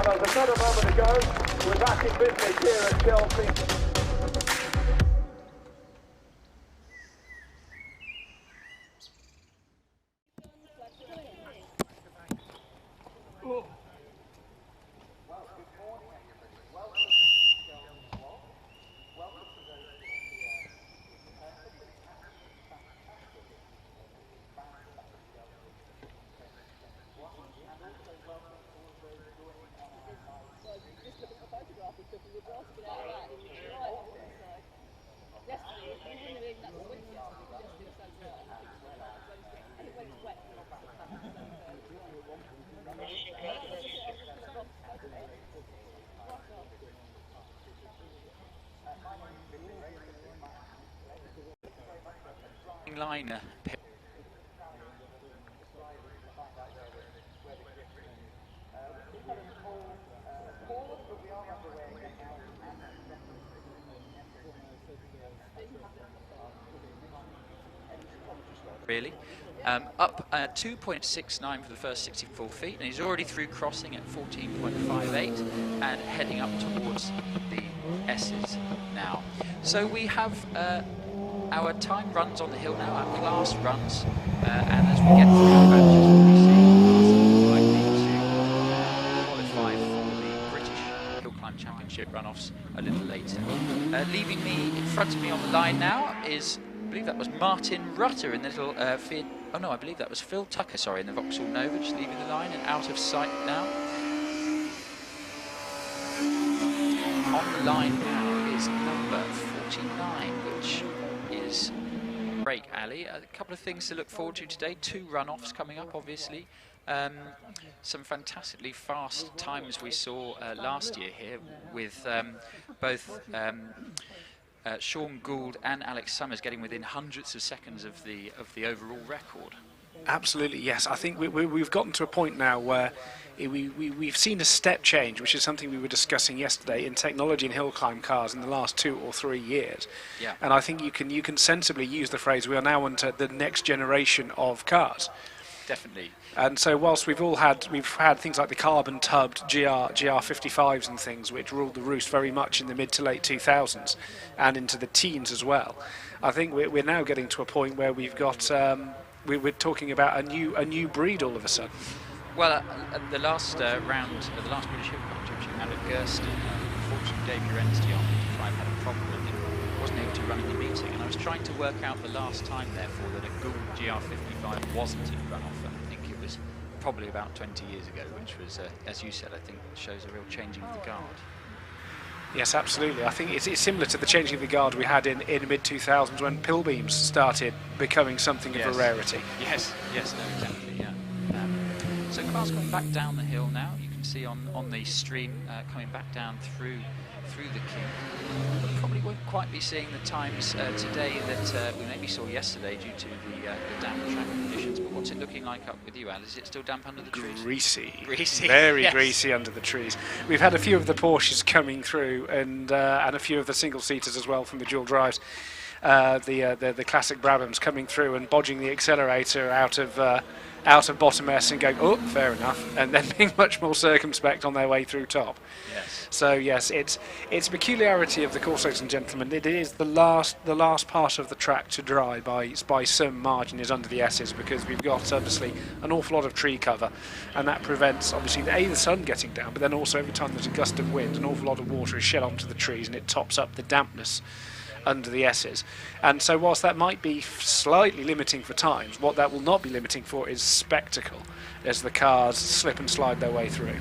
Well, as I said a moment ago, we're back in business here at Chelsea. Liner. Really. Up 2.69 for the first 64 feet, and he's already through crossing at 14.58 and heading up towards the S's now. So we have our time runs on the hill now, our class runs, and as we get through the matches, we'll be seeing likely to qualify for the British Hill Climb Championship runoffs a little later. Leaving me in front of me on the line now is, I believe that was Martin Rutter in the little oh no, I believe that was Phil Tucker, sorry, in the Vauxhall Nova, just leaving the line and out of sight now. On the line now is number 49, which is Break Alley. A couple of things to look forward to today. 2 runoffs coming up, obviously. Some fantastically fast times we saw last year here with both Sean Gould and Alex Summers getting within hundredths of seconds of the overall record. Absolutely, yes. I think we've gotten to a point now where we've seen a step change, which is something we were discussing yesterday, in technology in hill climb cars in the last 2 or 3 years. Yeah. And I think you can sensibly use the phrase, we are now onto the next generation of cars. Definitely. And so whilst we've had things like the carbon tubbed GR55s and things which ruled the roost very much in the mid to late 2000s and into the teens as well, I think we're now getting to a point where we've got we're talking about a new breed all of a sudden. Well, at the last round of the last British Hill Climb Championship round at Gurston, unfortunately Dave Uren's GR55 had a problem and wasn't able to run in the meeting, and I was trying to work out the last time therefore that a Gould GR55 wasn't in runoff, and I think it was probably about 20 years ago, which was, as you said, I think shows a real changing of the guard. Yes, absolutely. I think it's similar to the changing of the guard we had in mid-2000s when pill beams started becoming something of a rarity. Yes, no, exactly, yeah. So cars coming back down the hill now. You can see on the stream coming back down through the King. But probably won't quite be seeing the times today that we maybe saw yesterday due to the damp track conditions. But what's it looking like up with you, Al? Is it still damp under the trees? Greasy. Greasy. Very yes. greasy under the trees. We've had a few of the Porsches coming through and a few of the single-seaters as well from the dual drives. The classic Brabhams coming through and bodging the accelerator out of bottom S and going, oh, fair enough, and then being much more circumspect on their way through top. Yes. So yes, it's a peculiarity of the course, ladies and gentlemen. It is the last part of the track to dry by some margin is under the S's, because we've got obviously an awful lot of tree cover, and that prevents obviously the sun getting down, but then also every time there's a gust of wind, an awful lot of water is shed onto the trees, and it tops up the dampness under the S's. And so whilst that might be slightly limiting for times, what that will not be limiting for is spectacle as the cars slip and slide their way through.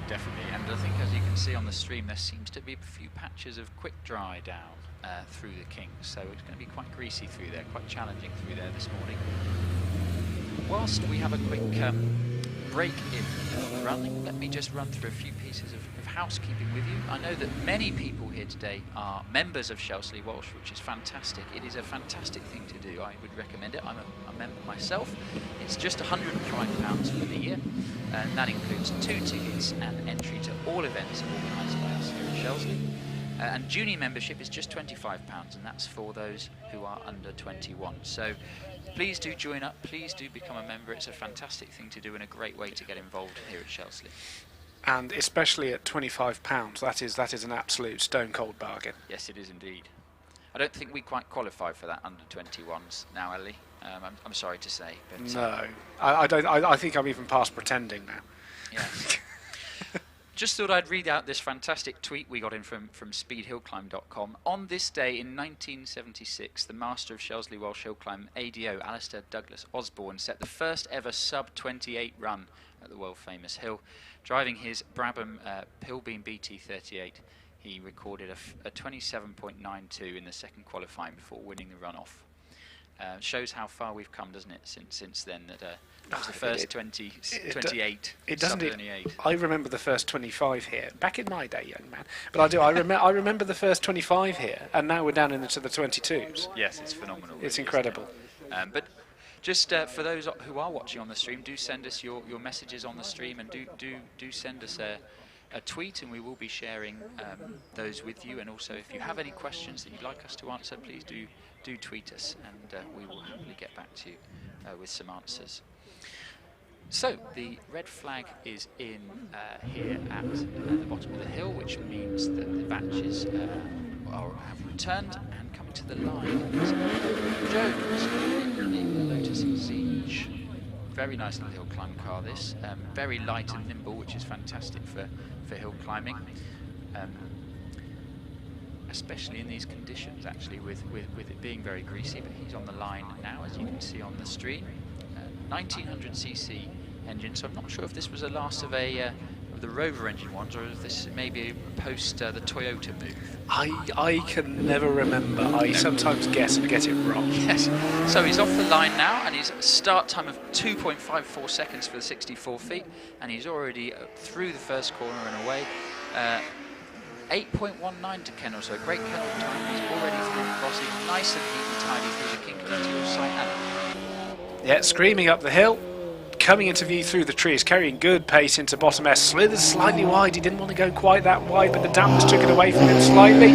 Definitely, and I think as you can see on the stream there seems to be a few patches of quick dry down through the Kings, so it's going to be quite greasy through there, quite challenging through there this morning. Whilst we have a quick break in running, let me just run through a few pieces of housekeeping with you. I know that many people here today are members of Shelsley Walsh, which is fantastic. It is a fantastic thing to do. I would recommend it. I'm a member myself. It's just £105 for the year, and that includes 2 tickets and entry to all events organised by us here at Shelsley. And junior membership is just £25, and that's for those who are under 21. So please do join up, please do become a member. It's a fantastic thing to do and a great way to get involved here at Shelsley. And especially at £25, that is an absolute stone cold bargain. Yes, it is indeed. I don't think we quite qualify for that under 21s now, Ellie. I'm sorry to say, but no, I don't. I think I'm even past pretending now. Yes. Just thought I'd read out this fantastic tweet we got in from speedhillclimb.com. On this day in 1976, the master of Shelsley Walsh hill climb, ADO, Alistair Douglas Osborne, set the first ever sub-28 run at the world-famous hill. Driving his Brabham Pilbeam BT38, he recorded a 27.92 in the second qualifying before winning the runoff. Shows how far we've come, doesn't it, since then? That was the first 28. It doesn't. I remember the first 25 here back in my day, young man. But I do. I remember the first 25 here, and now we're down into the 22s. Yes, it's phenomenal. It's really, incredible. But just for those who are watching on the stream, do send us your messages on the stream, and do send us a tweet, and we will be sharing those with you. And also, if you have any questions that you'd like us to answer, please do tweet us, and we will happily get back to you with some answers. So the red flag is in here at the bottom of the hill, which means that the batches have returned, and coming to the line is Jones in the Lotus Siege. Very nice little hill climb car, this. Very light and nimble, which is fantastic for hill climbing. Especially in these conditions, actually, with it being very greasy. But he's on the line now, as you can see on the stream. 1900cc engine, so I'm not sure if this was the last of the Rover engine ones, or if this may be post the Toyota move. I can never remember. I sometimes guess and get it wrong. Yes. So he's off the line now, and his start time of 2.54 seconds for the 64 feet, and he's already through the first corner and away. 8.19 to Kennel, so a great Kennel time. He's already through the crossing, nice and neat and tidy through the kink and into your sight. Yeah, screaming up the hill, coming into view through the trees, carrying good pace into bottom S. Slithers slightly wide. He didn't want to go quite that wide, but the dampness took it away from him slightly.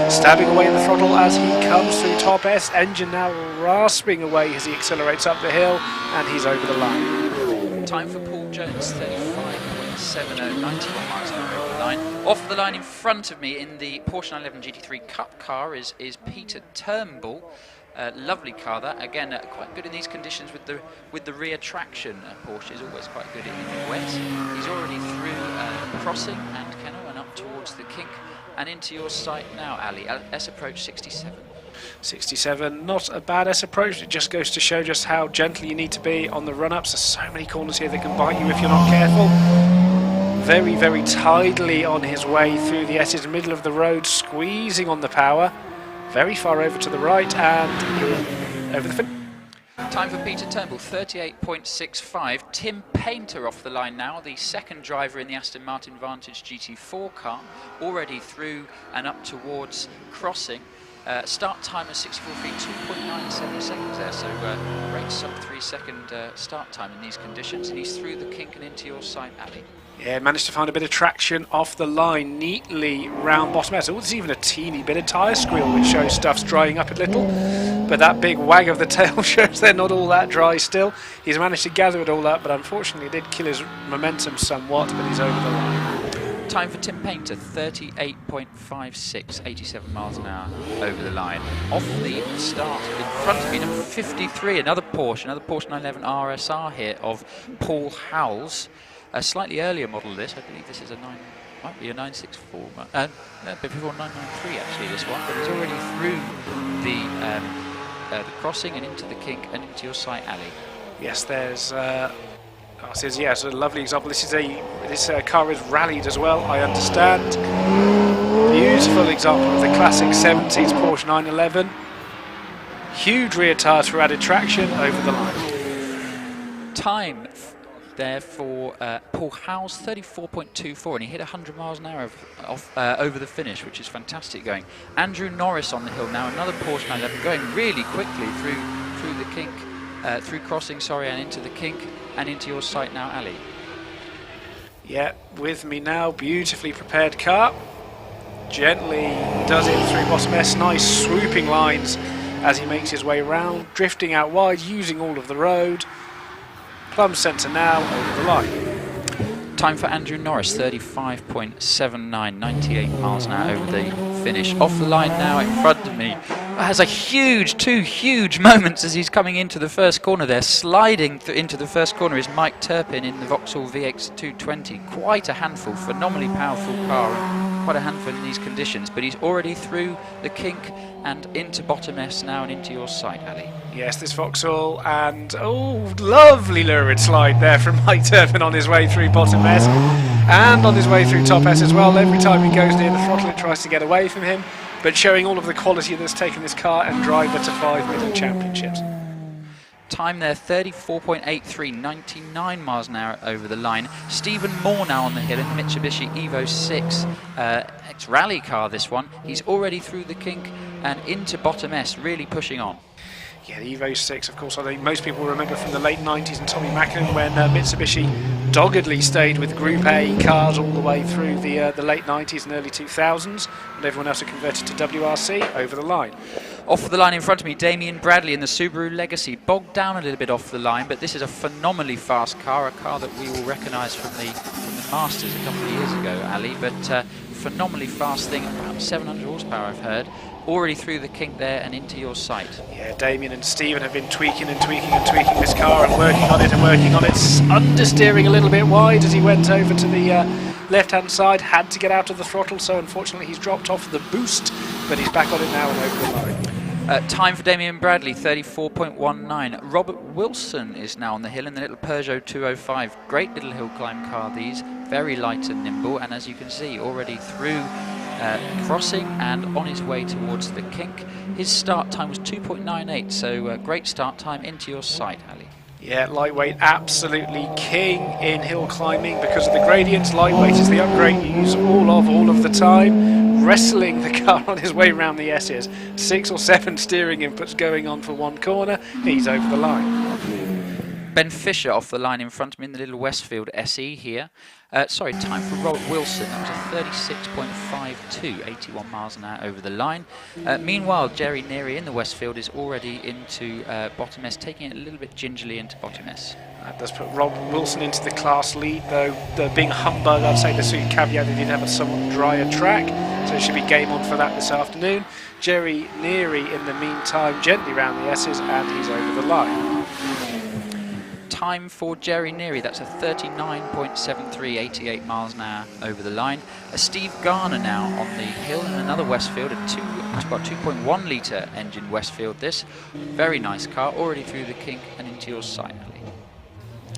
Stabbing away at the throttle as he comes through top S. Engine now rasping away as he accelerates up the hill, and he's over the line. Time for Paul Jones, 35.70, 91 miles an hour over the line. Off the line in front of me in the Porsche 911 GT3 Cup car is Peter Turnbull. Lovely car, that again quite good in these conditions with the rear traction. Porsche is always quite good in the wet. He's already through crossing and Kennel and up towards the kink and into your sight now, Ali. S approach 67. 67, not a bad S approach. It just goes to show just how gentle you need to be on the run-ups. There's so many corners here that can bite you if you're not careful. Very, very tidily on his way through the S's, middle of the road, squeezing on the power. Very far over to the right and over the finish. Time for Peter Turnbull, 38.65. Tim Painter off the line now, the second driver in the Aston Martin Vantage GT4 car, already through and up towards crossing. Start time of 64 feet, 2.97 seconds there, so great sub-3 second start time in these conditions, and he's through the kink and into your sight, Ali. Yeah, managed to find a bit of traction off the line, neatly round bottom S. Oh, there's even a teeny bit of tyre squeal, which shows stuff's drying up a little. But that big wag of the tail shows they're not all that dry still. He's managed to gather it all up, but unfortunately it did kill his momentum somewhat, but he's over the line. Time for Tim Painter, 38.56, 87 miles an hour over the line. Off the start, in front of me, number 53, another Porsche 911 RSR here of Paul Howells. A slightly earlier model of this, I believe this is might be a 964, before 993 actually this one, but he's already through the crossing and into the kink and into your sight, Ali. Yes, there's yes, a lovely example. This car is rallied as well, I understand. Beautiful example of the classic 70s Porsche 911. Huge rear tyres for added traction over the line. Time there for Paul Howells, 34.24, and he hit 100 miles an hour over the finish, which is fantastic going. Andrew Norris on the hill now, another Porsche 911, going really quickly through the kink, through crossing, and into the kink and into your sight now, Ali. Yeah, with me now, beautifully prepared car. Gently does it through bottom S, nice swooping lines as he makes his way round, drifting out wide, using all of the road. Plumb centre now, over the line. Time for Andrew Norris, 35.79, 98 miles an hour over the finish. Off the line now in front of me. Has two huge moments as he's coming into the first corner there. Sliding into the first corner is Mike Turpin in the Vauxhall VX 220. Quite a handful, phenomenally powerful car, and quite a handful in these conditions. But he's already through the kink and into bottom S now and into your sight, Ali. Yes, this Vauxhall, and lovely lurid slide there from Mike Turpin on his way through bottom S and on his way through top S as well. Every time he goes near the throttle it tries to get away from him, but showing all of the quality that's taken this car and driver to 5 Midland Championships. Time there, 34.83, 99 miles an hour over the line. Stephen Moore now on the hill in the Mitsubishi Evo 6, ex-rally car this one. He's already through the kink and into bottom S, really pushing on. Yeah, the Evo 6, of course, I think most people remember from the late 90s and Tommy Macklin when Mitsubishi doggedly stayed with Group A cars all the way through the late 90s and early 2000s, and everyone else had converted to WRC over the line. Off the line in front of me, Damien Bradley in the Subaru Legacy, bogged down a little bit off the line, but this is a phenomenally fast car, a car that we will recognise from the Masters a couple of years ago, Ali, but phenomenally fast thing, about 700 horsepower I've heard. Already through the kink there and into your sight. Yeah, Damien and Stephen have been tweaking this car and working on it. Understeering a little bit wide as he went over to the left-hand side, had to get out of the throttle, so unfortunately he's dropped off the boost, but he's back on it now and over the line. Time for Damien Bradley, 34.19. Robert Wilson is now on the hill in the little Peugeot 205. Great little hill climb car these, very light and nimble, and as you can see, already through crossing and on his way towards the kink. His start time was 2.98, so great start time into your sight, Ali. Yeah, lightweight absolutely king in hill climbing because of the gradients. Lightweight is the upgrade you use all of the time. Wrestling the car on his way around the S's. 6 or 7 steering inputs going on for one corner. He's over the line. Ben Fisher off the line in front of me in the little Westfield SE here. Time for Robert Wilson. That was a 36.52, 81 miles an hour over the line. Meanwhile, Jerry Neary in the Westfield is already into bottom S, taking it a little bit gingerly into bottom S. That does put Robert Wilson into the class lead, though. Being Humbug, I'd say the sweet caveat they did have a somewhat drier track, so it should be game on for that this afternoon. Jerry Neary, in the meantime, gently round the S's, and he's over the line. Time for Jerry Neary, that's a 39.73, 88 miles an hour over the line. Steve Garner now on the hill in another Westfield, it's got 2.1 litre engine Westfield this. Very nice car, already through the kink and into your sight, Ali.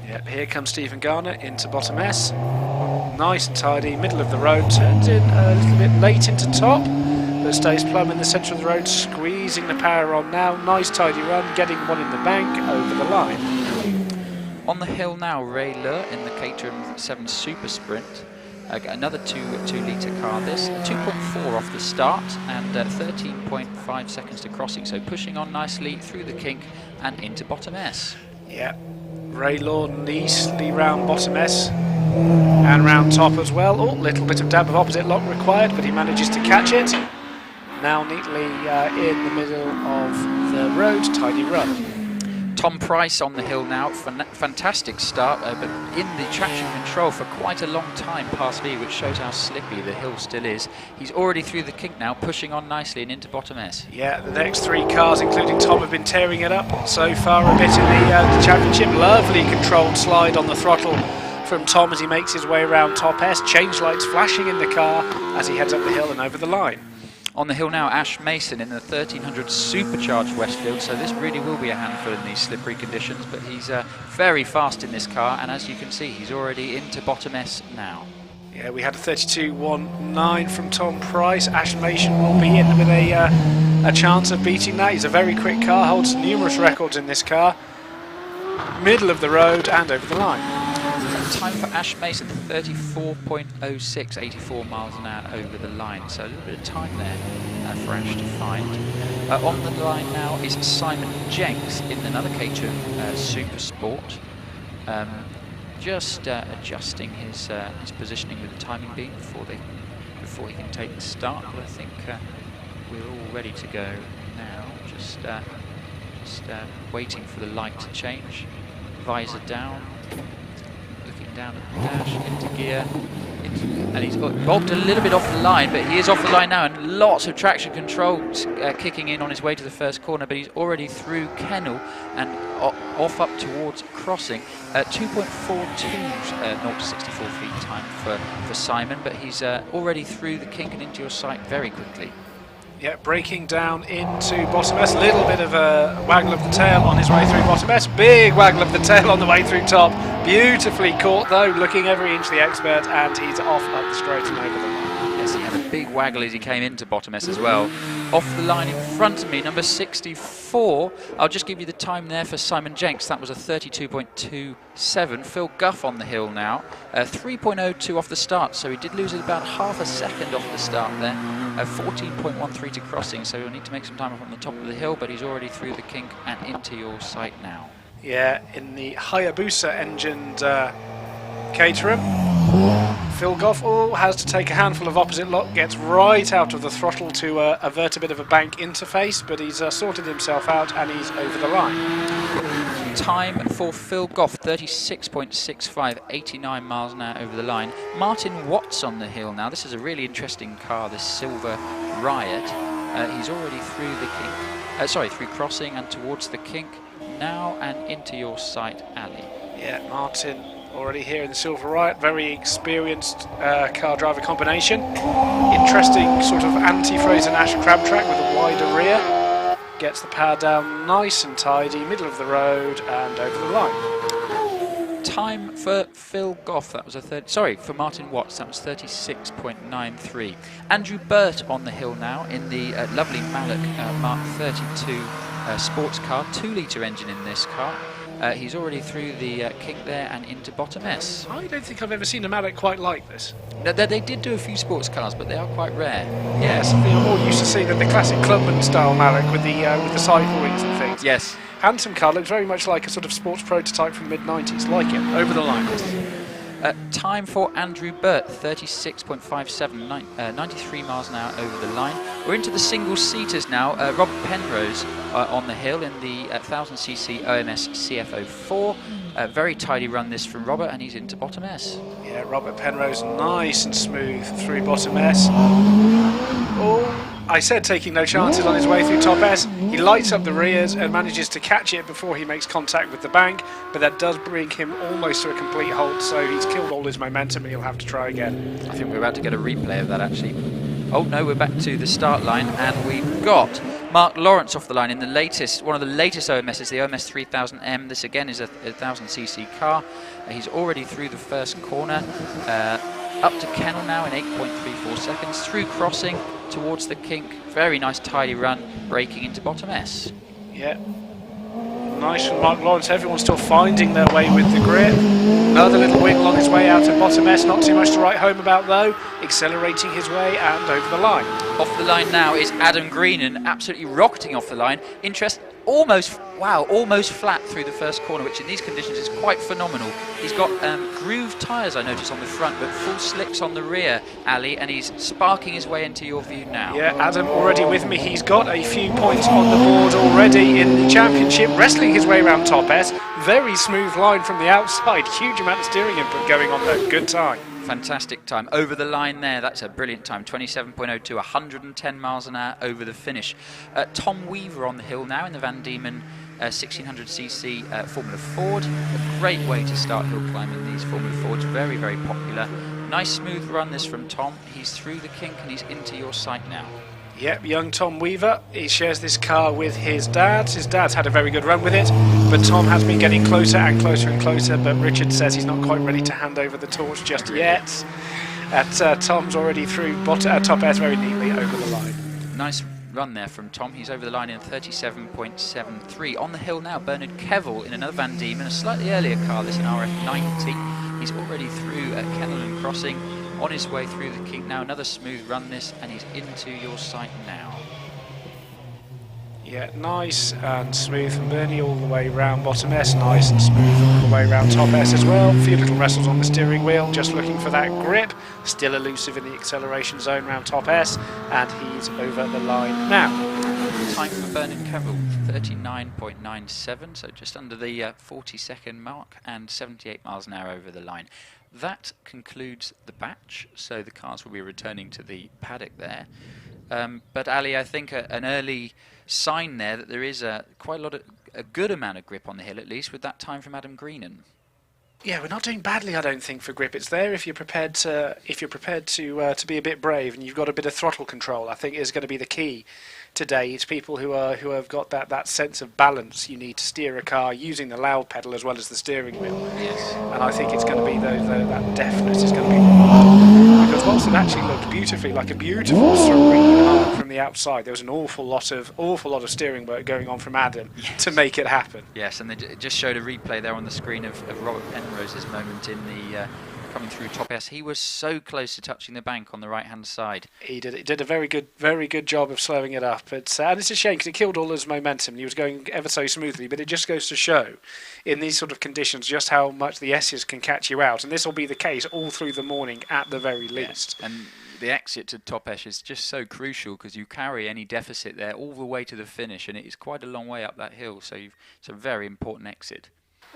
Yep, here comes Stephen Garner into bottom S. Nice and tidy, middle of the road, turns in a little bit late into top, but stays plumb in the centre of the road, squeezing the power on now. Nice tidy run, getting one in the bank, over the line. On the hill now, Ray Lur in the Caterham 7 Super Sprint. Another 2 litre car this, 2.4 off the start and 13.5 seconds to crossing, so pushing on nicely through the kink and into bottom S. Yeah, Ray Lur nicely round bottom S and round top as well. Little bit of dab of opposite lock required, but he manages to catch it. Now neatly in the middle of the road, tidy run. Tom Price on the hill now, fantastic start, but in the traction control for quite a long time past V, which shows how slippy the hill still is. He's already through the kink now, pushing on nicely and into bottom S. Yeah, the next 3 cars, including Tom, have been tearing it up so far a bit in the championship. Lovely controlled slide on the throttle from Tom as he makes his way around top S. Change lights flashing in the car as he heads up the hill and over the line. On the hill now, Ash Mason in the 1300 supercharged Westfield, so this really will be a handful in these slippery conditions, but he's very fast in this car, and as you can see, he's already into bottom S now. Yeah, we had a 32.19 from Tom Price. Ash Mason will be in with a chance of beating that. He's a very quick car, holds numerous records in this car. Middle of the road and over the line. Time for Ash Mason, 34.06, 84 miles an hour over the line. So a little bit of time there for Ash to find. On the line now is Simon Jenks in another Caterham Super Sport. Just adjusting his positioning with the timing beam before he can take the start. But I think we're all ready to go now. Just waiting for the light to change. Visor down. Looking getting down at the dash, into gear. And he's bobbed a little bit off the line, but he is off the line now, and lots of traction control kicking in on his way to the first corner, but he's already through Kennel and off up towards Crossing. 2.42 0 to 64 feet time for Simon, but he's already through the kink and into your sight very quickly. Yeah, breaking down into bottom S. Little bit of a waggle of the tail on his way through bottom S. Big waggle of the tail on the way through top. Beautifully caught though, looking every inch the expert, and he's off up the straight and over the line. Yes, he had a big waggle as he came into bottom S as well. Off the line in front of me, number 64. I'll just give you the time there for Simon Jenks. That was a 32.27. Phil Guff on the hill now. 3.02 off the start, so he did lose it about half a second off the start there. 14.13 to Crossing, so he'll need to make some time up on the top of the hill, but he's already through the kink and into your sight now. Yeah, in the Hayabusa engined Caterham. Phil Goff has to take a handful of opposite lock, gets right out of the throttle to avert a bit of a bank interface, but he's sorted himself out and he's over the line. Time for Phil Goff, 36.65, 89 miles an hour over the line. Martin Watts on the hill now. This is a really interesting car, this Silver Riot. He's already through the kink, through Crossing and towards the kink now and into your sight, Ali. Yeah, Martin already here in the Silver Riot, very experienced car driver combination. Interesting sort of anti-Fraser-Nash crab track with a wider rear. Gets the power down nice and tidy, middle of the road and over the line. Time for Phil Goff, that was for Martin Watts, that was 36.93. Andrew Burt on the hill now in the lovely Mallock Mark 32 sports car, 2-litre engine in this car. He's already through the kink there and into bottom S. I don't think I've ever seen a Paddock quite like this. No, they did do a few sports cars, but they are quite rare. Yes, I'm more used to seeing the classic Clubman style Paddock with the cycle wings and things. Yes. Handsome car, looks very much like a sort of sports prototype from the mid-90s. Like it, over the line. Time for Andrew Burt, 36.57, 93 miles an hour over the line. We're into the single-seaters now. Robert Penrose on the hill in the 1000cc OMS CF04. Very tidy run this from Robert, and he's into bottom S. Yeah, Robert Penrose nice and smooth through bottom S. Oh, I said taking no chances on his way through top S. He lights up the rears and manages to catch it before he makes contact with the bank, but that does bring him almost to a complete halt, so he's killed all his momentum and he'll have to try again. I think we're about to get a replay of that actually. Oh no, we're back to the start line, and we've got Mark Lawrence off the line in the latest, one of the latest OMSs, the OMS 3000M. This again is a 1000cc car. He's already through the first corner, up to Kennel now in 8.34 seconds, through Crossing towards the kink. Very nice tidy run, braking into bottom S. Yeah. Nice from Mark Lawrence. Everyone's still finding their way with the grip. Another little wiggle on his way out of bottom S. Not too much to write home about though. Accelerating his way and over the line. Off the line now is Adam Greenan, absolutely rocketing off the line. Almost flat through the first corner, which in these conditions is quite phenomenal. He's got grooved tyres, I notice, on the front, but full slicks on the rear, Ali, and he's sparking his way into your view now. Yeah, Adam already with me. He's got a few points on the board already in the championship, wrestling his way around top S. Very smooth line from the outside. Huge amount of steering input going on there. Good time. Fantastic time. Over the line there, that's a brilliant time. 27.02, 110 miles an hour over the finish. Tom Weaver on the hill now in the Van Diemen 1600cc Formula Ford. A great way to start hill climbing, these Formula Fords. Very, very popular. Nice smooth run this from Tom. He's through the kink and he's into your sight now. Yep, young Tom Weaver. He shares this car with his dad. His dad's had a very good run with it, but Tom has been getting closer and closer and closer, but Richard says he's not quite ready to hand over the torch just yet. Tom's already through top S very neatly over the line. Nice run there from Tom. He's over the line in 37.73. On the hill now, Bernard Kevill in another Van Diemen, a slightly earlier car, this an RF90. He's already through Kennel and Crossing. On his way through the kink now, another smooth run this, and he's into your sight now. Yeah, nice and smooth from Bernie all the way round bottom S, nice and smooth all the way round top S as well. A few little wrestles on the steering wheel, just looking for that grip. Still elusive in the acceleration zone round top S, and he's over the line now. Time for Bernard Kevill, 39.97, so just under the 40-second mark, and 78 miles an hour over the line. That concludes the batch, so the cars will be returning to the paddock there. But Ali, I think an early sign there that there is a good amount of grip on the hill, at least with that time from Adam Greenan. Yeah, we're not doing badly, I don't think, for grip. It's there if you're prepared to be a bit brave and you've got a bit of throttle control. I think is going to be the key today. It's people who have got that sense of balance. You need to steer a car using the loud pedal as well as the steering wheel. Yes. And I think it's going to be that deftness is going to be, because whilst it actually looked beautifully like a beautiful serene arc from the outside, there was an awful lot of steering work going on from Adam to make it happen. Yes, and they just showed a replay there on the screen of Robert Penrose's moment in the coming through top S. He was so close to touching the bank on the right-hand side. He did a very good job of slowing it up. And it's a shame because it killed all his momentum. He was going ever so smoothly, but it just goes to show in these sort of conditions just how much the S's can catch you out. And this will be the case all through the morning at the very least. Yeah. And the exit to top S is just so crucial because you carry any deficit there all the way to the finish, and it is quite a long way up that hill. So it's a very important exit.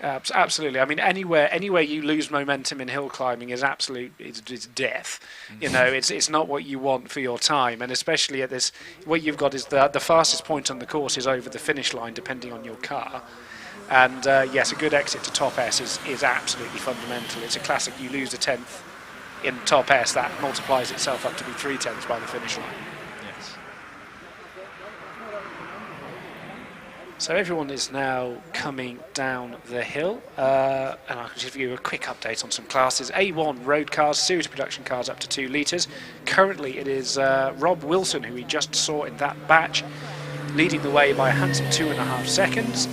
Absolutely. I mean, anywhere you lose momentum in hill climbing is it's death. You know, it's not what you want for your time, and especially at this, what you've got is the fastest point on the course is over the finish line, depending on your car. And yes, a good exit to top S is absolutely fundamental. It's a classic. You lose a tenth in top S, that multiplies itself up to be 3/10 by the finish line. So everyone is now coming down the hill, and I'll just give you a quick update on some classes. A1 road cars, series production cars up to 2 litres. Currently it is Rob Wilson, who we just saw in that batch, leading the way by a handsome 2.5 seconds.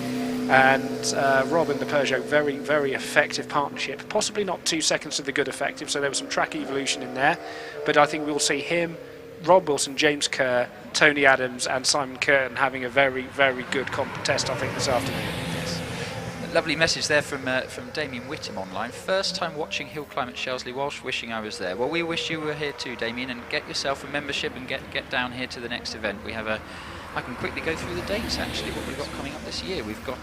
And Rob and the Peugeot, very, very effective partnership. Possibly not 2 seconds to the good effective, so there was some track evolution in there. But I think we'll see him, Rob Wilson, James Kerr, Tony Adams and Simon Curtin having a very, very good contest, I think, this afternoon. Yes. A lovely message there from Damien Whittam online. First time watching hill climb at Shelsley Walsh, wishing I was there. Well, we wish you were here too, Damien, and get yourself a membership and get down here to the next event. We have I can quickly go through the dates actually, what we've got coming up this year. We've got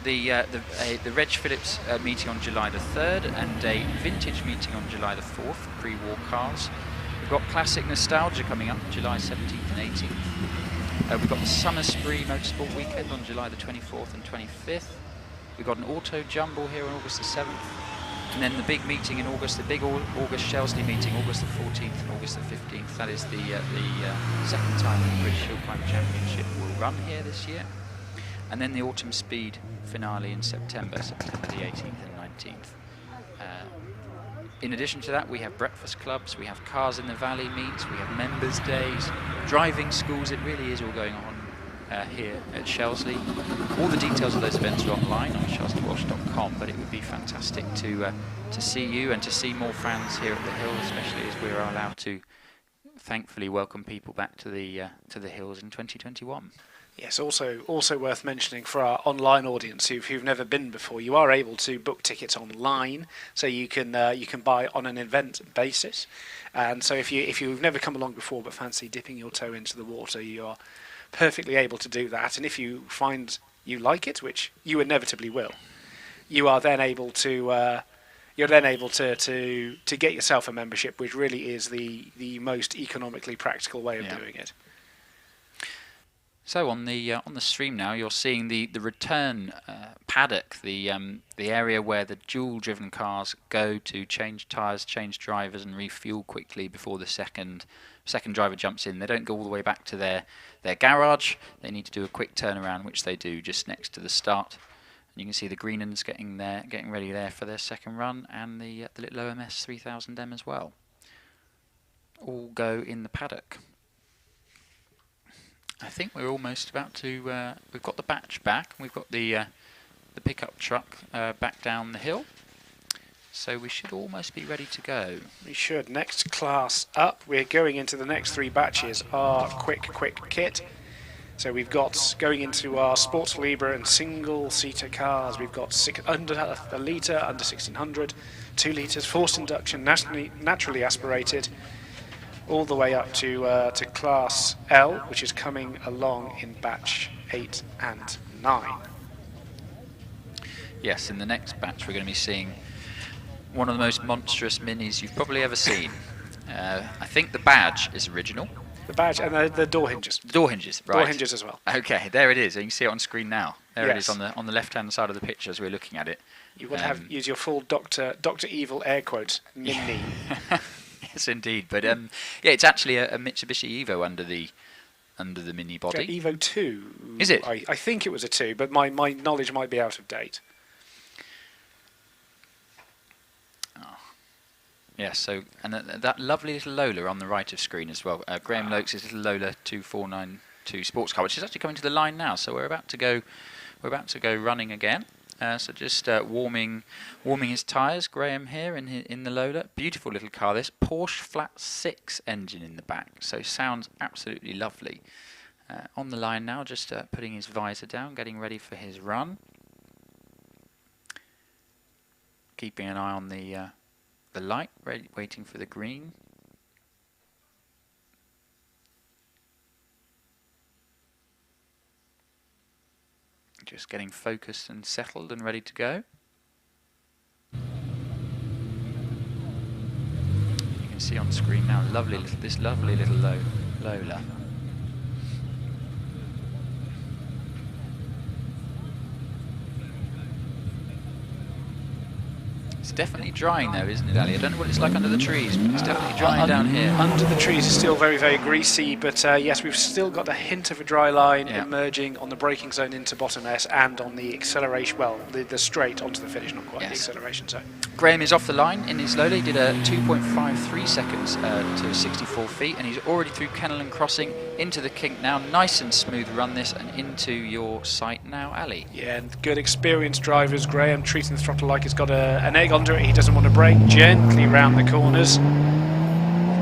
the Reg Phillips meeting on July the 3rd and a vintage meeting on July the 4th for pre-war cars. We've got Classic Nostalgia coming up July 17th and 18th. We've got the Summer Spree Motorsport Weekend on July the 24th and 25th. We've got an Auto Jumble here on August the 7th. And then the big meeting in August, the big August Shelsley meeting, August the 14th and August the 15th. That is the second time the British Hill Climb Championship will run here this year. And then the Autumn Speed finale in September the 18th and 19th. In addition to that, we have breakfast clubs, we have Cars in the Valley meets, we have members' days, driving schools. It really is all going on here at Shelsley. All the details of those events are online on shelsleywalsh.com, but it would be fantastic to see you and to see more fans here at the Hill, especially as we're allowed to thankfully welcome people back to the hills in 2021. Yes, also worth mentioning for our online audience who've never been before, you are able to book tickets online, so you can buy on an event basis. And so if you've never come along before but fancy dipping your toe into the water, you are perfectly able to do that. And if you find you like it, which you inevitably will, you are then able to get yourself a membership, which really is the most economically practical way of doing it. So on the stream now, you're seeing the return paddock, the area where the dual-driven cars go to change tyres, change drivers, and refuel quickly before the second driver jumps in. They don't go all the way back to their garage. They need to do a quick turnaround, which they do just next to the start. And you can see the Greenans getting ready there for their second run, and the little OMS 3000M as well. All go in the paddock. I think we're almost about to. We've got the batch back. We've got the pickup truck back down the hill, so we should almost be ready to go. We should. Next class up. We're going into the next 3 batches. Our quick kit. So we've got going into our Sports Libre and single-seater cars. We've got under a litre, under 1600, 2 litres, forced induction, naturally aspirated. all the way up to Class L, which is coming along in batch 8 and 9. Yes, in the next batch we're going to be seeing one of the most monstrous minis you've probably ever seen. I think the badge is original. The badge and the door hinges. The door hinges, right. Door hinges as well. Okay, there it is. You can see it on screen now. There it is Yes. on the left-hand side of the picture as we're looking at it. You would have use your full Dr. Evil air quote, mini. Yes, indeed. But yeah, it's actually a Mitsubishi Evo under the mini body. Yeah, Evo 2. Is it? I think it was a 2, but my knowledge might be out of date. Yeah, so, and that lovely little Lola on the right of screen as well. Graham Lokes' little Lola 2492 sports car, which is actually coming to the line now. So we're about to go running again. So just warming his tyres. Graham here in the Lola. Beautiful little car. This Porsche Flat 6 engine in the back. So sounds absolutely lovely. On the line now, just putting his visor down, getting ready for his run. Keeping an eye on the light, waiting for the green. Just getting focused and settled and ready to go. You can see on screen now this lovely little Lola. It's definitely drying though, isn't it, Ali? I don't know what it's like under the trees, but it's definitely drying down here. Under the trees is still very, very greasy, but yes, we've still got a hint of a dry line emerging on the braking zone into bottom S and on the acceleration, well, the straight onto the finish, not quite the acceleration zone. Graham is off the line in his Lola. He did a 2.53 seconds to 64 feet, and he's already through Kennelland Crossing into the kink now. Nice and smooth run this, and into your sight now, Ali. Yeah, and good experienced drivers. Graham treating the throttle like it's got an egg under it. He doesn't want to brake. Gently round the corners.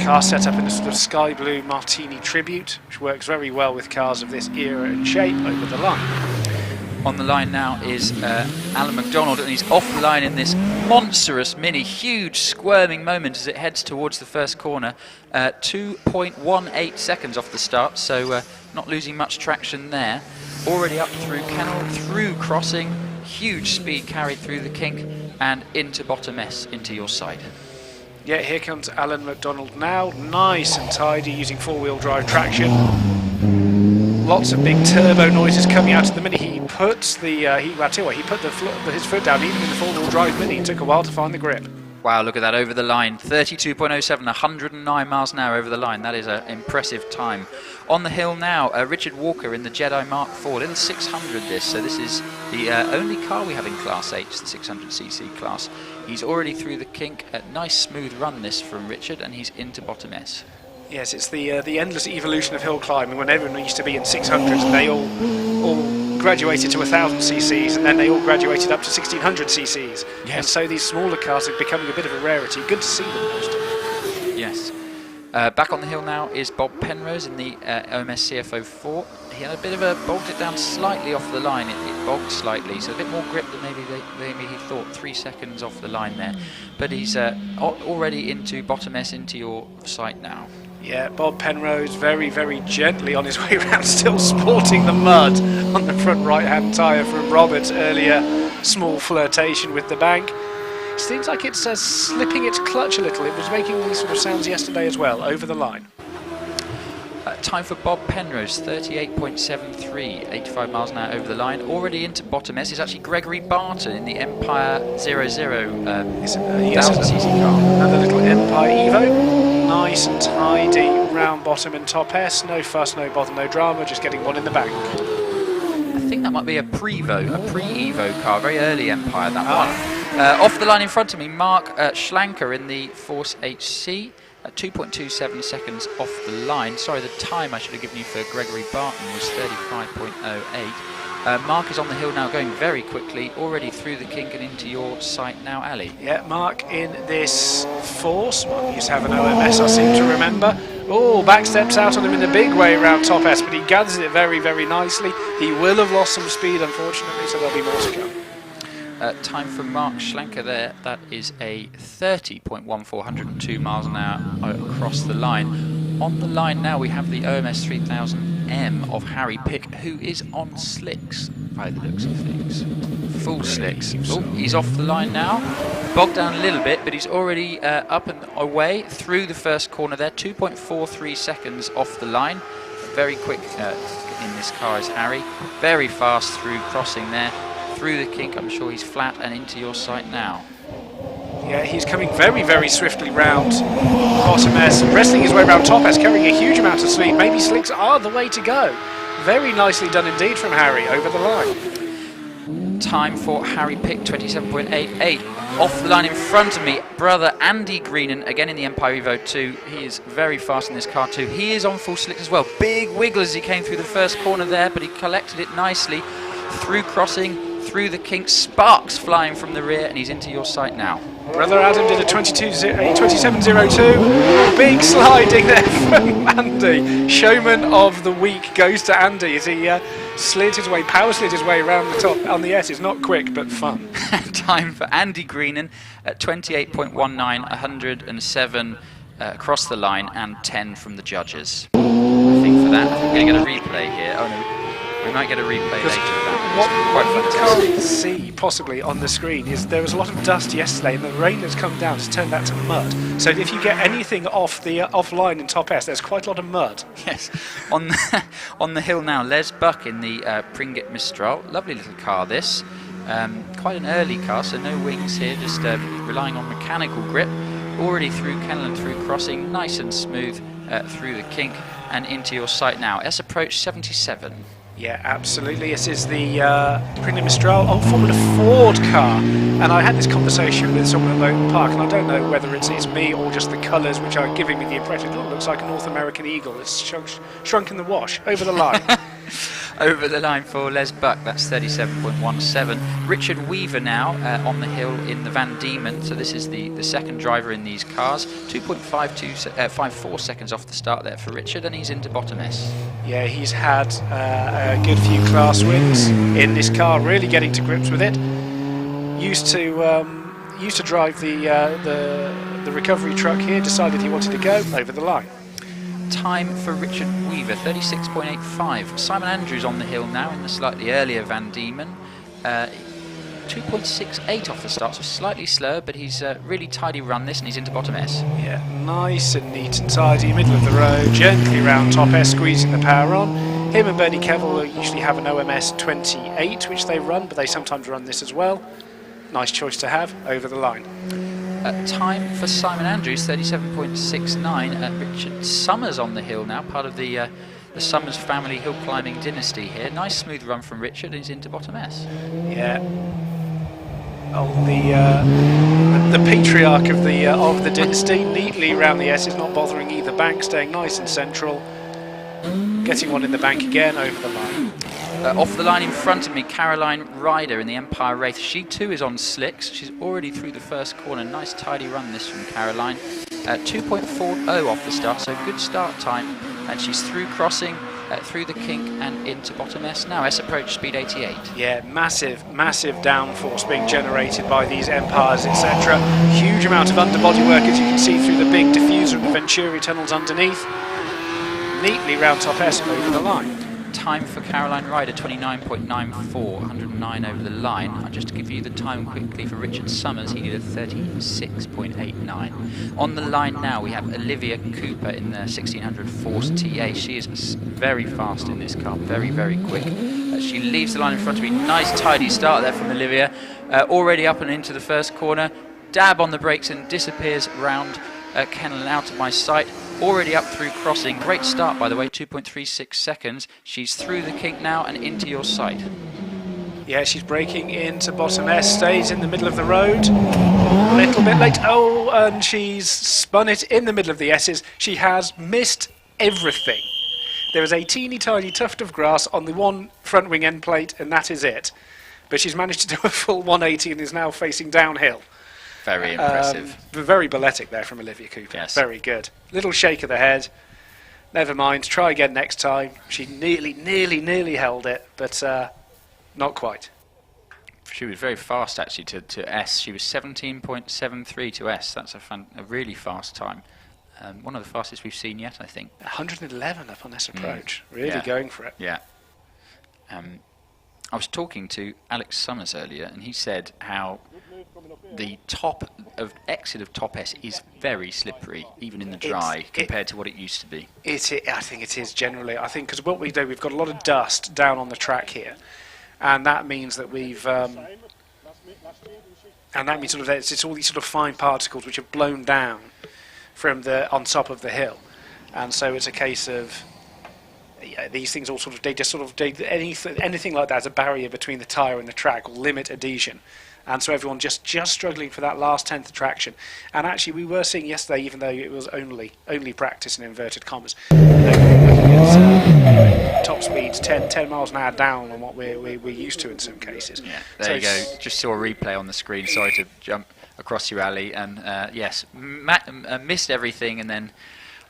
Car set up in a sort of sky blue Martini tribute, which works very well with cars of this era and shape over the line. On the line now is Alan McDonald, and he's off the line in this monstrous mini. Huge squirming moment as it heads towards the first corner. 2.18 seconds off the start, so not losing much traction there. Already up through Kennel, through Crossing. Huge speed carried through the kink and into bottom S, into your side. Yeah, here comes Alan McDonald now. Nice and tidy, using four-wheel drive traction. Lots of big turbo noises coming out of the Mini. He puts the I tell you what, he put his foot down even in the four-wheel drive Mini. It took a while to find the grip. Wow, look at that over the line. 32.07, 109 miles an hour over the line. That is an impressive time. On the hill now, Richard Walker in the Jedi Mark IV, little 600 this. So this is the only car we have in Class H, the 600cc class. He's already through the kink. A nice smooth run this from Richard, and he's into bottom S. Yes, it's the endless evolution of hill climbing, when everyone used to be in 600s and they all graduated to 1000 cc's, and then they all graduated up to 1600 cc's. Yes. And so these smaller cars are becoming a bit of a rarity. Good to see them most. Yes. Back on the hill now is Bob Penrose in the OMS CFO 4. He had a bit of a bogged it down slightly off the line. It bogged slightly, so a bit more grip than maybe he thought. 3 seconds off the line there, but he's already into bottom S, into your sight now. Yeah, Bob Penrose very, very gently on his way around, still sporting the mud on the front right-hand tyre from Robert's earlier small flirtation with the bank. It seems like it's slipping its clutch a little. It was making these sort of sounds yesterday as well, over the line. Time for Bob Penrose, 38.73, 85 miles an hour over the line. Already into bottom S is actually Gregory Barton in the Empire 00 1000cc car. Another little Empire Evo. Nice and tidy, round bottom and top S. No fuss, no bother, no drama, just getting one in the bank. I think that might be a pre-Evo car, very early Empire, that one. Off the line in front of me, Mark Schlanker in the Force HC. 2.27 seconds off the line. Sorry, the time I should have given you for Gregory Barton was 35.08. Mark is on the hill now, going very quickly, already through the kink and into your sight now, Ali. Yeah, Mark in this Force. Mark used to have an OMS, I seem to remember. Oh, back steps out on him in a big way around top S, but he gathers it very, very nicely. He will have lost some speed, unfortunately, so there'll be more to come. Time for Mark Schlenker there, that is a 30.14, 102 miles an hour across the line. On the line now we have the OMS 3000M of Harry Pick, who is on slicks by the looks of things. Full slicks. Oh, he's off the line now. Bogged down a little bit, but he's already up and away through the first corner there. 2.43 seconds off the line. Very quick in this car is Harry. Very fast through crossing there. Through the kink. I'm sure he's flat and into your sight now. Yeah, he's coming very, very swiftly round bottom S, wrestling his way around top S, carrying a huge amount of speed. Maybe slicks are the way to go. Very nicely done indeed from Harry over the line. Time for Harry Pick, 27.88. Off the line in front of me, brother Andy Greenan, again in the Empire Evo 2. He is very fast in this car too. He is on full slicks as well. Big wiggle as he came through the first corner there, but he collected it nicely through crossing, through the kink, sparks flying from the rear, and he's into your sight now. Brother Adam did a 27.02. Big sliding there from Andy. Showman of the week goes to Andy as he power slid his way around the top on the S. It's not quick, but fun. Time for Andy Greenan at 28.19, 107 across the line, and 10 from the judges. I think for that, we're going to get a replay here. Oh no, we might get a replay later of that. What quite you fantastic. can't see possibly on the screen is there was a lot of dust yesterday, and the rain that's come down has turned that to mud. So if you get anything off the offline in top S, there's quite a lot of mud. Yes, on the hill now, Les Buck in the Pringgit Mistral. Lovely little car this. Quite an early car, so no wings here, just relying on mechanical grip. Already through Kennel and through crossing, nice and smooth through the kink and into your sight now. S approach 77. Yeah, absolutely. This is the Pringgit Mistral old Formula Ford car, and I had this conversation with someone at Logan Park, and I don't know whether it's me or just the colours which are giving me the impression it looks like a North American Eagle. It's shrunk in the wash over the line. Over the line for Les Buck, that's 37.17. Richard Weaver now on the hill in the Van Diemen, so this is the second driver in these cars. 2.54 seconds off the start there for Richard, and he's into bottom S. Yeah, he's had a good few class wins in this car, really getting to grips with it. Used to drive the recovery truck here, decided he wanted to go over the line. Time for Richard Weaver, 36.85. Simon Andrews on the hill now in the slightly earlier Van Diemen. 2.68 off the start, so slightly slower, but he's really tidy run this, and he's into bottom S. Yeah, nice and neat and tidy, middle of the road, gently round top S, squeezing the power on. Him and Bernie Kevil usually have an OMS 28, which they run, but they sometimes run this as well. Nice choice to have over the line. Time for Simon Andrews, 37.69. Richard Summers on the hill now, part of the Summers family hill climbing dynasty here. Nice smooth run from Richard, and he's into bottom S. Yeah. Oh, the patriarch of the dynasty, neatly around the S, is not bothering either bank, staying nice and central. Getting one in the bank again over the line. Off the line in front of me, Caroline Ryder in the Empire Wraith. She too is on slicks. She's already through the first corner. Nice tidy run this from Caroline. 2.40 off the start, so good start time. And she's through crossing, through the kink and into bottom S now. S approach speed 88. Yeah, massive downforce being generated by these Empires, etc. Huge amount of underbody work, as you can see through the big diffuser and the Venturi tunnels underneath. Neatly round top S over the line. Time for Caroline Ryder, 29.94, 109 over the line. I'll just give you the time quickly for Richard Summers. He did a 36.89. On the line now we have Olivia Cooper in the 1600 Force TA. She is very fast in this car, very quick. She leaves the line in front of me. Nice tidy start there from Olivia. Already up and into the first corner. Dab on the brakes and disappears round Kennel and out of my sight. Already up through crossing. Great start, by the way, 2.36 seconds. She's through the kink now and into your sight. Yeah, she's braking into bottom S, stays in the middle of the road. A little bit late. Oh, and she's spun it in the middle of the S's. She has missed everything. There is a teeny tiny tuft of grass on the one front wing end plate, and that is it. But she's managed to do a full 180 and is now facing downhill. Very impressive. Very balletic there from Olivia Cooper. Yes. Very good. Little shake of the head. Never mind. Try again next time. She nearly held it, but not quite. She was very fast actually to S. She was 17.73 to S. That's a really fast time. One of the fastest we've seen yet, I think. 111 up on this approach. Really going for it. Yeah. I was talking to Alex Summers earlier, and he said how the exit of top S is very slippery, even in the dry, compared to what it used to be. I think it is generally. I think because what we do, we've got a lot of dust down on the track here, and that means that we've and that means sort of it's all these sort of fine particles which have blown down from on top of the hill, and so it's a case of these things all anything like that as a barrier between the tyre and the track will limit adhesion. And so everyone just struggling for that last 10th traction. And actually we were seeing yesterday, even though it was only practice in inverted commas, top speeds 10 miles an hour down on what we're used to in some cases. Yeah, there you go. Just saw a replay on the screen. Sorry to jump across you, Ali. And yes, missed everything, and then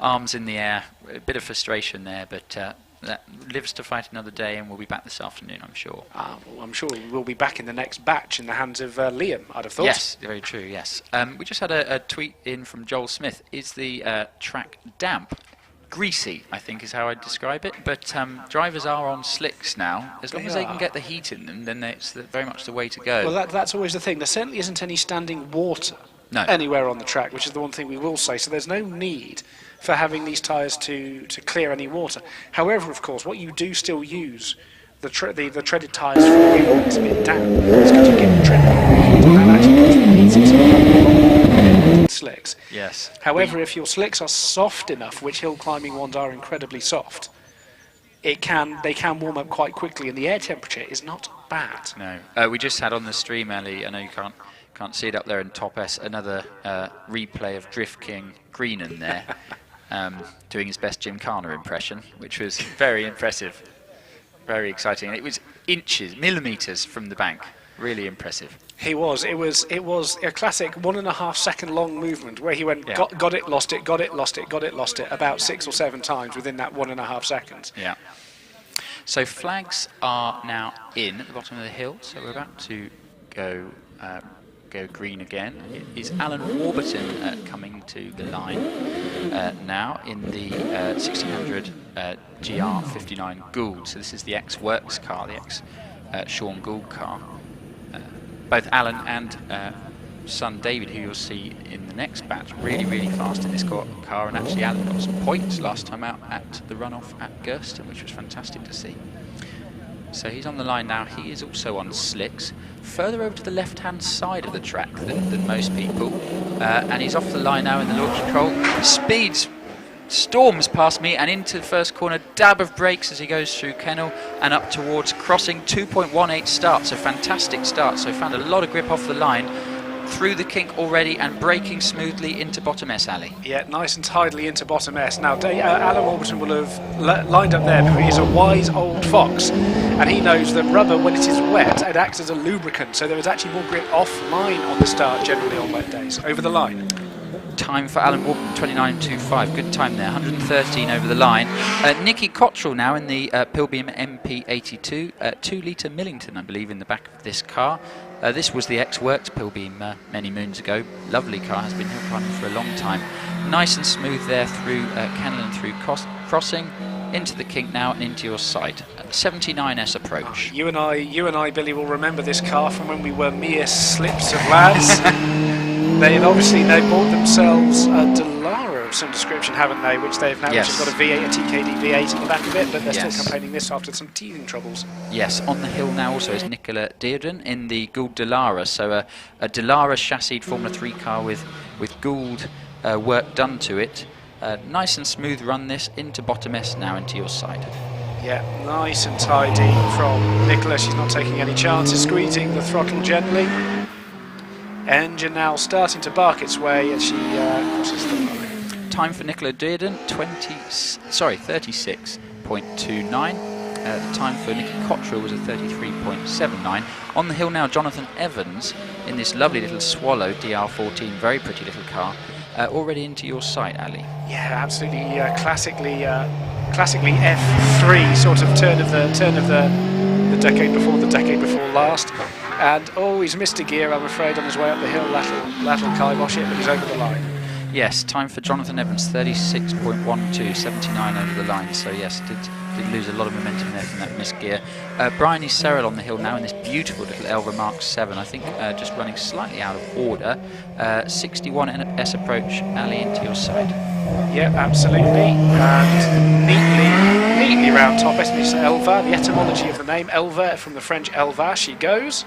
arms in the air. A bit of frustration there, but that lives to fight another day, and we'll be back this afternoon, I'm sure. Well, I'm sure we'll be back in the next batch in the hands of Liam, I'd have thought. Yes, very true, yes. We just had a tweet in from Joel Smith. Is the track damp? Greasy, I think is how I'd describe it, but drivers are on slicks now. As long as they can get the heat in them, then it's very much the way to go. Well, that's always the thing. There certainly isn't any standing water anywhere on the track, which is the one thing we will say, so there's no need for having these tyres to clear any water. However, of course, what you do still use the treaded tyres for when it's a bit damp is because you get the tread and that actually causes slicks. Yes. However, if your slicks are soft enough, which hill climbing ones are incredibly soft, they can warm up quite quickly, and the air temperature is not bad. No. We just had on the stream, Ali, I know you can't see it up there in top S, another replay of Drift King Greenan there. Doing his best Jim Carner impression, which was very impressive, very exciting. It was millimetres from the bank, really impressive. He was. It was a classic 1.5 second long movement where he went, got it, lost it, got it, lost it, got it, lost it, about 6 or 7 times within that 1.5 seconds. Yeah. So flags are now in at the bottom of the hill, so we're about to go green again. It is Alan Warburton coming to the line now in the 1600 GR59 Gould. So this is the ex-Works car, the ex-Sean Gould car. Both Alan and son David, who you'll see in the next batch, really fast in this car, and actually Alan got some points last time out at the runoff at Gersten, which was fantastic to see. So he's on the line now. He is also on slicks, further over to the left-hand side of the track than most people. And he's off the line now in the launch control. Storms past me and into the first corner. Dab of brakes as he goes through Kennel and up towards crossing. 2.18 start, so fantastic start. So found a lot of grip off the line. Through the kink already and braking smoothly into bottom S, Ali. Yeah, nice and tidily into bottom S. Now, Alan Warburton will have lined up there because he's a wise old fox, and he knows that rubber, when it is wet, it acts as a lubricant, so there is actually more grip offline on the start generally on wet days. Over the line. Time for Alan Warburton, 29.25. Good time there, 113 over the line. Nicky Cottrell now in the Pilbeam MP82, 2-litre Millington, I believe, in the back of this car. This was the ex-Works Pilbeam many moons ago. Lovely car, has been hill climbing for a long time. Nice and smooth there through Kennel and through crossing, into the kink now and into your sight. 79S approach. You and I, Billy, will remember this car from when we were mere slips of lads. They've bought themselves a Delara of some description, haven't they? Which they've now which has got a V8, a TKD V8 in the back of it, but they're still campaigning this after some teething troubles. Yes, on the hill now also is Nicola Dearden in the Gould Delara. So a Delara chassis Formula 3 car with Gould work done to it. Nice and smooth run this into bottom S now into your side. Yeah, nice and tidy from Nicola. She's not taking any chances, squeezing the throttle gently. Engine now starting to bark its way as she crosses the line. Time for Nicola Dearden, 36.29. The time for Nicky Cottrell was a 33.79. On the hill now, Jonathan Evans in this lovely little Swallow DR14, very pretty little car. Already into your sight, Ali. Yeah, absolutely. Classically F3 sort of turn of the decade before last. And he's missed a gear, I'm afraid, on his way up the hill. That'll kibosh it, but he's over the line. Yes, time for Jonathan Evans, 36.12, 79 over the line. So yes, did lose a lot of momentum there from that missed gear. Bryony Serrell on the hill now in this beautiful little Elva Mark 7. I think just running slightly out of order. 61 S approach, Ali, into your side. Yep, absolutely. And neatly round top, Miss Elva. The etymology of the name, Elva, from the French Elva, she goes.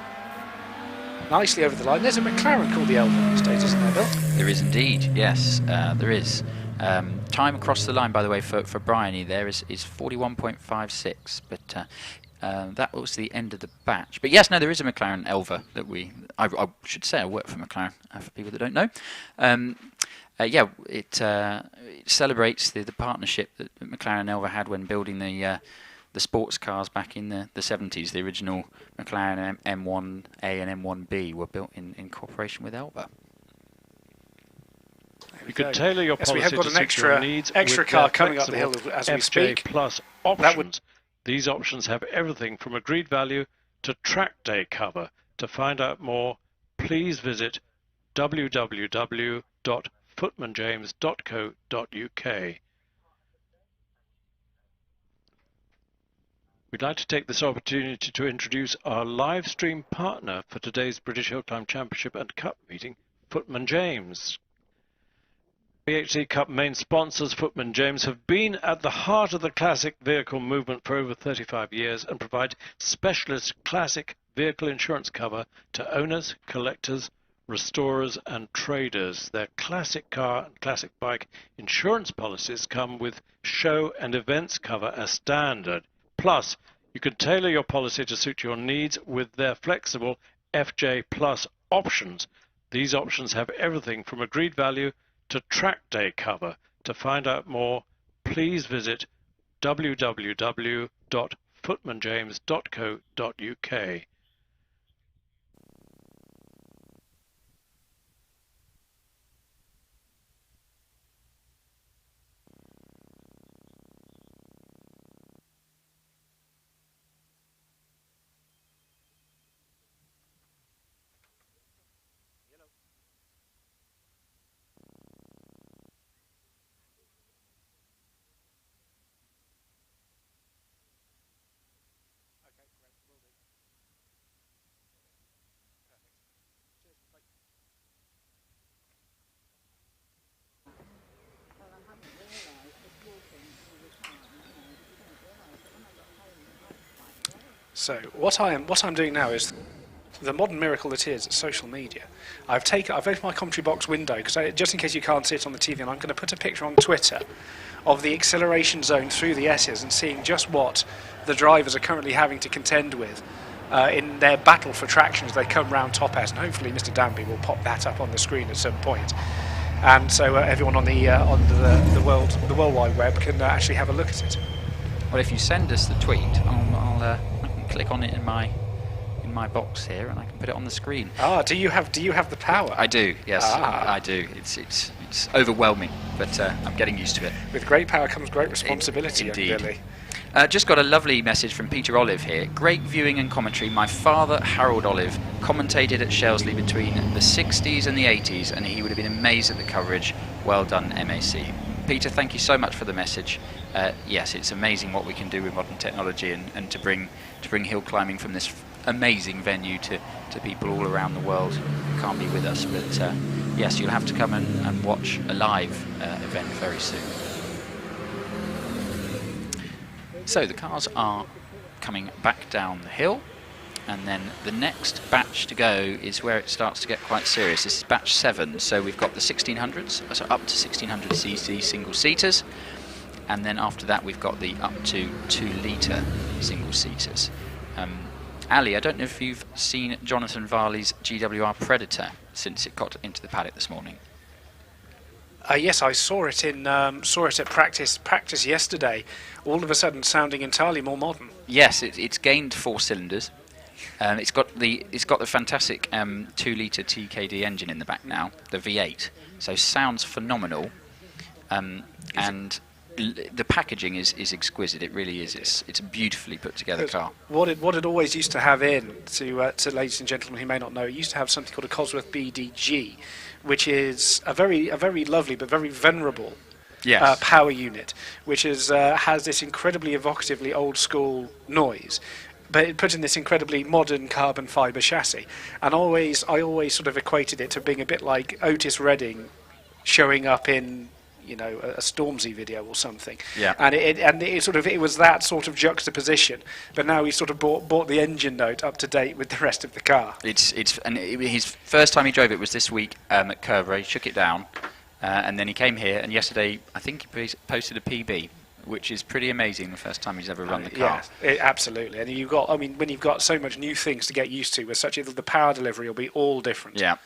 Nicely over the line. There's a McLaren called the Elva these days, isn't there, Bill? There is indeed, yes, there is. Time across the line, by the way, for Bryony there is 41.56, but that was the end of the batch. But yes, no, there is a McLaren Elva that I should say I work for McLaren, for people that don't know. Yeah, it celebrates the partnership that McLaren and Elva had when building the sports cars back in the 70s. The original McLaren M1A and M1B were built in cooperation with Elva. You could tailor your policy we have got to an suit your needs extra with car coming up the hill as we speak. Plus options. These options have everything from agreed value to track day cover. To find out more, please visit www.footmanjames.co.uk. We'd like to take this opportunity to introduce our live stream partner for today's British Hill Climb Championship and Cup meeting, Footman James. BHC Cup main sponsors, Footman James, have been at the heart of the classic vehicle movement for over 35 years and provide specialist classic vehicle insurance cover to owners, collectors, restorers and traders. Their classic car and classic bike insurance policies come with show and events cover as standard. Plus, you can tailor your policy to suit your needs with their flexible FJ Plus options. These options have everything from agreed value to track day cover. To find out more, please visit www.footmanjames.co.uk. So what I'm doing now is the modern miracle that is social media. I've opened my commentary box window because just in case you can't see it on the TV, and I'm going to put a picture on Twitter of the acceleration zone through the S's and seeing just what the drivers are currently having to contend with in their battle for traction as they come round top S, and hopefully Mr. Danby will pop that up on the screen at some point. And so everyone on the World Wide Web can actually have a look at it. Well, if you send us the tweet, I can click on it in my box here, and I can put it on the screen. Ah, do you have the power? I do, yes, I do. It's overwhelming, but I'm getting used to it. With great power comes great responsibility, young Billy. Just got a lovely message from Peter Olive here. Great viewing and commentary. My father, Harold Olive, commentated at Shelsley between the 60s and the 80s, and he would have been amazed at the coverage. Well done, MAC. Peter, thank you so much for the message. Yes, it's amazing what we can do with modern technology and to bring hill climbing from this amazing venue to people all around the world who can't be with us. But yes, you'll have to come and watch a live event very soon. So the cars are coming back down the hill, and then the next batch to go is where it starts to get quite serious. This is batch 7, so we've got the 1600s, so up to 1600cc single-seaters, and then after that we've got the up to 2-litre single-seaters. Ali, I don't know if you've seen Jonathan Varley's GWR Predator since it got into the paddock this morning. Yes, I saw it at practice yesterday. All of a sudden, sounding entirely more modern. Yes, it's gained 4 cylinders. It's got the fantastic 2-litre TKD engine in the back now, the V8. So sounds phenomenal. And the packaging is exquisite. It really is. It's a beautifully put together car. What it always used to have in, to ladies and gentlemen who may not know, it used to have something called a Cosworth BDG, which is a very lovely but very venerable power unit, which is has this incredibly evocatively old school noise, but it put in this incredibly modern carbon fibre chassis. And I always sort of equated it to being a bit like Otis Redding showing up in, you know, a Stormzy video or something. Yeah. And it was that sort of juxtaposition. But now he sort of brought the engine note up to date with the rest of the car. His first time he drove it was this week at Curve. He shook it down, and then he came here. And yesterday, I think he posted a PB, which is pretty amazing. The first time he's ever run the car. Yeah, absolutely. And when you've got so much new things to get used to, with the power delivery will be all different. Yeah.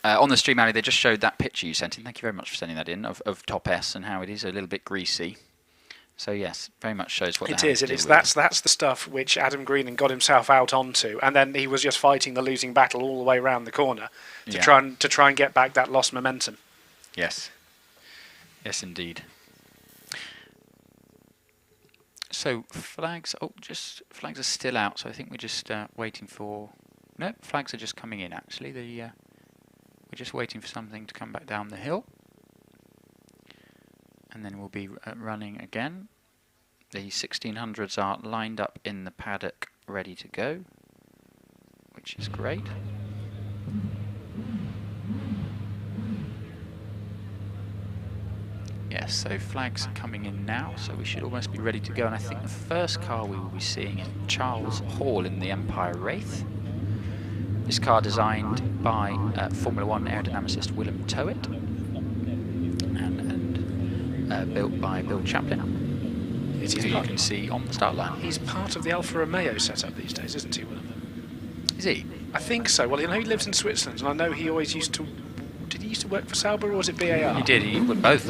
On the stream, Ali, they just showed that picture you sent in. Thank you very much for sending that in of Top S and how it is a little bit greasy. So yes, very much shows what it is. It is. That's the stuff which Adam Greenan got himself out onto, and then he was just fighting the losing battle all the way around the corner to try and get back that lost momentum. Yes. Yes, indeed. So flags. Flags are still out. So I think we're just waiting for. No, flags are just coming in. Actually, we're just waiting for something to come back down the hill, and then we'll be running again. The 1600s are lined up in the paddock, ready to go, which is great. Yes, so flags coming in now, so we should almost be ready to go. And I think the first car we will be seeing is Charles Hall in the Empire Wraith. This car designed by Formula 1 aerodynamicist Willem Towett and built by Bill Chaplin, who you can see on the start line. He's part of the Alfa Romeo setup these days, isn't he, Willem? Is he? I think so. Well, you know, he lives in Switzerland, and I know he always used to... Did he used to work for Sauber, or was it BAR? He did. He would both.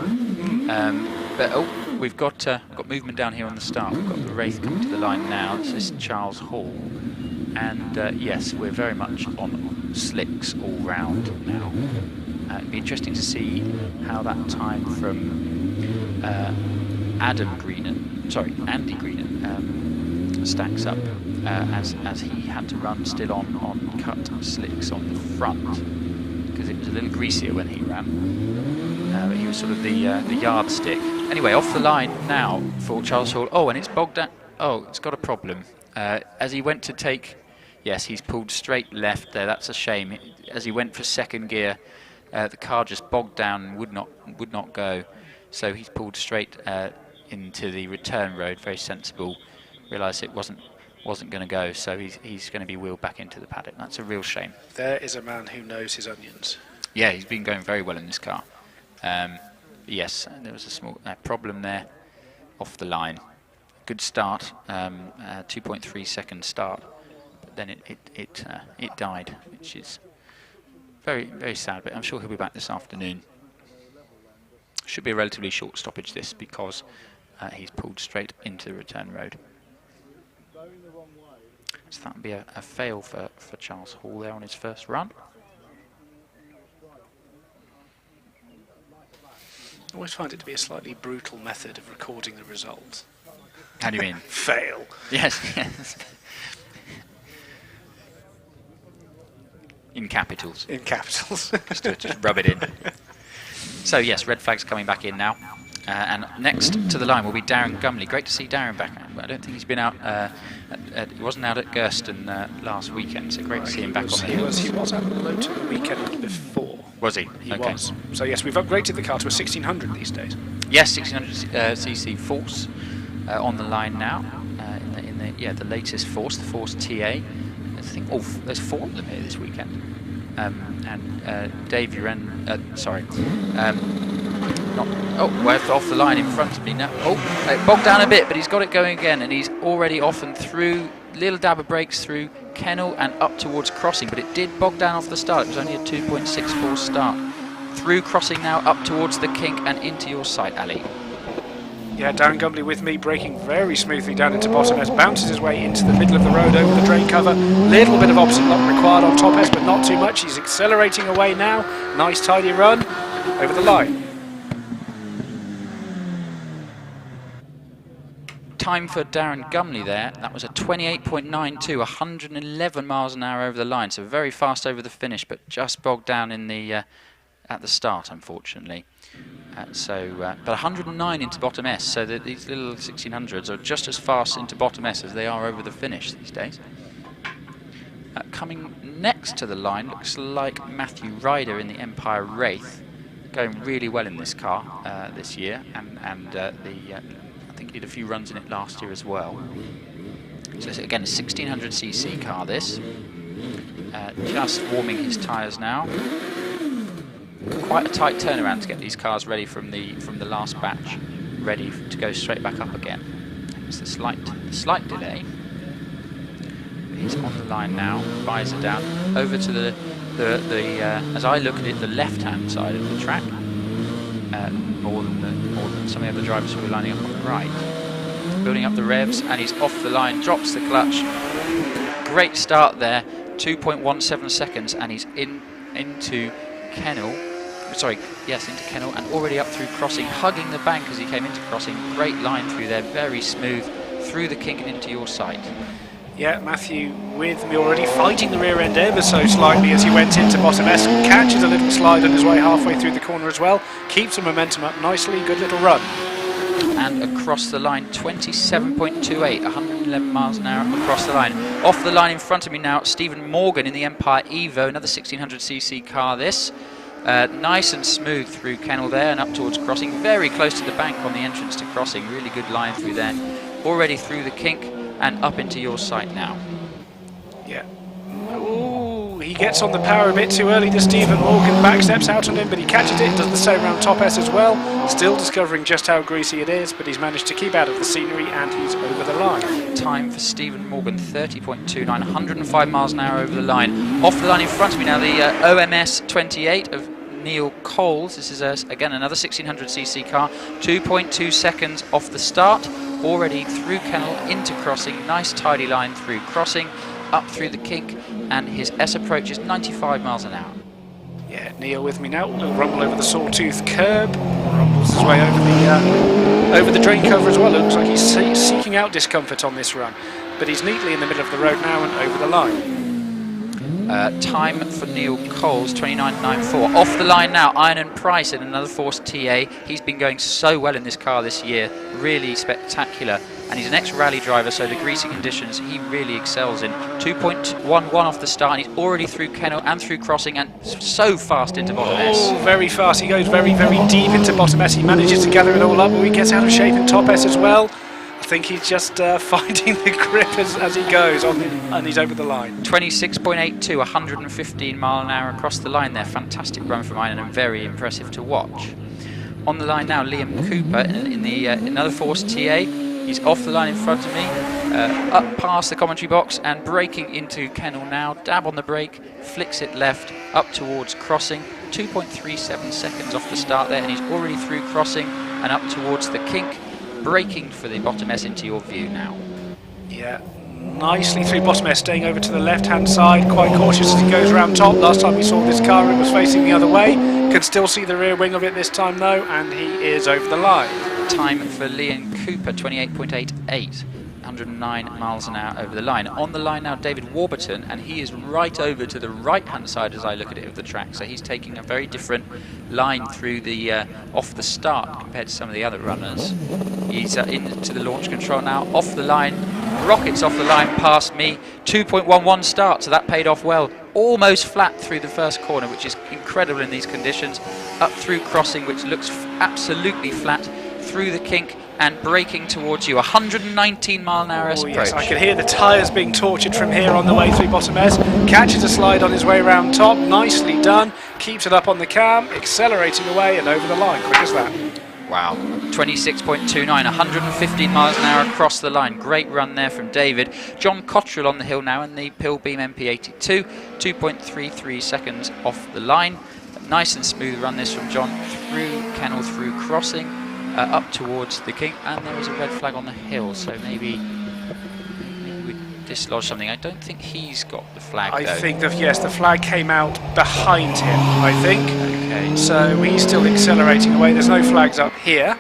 But we've got movement down here on the start. We've got the Wraith coming to the line now. This is Charles Hall. And yes, we're very much on slicks all round now. It'd be interesting to see how that time from Andy Greenan stacks up as he had to run still on cut slicks on the front, because it was a little greasier when he ran. He was sort of the yardstick. Anyway, off the line now for Charles Hall. Oh, and it's bogged down. Oh, it's got a problem. As he went to take... Yes, he's pulled straight left there. That's a shame. As he went for second gear, the car just bogged down and would not go. So he's pulled straight into the return road. Very sensible. Realised it wasn't going to go. So he's going to be wheeled back into the paddock. That's a real shame. There is a man who knows his onions. Yeah, he's been going very well in this car. Yes, there was a small problem there off the line. Good start. 2.3 second start. Then it died, which is very, very sad, but I'm sure he'll be back this afternoon. Should be a relatively short stoppage, this, because he's pulled straight into the return road. So that would be a fail for Charles Hall there on his first run. I always find it to be a slightly brutal method of recording the result. How do you mean? Fail. Yes, yes. In capitals. In capitals. just rub it in. So yes, red flag's coming back in now. And next to the line will be Darren Gumley. Great to see Darren back. I don't think he's been out. He wasn't out at Gersten last weekend, so great to see him back on the hill. He was out at Lowton the weekend before. Was he? He was. So yes, we've upgraded the car to a 1600 these days. Yes, 1600 cc Force on the line now. In the latest Force, the Force TA. There's 4 of them here this weekend. And Dave Uren, we're off the line in front of me now. Oh, it bogged down a bit, but he's got it going again, and he's already off and through. Little dab of brakes through Kennel and up towards Crossing, but it did bog down off the start. It was only a 2.64 start. Through Crossing now, up towards the kink and into your sight, Ali. Yeah, Darren Gumley with me, braking very smoothly down into bottom S, bounces his way into the middle of the road over the drain cover. Little bit of opposite lock required on top S, but not too much. He's accelerating away now. Nice tidy run over the line. time for Darren Gumley there, that was a 28.92, 111 miles an hour over the line, so very fast over the finish, but just bogged down in the at the start, unfortunately. But 109 into bottom S, so that these little 1600s are just as fast into bottom S as they are over the finish these days. Coming next to the line looks like Matthew Ryder in the Empire Wraith, going really well in this car this year, and I think he did a few runs in it last year as well. So again, a 1600cc car this. Just warming his tyres now. Quite a tight turnaround to get these cars ready from the last batch, ready to go straight back up again. It's a slight delay. He's on the line now, visor down, over to the as I look at it, the left-hand side of the track, more than some of the other drivers who are lining up on the right. Building up the revs, and he's off the line, drops the clutch. Great start there, 2.17 seconds, and he's into Kennel. Sorry, yes, into Kennel, and already up through crossing, hugging the bank as he came into crossing. Great line through there, very smooth, through the kink and into your sight. Yeah, Matthew with me already, fighting the rear end ever so slightly as he went into bottom S, catches a little slide on his way halfway through the corner as well, keeps the momentum up nicely, good little run. And across the line, 27.28, 111 miles an hour across the line. Off the line in front of me now, Stephen Morgan in the Empire Evo, another 1600cc car this. Nice and smooth through Kennel there and up towards crossing, very close to the bank on the entrance to crossing, really good line through there. Already through the kink and up into your sight now. Yeah. Ooh, he gets on the power a bit too early to Stephen Morgan, back steps out on him, but he catches it, does the same around top S as well, still discovering just how greasy it is, but he's managed to keep out of the scenery and he's over the line. Time for Stephen Morgan, 30.29, 105 miles an hour over the line. Off the line in front of me now, the OMS 28 of Neil Coles. This is again another 1600cc car, 2.2 seconds off the start, already through Kennel into crossing, nice tidy line through crossing, up through the kink, and his S approach is 95 miles an hour. Yeah, Neil with me now, a little rumble over the sawtooth curb, rumbles his way over the drain cover as well. It looks like he's seeking out discomfort on this run, but he's neatly in the middle of the road now and over the line. Time for Neil Coles, 29.94. Off the line now, Iron and Price in another Force TA. He's been going so well in this car this year, really spectacular. And he's an ex-rally driver, so the greasy conditions he really excels in. 2.11 off the start, and he's already through Kennel and through crossing, and so fast into bottom S. Oh, very fast. He goes very, very deep into bottom S. He manages to gather it all up, but he gets out of shape in top S as well. I think he's just finding the grip as he goes on, and he's over the line. 26.82, 115 mile an hour across the line there. Fantastic run from Iron and very impressive to watch. On the line now, Liam Cooper in the another Force TA. He's off the line in front of me, up past the commentary box and braking into Kennel now. Dab on the brake, flicks it left, up towards crossing. 2.37 seconds off the start there, and he's already through crossing and up towards the kink. Braking for the bottom S into your view now. Yeah, nicely through bottom S, staying over to the left-hand side, quite cautious as he goes around top. Last time we saw this car, it was facing the other way. Can still see the rear wing of it this time though, and he is over the line. Time for Liam Cooper, 28.88. 109 miles an hour over the line. On the line now, David Warburton, and he is right over to the right-hand side as I look at it of the track. So he's taking a very different line through the off the start compared to some of the other runners. He's into the launch control now, off the line, rockets off the line past me. 2.11 start, so that paid off well. Almost flat through the first corner, which is incredible in these conditions. Up through crossing, which looks absolutely flat, through the kink, and braking towards you. 119 mile an hour S approach. Yes, I can hear the tyres being tortured from here on the way through bottom S. Catches a slide on his way round top, nicely done. Keeps it up on the cam, accelerating away and over the line, quick as that. Wow, 26.29, 115 miles an hour across the line. Great run there from David. John Cottrell on the hill now in the Pilbeam MP82, 2.33 seconds off the line. Nice and smooth run this from John, through Kennel, through crossing. Up towards the kink, and there was a red flag on the hill, so maybe we dislodged something. I don't think he's got the flag, I though. think that, yes, the flag came out behind him, I think. Okay. So he's still accelerating away. There's no flags up here.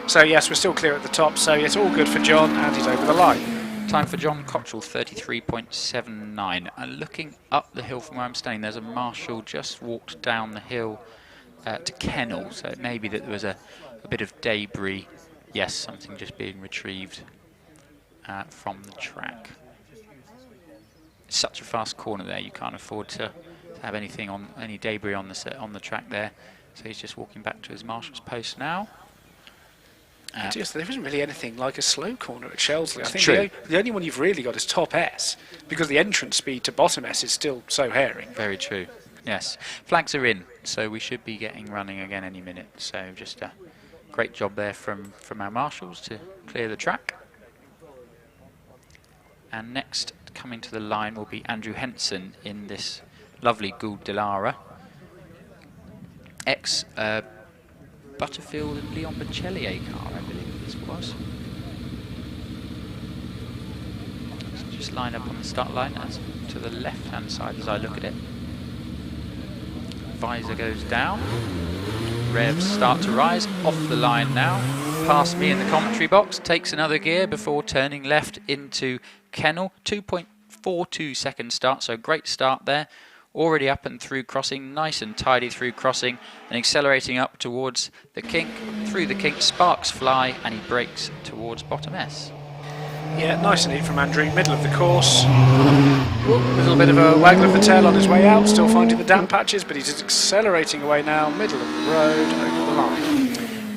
So yes, we're still clear at the top, so it's all good for John, and he's over the line. Time for John Cottrell, 33.79. And looking up the hill from where I'm standing, there's a marshal just walked down the hill to Kennel, so it may be that there was a bit of debris. Yes, something just being retrieved from the track. It's such a fast corner there, you can't afford to have anything on any debris on the track there. So he's just walking back to his marshal's post now. There isn't really anything like a slow corner at Shelsley. I think the only one you've really got is top S, because the entrance speed to bottom S is still so hairy. Very true. Yes, flags are in, so we should be getting running again any minute. So just a great job there from our marshals to clear the track. And next coming to the line will be Andrew Henson in this lovely Gould Delara. Ex Butterfield and Leon Bachelier car, I believe this was. So just line up on the start line as to the left-hand side as I look at it. Visor goes down. Revs start to rise off the line now. Past me in the commentary box, takes another gear before turning left into Kennel. 2.42 second start, so great start there. Already up and through crossing, nice and tidy through crossing, and accelerating up towards the kink. Through the kink, sparks fly, and he brakes towards bottom S. Yeah, nice and neat from Andrew, middle of the course. A little bit of a waggle of the tail on his way out, still finding the damp patches, but he's just accelerating away now, middle of the road, over the line.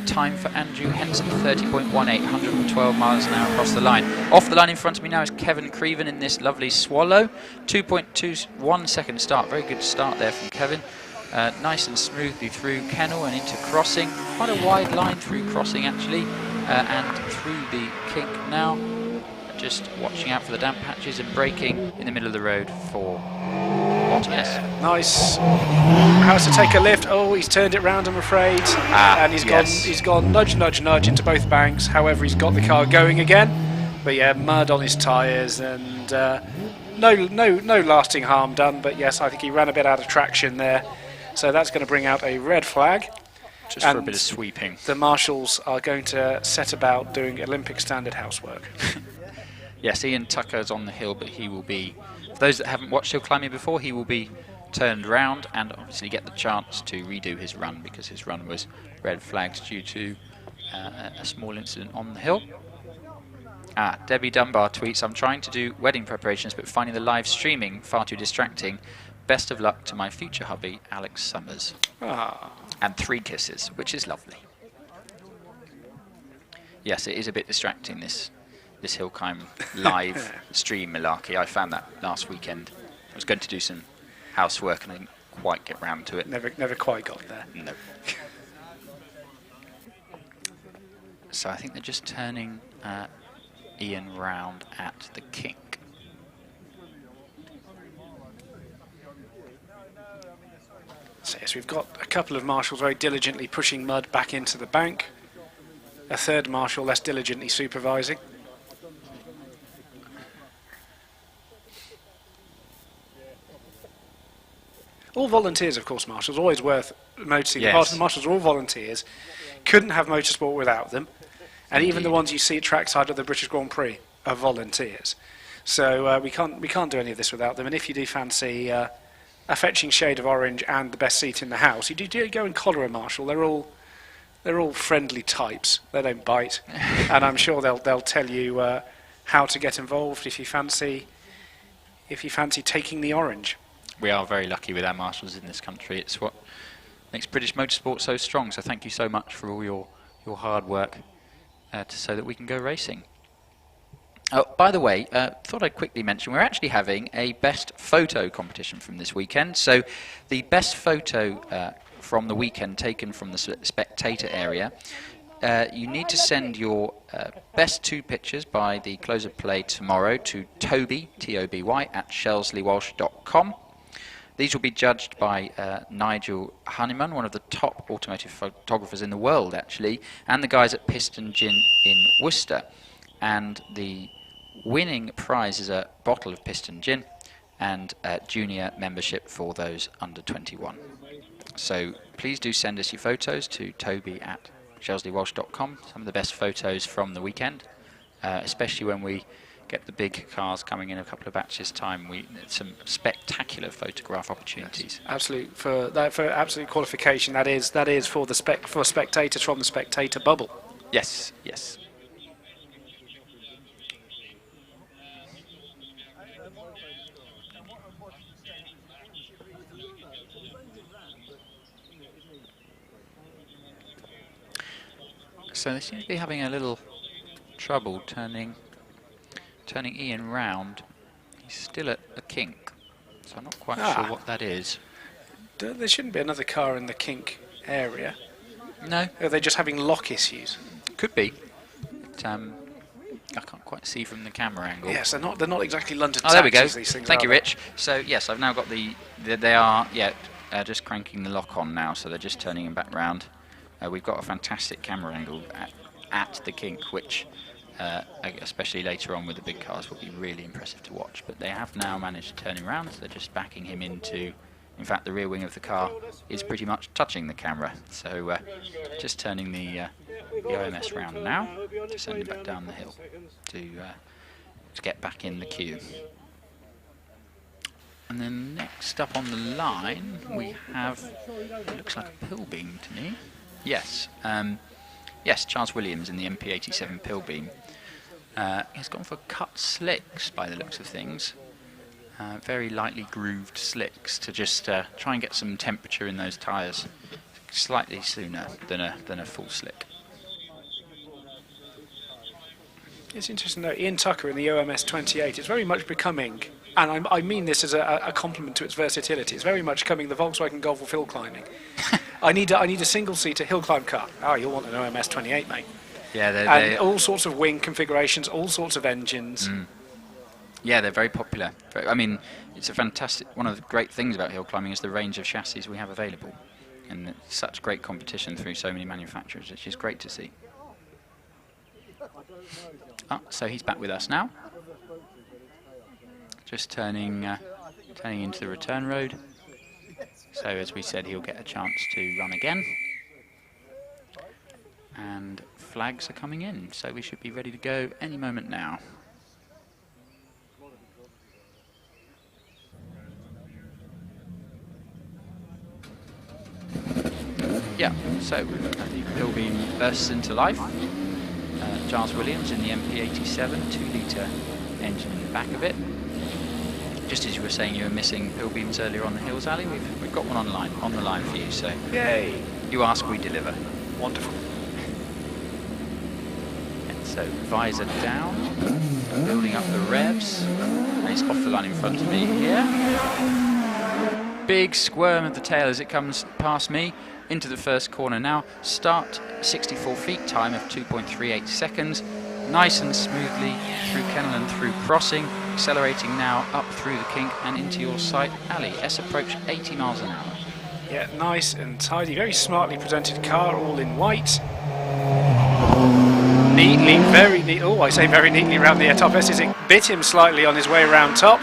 Time for Andrew Henson, 30.18, 112 miles an hour across the line. Off the line in front of me now is Kevin Creven in this lovely Swallow. 2.21 second start, very good start there from Kevin. Nice and smoothly through Kennel and into crossing. Quite a wide line through crossing actually, and through the kink now. Just watching out for the damp patches and braking in the middle of the road for bottom S. Nice. Has to take a lift. Oh, he's turned it round, I'm afraid. And he's gone nudge, nudge, nudge into both banks. However, he's got the car going again. But yeah, mud on his tyres and no lasting harm done. But yes, I think he ran a bit out of traction there. So that's going to bring out a red flag. Just for a bit of sweeping. The marshals are going to set about doing Olympic standard housework. Yes, Ian Tucker's on the hill, but he will be, for those that haven't watched hill climbing before, he will be turned round and obviously get the chance to redo his run, because his run was red flagged due to a small incident on the hill. Debbie Dunbar tweets, I'm trying to do wedding preparations but finding the live streaming far too distracting. Best of luck to my future hubby, Alex Summers. And 3 kisses, which is lovely. Yes, it is a bit distracting, this hill climb live stream malarkey. I found that last weekend. I was going to do some housework and I didn't quite get round to it. Never quite got there. No. So I think they're just turning Ian round at the kink. So yes, we've got a couple of marshals very diligently pushing mud back into the bank. A third marshal less diligently supervising. All volunteers, of course, marshals. Always worth noticing. Yes. The marshals are all volunteers. Couldn't have motorsport without them. And Indeed. even the ones you see at trackside of the British Grand Prix are volunteers. So we can't do any of this without them. And if you do fancy a fetching shade of orange and the best seat in the house, you do go and collar a marshal. They're all friendly types. They don't bite, and I'm sure they'll tell you how to get involved if you fancy taking the orange. We are very lucky with our marshals in this country. It's what makes British motorsport so strong. So thank you so much for all your hard work so that we can go racing. Oh, by the way, thought I'd quickly mention we're actually having a best photo competition from this weekend. So the best photo from the weekend taken from the spectator area, you need to send your best 2 pictures by the close of play tomorrow to Toby, T-O-B-Y, at shelsley.walsh.com. These will be judged by Nigel Honeyman, one of the top automotive photographers in the world, actually, and the guys at Piston Gin in Worcester. And the winning prize is a bottle of Piston Gin and junior membership for those under 21. So please do send us your photos to Toby at shelsley.walsh.com, some of the best photos from the weekend, especially when we get the big cars coming in a couple of batches time. Some spectacular photograph opportunities. Yes, absolute for absolute qualification. That is for the spectators from the spectator bubble. Yes, yes. So they seem to be having a little trouble turning Ian round. He's still at a kink, so I'm not quite sure what that is. There shouldn't be another car in the kink area. No. Are they just having lock issues? Could be. But, I can't quite see from the camera angle. Yes, they're not exactly London Oh, there we go. taxis, these things. Thank you, Rich. So yes, I've now got they are just cranking the lock on now, so they're just turning him back round. We've got a fantastic camera angle at the kink, which especially later on with the big cars will be really impressive to watch. But they have now managed to turn him around, so they're just backing him into, in fact the rear wing of the car is pretty much touching the camera, so just turning the OMS round now to send him back down the hill to get back in the queue. And then next up on the line we have, it looks like a pill beam to me. Yes, yes, Charles Williams in the MP87 pill beam. He's gone for cut slicks by the looks of things. Very lightly grooved slicks to just try and get some temperature in those tyres slightly sooner than a full slick. It's interesting though, Ian Tucker in the OMS 28 is very much becoming, and I mean this as a compliment to its versatility, it's very much becoming the Volkswagen Golf of hill climbing. I need a single-seater hill climb car. Oh, you'll want an OMS 28, mate. Yeah, and all sorts of wing configurations, all sorts of engines. Yeah, they're very popular. I mean, it's a fantastic. One of the great things about hill climbing is the range of chassis we have available, and such great competition through so many manufacturers, which is great to see. So he's back with us now. Just turning into the return road. So as we said, he'll get a chance to run again. And flags are coming in, so we should be ready to go any moment now. Yeah, so the pill beam bursts into life. Charles Williams in the MP87, 2-litre engine in the back of it. Just as you were saying you were missing pill beams earlier on the hills, Ali, we've got one on the line for you, so yay! You ask, we deliver. Wonderful. And so visor down, building up the revs, and he's off the line in front of me here. Big squirm of the tail as it comes past me into the first corner now. Start 64 feet, time of 2.38 seconds. Nice and smoothly through Kennel and through crossing, accelerating now up through the kink and into your sight alley. S approach 80 miles an hour. Yeah, nice and tidy, very smartly presented car, all in white. Neatly, very neat. Oh, I say very neatly around the top S. It bit him slightly on his way around top,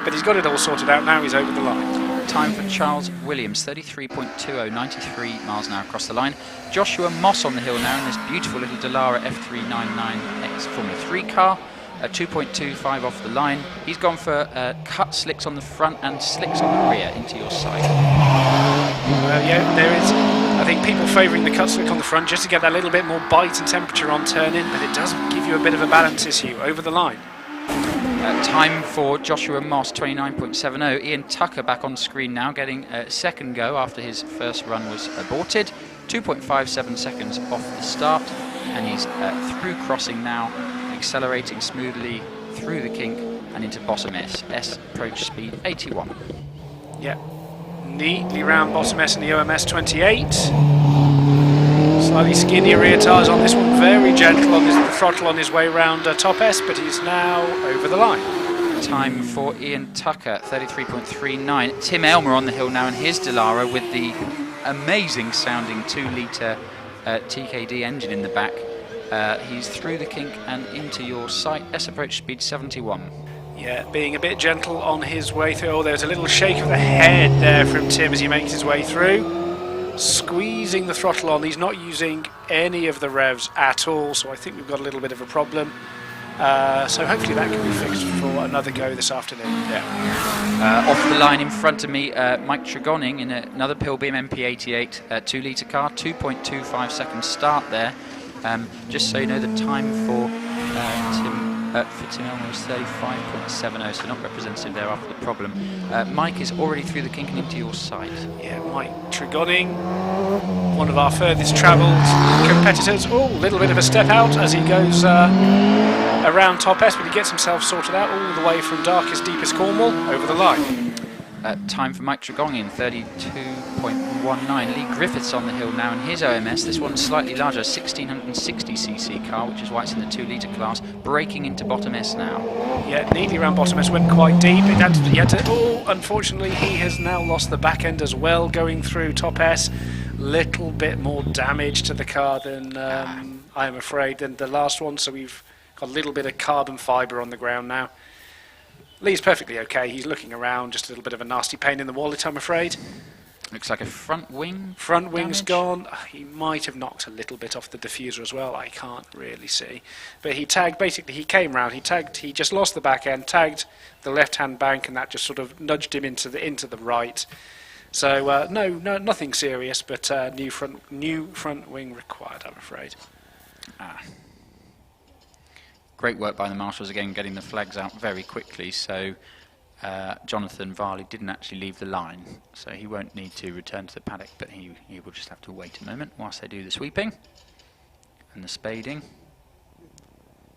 but he's got it all sorted out now. He's over the line. Time for Charles Williams, 33.20, 93 miles an hour across the line. Joshua Moss on the hill now in this beautiful little Dallara F399X Formula 3 car, 2.25 off the line. He's gone for cut slicks on the front and slicks on the rear into your side. Well, yeah, there is, I think, people favouring the cut slick on the front just to get that little bit more bite and temperature on turn-in, but it does give you a bit of a balance issue over the line. Time for Joshua Moss, 29.70. Ian Tucker back on screen now, getting a second go after his first run was aborted. 2.57 seconds off the start, and he's through crossing now, accelerating smoothly through the kink and into bottom S. S approach speed 81. Yeah, neatly round bottom S in the OMS 28. Slightly skinnier rear tyres on this one, very gentle on the throttle on his way round top S, but he's now over the line. Time for Ian Tucker, 33.39. Tim Elmer on the hill now in his Dallara with the amazing sounding 2-litre TKD engine in the back. He's through the kink and into your sight. S approach speed 71. Yeah, being a bit gentle on his way through. Oh, there's a little shake of the head there from Tim as he makes his way through. squeezing the throttle on. He's not using any of the revs at all, so I think we've got a little bit of a problem. So hopefully that can be fixed for another go this afternoon. Yeah. Off the line in front of me, Mike Tregoning in another Pilbeam MP88 2-litre car, 2.25 second start there. Just so you know, the time for Tim Elmer was 35.70, so not representative there after the problem. Mike is already through the kink and into your side. Yeah, Mike Tregoning, one of our furthest travelled competitors. Oh, a little bit of a step out as he goes around top S, but he gets himself sorted out all the way from darkest, deepest Cornwall over the line. Time for Mike Tregoning, 32.19. Lee Griffiths on the hill now in his OMS. This one's slightly larger, 1660cc car, which is why it's in the 2-litre class, breaking into bottom S now. Yeah, neatly around bottom S, went quite deep. Unfortunately, he has now lost the back end as well, going through top S. Little bit more damage to the car than I am afraid than the last one, so we've got a little bit of carbon fibre on the ground now. Lee's perfectly okay. He's looking around, just a little bit of a nasty pain in the wallet, I'm afraid. Looks like a front wing. Front wing's gone. He might have knocked a little bit off the diffuser as well. I can't really see. But he tagged, basically, he came round, he just lost the back end, tagged the left-hand bank, and that just sort of nudged him into the right. So, no, nothing serious, but new front wing required, I'm afraid. Great work by the marshals again, getting the flags out very quickly. So Jonathan Varley didn't actually leave the line, so he won't need to return to the paddock, but he will just have to wait a moment whilst they do the sweeping and the spading.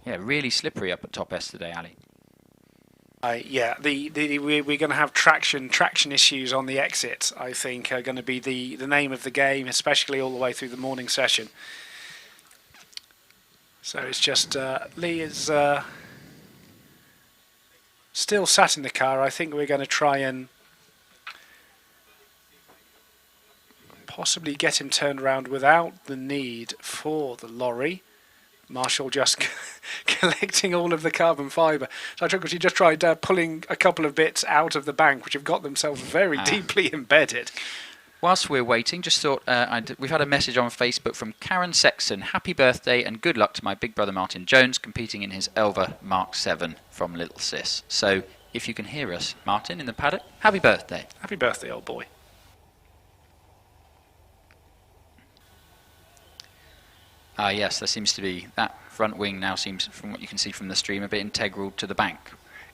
Yeah, really slippery up at top S today, Ali. Yeah, we're going to have traction issues on the exit, I think, are going to be the name of the game, especially all the way through the morning session. So it's just, Lee is still sat in the car. I think we're going to try and possibly get him turned around without the need for the lorry. Marshall just collecting all of the carbon fibre. So I think he just tried pulling a couple of bits out of the bank, which have got themselves very deeply embedded. Whilst we're waiting, just thought we've had a message on Facebook from Karen Sexton. Happy birthday and good luck to my big brother Martin Jones competing in his Elva Mark 7 from Little Sis. So if you can hear us, Martin, in the paddock, happy birthday. Happy birthday, old boy. Yes, there seems to be that front wing now seems, from what you can see from the stream, a bit integral to the bank.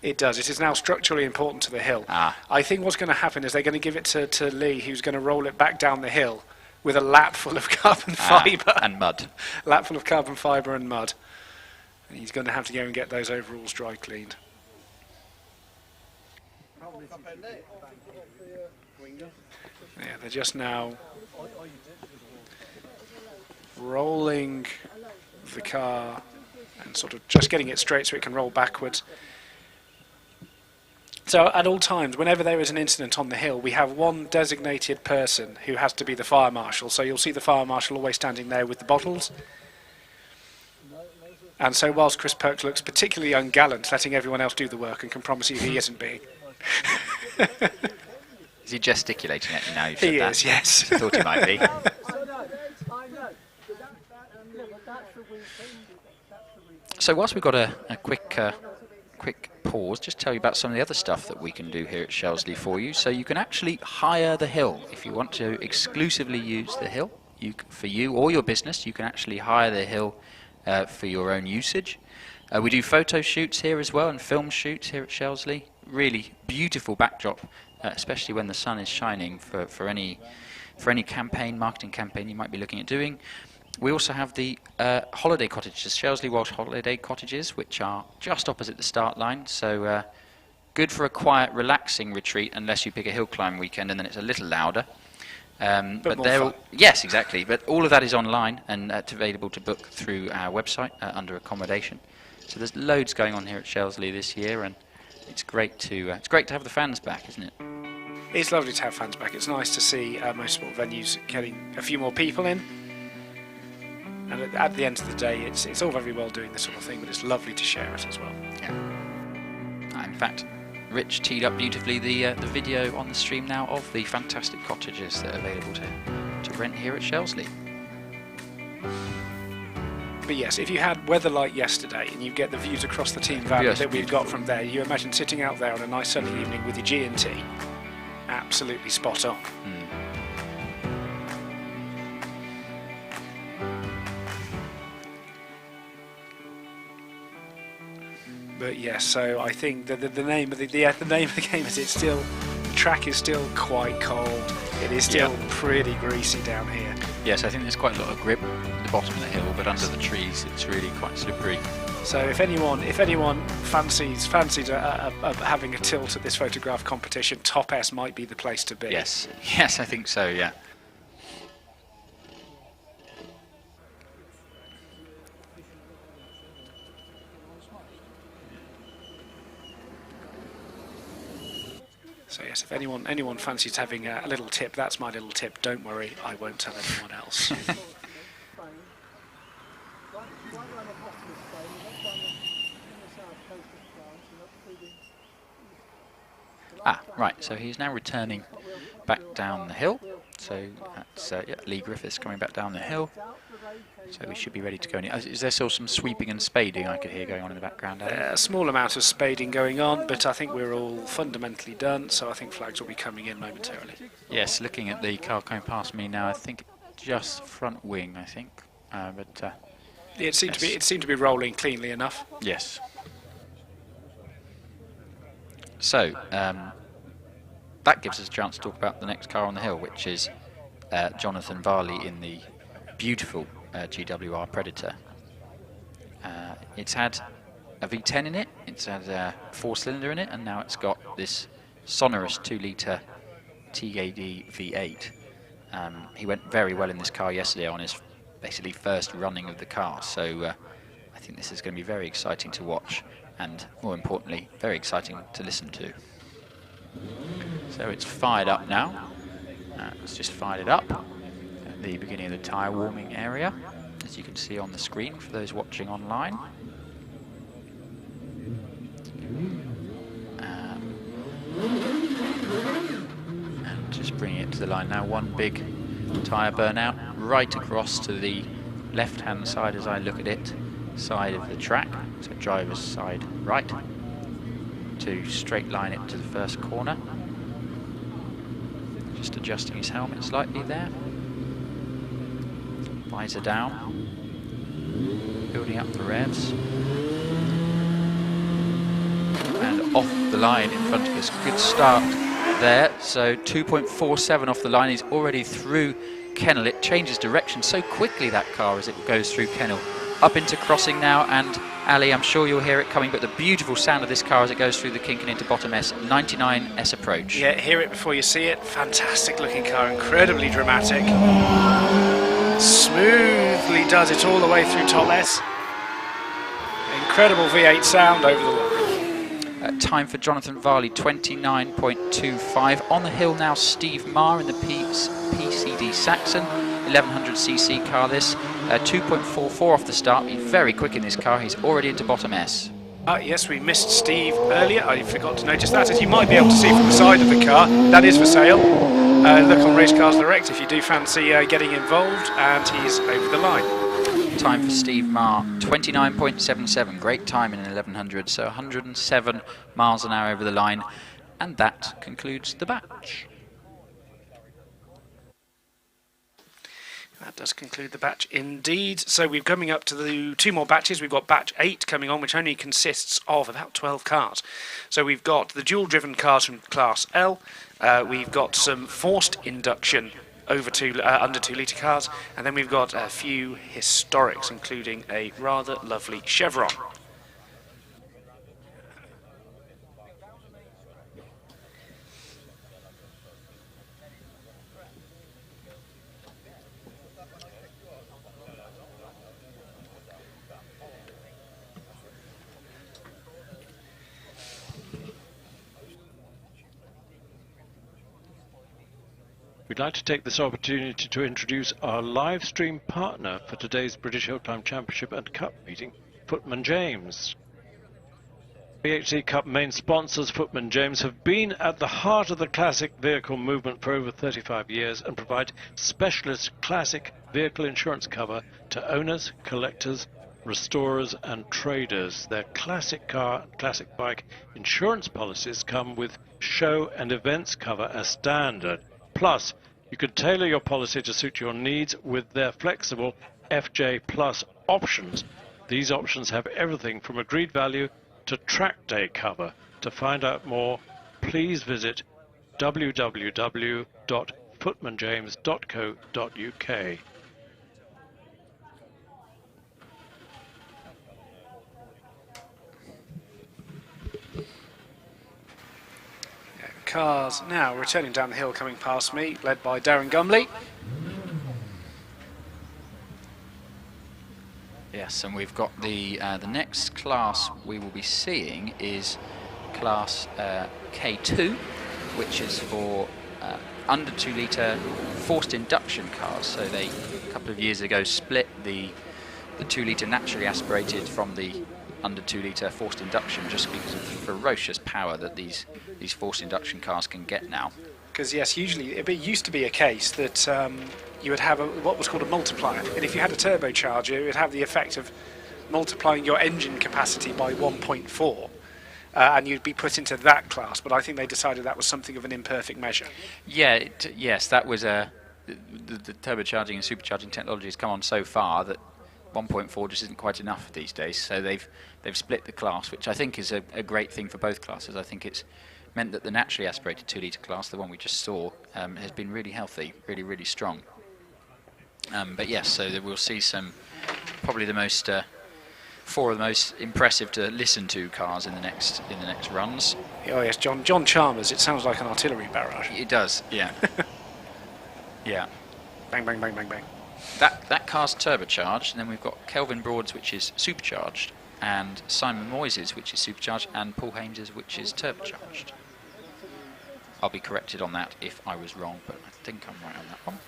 It does. It is now structurally important to the hill. I think what's going to happen is they're going to give it to Lee, who's going to roll it back down the hill with a lap full of carbon fibre. And mud. Lap full of carbon fibre and mud. And he's going to have to go and get those overalls dry cleaned. Yeah, they're just now rolling the car and sort of just getting it straight so it can roll backwards. So at all times, whenever there is an incident on the hill, we have one designated person who has to be the fire marshal. So you'll see the fire marshal always standing there with the bottles. And so whilst Chris Perks looks particularly ungallant, letting everyone else do the work, and can promise you he isn't being. Is he gesticulating at you now? He is, yes. I thought he might be. So whilst we've got a quick pause, just tell you about some of the other stuff that we can do here at Shelsley for you. So you can actually hire the hill. If you want to exclusively use the hill, for you or your business, you can actually hire the hill for your own usage. We do photo shoots here as well and film shoots here at Shelsley. Really beautiful backdrop, especially when the sun is shining for any campaign, marketing campaign you might be looking at doing. We also have the holiday cottages, Shelsley Walsh holiday cottages, which are just opposite the start line. So good for a quiet, relaxing retreat, unless you pick a hill climb weekend, and then it's a little louder. But they're all, yes, exactly. But all of that is online and available to book through our website under accommodation. So there's loads going on here at Shelsley this year, and it's great to have the fans back, isn't it? It's lovely to have fans back. It's nice to see most sport venues getting a few more people in. And at the end of the day, it's all very well doing this sort of thing, but it's lovely to share it as well. Yeah. In fact, Rich teed up beautifully the video on the stream now of the fantastic cottages that are available to rent here at Shelsley. But yes, if you had weather like yesterday and you get the views across the Team Valley Yes, that we've got beautiful. from there, you imagine sitting out there on a nice sunny evening with your G&T. Absolutely spot on. But yes, so I think that the name of the name of the game is the track is still quite cold. It is still pretty greasy down here. Yes, I think there's quite a lot of grip at the bottom of the hill, but under the trees it's really quite slippery. So if anyone fancies having a tilt at this photograph competition, Top S might be the place to be. Yes, I think so. Yeah. So yes, if anyone fancies having a little tip, that's my little tip. Don't worry, I won't tell anyone else. Right, so he's now returning back down the hill. So that's Lee Griffiths coming back down the hill. So we should be ready to go in. Is there still some sweeping and spading I could hear going on in the background? A small amount of spading going on, but I think we're all fundamentally done, so I think flags will be coming in momentarily. Yes, looking at the car coming past me now, I think just front wing, I think. It seemed to be rolling cleanly enough. Yes. So, that gives us a chance to talk about the next car on the hill, which is Jonathan Varley in the beautiful GWR Predator. It's had a V10 in it, it's had a 4-cylinder in it, and now it's got this sonorous 2-litre TAD V8. He went very well in this car yesterday on his basically first running of the car, so I think this is going to be very exciting to watch, and more importantly, very exciting to listen to. So it's fired up now. It's just fired it up at the beginning of the tyre warming area, as you can see on the screen for those watching online. And just bringing it to the line now. One big tyre burnout right across to the left-hand side as I look at it, side of the track, so driver's side right, to straight line it to the first corner. Just adjusting his helmet slightly there. Visor down. Building up the revs. And off the line in front of us. Good start there. So 2.47 off the line. He's already through Kennel. It changes direction so quickly, that car, as it goes through Kennel. Up into crossing now, and Ali, I'm sure you'll hear it coming, but the beautiful sound of this car as it goes through the kink and into bottom S, 99S approach. Yeah, hear it before you see it. Fantastic looking car, incredibly dramatic. Smoothly does it all the way through top S. Incredible V8 sound over the line. Time for Jonathan Varley, 29.25. On the hill now, Steve Marr in the PCD Saxon, 1100cc car this. 2.44 off the start. He's very quick in this car. He's already into bottom S. Yes, we missed Steve earlier. I forgot to notice that. As you might be able to see from the side of the car, that is for sale. Look on Race Cars Direct if you do fancy getting involved, and he's over the line. Time for Steve Marr, 29.77. Great time in an 1100, so 107 miles an hour over the line. And that concludes the batch. That does conclude the batch indeed. So we're coming up to the two more batches. We've got batch 8 coming on, which only consists of about 12 cars. So we've got the dual-driven cars from Class L. We've got some forced induction over under 2-litre cars, and then we've got a few historics, including a rather lovely Chevron. We'd like to take this opportunity to introduce our live stream partner for today's British Hill Climb Championship and Cup meeting, Footman James. VHC Cup main sponsors, Footman James, have been at the heart of the classic vehicle movement for over 35 years and provide specialist classic vehicle insurance cover to owners, collectors, restorers and traders. Their classic car and classic bike insurance policies come with show and events cover as standard. Plus, you can tailor your policy to suit your needs with their flexible FJ Plus options. These options have everything from agreed value to track day cover. To find out more, please visit www.footmanjames.co.uk. Cars now returning down the hill, coming past me, led by Darren Gumley. Yes, and we've got the next class we will be seeing is class K2, which is for under 2 litre forced induction cars. So they, a couple of years ago, split the 2 litre naturally aspirated from the under 2 litre forced induction, just because of the ferocious power that these forced induction cars can get now. Because yes, usually it used to be a case that you would have what was called a multiplier, and if you had a turbocharger, it would have the effect of multiplying your engine capacity by 1.4, and you'd be put into that class. But I think they decided that was something of an imperfect measure. Yeah, yes, that was the turbocharging and supercharging technology has come on so far that 1.4 just isn't quite enough these days. So they've split the class, which I think is a great thing for both classes. I think it's meant that the naturally aspirated 2 litre class, the one we just saw, has been really healthy, really strong. But yes, so we'll see some, probably the most 4 of the most impressive to listen to cars in the next runs. Oh yes, John Chalmers. It sounds like an artillery barrage. It does, yeah. Yeah. Bang bang bang bang bang. That car's turbocharged, and then we've got Kelvin Broad's, which is supercharged, and Simon Moyes', which is supercharged, and Paul Haynes', which is turbocharged. I'll be corrected on that if I was wrong, but I think I'm right on that one.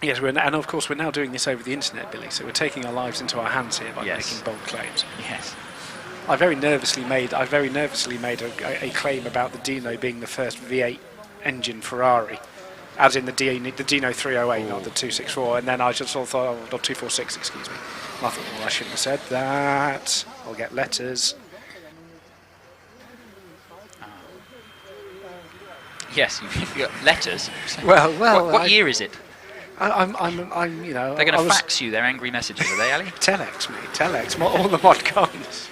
Yes, and of course we're now doing this over the internet, Billy. So we're taking our lives into our hands here by making bold claims. Yes. I very nervously made a claim about the Dino being the first V8 engine Ferrari, as in the Dino 308, not the 264. And then I just thought, oh, 246, excuse me. And I thought, well, I shouldn't have said that. I'll get letters. Yes, you've got letters. Well. What year is it? I'm, you know. They're going to fax you their angry messages, are they, Ali? Telex, mate. Telex. All the mod cons.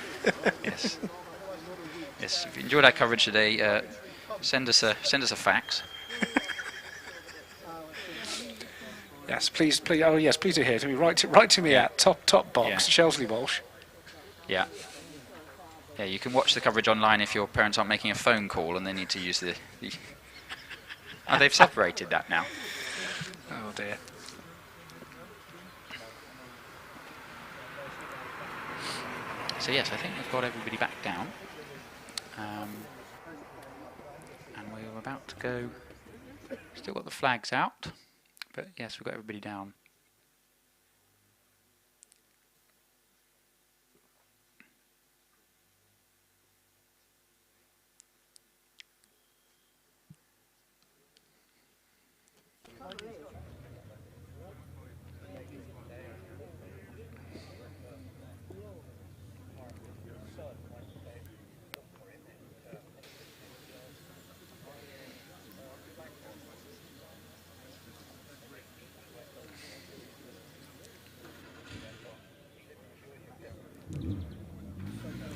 Yes. Yes. If you enjoyed our coverage today, send us a fax. Yes, please. Oh, yes, please do hear to me. Write to me at top box, Shelsley Walsh. Yeah. Yeah, you can watch the coverage online if your parents aren't making a phone call and they need to use the Oh, they've separated that now. Oh dear. So yes, I think we've got everybody back down. And we're about to go. Still got the flags out, but yes, we've got everybody down.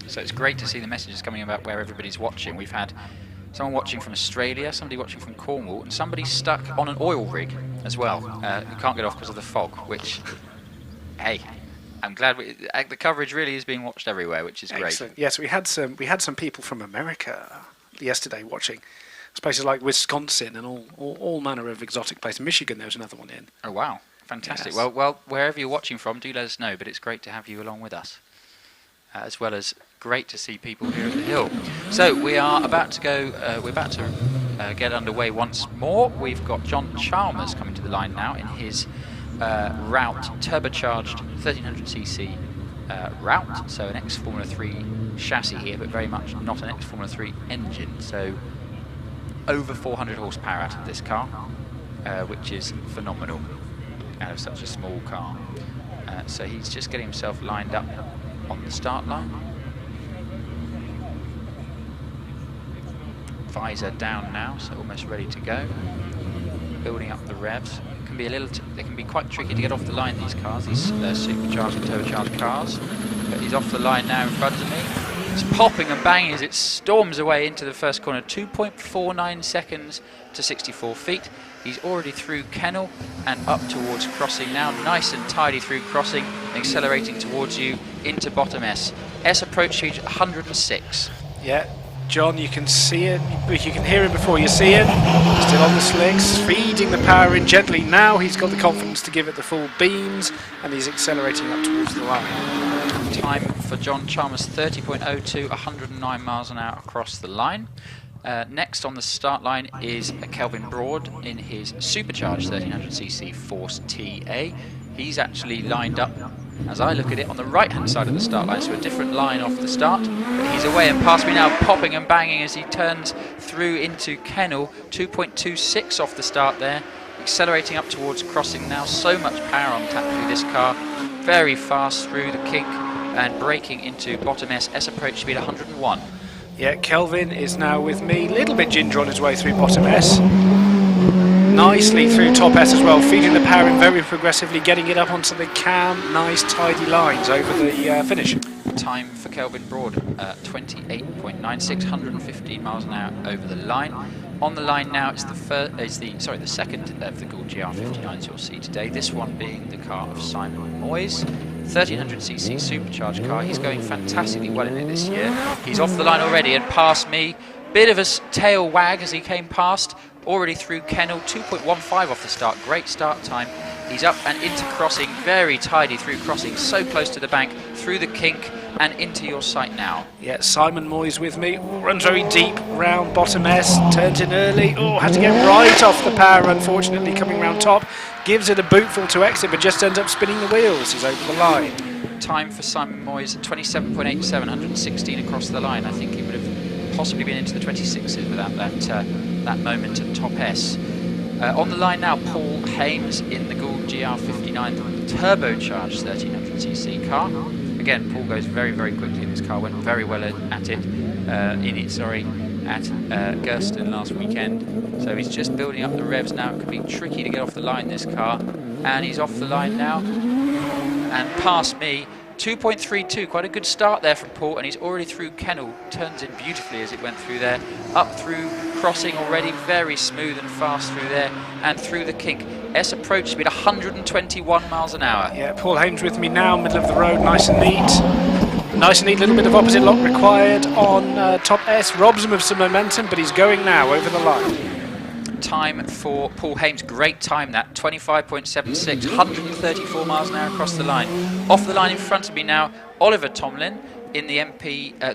So it's great to see the messages coming about where everybody's watching. We've had someone watching from Australia, somebody watching from Cornwall, and somebody stuck on an oil rig as well. You can't get off because of the fog, which, hey, I'm glad the coverage really is being watched everywhere, which is great. Excellent. Yes, we had some people from America yesterday watching. Places like Wisconsin and all manner of exotic places. Michigan, there was another one in. Oh wow, fantastic. Yes. Well, wherever you're watching from, do let us know. But it's great to have you along with us, as well as great to see people here at the hill. So we are about to go. We're about to get underway once more. We've got John Chalmers coming to the line now in his Route turbocharged 1300cc route, so an ex-Formula 3 chassis here, but very much not an ex-Formula 3 engine, so over 400 horsepower out of this car, which is phenomenal out of such a small car. So he's just getting himself lined up on the start line. Visor down now, so almost ready to go. Building up the revs. Can be they can be quite tricky to get off the line, these cars, these supercharged and turbocharged cars. But he's off the line now in front of me. It's popping and banging as it storms away into the first corner. 2.49 seconds to 64 feet. He's already through Kennel and up towards crossing now. Nice and tidy through crossing, accelerating towards you into bottom S. S approach speed 106. Yeah, John, you can see it, but you can hear it before you see it. Still on the slicks, feeding the power in gently. Now he's got the confidence to give it the full beams, and he's accelerating up towards the line. Time for John Chalmers 30.02, 109 miles an hour across the line. Next on the start line is Kelvin Broad in his supercharged 1300cc Force TA. He's actually lined up, as I look at it, on the right-hand side of the start line, so a different line off the start. But he's away and past me now, popping and banging as he turns through into Kennel. 2.26 off the start there, accelerating up towards crossing now. So much power on tap through this car. Very fast through the kink and braking into bottom S. S approach speed 101. Yeah, Kelvin is now with me. Little bit ginger on his way through bottom S. Nicely through top S as well, feeding the power in very progressively, getting it up onto the cam. Nice tidy lines over the finish. Time for Kelvin Broad, 28.96, 115 miles an hour over the line. On the line now, it's the second of the Gould GR59s you'll see today. This one being the car of Simon Moyes, 1300cc supercharged car. He's going fantastically well in it this year. He's off the line already and past me. Bit of a tail wag as he came past. Already through Kennel, 2.15 off the start. Great start time. He's up and into crossing, very tidy through crossing, so close to the bank, through the kink and into your sight now. Yeah, Simon Moyes with me, runs very deep round bottom S, turns in early, had to get right off the power unfortunately coming round top, gives it a bootful to exit but just ends up spinning the wheels. He's over the line. Time for Simon Moyes, 27.87, 116 across the line. I think he would have possibly been into the 26s without that moment at top S. On the line now, Paul Hames in the Gould GR59 turbocharged 1300cc car. Again, Paul goes very, very quickly in this car, went very well at Gersten last weekend. So he's just building up the revs now. It could be tricky to get off the line, this car. And he's off the line now and past me. 2.32, quite a good start there from Paul, and he's already through Kennel. Turns in beautifully as it went through there. Up through crossing already, very smooth and fast through there, and through the kink. S approach speed 121 miles an hour. Yeah, Paul Hames with me now, middle of the road, nice and neat. Nice and neat, little bit of opposite lock required on top S. Robs him of some momentum, but he's going now over the line. Time for Paul Hames, great time that, 25.76, 134 miles an hour across the line. Off the line in front of me now, Oliver Tomlin in the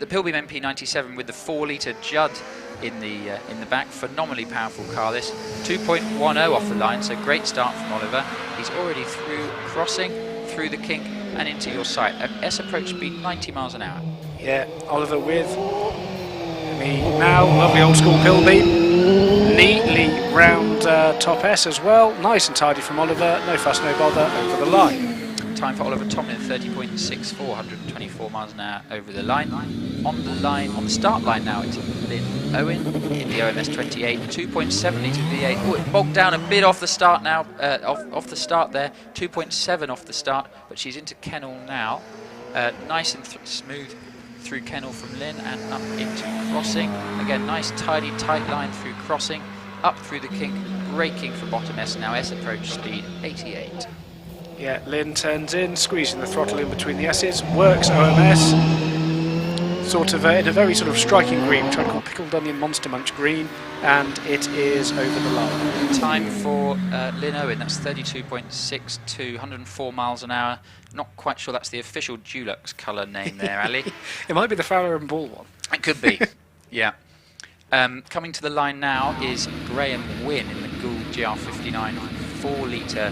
Pilbeam MP97 with the 4-litre Judd in the back. Phenomenally powerful car this. 2.10 off the line, so great start from Oliver. He's already through crossing, through the kink and into your sight. S approach speed 90 miles an hour. Yeah, Oliver with me now, lovely old school Pilbeam. Neatly round top S as well. Nice and tidy from Oliver, no fuss, no bother, over the line. Time for Oliver Tomlin, 30.64, 124 miles an hour over the line. On the start line now, it's Lynn Owen in the OMS 28, 2.7 litre V8. Oh, it bogged down a bit off the start now, off the start there, 2.7 off the start, but she's into Kennel now. Nice and smooth through Kennel from Lynn and up into crossing. Again, nice, tidy, tight line through crossing, up through the kink, braking for bottom S now. S approach speed 88. Yeah, Lynn turns in, squeezing the throttle in between the S's, works OMS, sort of in a very sort of striking green, which I'd call pickled onion monster munch green, and it is over the line. Time for Lynn Owen, that's 32.62, 104 miles an hour. Not quite sure that's the official Dulux colour name there, Ali. It might be the Fowler and Ball one. It could be, yeah. Coming to the line now is Graham Wynn in the Gould GR59 4-litre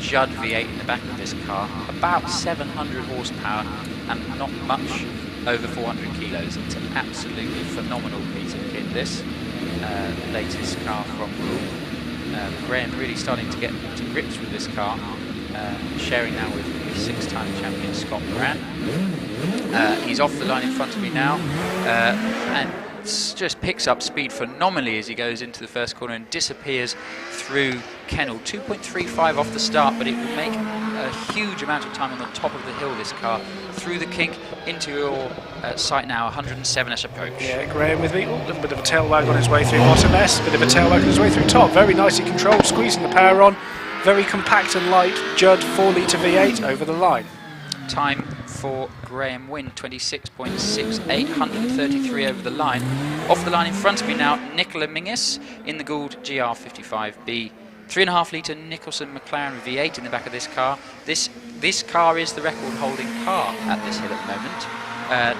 Judd V8 in the back of this car, about 700 horsepower and not much over 400 kilos. It's an absolutely phenomenal piece of kit, this latest car from Rule. Graham really starting to get to grips with this car, sharing now with the 6-time champion Scott Moran. He's off the line in front of me now, and just picks up speed phenomenally as he goes into the first corner and disappears through Kennel. 2.35 off the start, but it will make a huge amount of time on the top of the hill, this car, through the kink into your sight now, 107s approach. Yeah, Graham with me. A little bit of a tail wag on his way through bottom S, bit of a tail wag on his way through top. Very nicely controlled, squeezing the power on. Very compact and light. Judd 4-litre V8 over the line. Time for Graham Wynn, 26.68, 133 over the line. Off the line in front of me now, Nicola Mingis in the Gould GR55B. 3.5-litre Nicholson McLaren V8 in the back of this car. This car is the record-holding car at this hill at the moment.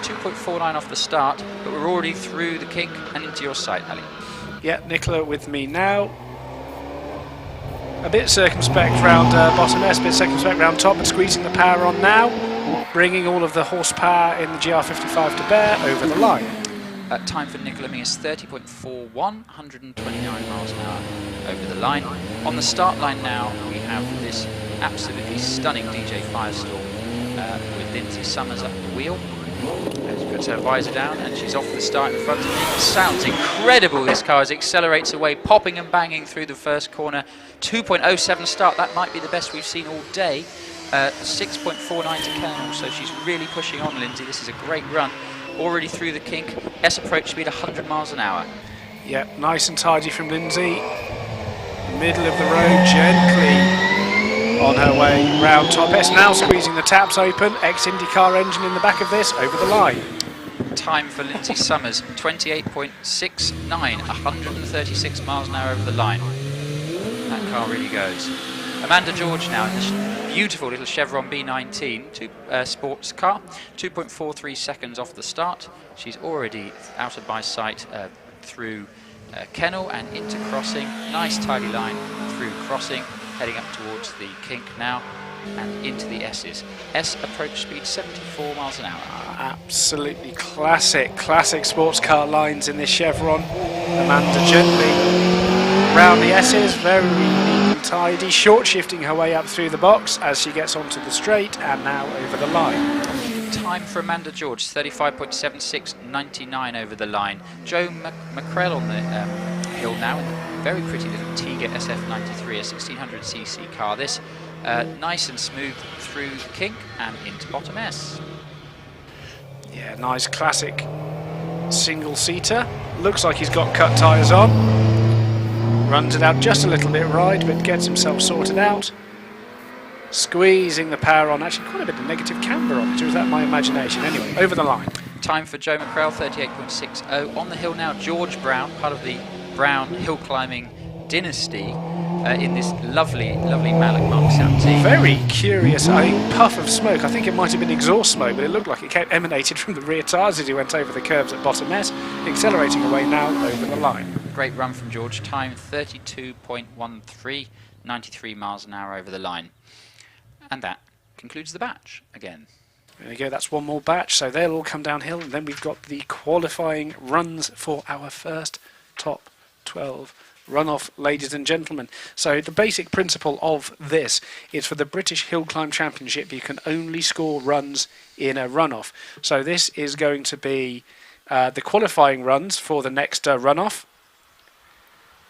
2.49 off the start, but we're already through the kink and into your sight, Ali. Yeah, Nicola with me now. A bit circumspect round bottom S, a bit circumspect round top, but squeezing the power on now, bringing all of the horsepower in the GR55 to bear over the line. Time for Nicola Mingis, 30.41, 129 miles an hour over the line. On the start line now, we have this absolutely stunning DJ Firestorm with Lindsay Summers up the wheel. She puts her visor down and she's off the start in front of me. Sounds incredible, this car, as it accelerates away, popping and banging through the first corner. 2.07 start, that might be the best we've seen all day. 6.49 to Kernel, so she's really pushing on, Lindsay. This is a great run. Already through the kink, S approach speed 100 miles an hour. Yeah, nice and tidy from Lindsay. Middle of the road, gently on her way round top S, now squeezing the taps open. Ex-IndyCar engine in the back of this, over the line. Time for Lindsay Summers, 28.69, 136 miles an hour over the line. That car really goes. Amanda George now in this beautiful little Chevron B19 sports car, 2.43 seconds off the start. She's already out of my sight through Kennel and into crossing. Nice tidy line through crossing, heading up towards the kink now and into the S's. S approach speed 74 miles an hour. Absolutely classic sports car lines in this Chevron. Amanda gently round the S's, very neat and tidy, short shifting her way up through the box as she gets onto the straight and now over the line. Time for Amanda George, 35.76, 99 over the line. Joe McCrell on the hill now in the very pretty little Tiga SF93, a 1600cc car. This nice and smooth through the kink and into bottom S. Yeah, nice classic single-seater. Looks like he's got cut tyres on. Runs it out just a little bit wide, but gets himself sorted out. Squeezing the power on, actually quite a bit of negative camber on it, or is that my imagination? Anyway, over the line. Time for Joe McCrell, 38.60. On the hill now, George Brown, part of the Brown hill climbing dynasty, in this lovely Malik Mark Sam team. Very curious, puff of smoke. I think it might have been exhaust smoke, but it looked like it emanated from the rear tyres as he went over the curves at bottom S, accelerating away now over the line. Great run from George, time 32.13, 93 miles an hour over the line. And that concludes the batch again. There you go, that's one more batch, so they'll all come downhill, and then we've got the qualifying runs for our first top 12 runoff, ladies and gentlemen. So the basic principle of this is for the British Hill Climb Championship, you can only score runs in a runoff. So this is going to be the qualifying runs for the next runoff.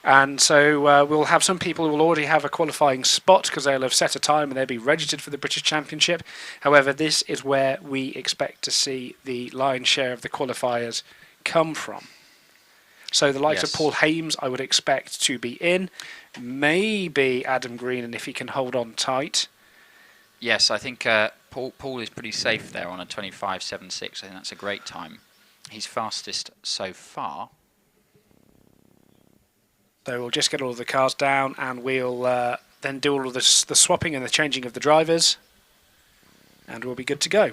And so we'll have some people who will already have a qualifying spot because they'll have set a time and they'll be registered for the British Championship. However, this is where we expect to see the lion's share of the qualifiers come from. So the likes of Paul Hames, I would expect to be in. Maybe Adam Green, and if he can hold on tight. Yes, I think Paul is pretty safe there on a 25.76. I think that's a great time. He's fastest so far. So we'll just get all of the cars down and we'll then do all of the swapping and the changing of the drivers. And we'll be good to go.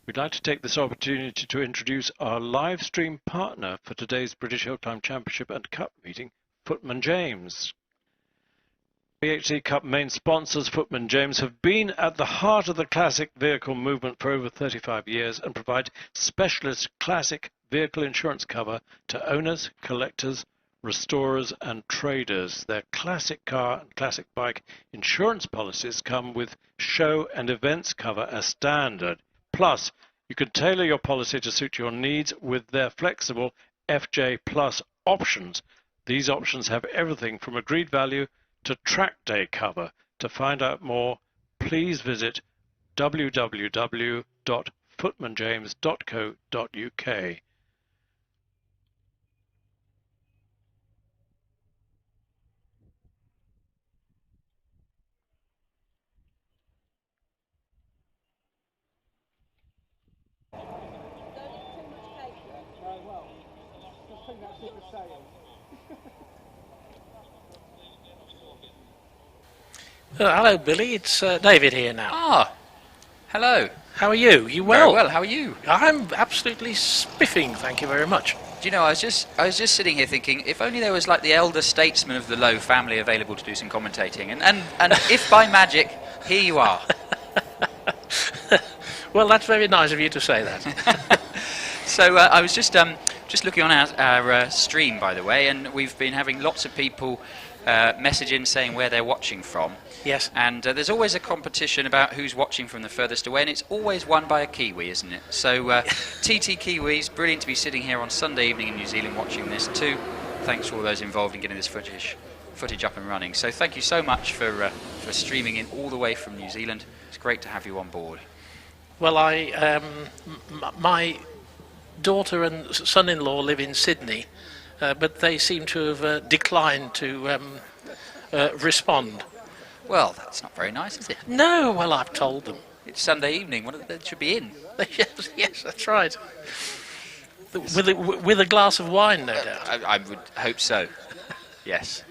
We'd like to take this opportunity to introduce our live stream partner for today's British Hill Climb Championship and Cup meeting, Footman James. VHC Cup main sponsors, Footman James, have been at the heart of the classic vehicle movement for over 35 years and provide specialist classic vehicle insurance cover to owners, collectors, restorers and traders. Their classic car and classic bike insurance policies come with show and events cover as standard. Plus, you can tailor your policy to suit your needs with their flexible FJ Plus options. These options have everything from agreed value to track day cover. To find out more, please visit www.footmanjames.co.uk. Hello, Billy. It's David here now. Ah, hello. How are you? You Very well? well. How are you? I'm absolutely spiffing, thank you very much. Do you know, I was just sitting here thinking, if only there was like the elder statesman of the Lowe family available to do some commentating, and if by magic, here you are. Well, that's very nice of you to say that. So I was just looking on our stream, by the way, and we've been having lots of people message in saying where they're watching from. Yes. And there's always a competition about who's watching from the furthest away, and it's always won by a Kiwi, isn't it? So TT Kiwis, brilliant to be sitting here on Sunday evening in New Zealand watching this too. Thanks to all those involved in getting this footage up and running. So thank you so much for streaming in all the way from New Zealand. It's great to have you on board. Well, my daughter and son-in-law live in Sydney, but they seem to have declined to respond. Well, that's not very nice, is it? No, well, I've told them. It's Sunday evening. They should be in. Yes, that's right. With a glass of wine, no doubt. I would hope so. Yes.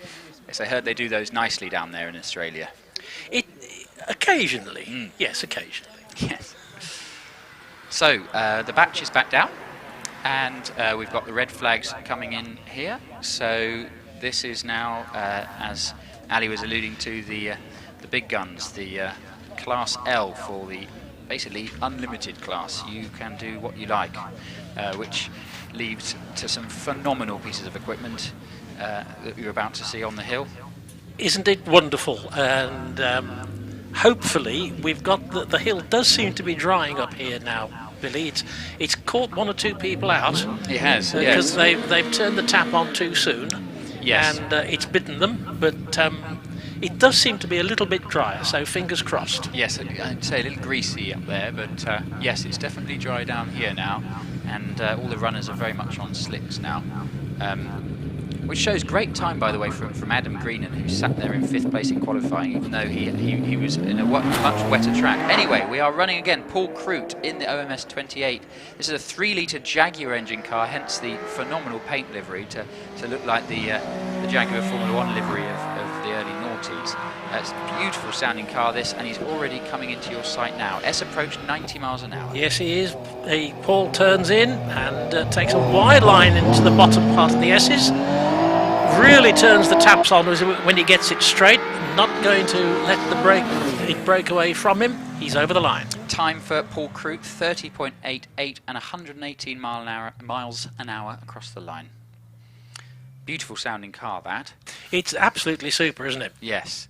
Yes, I heard they do those nicely down there in Australia. Occasionally. Yes, occasionally. Yes. So the batch is back down, and we've got the red flags coming in here. So this is now, as Ali was alluding to, the big guns, the Class L for the basically unlimited class. You can do what you like, which leads to some phenomenal pieces of equipment that you're about to see on the hill. Isn't it wonderful? And hopefully we've got the hill does seem to be drying up here now, Billy. It's caught one or two people out. It has, because yes. they've turned the tap on too soon. Yes. And it's bitten them, but it does seem to be a little bit drier, so fingers crossed. Yes, I'd say a little greasy up there, but yes, it's definitely dry down here now, and all the runners are very much on slicks now. Which shows great time, by the way, from Adam Greenan, who sat there in 5th place in qualifying, even though he was in a much wetter track. Anyway, we are running again. Paul Crute in the OMS 28. This is a 3-litre Jaguar engine car, hence the phenomenal paint livery to look like the Jaguar Formula 1 livery of the early noughties. It's a beautiful sounding car, this, and he's already coming into your sight now. S approach 90 miles an hour. Yes, he is. Paul turns in and takes a wide line into the bottom part of the S's. Really turns the taps on when he gets it straight. Not going to let it break away from him. He's over the line. Time for Paul Crute, 30.88 and 118 miles an hour across the line. Beautiful sounding car, that. It's absolutely super, isn't it? Yes.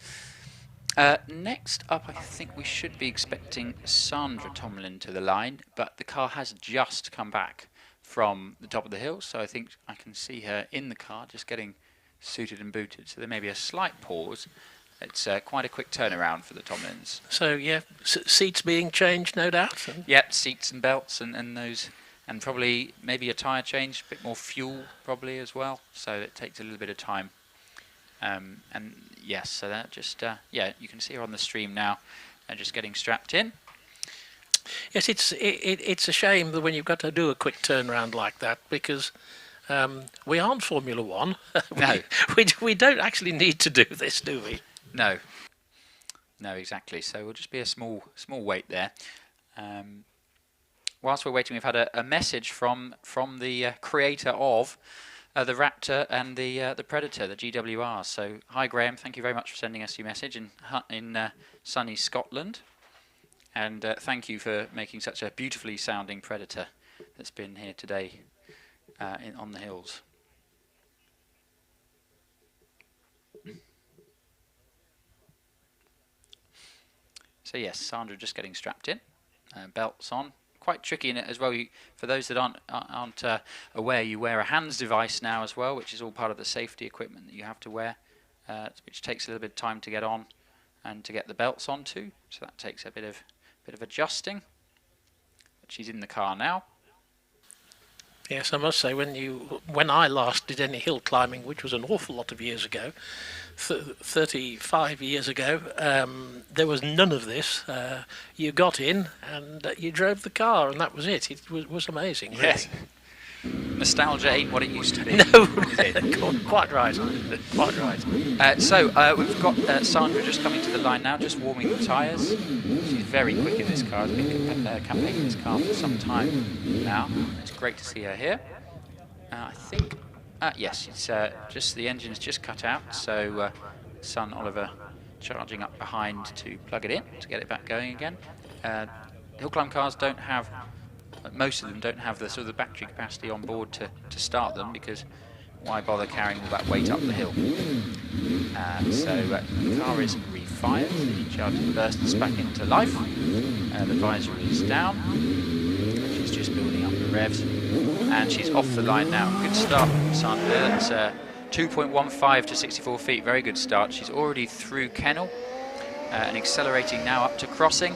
Next up, I think we should be expecting Sandra Tomlin to the line, but the car has just come back from the top of the hill, so I think I can see her in the car, just getting suited and booted. So there may be a slight pause. It's quite a quick turnaround for the Tomlins. So, yeah, seats being changed, no doubt? Yep, seats and belts and those, and probably maybe a tyre change, a bit more fuel probably as well, so it takes a little bit of time. And yes, so that just, yeah, you can see her on the stream now, just getting strapped in. Yes, it's a shame that when you've got to do a quick turnaround like that, because we aren't Formula 1. No. we don't actually need to do this, do we? No. No, exactly. So we'll just be a small wait there. Whilst we're waiting, we've had a message from the creator of the Raptor and the Predator, the GWR. So hi Graham, thank you very much for sending us your message in sunny Scotland, and thank you for making such a beautifully sounding Predator that's been here today on the hills. So yes, Sandra just getting strapped in, belts on. Quite tricky in it as well. For those that aren't aware, you wear a hands device now as well, which is all part of the safety equipment that you have to wear, which takes a little bit of time to get on and to get the belts onto. So that takes a bit of adjusting. But she's in the car now. Yes, I must say, when I last did any hill climbing, which was an awful lot of years ago, 35 years ago, there was none of this. You got in and you drove the car, and that was it. It was amazing. Really. Yes. Nostalgia ain't what it used to be. No, is it? Quite right. Quite right. So we've got Sandra just coming to the line now, just warming the tyres. She's very quick in this car. Has been campaigning this car for some time now. It's great to see her here. I think, yes, it's just the engine's just cut out. So son Oliver charging up behind to plug it in to get it back going again. Hill climb cars don't have. Most of them don't have the sort of the battery capacity on board to start them, because why bother carrying all that weight up the hill? So the car is refired, the charging bursts back into life, the visor is down, she's just building up the revs, and she's off the line now. Good start from Sandra there. That's 2.15 to 64 feet, very good start. She's already through Kennel and accelerating now up to crossing.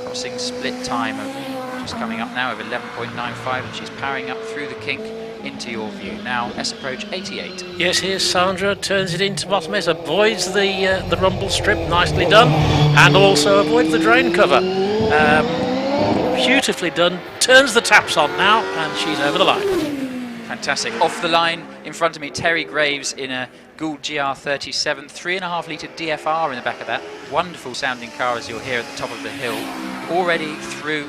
Crossing split time of just coming up now of 11.95, and she's powering up through the kink into your view. Now S approach 88. Yes, here's Sandra, turns it into bottom S, avoids the rumble strip, nicely done, and also avoids the drain cover. Beautifully done, turns the taps on now, and she's over the line. Fantastic. Off the line in front of me, Terry Graves in a Gould GR37, 3.5 litre DFR in the back of that. Wonderful sounding car, as you'll hear at the top of the hill. Already through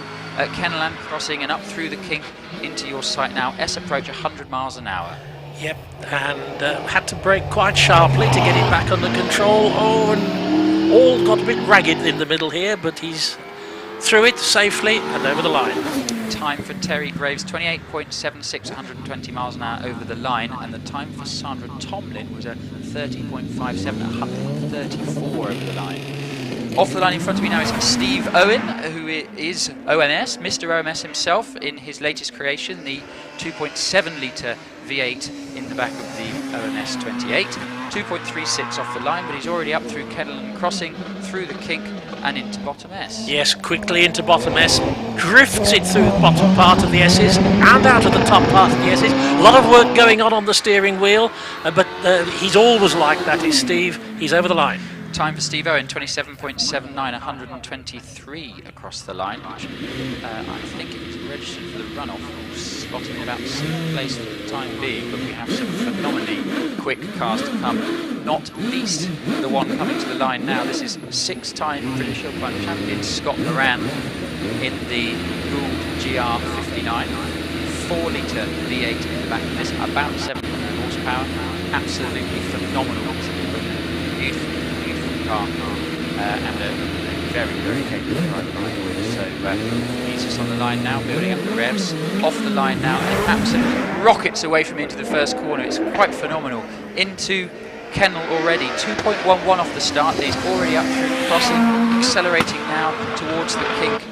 Kennel crossing and up through the kink into your sight now. S approach 100 miles an hour. Yep, and had to brake quite sharply to get it back under control. Oh, and all got a bit ragged in the middle here, but he's through it safely and over the line. Time for Terry Graves, 28.76, 120 miles an hour over the line, and the time for Sandra Tomlin was a 30.57, 134 over the line. Off the line in front of me now is Steve Owen, who is OMS, Mr. OMS himself, in his latest creation, the 2.7 litre V8 in the back of the OMS 28. 2.36 off the line, but he's already up through Kennel and crossing, through the kink and into bottom S. Yes, quickly into bottom S, drifts it through the bottom part of the S's and out of the top part of the S's. A lot of work going on the steering wheel, but he's always like that, is Steve. He's over the line. Time for Steve Owen, 27.79, 123 across the line, which I think is registered for the runoff. Slotting in about 7th place for the time being, but we have some phenomenally quick cars to come, not least the one coming to the line now. This is 6-time British Hill Climb champion Scott Moran in the Gould GR59, 4 litre V8 in the back of this, about 700 horsepower, absolutely phenomenal. Beautiful car, and a very, very capable driver behind the wheel. So he's just on the line now, building up the revs. Off the line now, and it absolutely rockets away from into the first corner. It's quite phenomenal. Into Kennel already, 2.11 off the start. He's already up through the crossing, accelerating now towards the kink.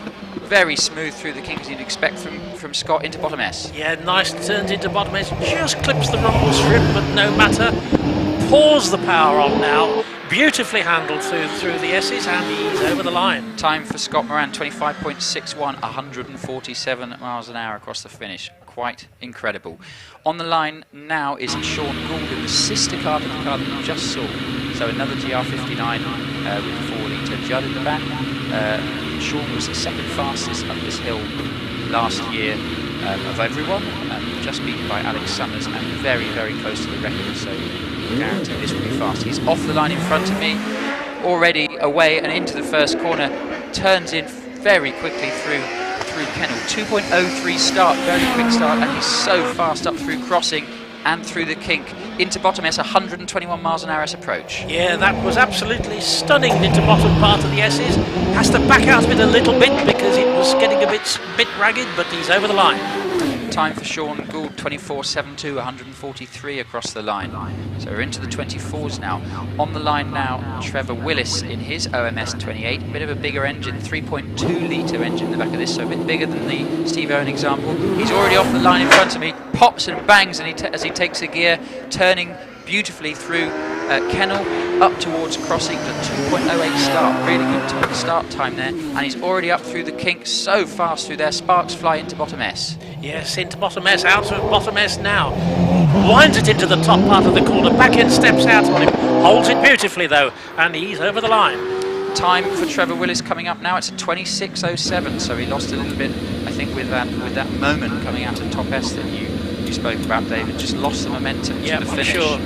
Very smooth through the kink, as you'd expect from Scott, into bottom S. Yeah, nice turns into bottom S, just clips the rumble strip, but no matter. Pours the power on now. Beautifully handled through the S's, and he's over the line. Time for Scott Moran, 25.61, 147 miles an hour across the finish. Quite incredible. On the line now is Sean Gould in the sister car to the car that you just saw. So another GR59 with 4 litre Judd in the back. Sean was the second fastest up this hill last year of everyone, just beaten by Alex Summers, and very, very close to the record. So I guarantee this will be fast. He's off the line in front of me, already away and into the first corner, turns in very quickly through Kennel. 2.03 start, very quick start, and he's so fast up through crossing and through the kink into bottom S, 121 miles an hour S approach. Yeah, that was absolutely stunning into bottom part of the S's. Has to back out of it a little bit because it was getting a bit ragged, but he's over the line. Time for Sean Gould, 24.72, 143 across the line. So we're into the 24s now. On the line now, Trevor Willis in his OMS 28, a bit of a bigger engine, 3.2 litre engine in the back of this, so a bit bigger than the Steve Owen example. He's already off the line in front of me, pops and bangs and as he takes a gear, turning beautifully through Kennel up towards crossing at 2.08 start. Really good start time there, and he's already up through the kink so fast through there. Sparks fly into bottom S. Yes, into bottom S, out of bottom S now. Winds it into the top part of the corner, back end steps out on him, holds it beautifully though, and he's over the line. Time for Trevor Willis coming up now, it's a 26.07, so he lost a little bit, I think, with that moment coming out of top S that you spoke about, David, just lost the momentum to the finish. Sure.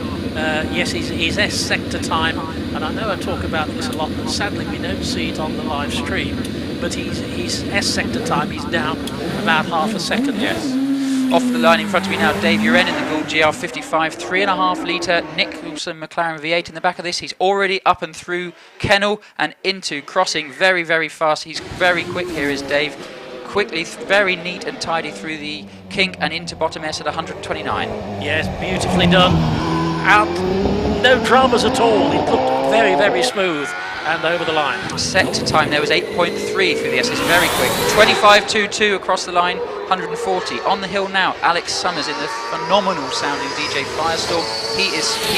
Yes, his S sector time, and I know I talk about this a lot, but sadly we don't see it on the live stream, but his S sector time is down about half a second. Yes. Off the line in front of me now, Dave Uren in the Gould GR55, 3.5 litre Nicholson McLaren V8 in the back of this. He's already up and through Kennel and into crossing very, very fast. He's very quick here is Dave. Quickly, very neat and tidy through the kink and into bottom S at 129. Yes, beautifully done. Out, no dramas at all. It looked very, very smooth and over the line. Sector time there was 8.3 through the S's, very quick. 25.22 across the line, 140. On the hill now, Alex Summers in the phenomenal sounding DJ Firestorm. He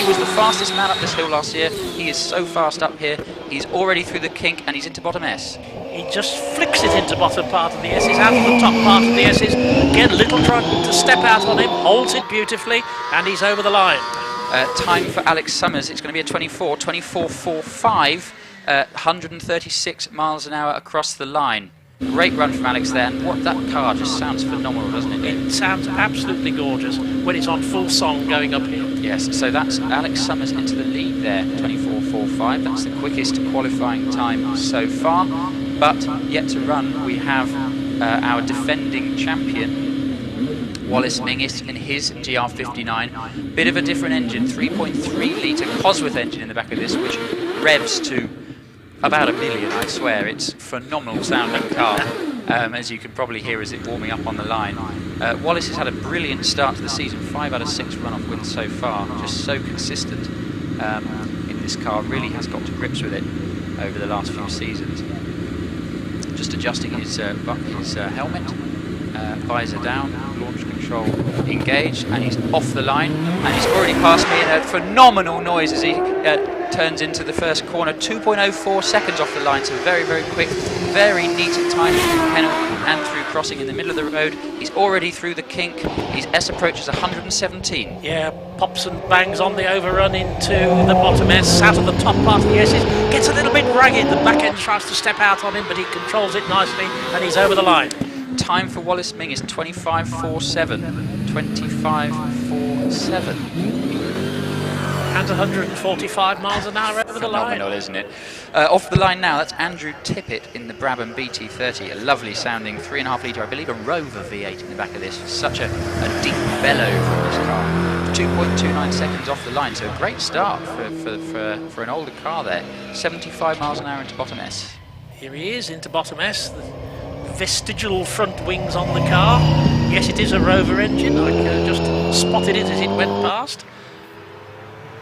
was the fastest man up this hill last year. He is so fast up here. He's already through the kink and he's into bottom S. He just flicks it into bottom part of the S's, out of the top part of the S's. Again, little trying to step out on him, holds it beautifully, and he's over the line. Time for Alex Summers, it's going to be a 24.45, 136 miles an hour across the line. Great run from Alex there, and what that car just sounds phenomenal, doesn't it? It sounds absolutely gorgeous when it's on full song going up here. Yes, so that's Alex Summers into the lead there, 24.45. That's the quickest qualifying time so far. But yet to run, we have our defending champion, Wallace Mingis, in his GR59. Bit of a different engine, 3.3 litre Cosworth engine in the back of this, which revs to about 1 million, I swear. It's a phenomenal sounding car, as you can probably hear as it's warming up on the line. Wallace has had a brilliant start to the season, 5 out of 6 runoff wins so far, just so consistent in this car, really has got to grips with it over the last few seasons. Just adjusting his helmet, visor down, launch control engaged, and he's off the line, and he's already passed me in a phenomenal noise as he turns into the first corner. 2.04 seconds off the line, so very, very quick, very neat and tidy through Kennel and through crossing in the middle of the road. He's already through the kink. His S approach is 117. Yeah, pops and bangs on the overrun into the bottom S, out of the top part of the S's. Gets a little bit ragged. The back end tries to step out on him, but he controls it nicely, and he's over the line. Time for Wallace Ming is 25.47. 25.47. And 145 miles an hour over the line. Phenomenal, isn't it? Off the line now, that's Andrew Tippett in the Brabham BT30. A lovely sounding 3.5 litre, I believe a Rover V8 in the back of this. Such a deep bellow from this car. 2.29 seconds off the line, so a great start for an older car there. 75 miles an hour into bottom S. Here he is into bottom S. The vestigial front wings on the car. Yes, it is a Rover engine. I just spotted it as it went past.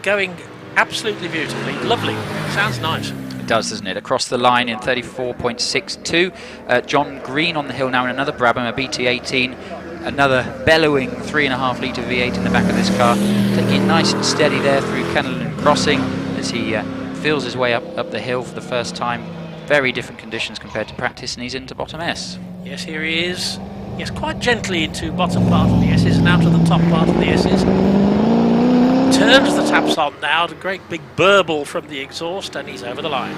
Going absolutely beautifully. Lovely. Sounds nice. It does, doesn't it? Across the line in 34.62. John Green on the hill now in another Brabham, a BT18. Another bellowing 3.5 litre V8 in the back of this car. Taking it nice and steady there through Kennel and crossing as he feels his way up the hill for the first time. Very different conditions compared to practice, and he's into bottom S. Yes, here he is. Yes, quite gently into bottom part of the S's and out of the top part of the S's. Turns the taps on now, a great big burble from the exhaust, and he's over the line.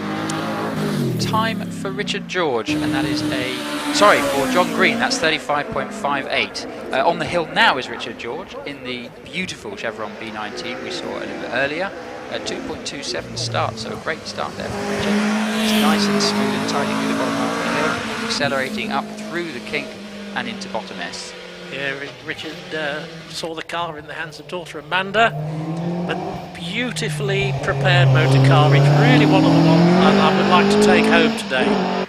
Time for Richard George, and that is for John Green, that's 35.58. On the hill now is Richard George in the beautiful Chevron B19 we saw a little bit earlier. A 2.27 start, so a great start there from Richard. It's nice and smooth and tidy through the bottom half of the hill, accelerating up through the kink and into bottom S. Yeah, Richard saw the car in the hands of daughter Amanda, but beautifully prepared motor car. It's really one of the ones I would like to take home today.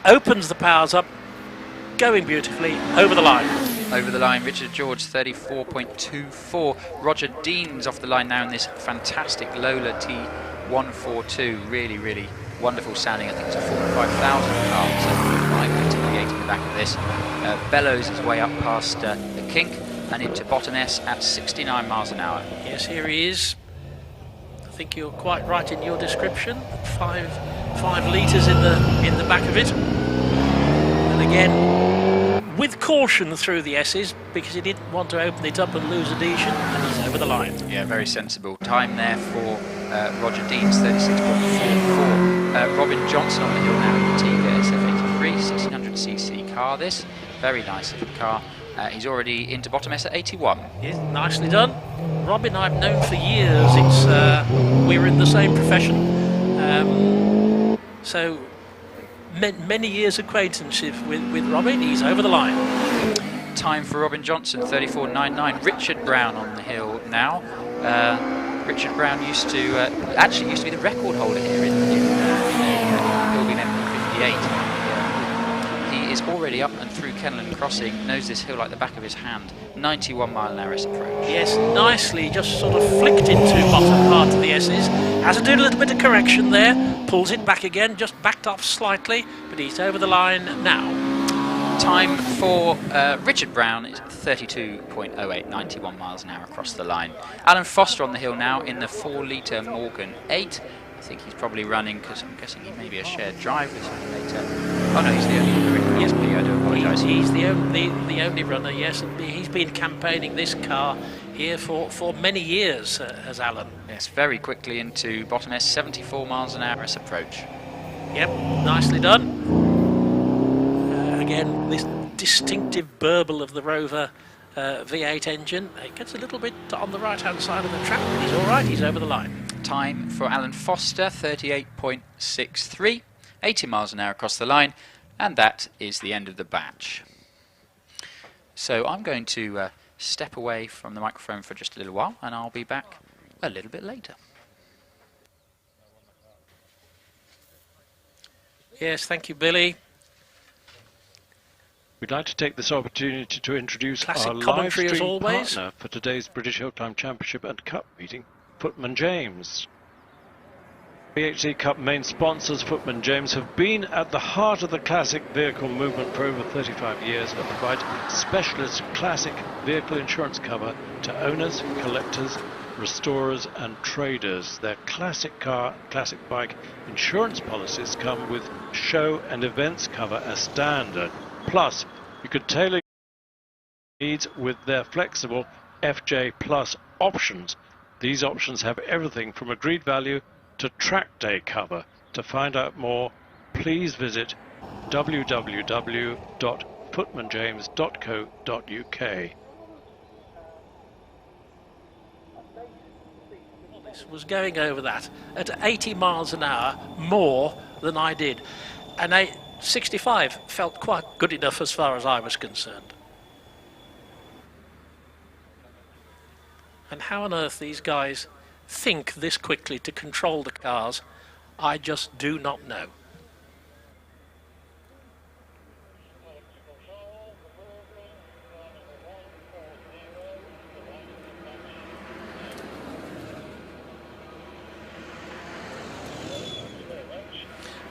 Opens the powers up, going beautifully over the line. Over the line, Richard George 34.24. Roger Dean's off the line now in this fantastic Lola T142. Really, really wonderful sounding. I think it's a 45,000 car, so 5 in the back of this. Bellows his way up past the kink and into bottom S at 69 miles an hour. Yes, here he is. I think you're quite right in your description. 5 litres in the back of it. And again, with caution through the S's, because he didn't want to open it up and lose adhesion, and he's over the line. Yeah, very sensible. Time there for Roger Dean's 36.44. Robin Johnson on the hill now in the Tiga SF83, 1600cc car this. Very nice little car. He's already into bottom S at 81. Yeah, nicely done. Robin I've known for years. It's we're in the same profession. So many years acquaintanceship with Robin. He's over the line. Time for Robin Johnson, 34.99. Richard Brown on the hill now. Richard Brown used to be the record holder here in Building M58. He is already up and through Kenland Crossing, knows this hill like the back of his hand. 91 mile an hour approach. Yes, nicely, just sort of flicked into bottom part of the S's. Has to do a little bit of correction there, pulls it back again, just backed off slightly, but he's over the line now. Time for Richard Brown is 32.08, 91 miles an hour across the line. Alan Foster on the hill now in the 4 litre Morgan 8. I think he's probably running, because I'm guessing he may be a shared drive with him later. Oh no, he's the only runner. Yes, I do apologise. He's the only runner, yes, and he's been campaigning this car here for many years, as Alan. Yes, very quickly into bottom S, 74 miles an hour as approach. Yep, nicely done. Again, this distinctive burble of the Rover V8 engine. It gets a little bit on the right-hand side of the track, but he's all right, he's over the line. Time for Alan Foster, 38.63, 80 miles an hour across the line, and that is the end of the batch. So I'm going to step away from the microphone for just a little while, and I'll be back a little bit later. Yes, thank you, Billy. We'd like to take this opportunity to introduce Classic our live commentary as stream always. partner for today's British Hill Climb Championship and Cup meeting, Footman James. BHC Cup main sponsors, Footman James, have been at the heart of the classic vehicle movement for over 35 years and provide specialist classic vehicle insurance cover to owners, collectors, restorers and traders. Their classic car, classic bike insurance policies come with show and events cover as standard. Plus, you can tailor your needs with their flexible FJ Plus options. These options have everything from agreed value to track day cover. To find out more, please visit www.footmanjames.co.uk. This was going over that at 80 miles an hour more than I did. And 65 felt quite good enough as far as I was concerned. And how on earth these guys think this quickly to control the cars, I just do not know.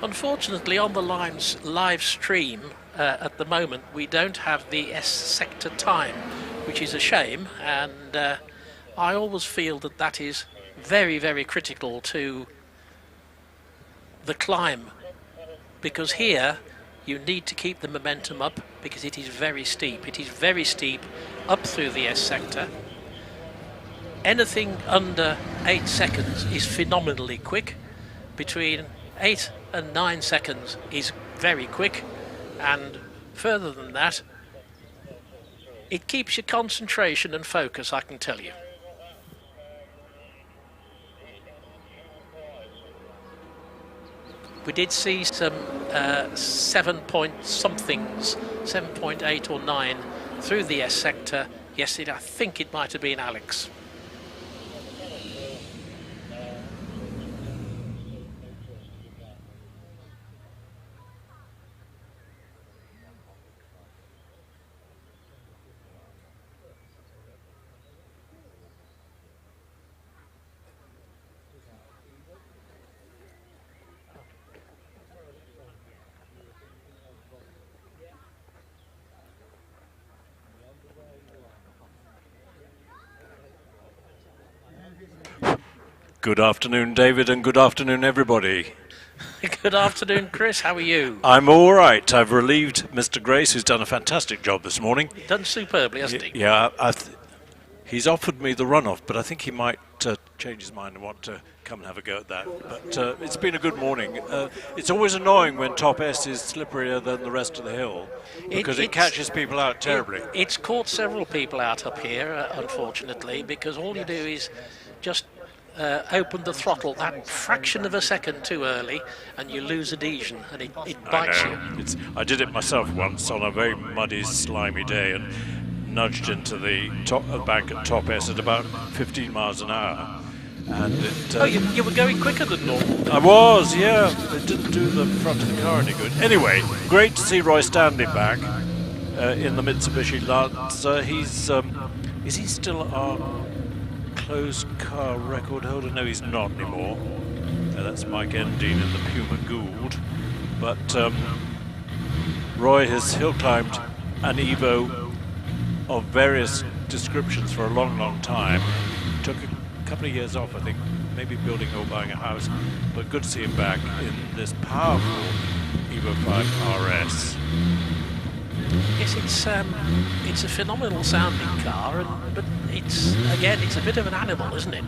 Unfortunately, on the live stream at the moment, we don't have the S sector time, which is a shame, and I always feel that that is very, very critical to the climb, because here you need to keep the momentum up because it is very steep. It is very steep up through the S sector. Anything under 8 seconds is phenomenally quick. Between 8 and 9 seconds is very quick, and further than that, it keeps your concentration and focus, I can tell you. We did see some 7 point somethings, 7.8 or 9 through the S sector. Yes, I think it might have been Alex. Good afternoon, David, and good afternoon, everybody. Good afternoon, Chris. How are you? I'm all right. I've relieved Mr. Grace, who's done a fantastic job this morning. Done superbly, hasn't he? Yeah, he's offered me the runoff, but I think he might change his mind and want to come and have a go at that. But it's been a good morning. It's always annoying when top S is slipperier than the rest of the hill, because it catches people out terribly. It's caught several people out up here, unfortunately, because all you do is just open the throttle that fraction of a second too early and you lose adhesion, and it bites you. I did it myself once on a very muddy, slimy day and nudged into the bank at top S at about 15 miles an hour. And it, you were going quicker than normal. I was, yeah. It didn't do the front of the car any good. Anyway, great to see Roy Stanley back in the Mitsubishi Lancer. Is he still our closed car record holder? No, he's not anymore. That's Mike Endine in the Puma Gould. But Roy has hill climbed an Evo of various descriptions for a long, long time. Took a couple of years off, I think, maybe building or buying a house. But good to see him back in this powerful Evo 5 RS. Yes, it's a phenomenal sounding car, but it's a bit of an animal, isn't it?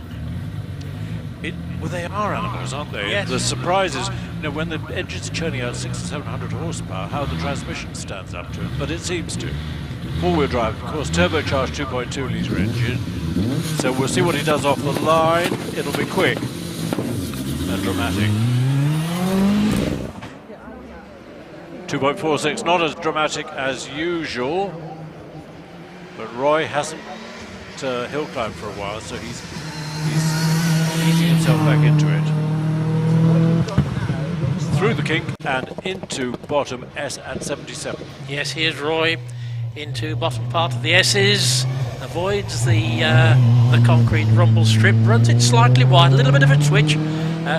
Well, they are animals, aren't they? Yes. The surprise is, when the engine's churning out 600 or 700 horsepower, how the transmission stands up to it, but it seems to. Four-wheel drive, of course, turbocharged 2.2 litre engine, so we'll see what he does off the line. It'll be quick and dramatic. 2.46, not as dramatic as usual, but Roy hasn't hill climbed for a while, so he's easing himself back into it. Through the kink and into bottom S at 77. Yes, here's Roy into bottom part of the S's, avoids the concrete rumble strip, runs it slightly wide, a little bit of a twitch,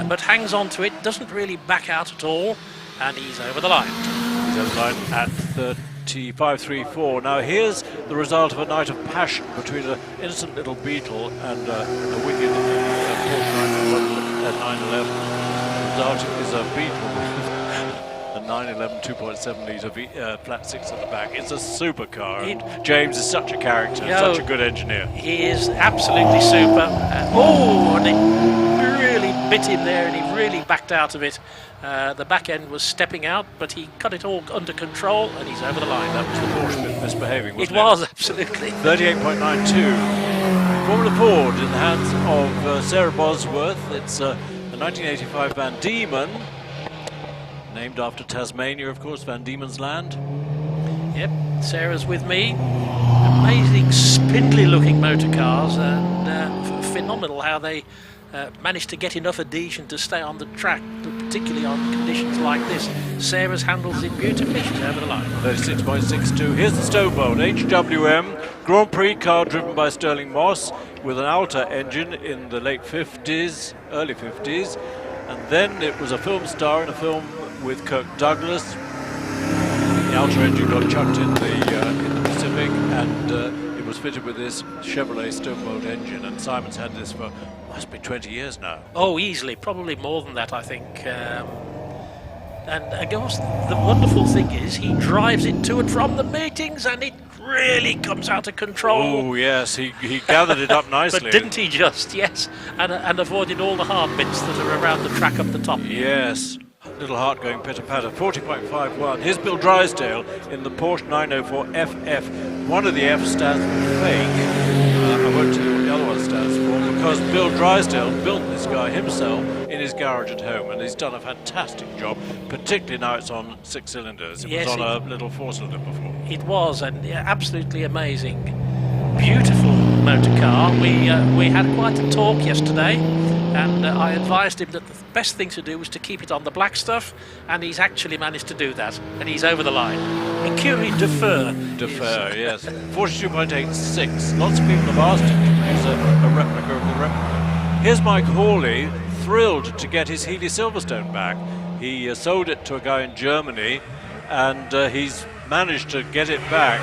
but hangs on to it, doesn't really back out at all, and he's over the line. He's over the line at 35.34. Now here's the result of a night of passion between an innocent little Beetle and a wicked Porsche 911. The result is a Beetle with a 911 2.7 litre flat six at the back. It's a supercar, and James is such a character, such a good engineer. He is absolutely super. And it really bit him there, and he really backed out of it. The back end was stepping out, but he got it all under control, and he's over the line. That was the Porsche bit misbehaving, wasn't it? It was, absolutely. 38.92. Formula Ford in the hands of Sarah Bosworth. It's a 1985 Van Diemen, named after Tasmania, of course, Van Diemen's Land. Yep, Sarah's with me. Amazing, spindly-looking motor cars, and phenomenal how they managed to get enough adhesion to stay on the track, particularly on conditions like this. Sarah's handles it beautifully. She's over the line. 36.62. Here's the Stovebolt HWM Grand Prix car driven by Sterling Moss with an Alta engine in the late 50s, early 50s, and then it was a film star in a film with Kirk Douglas. The Alta engine got chucked in the Pacific, and it was fitted with this Chevrolet Stovebolt engine, and Simon's had this for must be 20 years now. Oh, easily, probably more than that, I think. And of course, the wonderful thing is he drives it to and from the meetings, and it really comes out of control. Oh yes, he gathered it up nicely. But didn't he just? Yes, and avoided all the hard bits that are around the track up the top. Yes. Little heart going pitter-patter. 40.51. Here's Bill Drysdale in the Porsche 904 FF. One of the F stands for fake. I won't tell you what the other one stands for, because Bill Drysdale built this guy himself in his his garage at home, and he's done a fantastic job, particularly now it's on 6 cylinders. It Yes, was on a little 4-cylinder before. It was, and yeah, absolutely amazing. Beautiful motor car. We had quite a talk yesterday, and I advised him that the best thing to do was to keep it on the black stuff, and he's actually managed to do that, and he's over the line. Incurry defer. Defer, yes. 42.86. Lots of people have asked him to produce a replica of the replica. Here's Mike Hawley, thrilled to get his Healy Silverstone back. He sold it to a guy in Germany, and he's managed to get it back.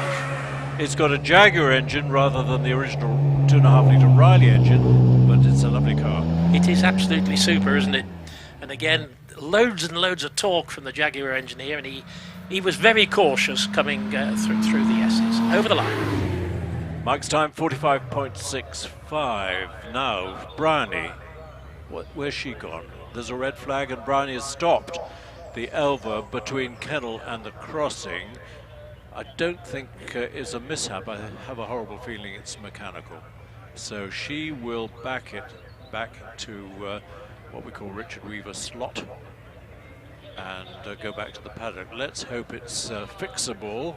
It's got a Jaguar engine rather than the original 2.5 litre Riley engine, but it's a lovely car. It is absolutely super, isn't it? And again, loads and loads of torque from the Jaguar engineer, and he was very cautious coming through the S's. Over the line. Mike's time 45.65. Now, Bryony, where's she gone? There's a red flag, and Bryony has stopped the Elva between Kennel and the crossing. I don't think it's a mishap. I have a horrible feeling it's mechanical. So she will back it back to what we call Richard Weaver slot and go back to the paddock. Let's hope it's fixable.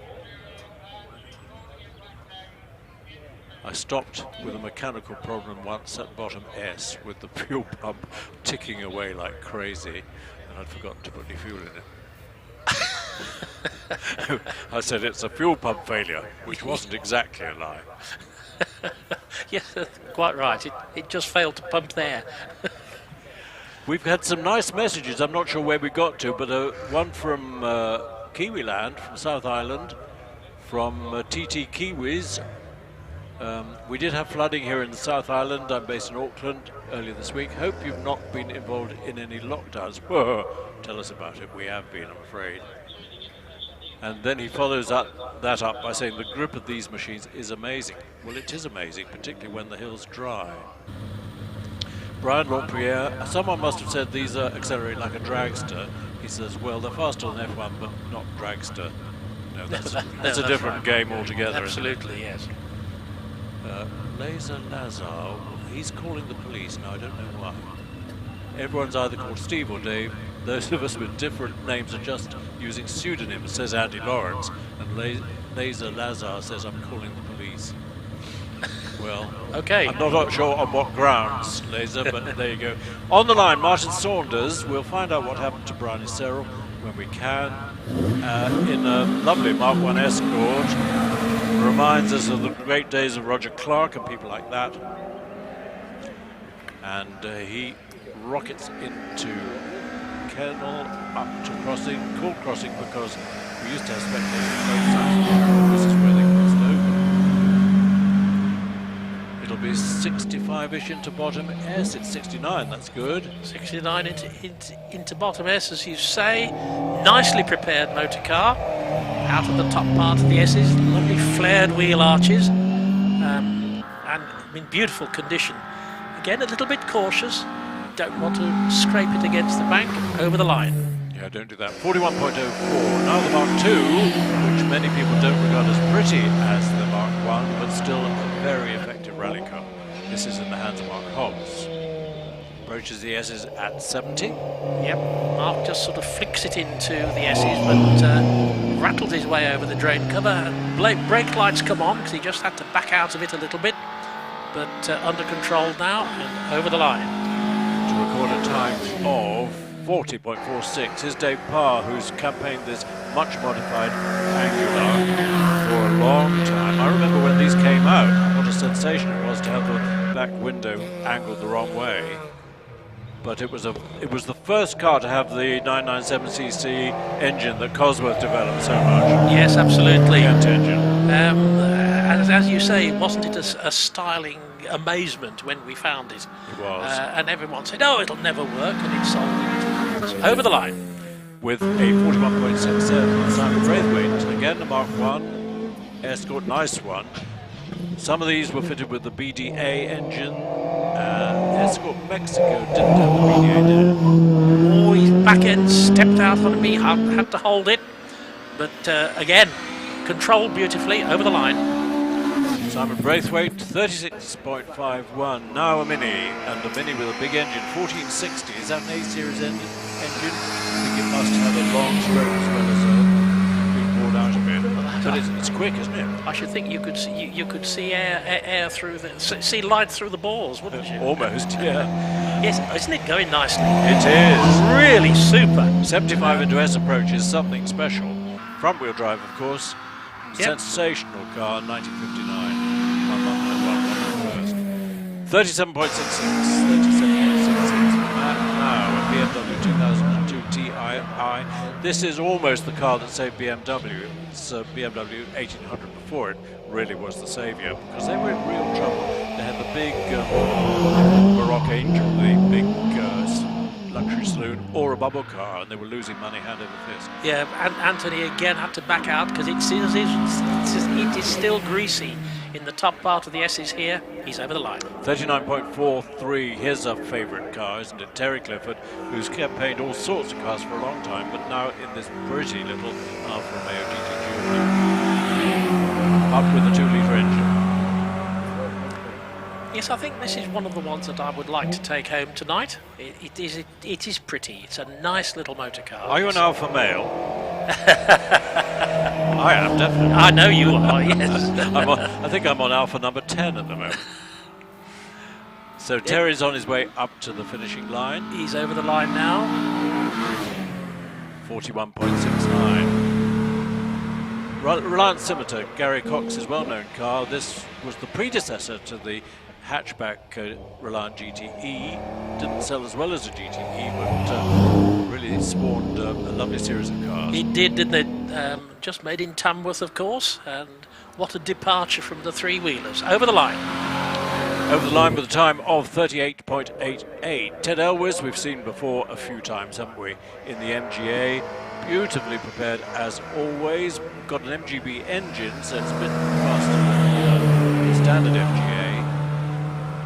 I stopped with a mechanical problem once at bottom S with the fuel pump ticking away like crazy, and I'd forgotten to put any fuel in it. I said it's a fuel pump failure, which wasn't exactly a lie. Yes, quite right. It just failed to pump there. We've had some nice messages. I'm not sure where we got to, but one from Kiwiland, from South Island, from TT Kiwis. We did have flooding here in the South Island. I'm based in Auckland earlier this week. Hope you've not been involved in any lockdowns. Tell us about it. We have been, I'm afraid. And then he follows that up by saying the grip of these machines is amazing. Well, it is amazing, particularly when the hill's dry. Brian Longpierre, someone must have said these are accelerate like a dragster. He says, well, they're faster than F1, but not dragster. No, that's a different game altogether. Absolutely, yes. Laser Lazar, he's calling the police. Now, I don't know why. Everyone's either called Steve or Dave. Those of us with different names are just using pseudonyms, says Andy Lawrence. And Laser Lazar says, I'm calling the police. Well, okay. I'm not sure on what grounds, Laser, but there you go. On the line, Martin Saunders. We'll find out what happened to Bryony Serrell when we can. In a lovely Mark 1 Escort. Reminds us of the great days of Roger Clark and people like that. And he rockets into Kennel, up to crossing, called crossing because we used to have spectators on both sides. This is where they crossed over. It'll be 65-ish into bottom S. It's 69, that's good. 69 into bottom S, as you say. Nicely prepared motor car. Out of the top part of the S's, lovely flared wheel arches, and in beautiful condition. Again, a little bit cautious. Don't want to scrape it against the bank. Over the line. Yeah, don't do that. 41.04. Now the Mark II, which many people don't regard as pretty as the Mark I, but still a very effective rally car. This is in the hands of Mark Hobbs. Approaches the S's at 70. Yep, Mark just sort of flicks it into the S's, but rattles his way over the drain cover. And brake lights come on because he just had to back out of it a little bit, but under control now and over the line. To record a time of 40.46 is Dave Parr, who's campaigned this much modified Angular for a long time. I remember when these came out, what a sensation it was to have the back window angled the wrong way. But it was the first car to have the 997cc engine that Cosworth developed so much. Yes, absolutely. Kent engine. As you say, wasn't it a styling amazement when we found it? It was. And everyone said, oh, it'll never work, and it sold it. Over the line. With a 41.67 Simon Braithwaite. Again, the Mark I Escort, nice one. Some of these were fitted with the BDA engine. Escort Mexico didn't have the BDA, did it? Oh, his back end stepped out on me, had to hold it. But again, controlled beautifully over the line. Simon Braithwaite, 36.51. Now a Mini, and a Mini with a big engine, 1460. Is that an A-Series engine? I think it must have a long stroke as well as being poured out a bit. But it's quick, isn't it? I should think you could see air through see light through the balls, wouldn't you? Almost, yeah. Yes, isn't it going nicely? It is. Really super. 75 into S approach is something special. Front wheel drive, of course. Yep. Sensational car, 1959. 37.66. Now a BMW 2002 Ti. This is almost the car that saved BMW. It's BMW 1800 before it really was the saviour, because they were in real trouble. They had the big Baroque Angel, the big luxury saloon, or a bubble car, and they were losing money hand over fist. Yeah, and Anthony again had to back out because it is still greasy in the top part of the S's here. He's over the line. 39.43, here's a favourite car, isn't it? Terry Clifford, who's campaigned all sorts of cars for a long time, but now in this pretty little Alfa Romeo GT2, up with a 2-litre engine. Yes, I think this is one of the ones that I would like to take home tonight. It is pretty. It's a nice little motor car. Are you an alpha male? I am, definitely. I know you are, yes. I think I'm on alpha number 10 at the moment. So Terry's on his way up to the finishing line. He's over the line now. 41.69. Reliant Scimitar, Gary Cox's well-known car. This was the predecessor to the hatchback Reliant GTE. Didn't sell as well as a GTE, but really spawned a lovely series of cars. It did, didn't it? Just made in Tamworth, of course, and what a departure from the three-wheelers. Over the line. Over the line with a time of 38.88. Ted Elwes, we've seen before a few times, haven't we, in the MGA. Beautifully prepared as always. Got an MGB engine, so it's a bit faster than the standard MGA.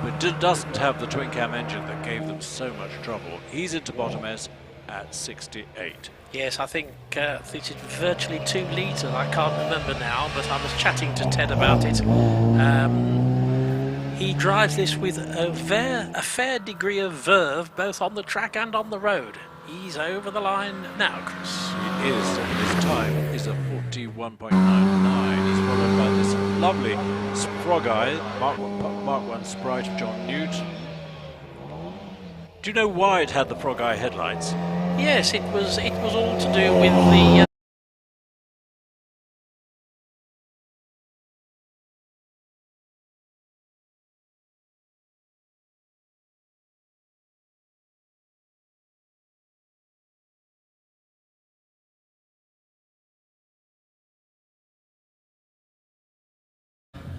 But it doesn't have the twin-cam engine that gave them so much trouble. He's into bottom S at 68. Yes, I think this is virtually 2 litre. I can't remember now, but I was chatting to Ted about it. He drives this with a fair degree of verve, both on the track and on the road. He's over the line now, Chris. He is, and his time is a 41.99. He's followed by this lovely Frog Eye, Mark 1 Sprite of John Newt. Do you know why it had the Frog Eye headlights? Yes, it was all to do with the...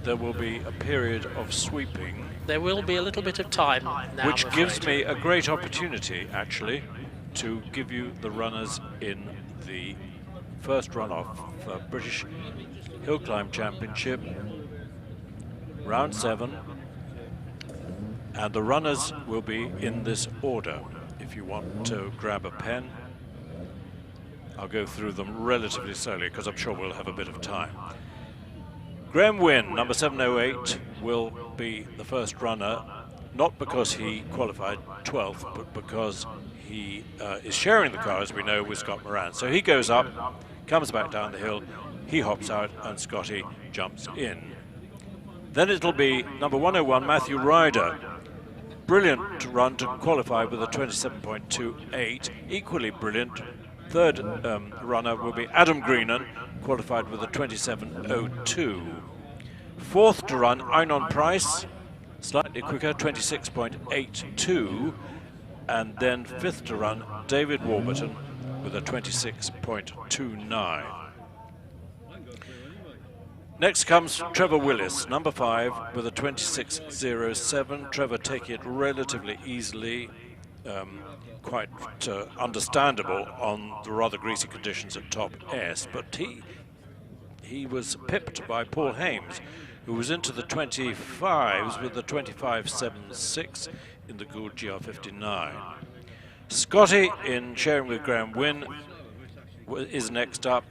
There will be a period of sweeping. There will be a little bit of time now, which gives me a great opportunity, actually, to give you the runners in the first runoff for British Hill Climb Championship, round 7. And the runners will be in this order. If you want to grab a pen, I'll go through them relatively slowly because I'm sure we'll have a bit of time. Graham Wynne, number 708, will be the first runner, not because he qualified 12th, but because he is sharing the car, as we know, with Scott Moran. So he goes up, comes back down the hill, he hops out, and Scotty jumps in. Then it'll be number 101, Matthew Ryder. Brilliant run to qualify with a 27.28. Equally brilliant third runner will be Adam Greenan, qualified with a 27.02. Fourth to run, Einon Price, slightly quicker, 26.82. And then fifth to run, David Warburton with a 26.29. Next comes Trevor Willis, number 5, with a 26.07. Trevor taking it relatively easily, quite understandable on the rather greasy conditions at top S, but he was pipped by Paul Hames, who was into the 25s with the 25.76 in the Gould GR59. Scotty, in sharing with Graham Wynne, is next up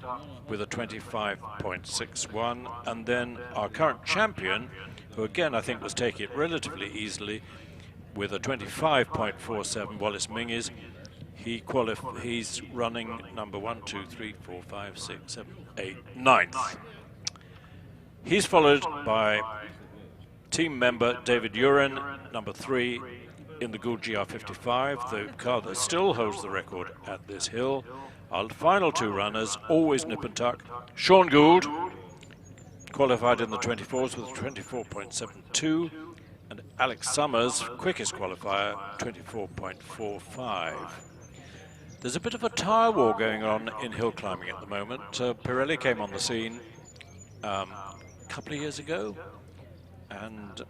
with a 25.61, and then our current champion, who again I think was taking it relatively easily, with a 25.47, Wallace Mingies. He's running number 1, 2, 3, 4, 5, 6, 7, 8, 9th. He's followed by team member David Uren, number 3 in the Gould GR55, the car that still holds the record at this hill. Our final 2 runners, always nip and tuck. Sean Gould, qualified in the 24s with a 24.72, and Alex Summers, quickest qualifier, 24.45. There's a bit of a tyre war going on in hill climbing at the moment. Pirelli came on the scene a couple of years ago, and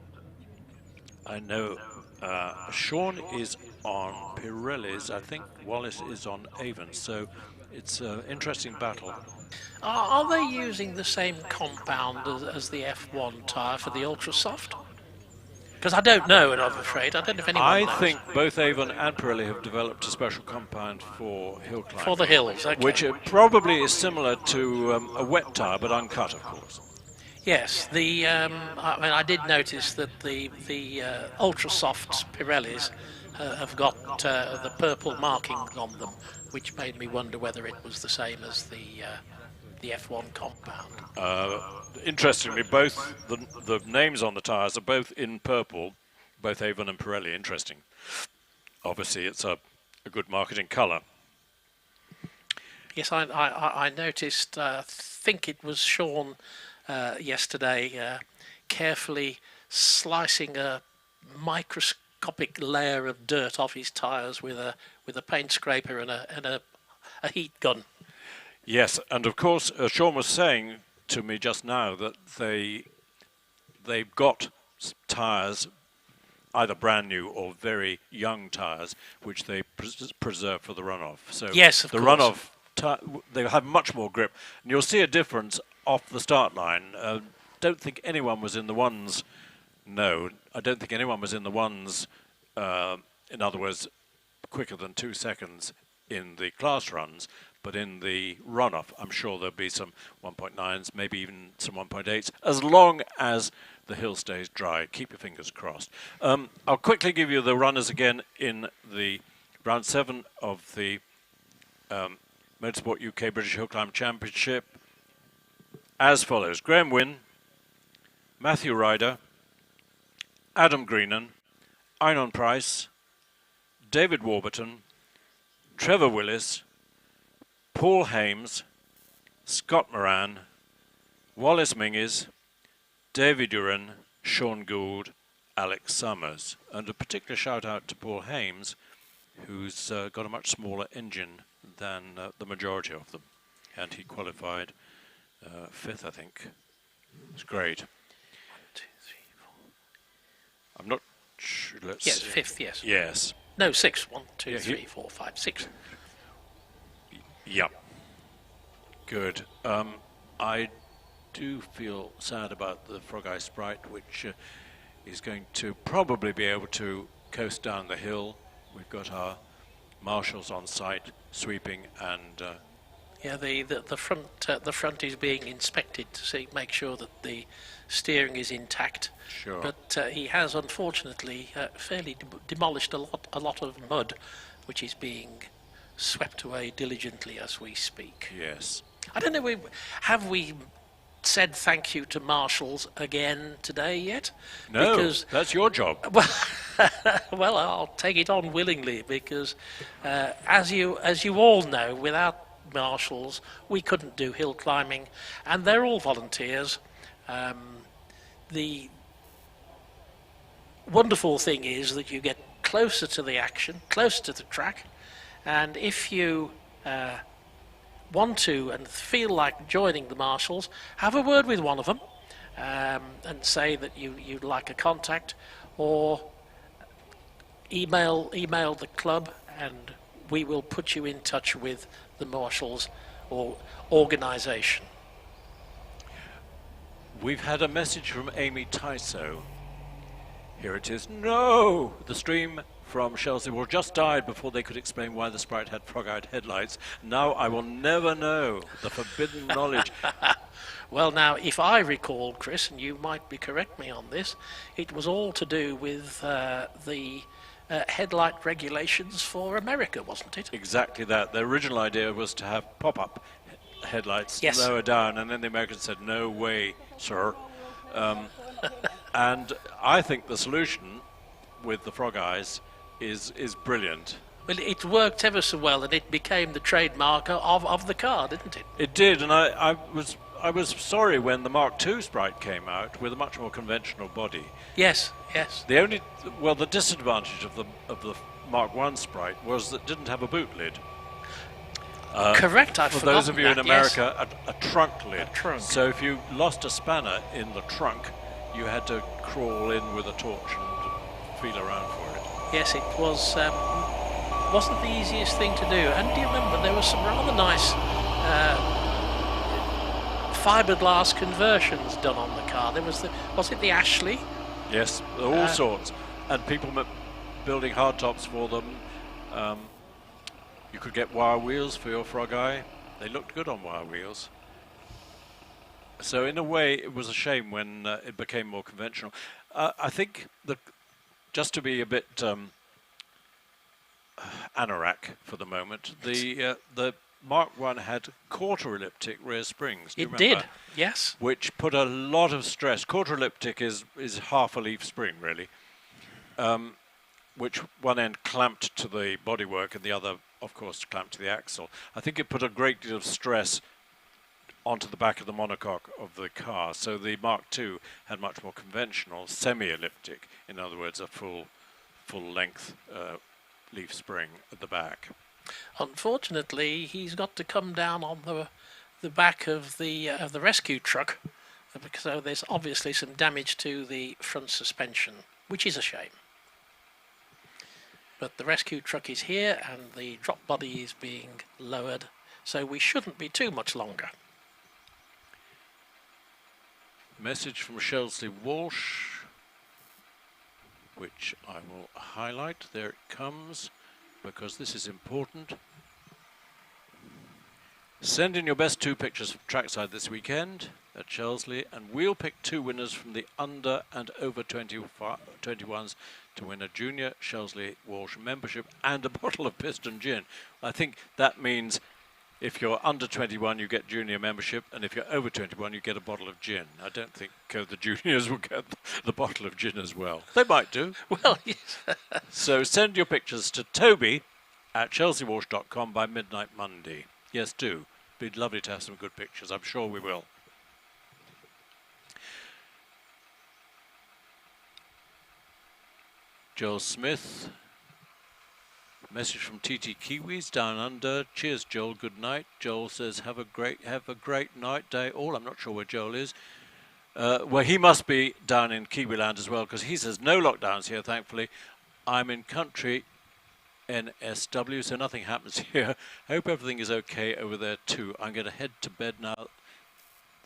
I know Sean is on Pirelli's, I think Wallace is on Avon, so it's an interesting battle. Are they using the same compound as the F1 tyre for the Ultra Soft? Because I don't know, and I'm afraid I don't know if anyone knows. think both Avon and Pirelli have developed a special compound for hill climbing. For the hills, okay. Which probably is similar to a wet tyre, but uncut, of course. Yes, I did notice that the Ultra Softs Pirellis have got the purple markings on them, which made me wonder whether it was the same as the F1 compound. Interestingly, both the names on the tyres are both in purple, both Avon and Pirelli. Interesting. Obviously, it's a good marketing colour. Yes, I noticed, I think it was Sean yesterday, carefully slicing a microscopic layer of dirt off his tyres with a paint scraper and a heat gun. Yes, and of course, Sean was saying to me just now that they've got tyres, either brand new or very young tyres, which they preserve for the runoff. So yes, of the course. runoff, they have much more grip, and you'll see a difference off the start line. Don't think anyone was in the ones. No, I don't think anyone was in the ones. In other words, quicker than 2 seconds in the class runs. But in the runoff, I'm sure there'll be some 1.9s, maybe even some 1.8s, as long as the hill stays dry. Keep your fingers crossed. I'll quickly give you the runners again in the round 7 of the Motorsport UK British Hill Climb Championship as follows: Graham Wynne, Matthew Ryder, Adam Greenan, Einon Price, David Warburton, Trevor Willis, Paul Hames, Scott Moran, Wallace Mingies, David Uren, Sean Gould, Alex Summers. And a particular shout out to Paul Hames, who's got a much smaller engine than the majority of them. And he qualified 5th, I think. It's great. 1, 2, 3, 4. I'm not sure. Let's yes, see. 5th, yes. Yes. No, 6. 1, 2, Yeah, 3, 4, 5, 6. Yep. Good. I do feel sad about the Frog Eye Sprite, which is going to probably be able to coast down the hill. We've got our marshals on site sweeping, and yeah, the front is being inspected to make sure that the steering is intact. Sure. But he has unfortunately fairly demolished a lot of mud, which is being swept away diligently as we speak. Yes. I don't know, have we said thank you to marshals again today yet? No, because, that's your job. well, I'll take it on willingly, because as you all know, without marshals we couldn't do hill climbing, and they're all volunteers. The wonderful thing is that you get closer to the action, closer to the track, and if you want to and feel like joining the marshals, have a word with one of them and say that you'd like a contact, or email the club, and we will put you in touch with the marshals or organisation. We've had a message from Amy Tyso. Here it is. No! The stream from Shelsley Walsh just died before they could explain why the Sprite had frog-eyed headlights. Now I will never know the forbidden knowledge. Well, now, if I recall, Chris, and you might be correct me on this, it was all to do with the headlight regulations for America, wasn't it? Exactly that. The original idea was to have pop-up headlights lower down, and then the Americans said, no way, sir. And I think the solution with the frog eyes is brilliant. Well, it worked ever so well, and it became the trademark of the car, didn't it? It did, and I was sorry when the Mark II Sprite came out with a much more conventional body. Yes, yes. The disadvantage of the Mark I Sprite was that it didn't have a boot lid. Correct, I've For forgotten those of you that, in America, a trunk lid. A trunk. So if you lost a spanner in the trunk, you had to crawl in with a torch and feel around for it. Yes, it was. Wasn't the easiest thing to do. And do you remember there were some rather nice fiberglass conversions done on the car? There was it the Ashley? Yes, all sorts, and people building hardtops for them. You could get wire wheels for your frog eye. They looked good on wire wheels. So in a way, it was a shame when it became more conventional. I think that just to be a bit anorak for the moment, the Mark I had quarter elliptic rear springs. Do you remember? It did, yes. Which put a lot of stress. Quarter elliptic is half a leaf spring, really, which one end clamped to the bodywork and the other, of course, clamped to the axle. I think it put a great deal of stress onto the back of the monocoque of the car. So the Mark II had much more conventional semi-elliptic, in other words, a full-length leaf spring at the back. Unfortunately, he's got to come down on the back of the rescue truck, so there's obviously some damage to the front suspension, which is a shame. But the rescue truck is here, and the drop body is being lowered, so we shouldn't be too much longer. Message from Shelsley Walsh, which I will highlight. There it comes, because this is important. Send in your best 2 pictures from trackside this weekend at Shelsley, and we'll pick 2 winners from the under and over 21s to win a junior Shelsley Walsh membership and a bottle of piston gin. I think that means if you're under 21, you get junior membership, and if you're over 21, you get a bottle of gin. I don't think the juniors will get the bottle of gin as well. They might do. Well, yes. So send your pictures to toby@chelseawalsh.com by midnight Monday. Yes, do. It'd be lovely to have some good pictures. I'm sure we will. Joel Smith. Message from TT Kiwis down under. Cheers, Joel. Good night. Joel says, have a great night, day all. I'm not sure where Joel is. Well, he must be down in Kiwiland as well, because he says no lockdowns here, thankfully. I'm in country NSW, so nothing happens here. Hope everything is okay over there too. I'm going to head to bed now.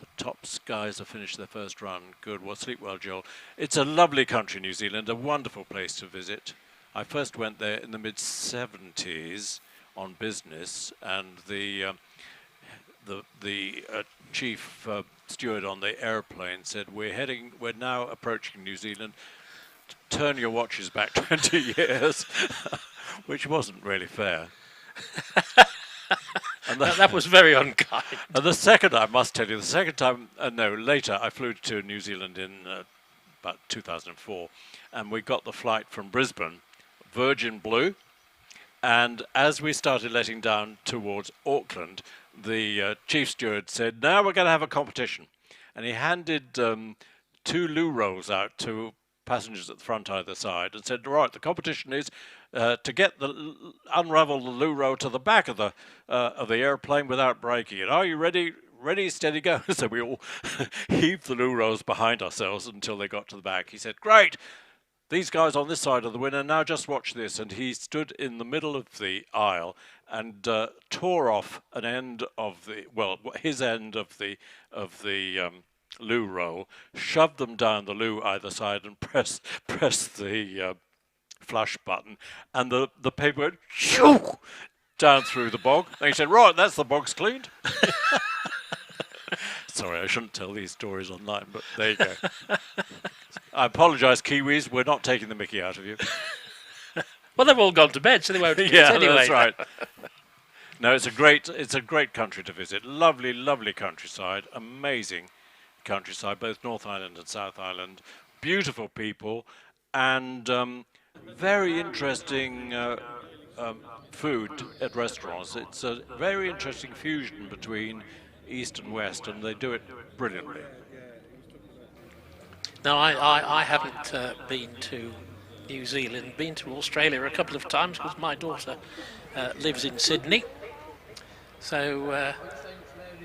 The top guys have finished their first run. Good. Well, sleep well, Joel. It's a lovely country, New Zealand, a wonderful place to visit. I first went there in the mid-70s on business, and the chief steward on the airplane said, we're now approaching New Zealand. Turn your watches back 20 years, which wasn't really fair. And that was very unkind. And the second, I must tell you, later I flew to New Zealand in about 2004, and we got the flight from Brisbane, Virgin Blue, and as we started letting down towards Auckland, the chief steward said, now we're going to have a competition. And he handed 2 loo rolls out to passengers at the front either side and said, right, the competition is to get unravel the loo roll to the back of the airplane without breaking it. Are you ready? Ready, steady, go. So we all heaved the loo rolls behind ourselves until they got to the back. He said, great. These guys on this side are the winner. Now just watch this. And he stood in the middle of the aisle and tore off an end of his end of the loo roll, shoved them down the loo either side, and pressed the flush button, and the paper went shoo down through the bog. And he said, right, that's the bog's cleaned. Sorry, I shouldn't tell these stories online, but there you go. I apologise, Kiwis. We're not taking the mickey out of you. Well, they've all gone to bed, so they won't. Yeah, anyway. that's right. No, it's a great country to visit. Lovely, lovely countryside. Amazing countryside, both North Island and South Island. Beautiful people, and very interesting food at restaurants. It's a very interesting fusion between East and West, and they do it brilliantly. No, I haven't been to New Zealand, been to Australia a couple of times because my daughter lives in Sydney. So,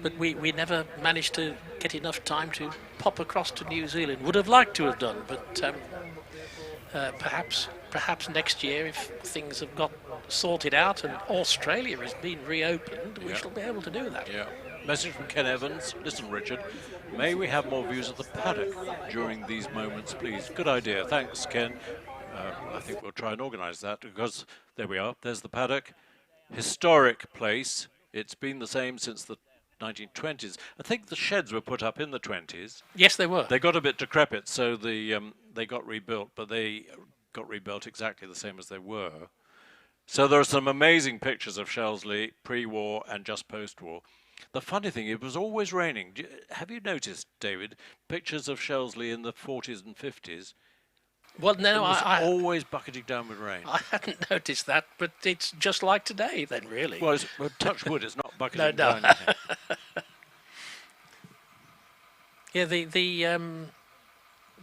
but we never managed to get enough time to pop across to New Zealand. Would have liked to have done, but perhaps next year, if things have got sorted out and Australia has been reopened, we shall be able to do that. Yeah. Message from Ken Evans. Listen, Richard, may we have more views of the paddock during these moments, please? Good idea. Thanks, Ken. I think we'll try and organise that, because there we are. There's the paddock. Historic place. It's been the same since the 1920s. I think the sheds were put up in the 20s. Yes, they were. They got a bit decrepit, so they got rebuilt, but they got rebuilt exactly the same as they were. So there are some amazing pictures of Shelsley pre-war and just post-war. The funny thing, it was always raining. Have you noticed, David, pictures of Shelsley in the 40s and 50s? Well, no, it was I always bucketing down with rain. I hadn't noticed that, but it's just like today then, really. Well, touch wood, it's not bucketing No. down. Yeah,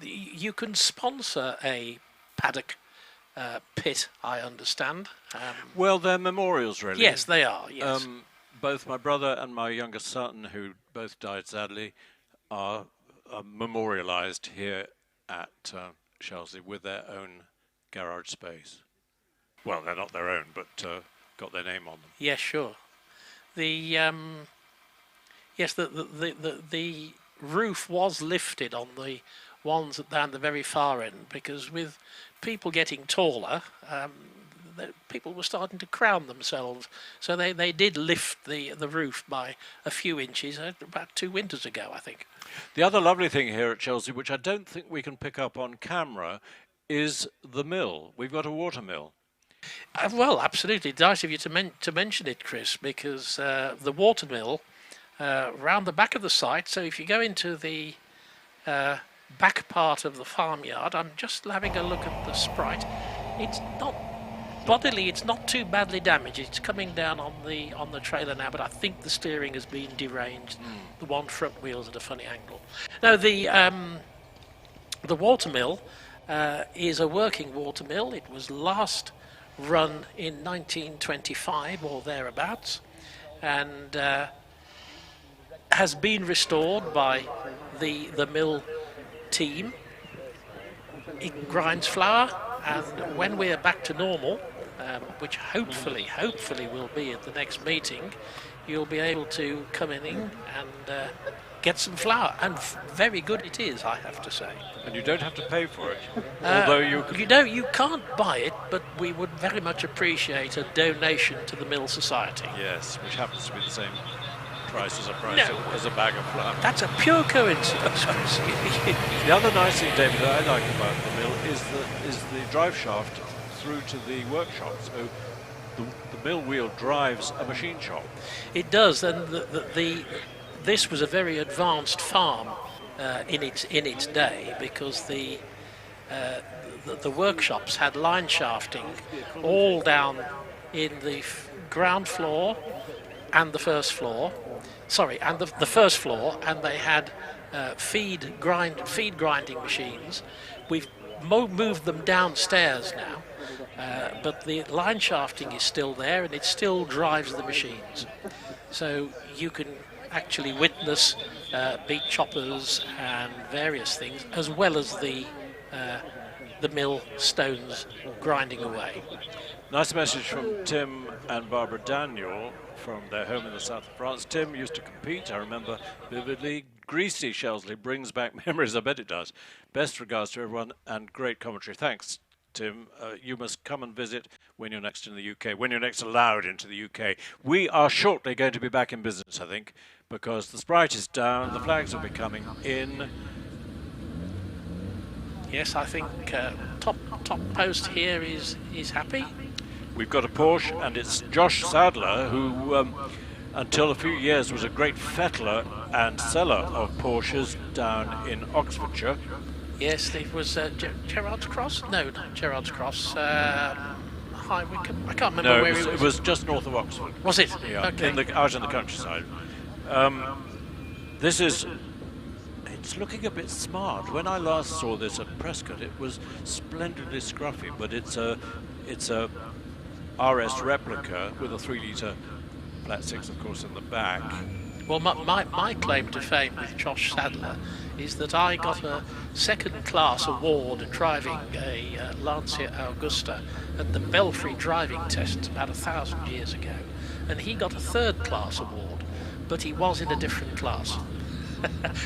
you can sponsor a paddock pit, I understand. Well, they're memorials, really. Yes, they are, yes. Both my brother and my youngest son, who both died sadly, are memorialised here at Shelsley with their own garage space. Well, they're not their own, but got their name on them. Yes, sure. The roof was lifted on the ones down the very far end, because with people getting taller, people were starting to crown themselves. So they did lift the roof by a few inches about 2 winters ago, I think. The other lovely thing here at Shelsley, which I don't think we can pick up on camera, is the mill. We've got a water mill. Well, absolutely. Nice of you to mention it, Chris, because the water mill round the back of the site, so if you go into the back part of the farmyard, I'm just having a look at the Sprite. It's not bodily, it's not too badly damaged. It's coming down on the trailer now, but I think the steering has been deranged. The one front wheel's at a funny angle. Now the water mill is a working water mill. It was last run in 1925 or thereabouts, and has been restored by the mill team. It grinds flour, and when we're back to normal, which hopefully will be at the next meeting, you'll be able to come in and get some flour, and very good it is, I have to say. And you don't have to pay for it, although you can't buy it, but we would very much appreciate a donation to the Mill Society. Yes, which happens to be the same price as a bag of flour. That's a pure coincidence, Chris. The other nice thing, David, that I like about the mill is the drive shaft through to the workshop. So the mill wheel drives a machine shop. It does, and this was a very advanced farm in its day, because the workshops had line shafting all down in the ground floor and the first floor. Sorry, and the first floor, and they had feed grinding machines. We've moved them downstairs now, but the line shafting is still there, and it still drives the machines. So you can actually witness beet choppers and various things, as well as the mill stones grinding away. Nice message from Tim and Barbara Daniel from their home in the south of France. Tim used to compete, I remember vividly. Greasy Shelsley brings back memories, I bet it does. Best regards to everyone, and great commentary. Thanks, Tim, you must come and visit when you're next in the UK, when you're next allowed into the UK. We are shortly going to be back in business, I think, because the Sprite is down, the flags will be coming in. Yes, I think top post here is happy. We've got a Porsche, and it's Josh Sadler, who until a few years was a great fettler and seller of Porsches down in Oxfordshire. Yes, it was Gerrard's Cross? No, not Gerrard's Cross. High Wycombe. I can't remember where it was just north of Oxford. Was it? Yeah, okay. Out in the countryside. This is... It's looking a bit smart. When I last saw this at Prescott, it was splendidly scruffy, but it's a RS replica with a 3-litre flat six, of course, in the back. Well, my claim to fame with Josh Sadler is that I got a second-class award driving a Lancia Augusta at the Belfry driving tests about 1,000 years ago, and he got a third-class award, but he was in a different class.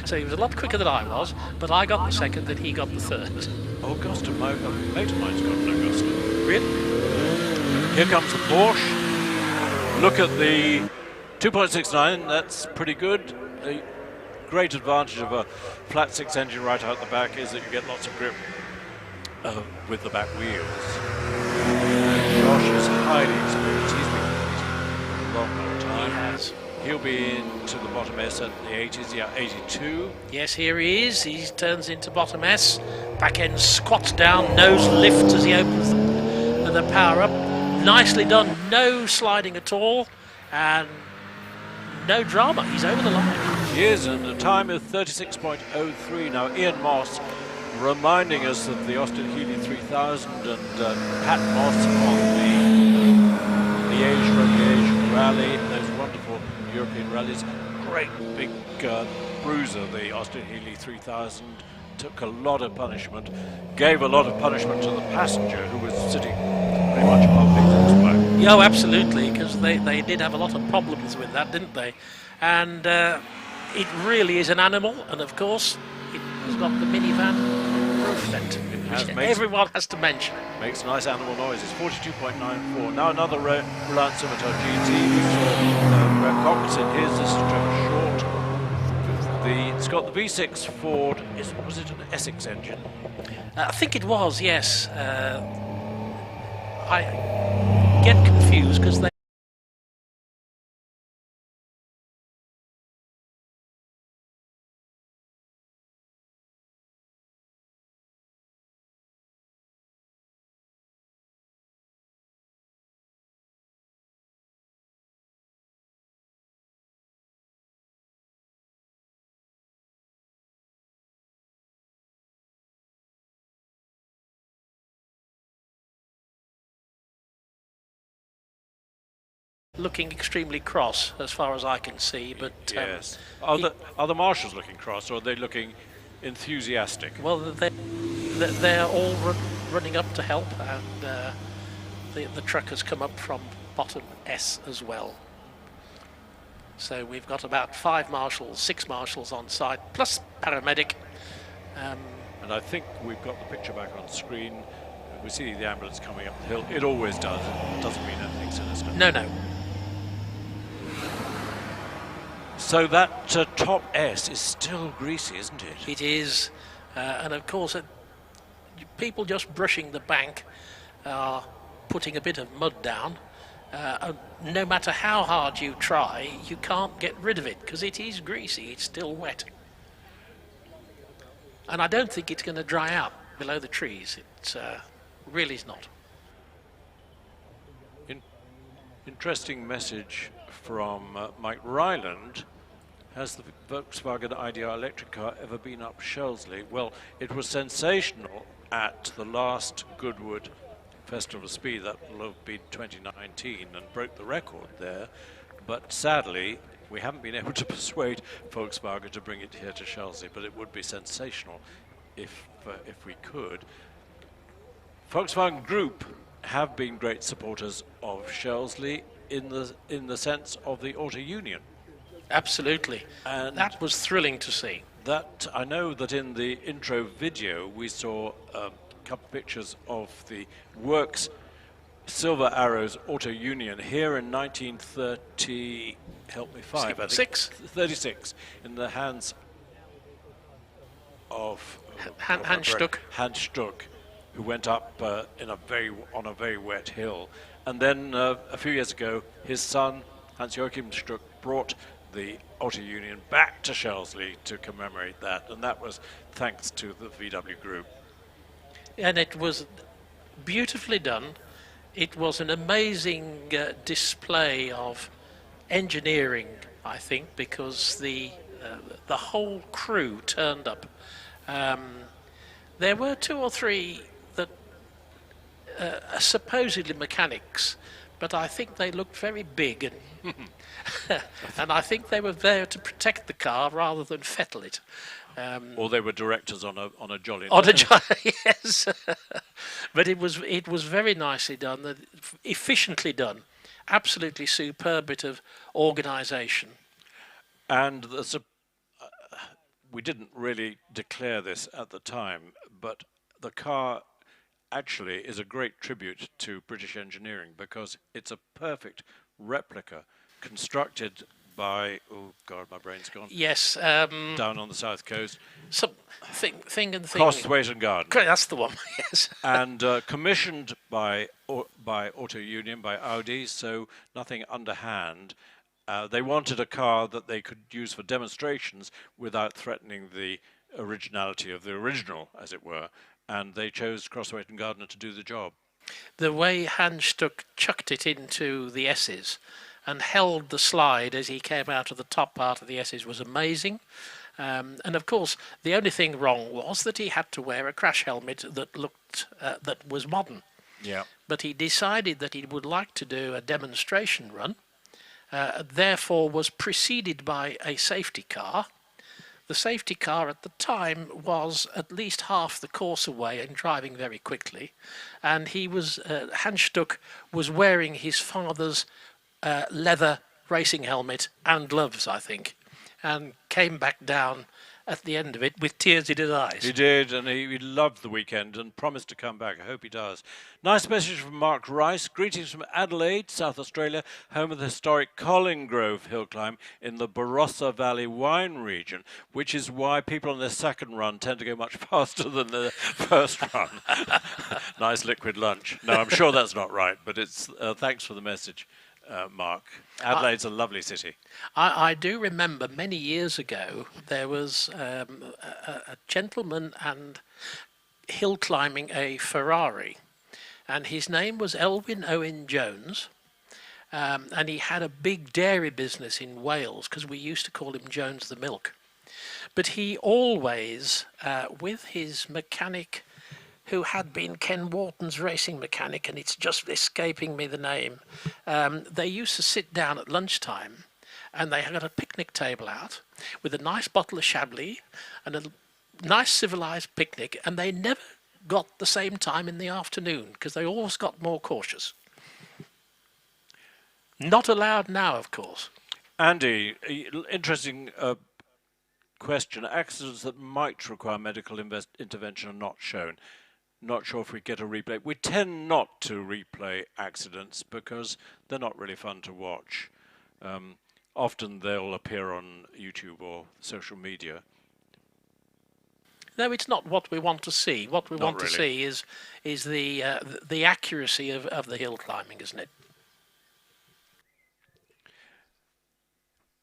So he was a lot quicker than I was, but I got the second and he got the third. Augusta, a mate of mine's got an Augusta. Really? Here comes the Porsche. Look at the 2.69, that's pretty good. The great advantage of a flat six engine right out the back is that you get lots of grip with the back wheels. Josh is highly experienced. He's been for a long time. He has. He'll be into the bottom S at the 80s, yeah, 82. Yes, here he is. He turns into bottom S. Back end squats down, nose lifts as he opens the power up. Nicely done. No sliding at all. And no drama. He's over the line. He is, and a time of 36.03. Now, Ian Moss reminding us of the Austin Healey 3000 and Pat Moss on the Liège rally, those wonderful European rallies. Great big bruiser, the Austin Healey 3000. Took a lot of punishment, gave a lot of punishment to the passenger who was sitting pretty much on Victor's back. Yeah, oh, absolutely, because they did have a lot of problems with that, didn't they? And it really is an animal, and of course it has got the minivan roof vent, which everyone has to mention. Makes nice animal noises. 42.94. Now another Reliant Scimitar GT. We saw Brad Cox in his. This is Trevor Short. It's got the V6 Ford. Was it an Essex engine? I think it was, yes. I get confused because they looking extremely cross as far as I can see, but yes. Are the marshals looking cross, or are they looking enthusiastic? Well, they're all running up to help, and the truck has come up from bottom S as well. So we've got about 5 marshals, 6 marshals on site, plus paramedic. And I think we've got the picture back on screen. We see the ambulance coming up the hill. It always does. It doesn't mean anything sinister. No. So that top S is still greasy, isn't it? It is, and of course people just brushing the bank are putting a bit of mud down. No matter how hard you try, you can't get rid of it because it is greasy, it's still wet. And I don't think it's going to dry out below the trees. It really is not. Interesting message from Mike Ryland. Has the Volkswagen IDR electric car ever been up Shelsley? Well, it was sensational at the last Goodwood Festival of Speed. That will have been 2019 and broke the record there. But sadly, we haven't been able to persuade Volkswagen to bring it here to Shelsley, but it would be sensational if we could. Volkswagen Group have been great supporters of Shelsley in the sense of the Auto Union. Absolutely, and that was thrilling to see. That I know that in the intro video we saw couple of pictures of the Works Silver Arrows Auto Union here in 1930, help me, five, I think. 36, in the hands of Hans Stuck. Hans Stuck, who went up on a very wet hill. And then a few years ago, his son, Hans-Joachim Stuck, brought the Auto Union back to Shelsley to commemorate that, and that was thanks to the VW Group. And it was beautifully done. It was an amazing display of engineering, I think, because the whole crew turned up. There were 2 or 3 that supposedly mechanics, but I think they looked very big, and and I think they were there to protect the car rather than fettle it. Or they were directors on a jolly. Yes, but it was very nicely done, efficiently done, absolutely superb bit of organisation. And we didn't really declare this at the time, but the car actually is a great tribute to British engineering, because it's a perfect replica constructed by, oh God, my brain's gone. Yes. Down on the south coast. Thing. Costwaite and Garden. That's the one, yes. And commissioned by Auto Union, by Audi, so nothing underhand. They wanted a car that they could use for demonstrations without threatening the originality of the original, as it were. And they chose Costwaite and Gardner to do the job. The way Hans Stuck chucked it into the S's and held the slide as he came out of the top part of the S's was amazing. And of course, the only thing wrong was that he had to wear a crash helmet that looked that was modern. Yeah. But he decided that he would like to do a demonstration run. Therefore, was preceded by a safety car. The safety car at the time was at least half the course away and driving very quickly, and he was Hans Stuck was wearing his father's leather racing helmet and gloves, I think, and came back down at the end of it with tears in his eyes. He did, and he loved the weekend and promised to come back. I hope he does. Nice message from Mark Rice. Greetings from Adelaide, South Australia, home of the historic Collinggrove hill climb in the Barossa Valley wine region, which is why people on their second run tend to go much faster than their first run. Nice liquid lunch. No, I'm sure that's not right, but it's thanks for the message, Mark. Adelaide's a lovely city. I do remember many years ago there was a gentleman and hill climbing a Ferrari, and his name was Elwyn Owen Jones, and he had a big dairy business in Wales, because we used to call him Jones the Milk. But he always, with his mechanic, who had been Ken Wharton's racing mechanic, and it's just escaping me the name, they used to sit down at lunchtime, and they had a picnic table out with a nice bottle of Chablis and a nice civilized picnic, and they never got the same time in the afternoon because they always got more cautious. Not allowed now, of course. Andy, interesting question. Accidents that might require medical intervention are not shown. Not sure if we get a replay. We tend not to replay accidents because they're not really fun to watch. Often they'll appear on YouTube or social media. No, it's not what we want to see. What we want to see is the accuracy of the hill climbing, isn't it?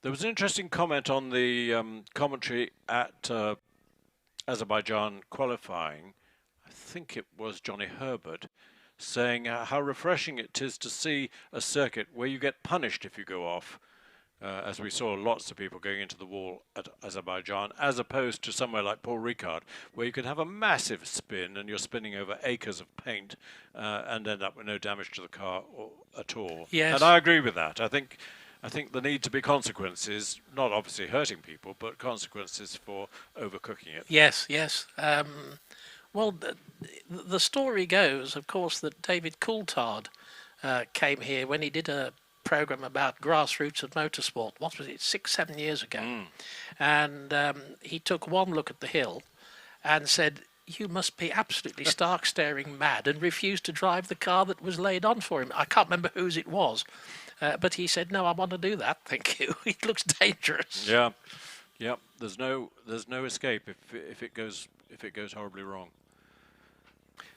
There was an interesting comment on the commentary at Azerbaijan qualifying. I think it was Johnny Herbert, saying how refreshing it is to see a circuit where you get punished if you go off, as we saw lots of people going into the wall at Azerbaijan, as opposed to somewhere like Paul Ricard, where you can have a massive spin and you're spinning over acres of paint and end up with no damage to the car at all. Yes. And I agree with that. I think there need to be consequences, not obviously hurting people, but consequences for overcooking it. Yes, yes. Well, the story goes, of course, that David Coulthard came here when he did a program about grassroots and motorsport. What was it, 6-7 years ago? And he took one look at the hill and said, you must be absolutely stark staring mad, and refused to drive the car that was laid on for him. I can't remember whose it was, but he said, "No, I want to do that, thank you." It looks dangerous. Yeah, yeah. There's no escape if it goes horribly wrong.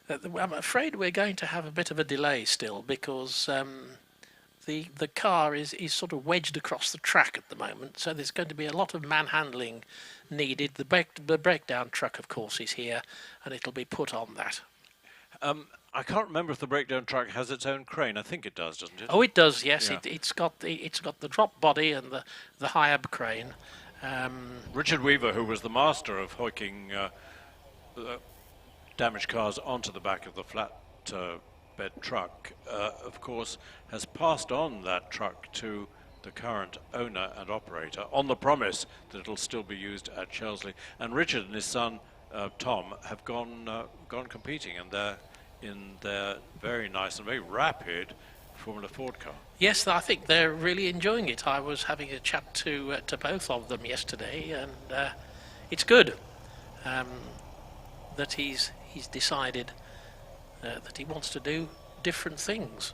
I'm afraid we're going to have a bit of a delay still, because the car is sort of wedged across the track at the moment, so there's going to be a lot of manhandling needed. The breakdown truck, of course, is here, and it'll be put on that. I can't remember if the breakdown truck has its own crane. I think it does, doesn't it? Oh, it does. Yes, Yeah. it's got the drop body and the high ab crane. Richard Weaver, who was the master of hoiking damaged cars onto the back of the flat bed truck, of course, has passed on that truck to the current owner and operator on the promise that it'll still be used at Shelsley. And Richard and his son Tom have gone competing, and they're in their very nice and very rapid Formula Ford car. Yes, I think they're really enjoying it. I was having a chat to both of them yesterday, and it's good that he's decided that he wants to do different things.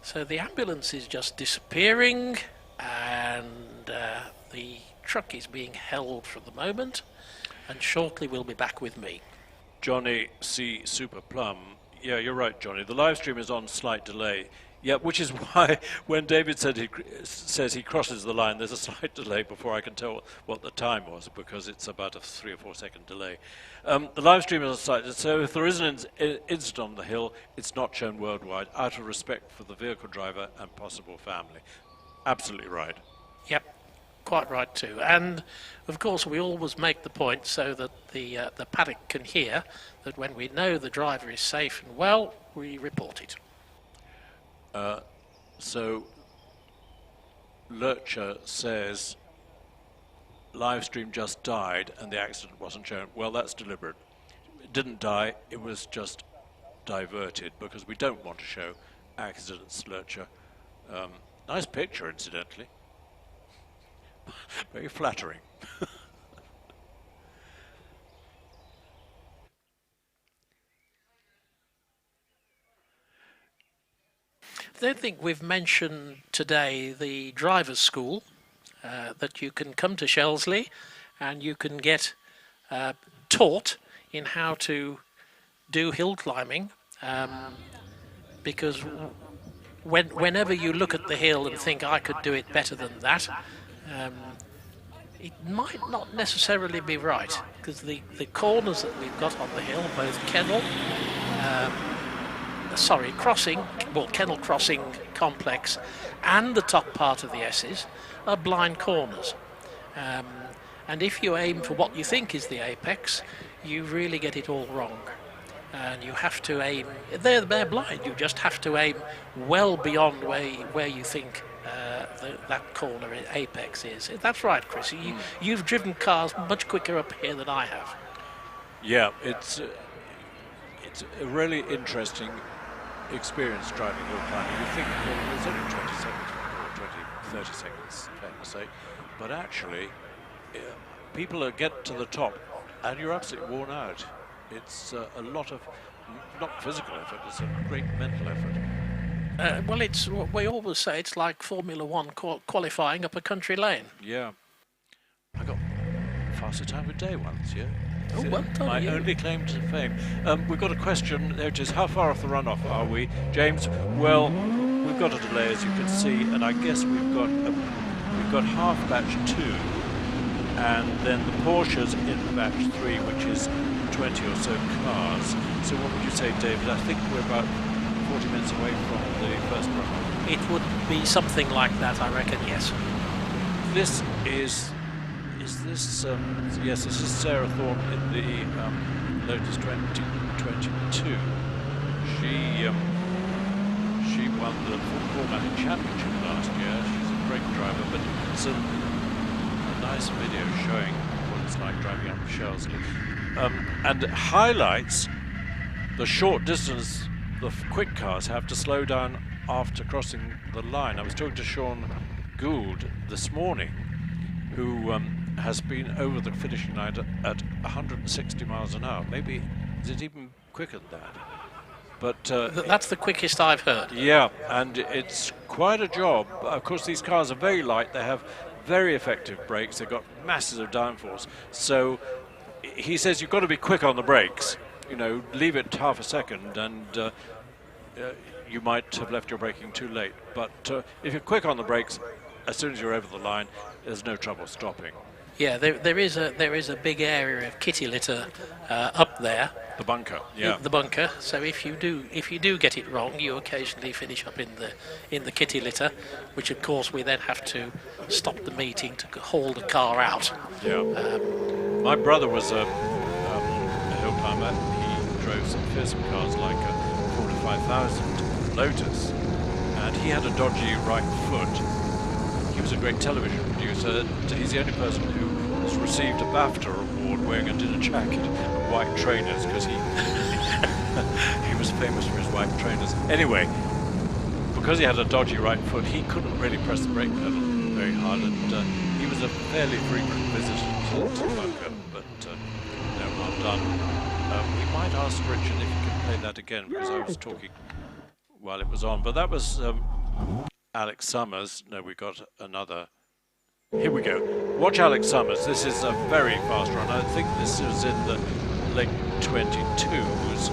So the ambulance is just disappearing, and the truck is being held for the moment, and shortly we'll be back with me. Johnny C. Super Plum. Yeah, you're right, Johnny. The live stream is on slight delay. Yeah, which is why when David says he crosses the line, there's a slight delay before I can tell what the time was, because it's about a 3 or 4 second delay. The live stream is on slight, so if there is an incident on the hill, it's not shown worldwide, out of respect for the vehicle driver and possible family. Absolutely right. Yep, quite right too. And of course we always make the point so that the paddock can hear that when we know the driver is safe and well, we report it. So Lurcher says live stream just died and the accident wasn't shown. Well, that's deliberate. It didn't die, it was just diverted, because we don't want to show accidents, Lurcher. Nice picture, incidentally. Very flattering. I don't think we've mentioned today the driver's school, that you can come to Shelsley and you can get taught in how to do hill climbing, because whenever you look at the hill and think I could do it better than that, it might not necessarily be right, because the corners that we've got on the hill, both Kennel Crossing Complex and the top part of the S's are blind corners. And if you aim for what you think is the apex, you really get it all wrong. And you have to aim, they're blind, you just have to aim well beyond where you think that corner apex is. That's right, Chris. You've driven cars much quicker up here than I have. Yeah, it's a really interesting experience driving hill climbing. You think, well, it's only 20 seconds or 30 seconds, fair to say, but actually people get to the top and you're absolutely worn out. It's a lot of, not physical effort, it's a great mental effort. Well, it's we always say it's like Formula One qualifying up a country lane. Yeah. I got faster time of day once, yeah. Oh, well done, my you. only claim to fame. We've got a question, there it is. How far off the runoff are we? James, well, we've got a delay, as you can see, and I guess we've got half batch 2, and then the Porsches in batch 3, which is 20 or so cars. So what would you say, David? I think we're about 40 minutes away from the first runoff. It would be something like that, I reckon, yes. This is this, yes, this is Sarah Thorne in the Lotus 2022. She won the Fortnite Championship last year. She's a great driver, but it's a nice video showing what it's like driving up Shelsley. And it highlights the short distance the quick cars have to slow down after crossing the line. I was talking to Sean Gould this morning, who has been over the finishing line at 160 miles an hour. Maybe is it even quicker than that? But That's the quickest I've heard. yeah, and it's quite a job. Of course, these cars are very light. They have very effective brakes. They've got masses of downforce. So he says you've got to be quick on the brakes. You know, leave it half a second and you might have left your braking too late. But if you're quick on the brakes, as soon as you're over the line, there's no trouble stopping. Yeah, there is a big area of kitty litter up there. The bunker, yeah. The bunker. So if you do get it wrong, you occasionally finish up in the kitty litter, which of course we then have to stop the meeting to haul the car out. Yeah. My brother was a hill climber. He drove some fearsome cars like a 45,000 Lotus, and he had a dodgy right foot. He was a great television producer. He's the only person who has received a BAFTA award wearing a dinner jacket and white trainers, because he was famous for his white trainers. Anyway, because he had a dodgy right foot, he couldn't really press the brake pedal very hard, and he was a fairly frequent visitor to the bunker, but no, not done. We might ask Richard if he can play that again, because I was talking while it was on, but that was Alex Summers. No, we got another. Here we go. Watch Alex Summers. This is a very fast run. I think this is in the late 22s.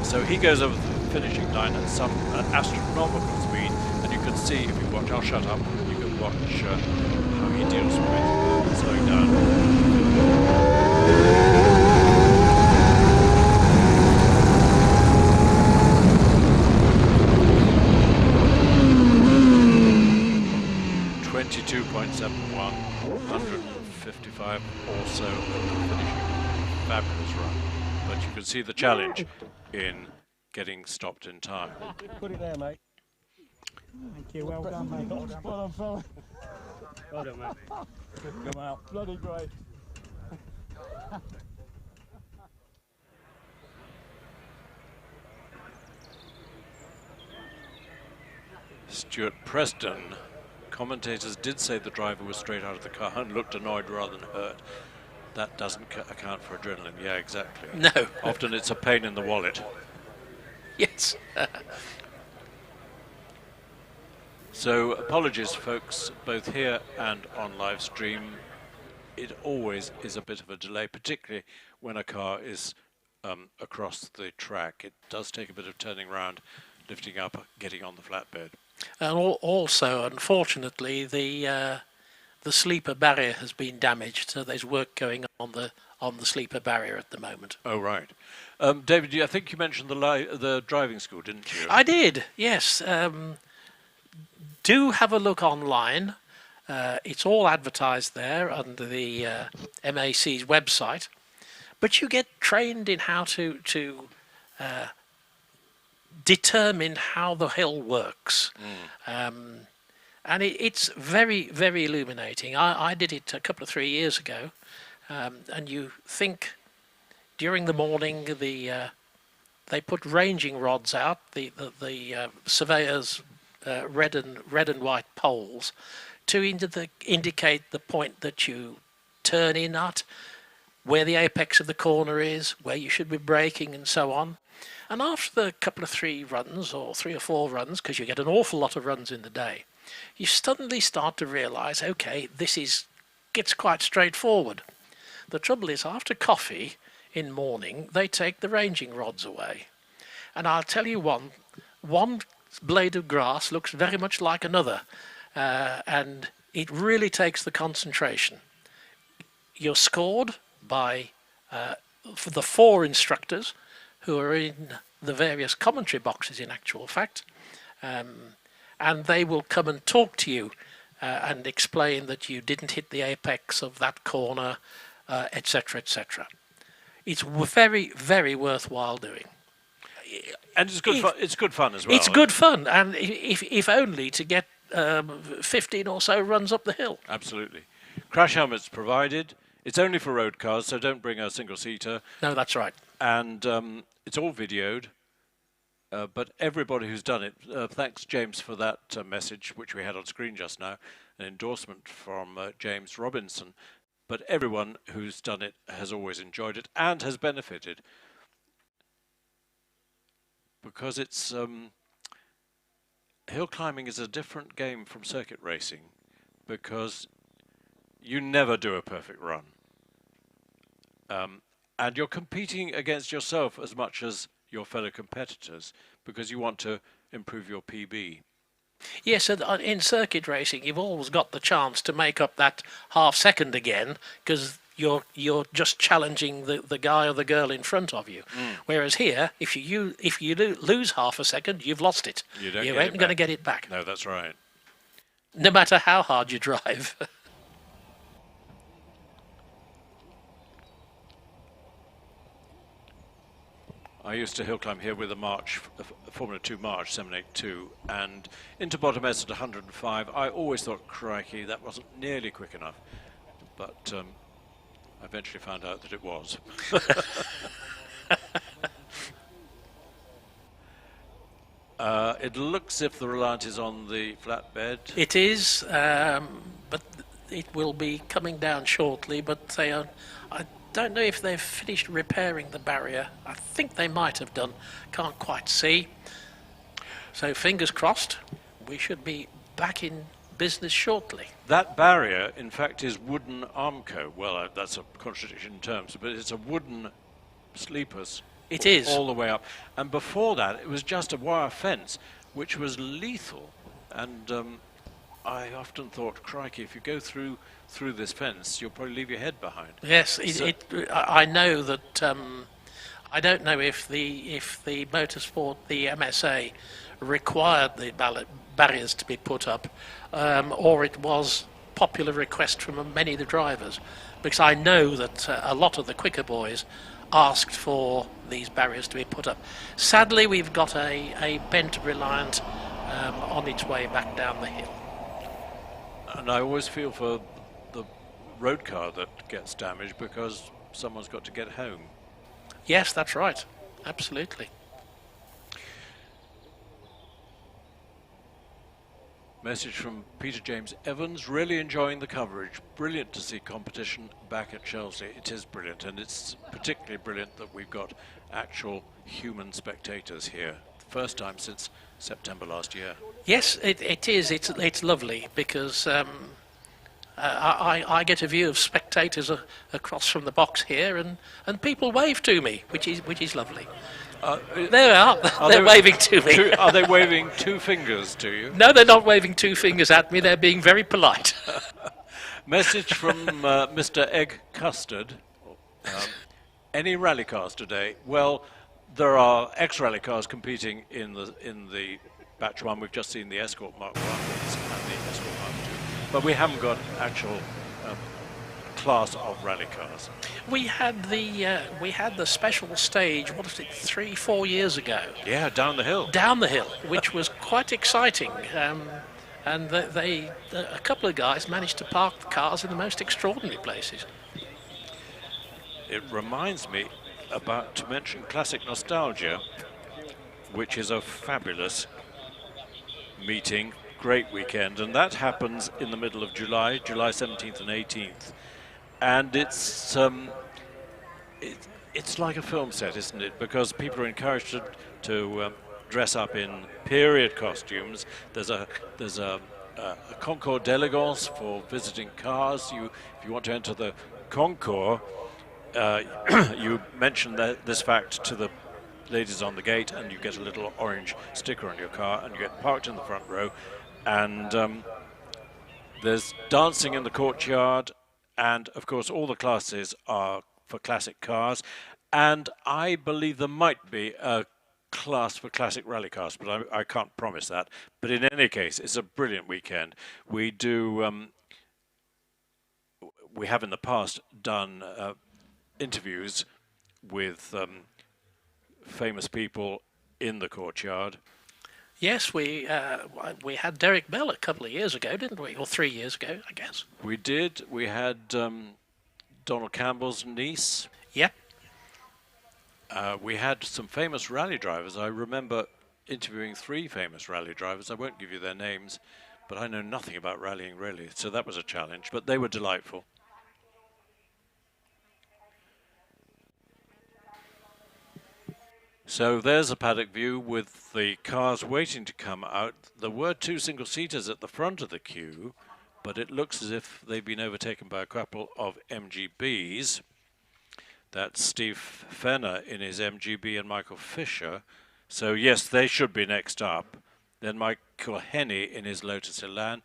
So he goes over the finishing line at some astronomical speed, and you can see if you watch. I'll shut up. You can watch how he deals with slowing down. 22.71, 155 also at the finishing. Fabulous run. But you can see the challenge in getting stopped in time. Put it there, mate. Thank you, well done, mate. Well done, fella. Well done, mate. Come out. Bloody great. Stuart Preston. Commentators did say the driver was straight out of the car and looked annoyed rather than hurt. That doesn't account for adrenaline. Yeah, exactly. No. Often it's a pain in the wallet. Yes. So apologies, folks, both here and on live stream. It always is a bit of a delay, particularly when a car is across the track. It does take a bit of turning around, lifting up, getting on the flatbed. And also, unfortunately, the sleeper barrier has been damaged, so there's work going on the sleeper barrier at the moment. Oh, right. David, I think you mentioned the driving school, didn't you? I did, yes. Do have a look online. It's all advertised there under the MAC's website. But you get trained in how to determine how the hill works. And it's very, very illuminating. I did it a couple of 3 years ago, and you think during the morning they put ranging rods out, the surveyors' red and white poles, to indicate the point that you turn in at, where the apex of the corner is, where you should be braking, and so on. And after the couple of 3 runs, or 3 or 4 runs, because you get an awful lot of runs in the day, you suddenly start to realise, okay, gets quite straightforward. The trouble is, after coffee in morning, they take the ranging rods away. And I'll tell you one blade of grass looks very much like another, and it really takes the concentration. You're scored by for the 4 instructors who are in the various commentary boxes, in actual fact, and they will come and talk to you and explain that you didn't hit the apex of that corner, etc., etc. It's very, very worthwhile doing. And it's good fun. It's good fun as well. It's good fun, and if only to get 15 or so runs up the hill. Absolutely. Crash helmets provided. It's only for road cars, so don't bring a single-seater. No, that's right. And it's all videoed. But everybody who's done it, thanks James for that message, which we had on screen just now, an endorsement from James Robinson. but everyone who's done it has always enjoyed it and has benefited, because it's hill climbing is a different game from circuit racing, because you never do a perfect run, and you're competing against yourself as much as your fellow competitors, because you want to improve your PB. Yes, and in circuit racing, you've always got the chance to make up that half second again, because you're just challenging the guy or the girl in front of you. Whereas here, if you lose half a second, you've lost it. You ain't going to get it back. No, that's right. No matter how hard you drive. I used to hill climb here with a March, a Formula 2 March 782, and into bottom S at 105. I always thought, crikey, that wasn't nearly quick enough, but I eventually found out that it was. It looks as if the Reliant is on the flatbed. It is, but it will be coming down shortly, but they are... I don't know if they've finished repairing the barrier. I think they might have done. Can't quite see. So fingers crossed, we should be back in business shortly. That barrier, in fact, is wooden Armco. Well, that's a contradiction in terms, but it's a wooden sleepers. It is. All the way up. And before that, it was just a wire fence, which was lethal. And I often thought, crikey, if you go through this fence, you'll probably leave your head behind. Yes, I know that. I don't know if the motorsport, the MSA, required the barriers to be put up, or it was popular request from many of the drivers, because I know that a lot of the quicker boys asked for these barriers to be put up. Sadly, we've got a bent Reliant on its way back down the hill. And I always feel for the road car that gets damaged, because someone's got to get home. Yes, that's right. Absolutely. Message from Peter James Evans, really enjoying the coverage. Brilliant to see competition back at Shelsley. It is brilliant, and it's particularly brilliant that we've got actual human spectators here. First time since September last year. Yes, it is. It's lovely, because I get a view of spectators across from the box here, and people wave to me, which is lovely. There they are. They're waving to me. Are they waving two fingers to you? No, they're not waving two fingers at me. They're being very polite. Message from Mr. Egg Custard. Any rally cars today? Well, there are ex-rally cars competing in the batch one. We've just seen the Escort Mark 1 and the Escort Mark 2, but we haven't got actual class of rally cars. We had the special stage. What was it? 3-4 years ago. Yeah, down the hill. Down the hill, which was quite exciting. And a couple of guys managed to park the cars in the most extraordinary places. It reminds me to mention Classic Nostalgia, which is a fabulous meeting, great weekend, and that happens in the middle of July 17th and 18th. And it's like a film set, isn't it? Because people are encouraged to dress up in period costumes. There's a concours d'elegance for visiting cars. If you want to enter the concours, you mention this fact to the ladies on the gate, and you get a little orange sticker on your car, and you get parked in the front row. And there's dancing in the courtyard. And, of course, all the classes are for classic cars. And I believe there might be a class for classic rally cars, but I can't promise that. But in any case, it's a brilliant weekend. We have in the past done interviews with famous people in the courtyard. Yes, we had Derek Bell a couple of years ago, didn't we? Or 3 years ago, I guess. We did. We had Donald Campbell's niece. Yep. We had some famous rally drivers. I remember interviewing 3 famous rally drivers. I won't give you their names, but I know nothing about rallying really, so that was a challenge. But they were delightful. So there's a paddock view with the cars waiting to come out. There were 2 single-seaters at the front of the queue, but it looks as if they've been overtaken by a couple of MGBs. That's Steve Fenner in his MGB and Michael Fisher. So yes, they should be next up. Then Michael Henney in his Lotus Elan.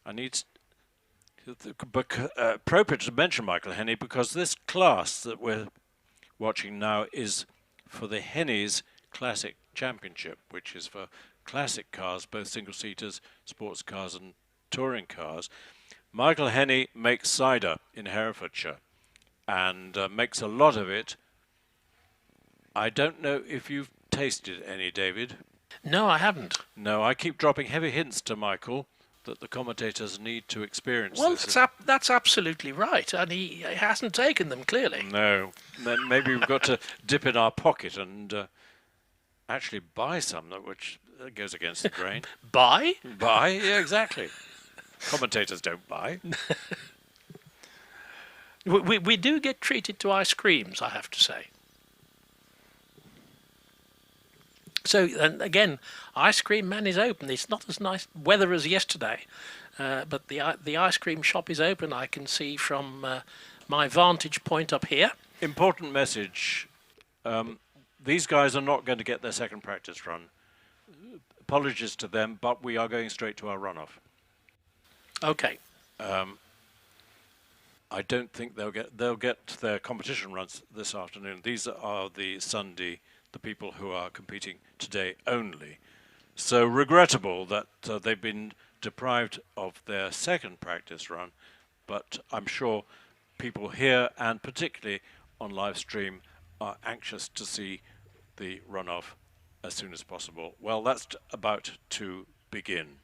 I need appropriate to mention Michael Henney because this class that we're watching now is for the Henneys Classic Championship, which is for classic cars, both single-seaters, sports cars and touring cars. Michael Henney makes cider in Herefordshire and makes a lot of it. I don't know if you've tasted any, David. No, I haven't. No, I keep dropping heavy hints to Michael that the commentators need to experience Well, this. that's absolutely right, and he hasn't taken them, clearly. No, then maybe we've got to dip in our pocket and actually buy some, which goes against the grain. Buy? Buy? Yeah, exactly. Commentators don't buy. We do get treated to ice creams, I have to say. So, and again, Ice Cream Man is open. It's not as nice weather as yesterday, but the ice cream shop is open. I can see from my vantage point up here. Important message. These guys are not going to get their second practice run. Apologies to them, but we are going straight to our runoff. Okay. I don't think they'll get their competition runs this afternoon. These are the people who are competing today only. So regrettable that they've been deprived of their second practice run, but I'm sure people here and particularly on live stream are anxious to see the runoff as soon as possible. Well, that's about to begin.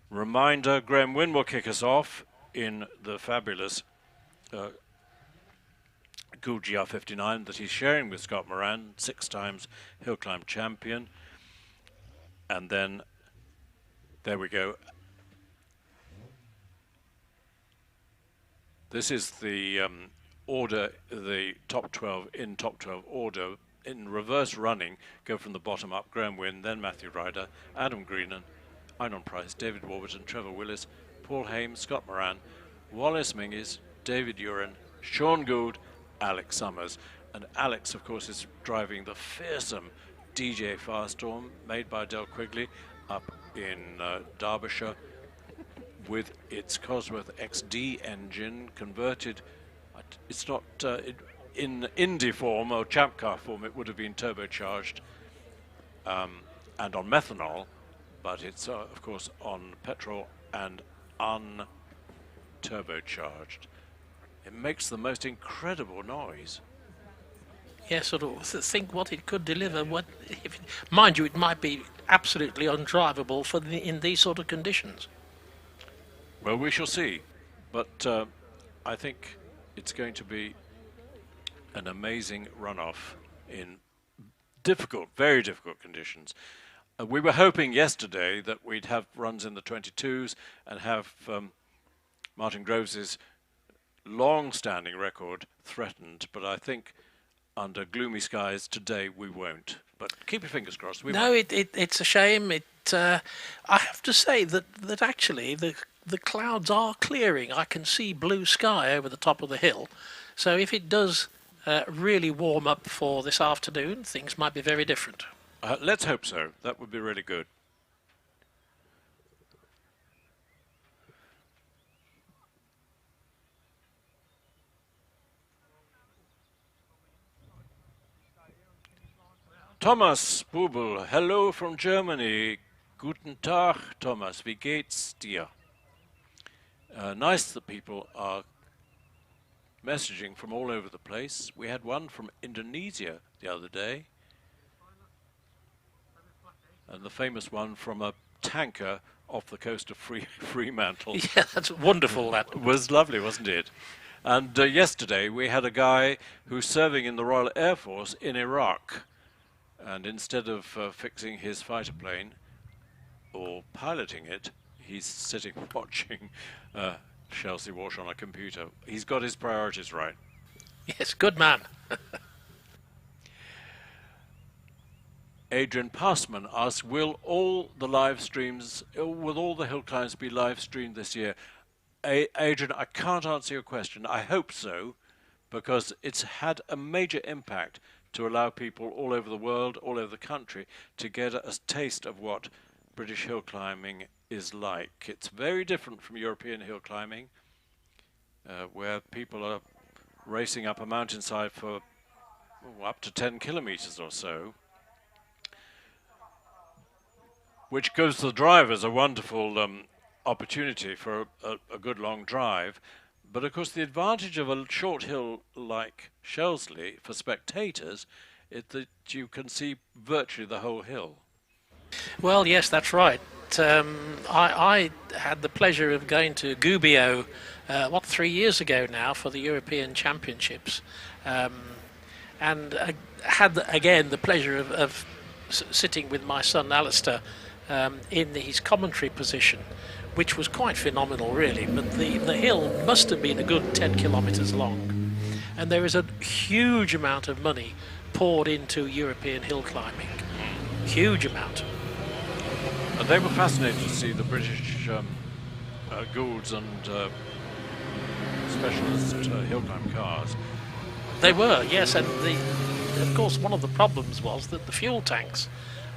Reminder, Graham Wynne will kick us off in the fabulous Gould GR59 that he's sharing with Scott Moran, 6 times hill climb champion. And then, there we go. This is the order, the top 12 in top 12 order. In reverse running, go from the bottom up, Graham Wynne, then Matthew Ryder, Adam Greenan, Einon Price, David Warburton, Trevor Willis, Paul Hames, Scott Moran, Wallace Mingus, David Uren, Sean Gould, Alex Summers. And Alex, of course, is driving the fearsome DJ Firestorm made by Del Quigley up in Derbyshire with its Cosworth XD engine converted. It's not in Indy form or Champ Car form, it would have been turbocharged and on methanol, but it's of course on petrol and unturbocharged. It makes the most incredible noise. Yeah, sort of think what it could deliver. Mind you, it might be absolutely undrivable in these sort of conditions. Well, we shall see, but I think it's going to be an amazing runoff in difficult, very difficult conditions. We were hoping yesterday that we'd have runs in the 22s and have Martin Groves's long-standing record threatened, but I think under gloomy skies today we won't. But keep your fingers crossed. No, it's a shame. I have to say that actually the clouds are clearing. I can see blue sky over the top of the hill. So if it does really warm up for this afternoon, things might be very different. Let's hope so. That would be really good. Thomas Bubel, hello from Germany. Guten Tag, Thomas. Wie geht's dir? Nice that people are messaging from all over the place. We had one from Indonesia the other day. And the famous one from a tanker off the coast of Fremantle. Yeah, that's wonderful. That was lovely, wasn't it? And yesterday we had a guy who's serving in the Royal Air Force in Iraq. And instead of fixing his fighter plane or piloting it, he's sitting watching Shelsley Walsh on a computer. He's got his priorities right. Yes, good man. Adrian Passman asks, will all the live streams, will all the hill climbs be live streamed this year? Adrian, I can't answer your question. I hope so, because it's had a major impact to allow people all over the world, all over the country, to get a taste of what British hill climbing is like. It's very different from European hill climbing, where people are racing up a mountainside for up to 10 kilometers or so, which gives the drivers a wonderful opportunity for a good long drive. But of course the advantage of a short hill like Shelsley for spectators is that you can see virtually the whole hill. Well, yes, that's right. I had the pleasure of going to Gubbio, 3 years ago now, for the European Championships, and had again the pleasure of sitting with my son Alistair in his commentary position, which was quite phenomenal really. But the hill must have been a good 10 kilometres long, and there is a huge amount of money poured into European hill climbing, huge amount. And they were fascinated to see the British Goulds and specialist hill climb cars. They were, yes, and of course one of the problems was that the fuel tanks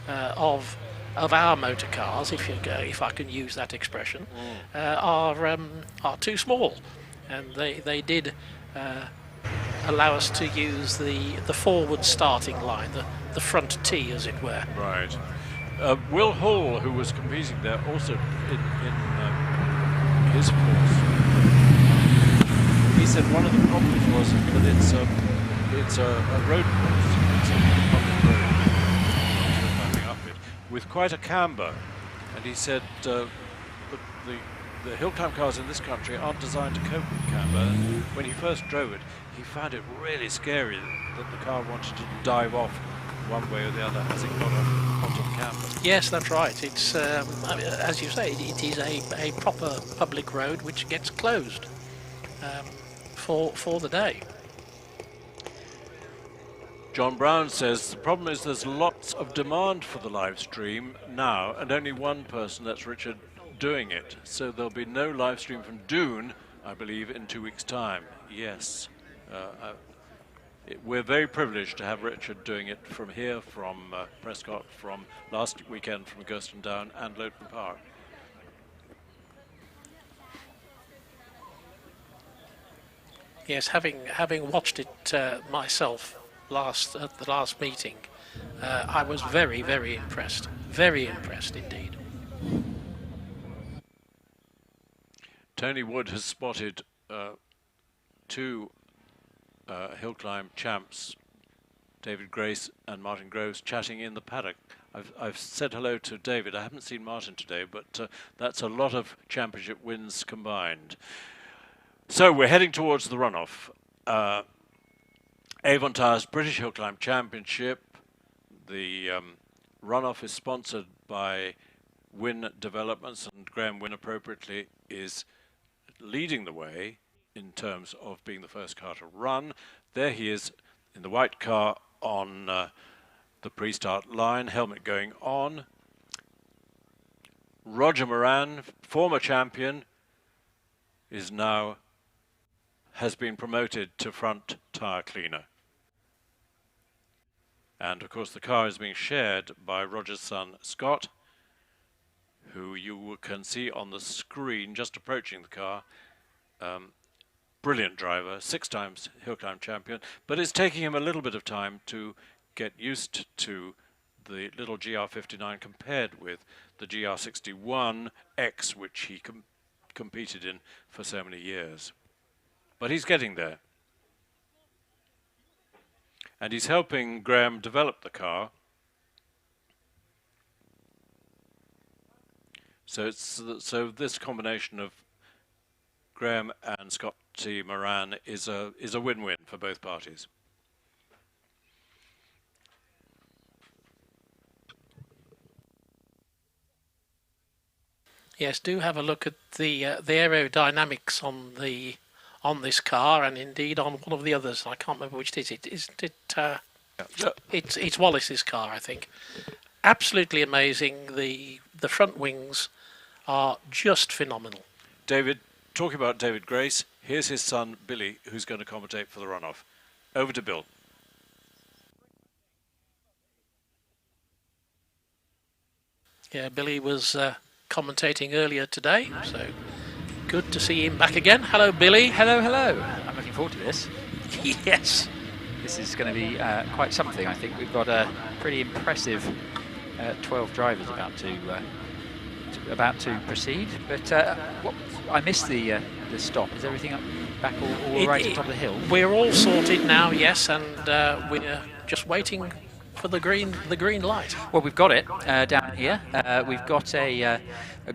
of our motor cars, if I can use that expression, are too small, and they did allow us to use the forward starting line, the front T, as it were. Right. Will Hall, who was competing there, also in his course, he said one of the problems was that it's a road course, it's a public road, climbing up it, with quite a camber, and he said the hill climb cars in this country aren't designed to cope with camber. And when he first drove it, he found it really scary that the car wanted to dive off one way or the other as it got onto the camber. Yes, that's right. It's as you say, it is a proper public road which gets closed for the day. John Brown says the problem is there's lots of demand for the live stream now, and only one person, that's Richard, doing it. So there'll be no live stream from Doon, I believe, in 2 weeks' time. Yes. We're very privileged to have Richard doing it from here, from Prescott, from last weekend from Gurston Down and Lowton Park. Yes, having watched it myself at the last meeting, I was very, very impressed. Very impressed indeed. Tony Wood has spotted two hill climb champs, David Grace and Martin Groves, chatting in the paddock. I've said hello to David. I haven't seen Martin today, but that's a lot of championship wins combined. So we're heading towards the runoff. Avon Towers British Hill Climb Championship. The runoff is sponsored by Wynn Developments, and Graham Wynn appropriately is leading the way in terms of being the first car to run. There he is in the white car on the pre-start line, helmet going on. Roger Moran, former champion, has been promoted to front tyre cleaner. And of course the car is being shared by Roger's son Scott, who you can see on the screen just approaching the car. Brilliant driver, 6 times hill climb champion, but it's taking him a little bit of time to get used to the little GR59 compared with the GR61X, which he competed in for so many years. But he's getting there. And he's helping Graham develop the car. So this combination of Graham and Scotty Moran is a win-win for both parties. Yes, do have a look at the aerodynamics on this car, and indeed on one of the others. I can't remember which it is. Isn't it It's Wallace's car, I think. Absolutely amazing. The front wings are just phenomenal. David, talking about David Grace, here's his son Billy, who's going to commentate for the runoff. Over to Bill. Yeah, Billy was commentating earlier today, so good to see him back again. Hello, Billy. Hello, hello. I'm looking forward to this. Yes. This is going to be quite something, I think. We've got a pretty impressive 12 drivers about to proceed. But I missed the stop. Is everything back all right on top of the hill? We're all sorted now, yes, and we're just waiting for the green light. Well, we've got it down here. We've got a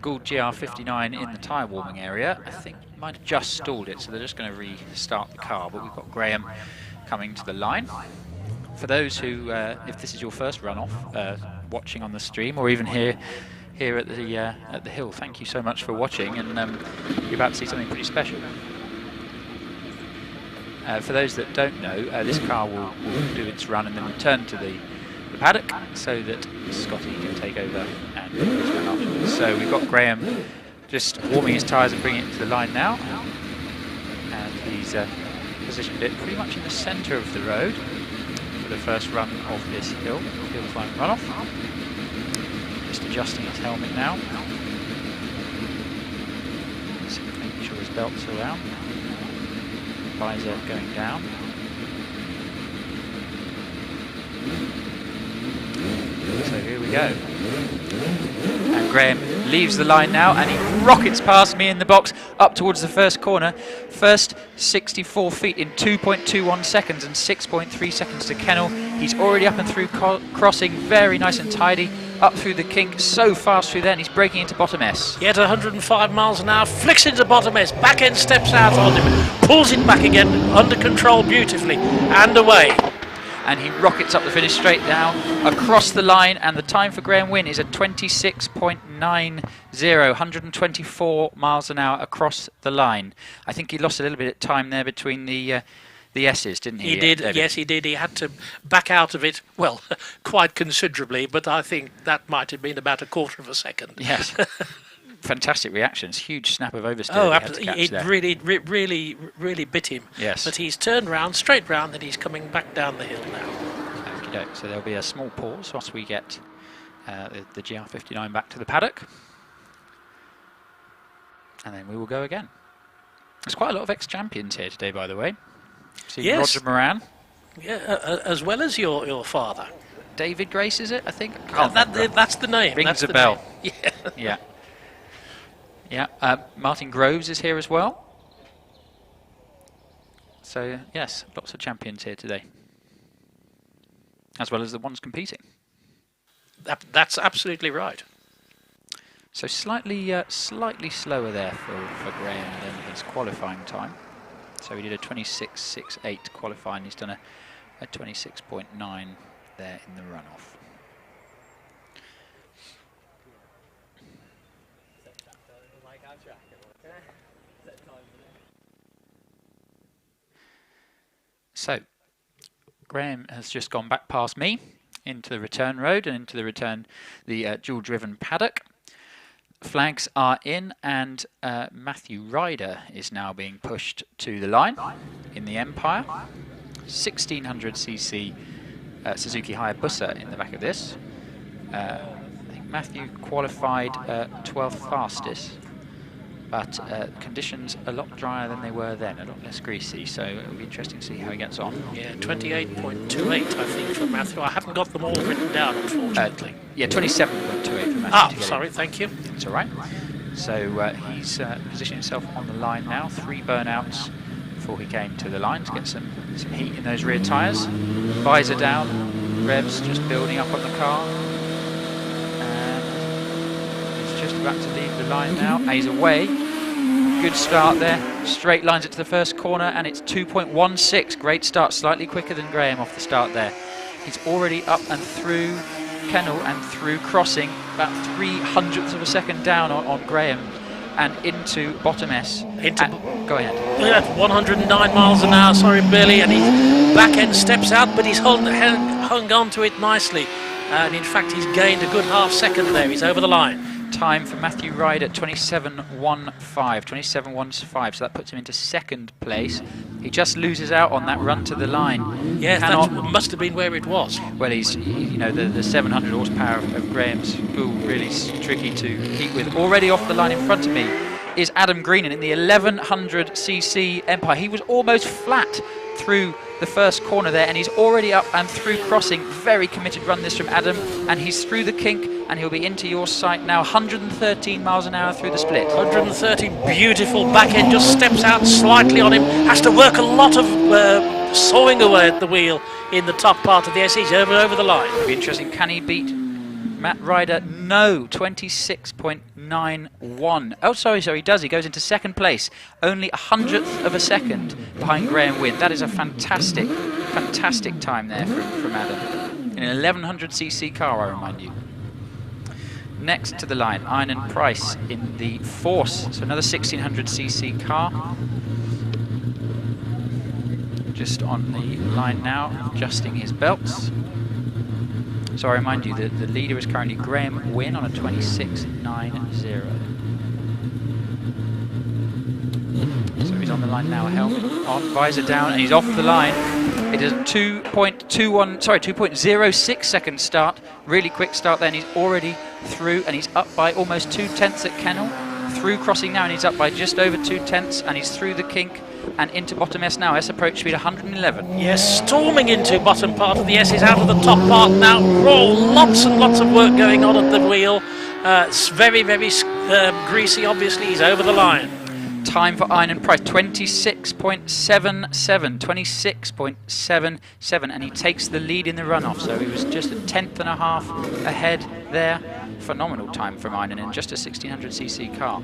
Gould GR59 in the tyre warming area. I think might have just stalled it, so they're just going to restart the car. But we've got Graham coming to the line. For those who, if this is your first runoff, watching on the stream or even here at the hill, thank you so much for watching, and you're about to see something pretty special. For those that don't know, this car will do its run and then return to the paddock so that Scotty can take over and do his run afterwards. So we've got Graham just warming his tyres and bringing it to the line now, and he's positioned it pretty much in the centre of the road for the first run of this hill climb runoff. Just adjusting his helmet now, just making sure his belts are around. Visor going down. So here we go. And Graham leaves the line now, and he rockets past me in the box up towards the first corner. First 64 feet in 2.21 seconds and 6.3 seconds to Kennel. He's already up and through crossing, very nice and tidy. Up through the kink, so fast through there, and he's breaking into bottom S. Yet 105 miles an hour, flicks into bottom S, back end steps out on him, pulls it back again, under control beautifully, and away. And he rockets up the finish straight down, across the line, and the time for Graham Wynn is at 26.90, 124 miles an hour across the line. I think he lost a little bit of time there between the S's, didn't he? He did, David? yes, he did. He had to back out of it, well, quite considerably, but I think that might have been about a quarter of a second. Yes. Fantastic reactions. Huge snap of oversteer. Oh, absolutely. It really bit him. Yes. But he's turned round, straight round, and he's coming back down the hill now. Okay, so there'll be a small pause whilst we get the GR59 back to the paddock. And then we will go again. There's quite a lot of ex-champions here today, by the way. See, yes. Roger Moran. Yeah, as well as your father. David Grace, is it? I think. That's the name. Rings that's a the bell. Name. Yeah. Yeah. Yeah. Martin Groves is here as well. So yes, lots of champions here today, as well as the ones competing. That's absolutely right. So slightly slower there for Graham than his qualifying time. So he did a 26.68 qualifying. He's done a 26.9 there in the runoff. So Graham has just gone back past me into the return road and into the dual-driven paddock. Flags are in, and Matthew Ryder is now being pushed to the line in the Empire. 1600cc Suzuki Hayabusa in the back of this. I think Matthew qualified 12th fastest, but conditions a lot drier than they were then, a lot less greasy, so it'll be interesting to see how he gets on. Yeah, 28.28 I think for Matthew. I haven't got them all written down, unfortunately. Yeah, 27.28 for Matthew. Sorry, thank you. It's all right. So he's positioned himself on the line now, 3 burnouts before he came to the line to get some heat in those rear tyres. Visor down, revs just building up on the car. Just about to leave the line now. He's away. Good start there. Straight lines it to the first corner, and it's 2.16. Great start. Slightly quicker than Graham off the start there. He's already up and through Kennel and through crossing. About 0.03 of a second down on Graham. and into bottom S. Go ahead. At 109 miles an hour, sorry Billy, and his back end steps out, but he's hung on to it nicely. And in fact, he's gained a good half second there. He's over the line. Time for Matthew Ryder, 27.15, so that puts him into second place. He just loses out on that run to the line. Yes, that must have been where it was. Well, he's, you know, the 700 horsepower of Graham's Gould really tricky to compete with. Already off the line in front of me is Adam Greenan in the 1100cc Empire. He was almost flat through the first corner there, and he's already up and through crossing. Very committed run this from Adam, and he's through the kink, and he'll be into your sight now. 113 miles an hour through the split. 130, beautiful back end, just steps out slightly on him. Has to work a lot of sawing away at the wheel in the top part of the SE. He's over the line. It'll be interesting. Can he beat Matt Ryder? No, 26.91. Oh, sorry, he does. He goes into second place, only 100th of a second behind Graham Wynne. That is a fantastic time there from Adam. In an 1100cc car, I remind you. Next to the line, Einan Price in the Force, so another 1600cc car. Just on the line now, adjusting his belts. So I remind you that the leader is currently Graham Wynne on a 26.90. So he's on the line now, helmet on, visor down, and he's off the line. It is a 2.06 second start, really quick start there, and he's already through, and he's up by almost 2/10 at Kennel. Through crossing now, and he's up by just over 2/10, and he's through the kink and into bottom S now. S approach speed 111. Yes, storming into bottom part of the S. Is out of the top part now. Lots and lots of work going on at the wheel. It's very greasy, obviously. He's over the line. Time for Einan Price, 26.77, and he takes the lead in the runoff. So he was just a 1/10.5 ahead there. Phenomenal time from Einan in just a 1600cc car.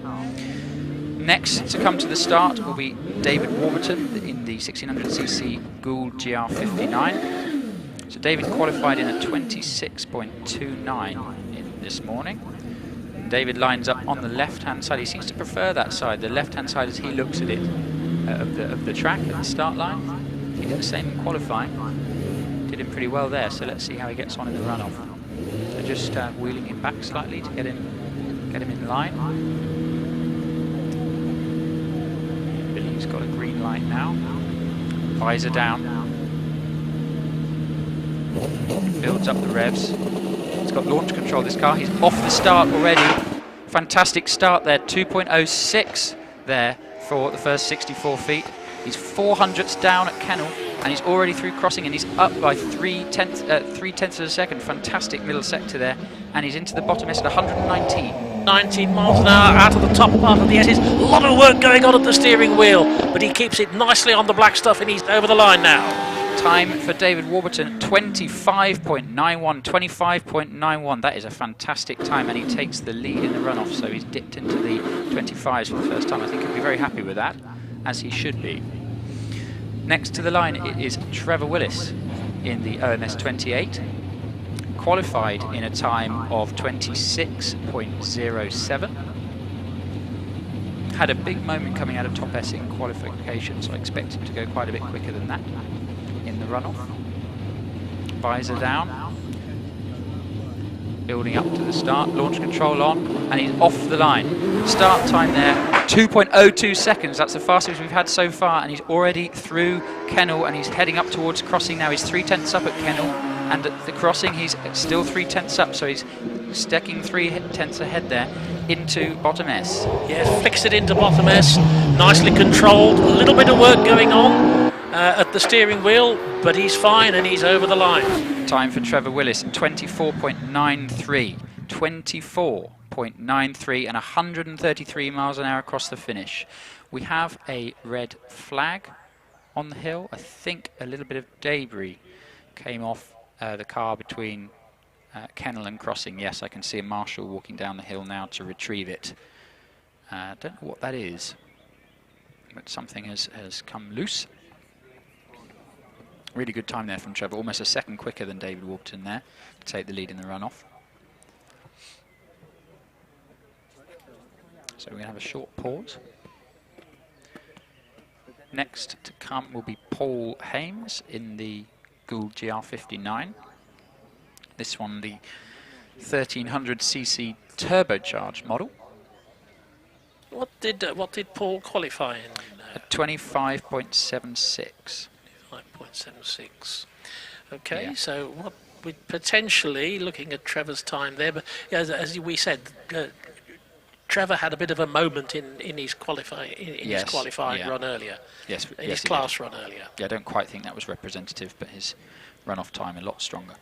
Next to come to the start will be David Warburton in the 1600cc Gould GR59. So David qualified in at 26.29 this morning. David lines up on the left-hand side. He seems to prefer that side, the left-hand side, as he looks at it, of the track at the start line. He did the same in qualifying. Did him pretty well there, so let's see how he gets on in the runoff. So just wheeling him back slightly to get him in line. Billy's got a green light now. Visor down. Builds up the revs. He's got launch control, this car. He's off the start already. Fantastic start there. 2.06 there for the first 64 feet. He's 400ths down at Kennel, and he's already through crossing, and he's up by 3/10 of a second. Fantastic middle sector there, and he's into the bottom S at 119. 19 miles an hour out of the top part of the S. A lot of work going on at the steering wheel, but he keeps it nicely on the black stuff, and he's over the line now. Time for David Warburton, 25.91. That is a fantastic time, and he takes the lead in the runoff, so he's dipped into the 25s for the first time. I think he'll be very happy with that, as he should be. Next to the line it is Trevor Willis in the OMS 28. Qualified in a time of 26.07. Had a big moment coming out of top S in qualification, so I expect him to go quite a bit quicker than that in the runoff. Visor down. Building up to the start, launch control on, and he's off the line. Start time there, 2.02 seconds. That's the fastest we've had so far, and he's already through Kennel, and he's heading up towards crossing now. He's 3/10 up at Kennel, and at the crossing he's still 3/10 up, so he's stacking 3/10 ahead there into bottom S. Yes, flicks it into bottom S, nicely controlled. A little bit of work going on at the steering wheel, but he's fine, and he's over the line. Time for Trevor Willis, 24.93. 24.93 and 133 miles an hour across the finish. We have a red flag on the hill. I think a little bit of debris came off the car between Kennel and crossing. Yes, I can see a marshal walking down the hill now to retrieve it. Don't know what that is, but something has come loose. Really good time there from Trevor, almost a second quicker than David Warburton there to take the lead in the runoff. So we're going to have a short pause. Next to come will be Paul Hames in the Gould GR59. This one, the 1300cc turbocharged model. What did Paul qualify in? At 25.76. 25.76. Okay, Yeah. so what we potentially looking at Trevor's time there, but yeah, as we said, Trevor had a bit of a moment in his qualifying Yes, his qualifying yeah. run earlier. Yes, In yes, his he class did. run earlier. Yeah, I don't quite think that was representative, but his run-off time a lot stronger.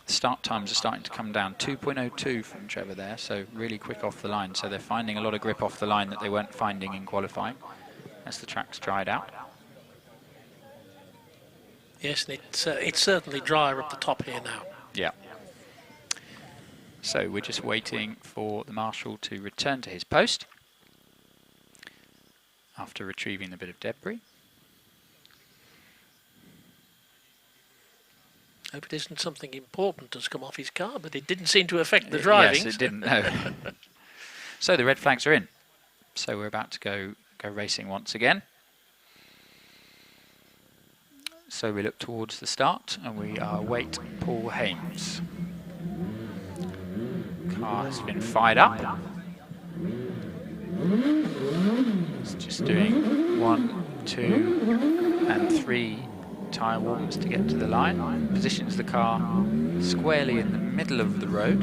Start times are starting to come down. 2.02 from Trevor there, so really quick off the line. So they're finding a lot of grip off the line that they weren't finding in qualifying as the track's dried out. Yes, and it's certainly drier up the top here now. Yeah. So we're just waiting for the marshal to return to his post after retrieving the bit of debris. Hope it isn't something important that's come off his car, but it didn't seem to affect the driving. Yes, it didn't, no. So the red flags are in. So we're about to go racing once again. So we look towards the start and we await Paul Hames. Car has been fired up. It's just doing 1, 2 and 3 tyre warms to get to the line. Positions the car squarely in the middle of the road.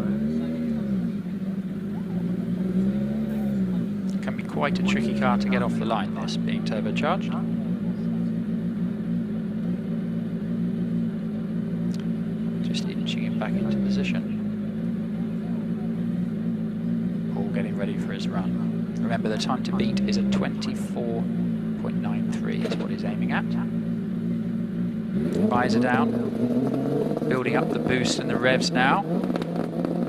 Can be quite a tricky car to get off the line, this being turbocharged. Just inching it back into position. Paul getting ready for his run. Remember, the time to beat is at 24.93 is what he's aiming at. Visor down, building up the boost and the revs now,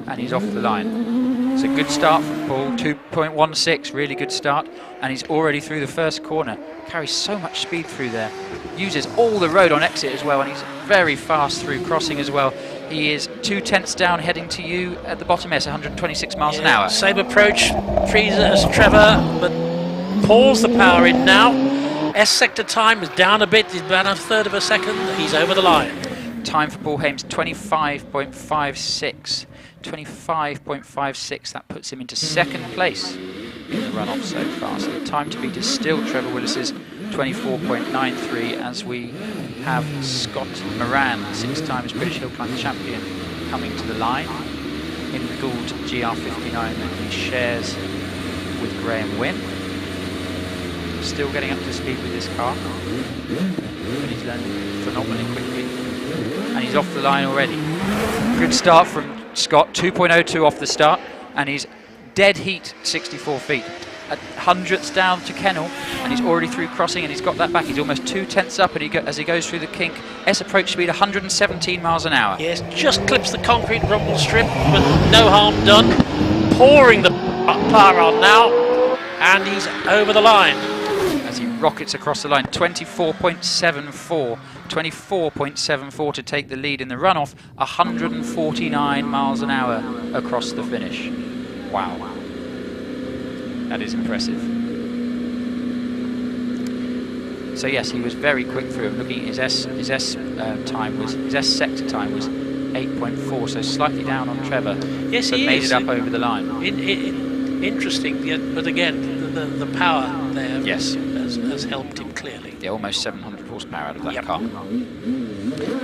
and he's off the line. It's a good start from Paul, 2.16, really good start, and he's already through the first corner. Carries so much speed through there, uses all the road on exit as well, and he's very fast through crossing as well. He is 2/10 down, heading to you at the bottom S, 126 miles an hour. Same approach, as Trevor, but Paul's the power in now. S sector time is down a bit, he's about a third of a second, he's over the line. Time for Paul Hames, 25.56. 25.56, that puts him into second place in the run-off so far. So the time to beat is still Trevor Willis's 24.93 as we have Scott Moran, 6 times British Hill Climb champion, coming to the line in the Gould GR59 that he shares with Graham Wynn. Still getting up to speed with this car, but he's learned phenomenally quickly, and he's off the line already. Good start from Scott, 2.02 off the start, and he's dead heat 64 feet. At hundredths down to Kennel, and he's already through crossing, and he's got that back. He's almost 2/10 up and as he goes through the kink. S approach speed 117 miles an hour. Yes, just clips the concrete rumble strip, but no harm done. Pouring the power on now, and he's over the line. As he rockets across the line, 24.74. 24.74 to take the lead in the runoff, 149 miles an hour across the finish. Wow. That is impressive. So yes, he was very quick through. I'm looking at his S sector time was 8.4, so slightly down on Trevor. Yes, but he made is. it up over the line. Interesting, but again, the power there Yes. has helped him clearly. Yeah, almost 700 horsepower out of that car.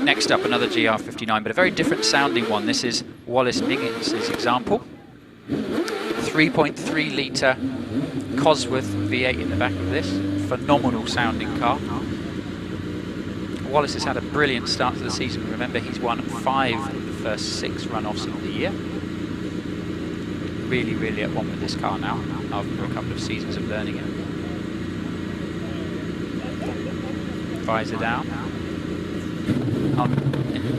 Next up, another GR59, but a very different sounding one. This is Wallace Miggins' example. 3.3 litre Cosworth V8 in the back of this. Phenomenal sounding car. Wallace has had a brilliant start to the season. Remember, he's won 5 of the first 6 runoffs of the year. Really, really at one with this car now, after a couple of seasons of learning it. Visor down.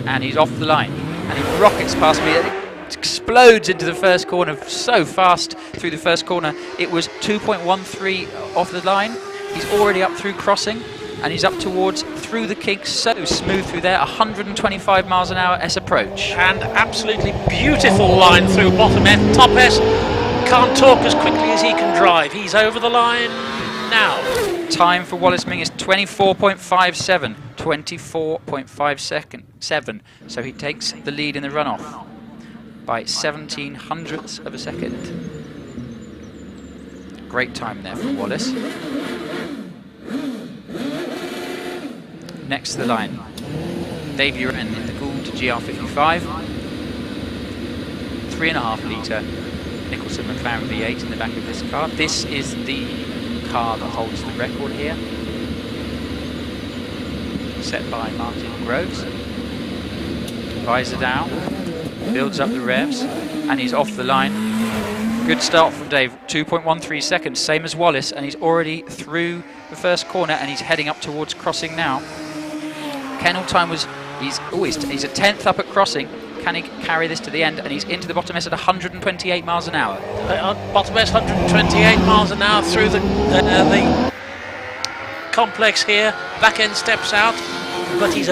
And he's off the line. And he rockets past me. It explodes into the first corner so fast through the first corner. It was 2.13 off the line. He's already up through crossing. and he's up towards through the kinks, so smooth through there, 125 miles an hour S approach. And absolutely beautiful line through bottom S, top S. Can't talk as quickly as he can drive. He's over the line now. Time for Wallace Ming is 24.57, 24.57. So he takes the lead in the runoff by 17 hundredths of a second. Great time there for Wallace. Next to the line, Dave Uren in the Gould GR55. 3.5 litre Nicholson McLaren V8 in the back of this car. This is the car that holds the record here, set by Martin Groves. Visor down, builds up the revs, and he's off the line. Good start from Dave, 2.13 seconds, same as Wallace, and he's already through the first corner and he's heading up towards crossing now. Kennel time was, he's a tenth up at crossing. Can he carry this to the end? And he's into the bottom S at 128 miles an hour. Bottom S 128 miles an hour through the complex here. Back end steps out, but he's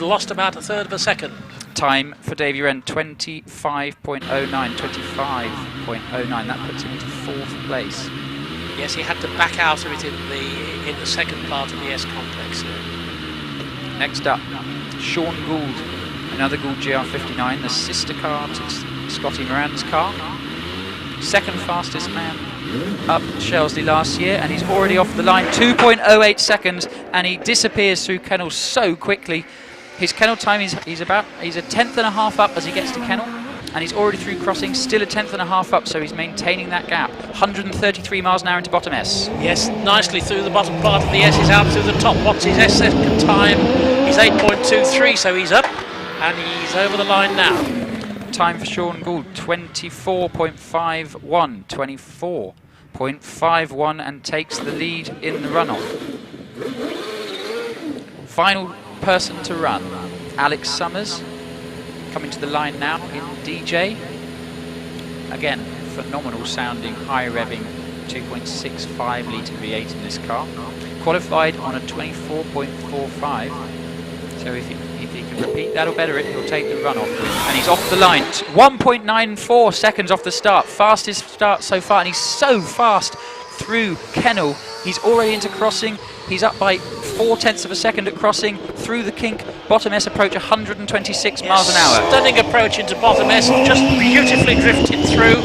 lost about a third of a second. Time for Dave Uren, 25.09, 25.09. That puts him into 4th place. Yes, he had to back out of it in the second part of the S complex here. Next up, Sean Gould, another Gould GR59, the sister car to Scotty Moran's car. Second fastest man up Shelsley last year, and he's already off the line, 2.08 seconds, and he disappears through Kennel so quickly. His Kennel time he's a 10th and a half up as he gets to Kennel, and he's already through crossing, still a 10th and a half up, so he's maintaining that gap. 133 miles an hour into bottom S. Yes, nicely through the bottom part of the S, he's out through the top. What's his S second time? He's 8.23, so he's up, and he's over the line now. Time for Sean Gould, 24.51, 24.51, and takes the lead in the runoff. Final person to run, Alex Summers, coming to the line now in DJ. Again, phenomenal sounding, high revving 2.65 litre V8 in this car. Qualified on a 24.45. So if he can repeat that or better it, he'll take the runoff. And he's off the line. 1.94 seconds off the start. Fastest start so far, and he's so fast through Kennel. He's already into crossing. He's up by 0.4 of a second at crossing, through the kink, bottom S approach 126 miles an hour. Stunning approach into bottom S, just beautifully drifted through.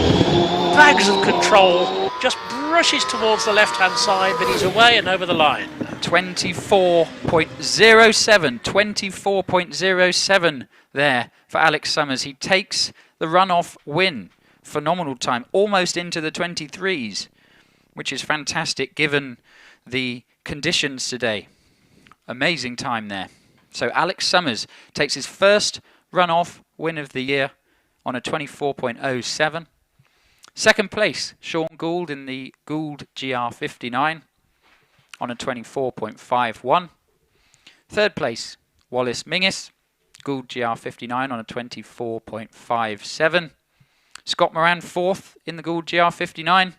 Bags of control, just brushes towards the left-hand side, but he's away and over the line. 24.07, 24.07 there for Alex Summers. He takes the runoff win. Phenomenal time, almost into the 23s, which is fantastic given the conditions today. Amazing time there. So Alex Summers takes his first runoff win of the year on a 24.07. Second place, Sean Gould in the Gould GR59 on a 24.51. Third place, Wallace Mingis, Gould GR59 on a 24.57. Scott Moran fourth in the Gould GR59.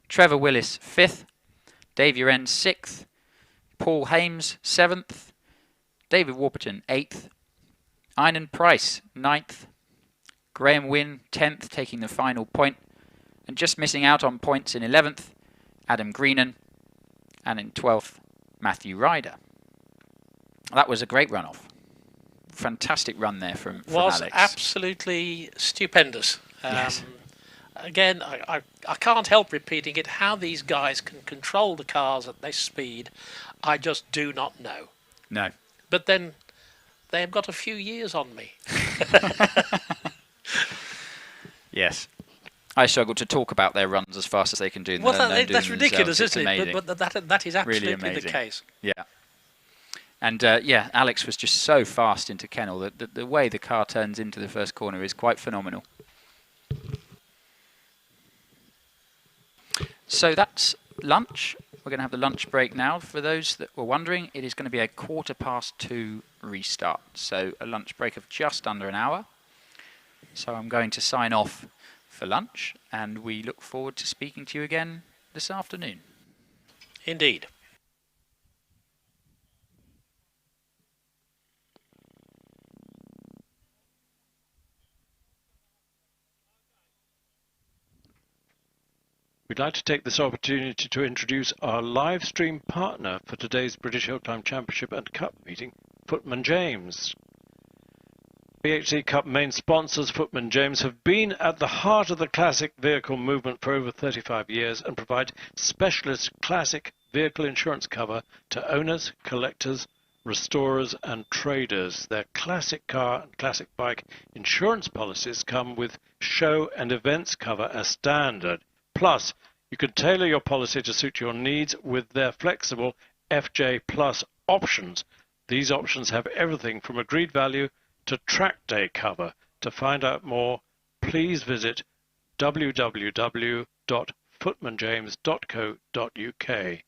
Trevor Willis fifth. Dave Uren 6th, Paul Hames 7th, David Warburton 8th, Einan Price 9th, Graham Wynne 10th, taking the final point, and just missing out on points in 11th, Adam Greenan, and in 12th, Matthew Ryder. That was a great runoff. Fantastic run there from Alex. Was absolutely stupendous. Yes. Again, I can't help repeating it, how these guys can control the cars at this speed, I just do not know. No. But then they have got a few years on me. Yes. I struggle to talk about their runs as fast as they can do them. Well, that's ridiculous, isn't it? But that is absolutely really the case. Yeah. And yeah, Alex was just so fast into Kennel that the way the car turns into the first corner is quite phenomenal. So that's lunch. We're going to have the lunch break now. For those that were wondering, it is going to be a 2:15 restart. So a lunch break of just under an hour. So I'm going to sign off for lunch, and we look forward to speaking to you again this afternoon. Indeed. We'd like to take this opportunity to introduce our live stream partner for today's British Hill Climb Championship and Cup meeting, Footman James. BHC Cup main sponsors, Footman James, have been at the heart of the classic vehicle movement for over 35 years and provide specialist classic vehicle insurance cover to owners, collectors, restorers and traders. Their classic car and classic bike insurance policies come with show and events cover as standard. Plus, you can tailor your policy to suit your needs with their flexible FJ Plus options. These options have everything from agreed value to track day cover. To find out more, please visit www.footmanjames.co.uk.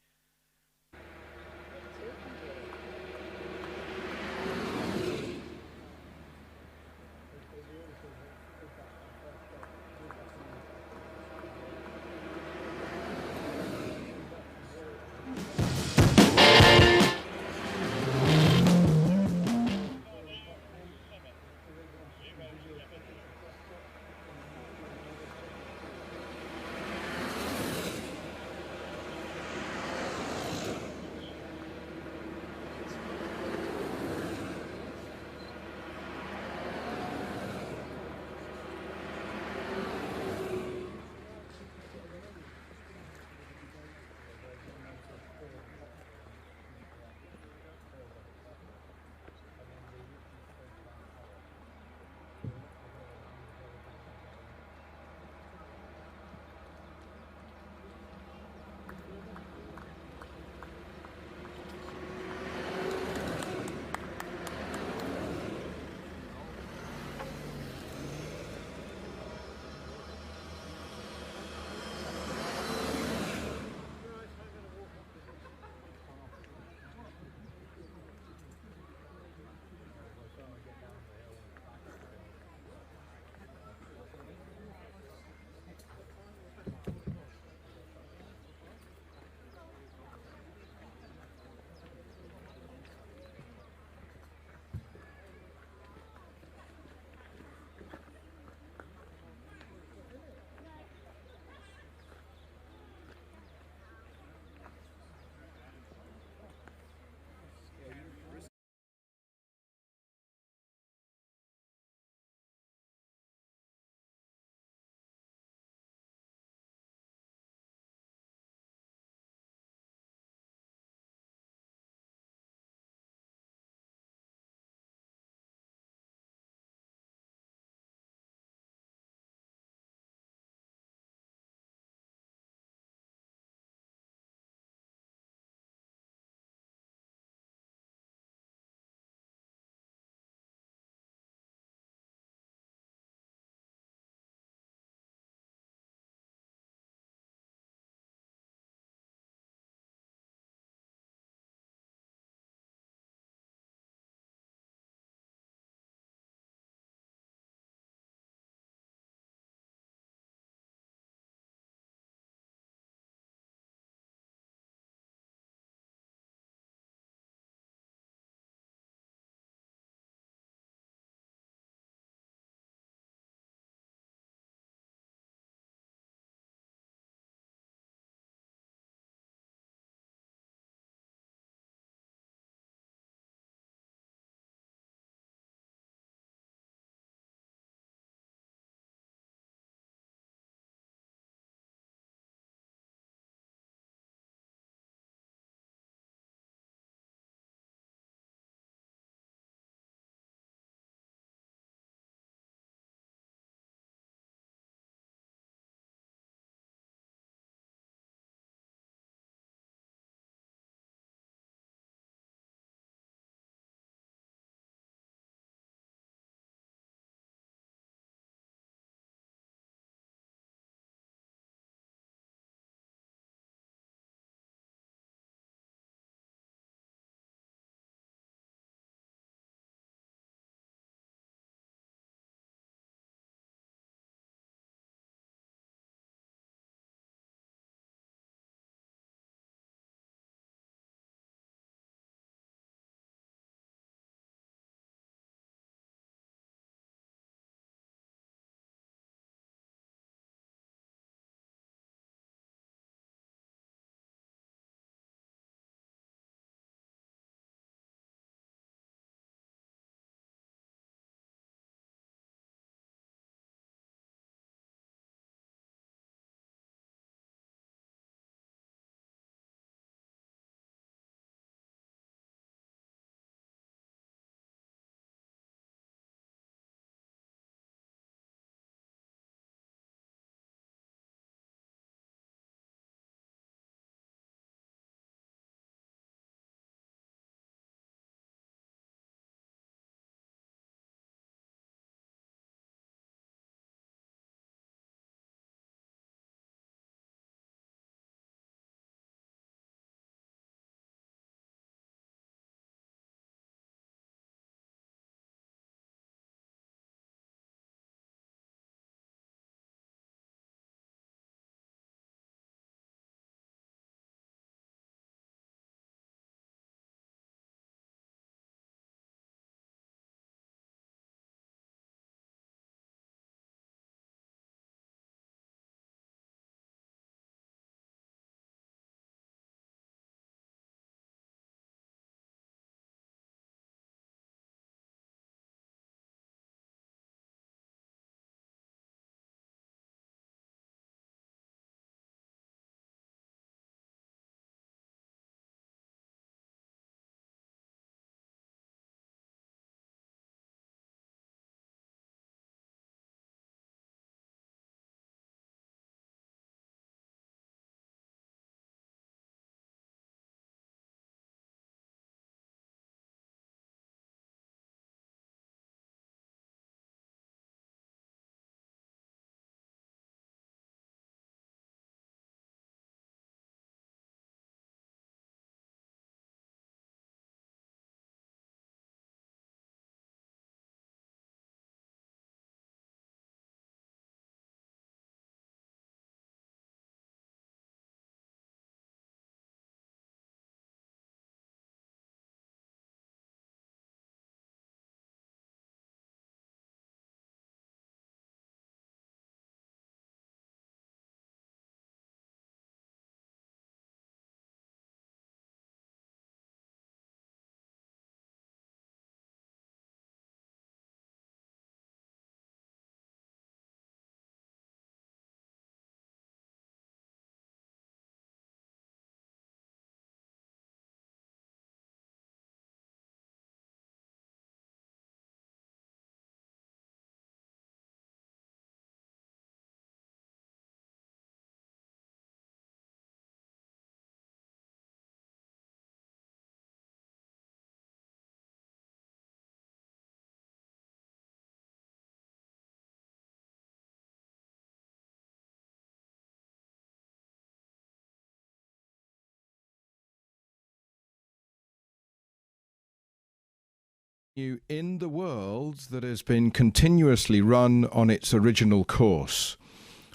In the world that has been continuously run on its original course.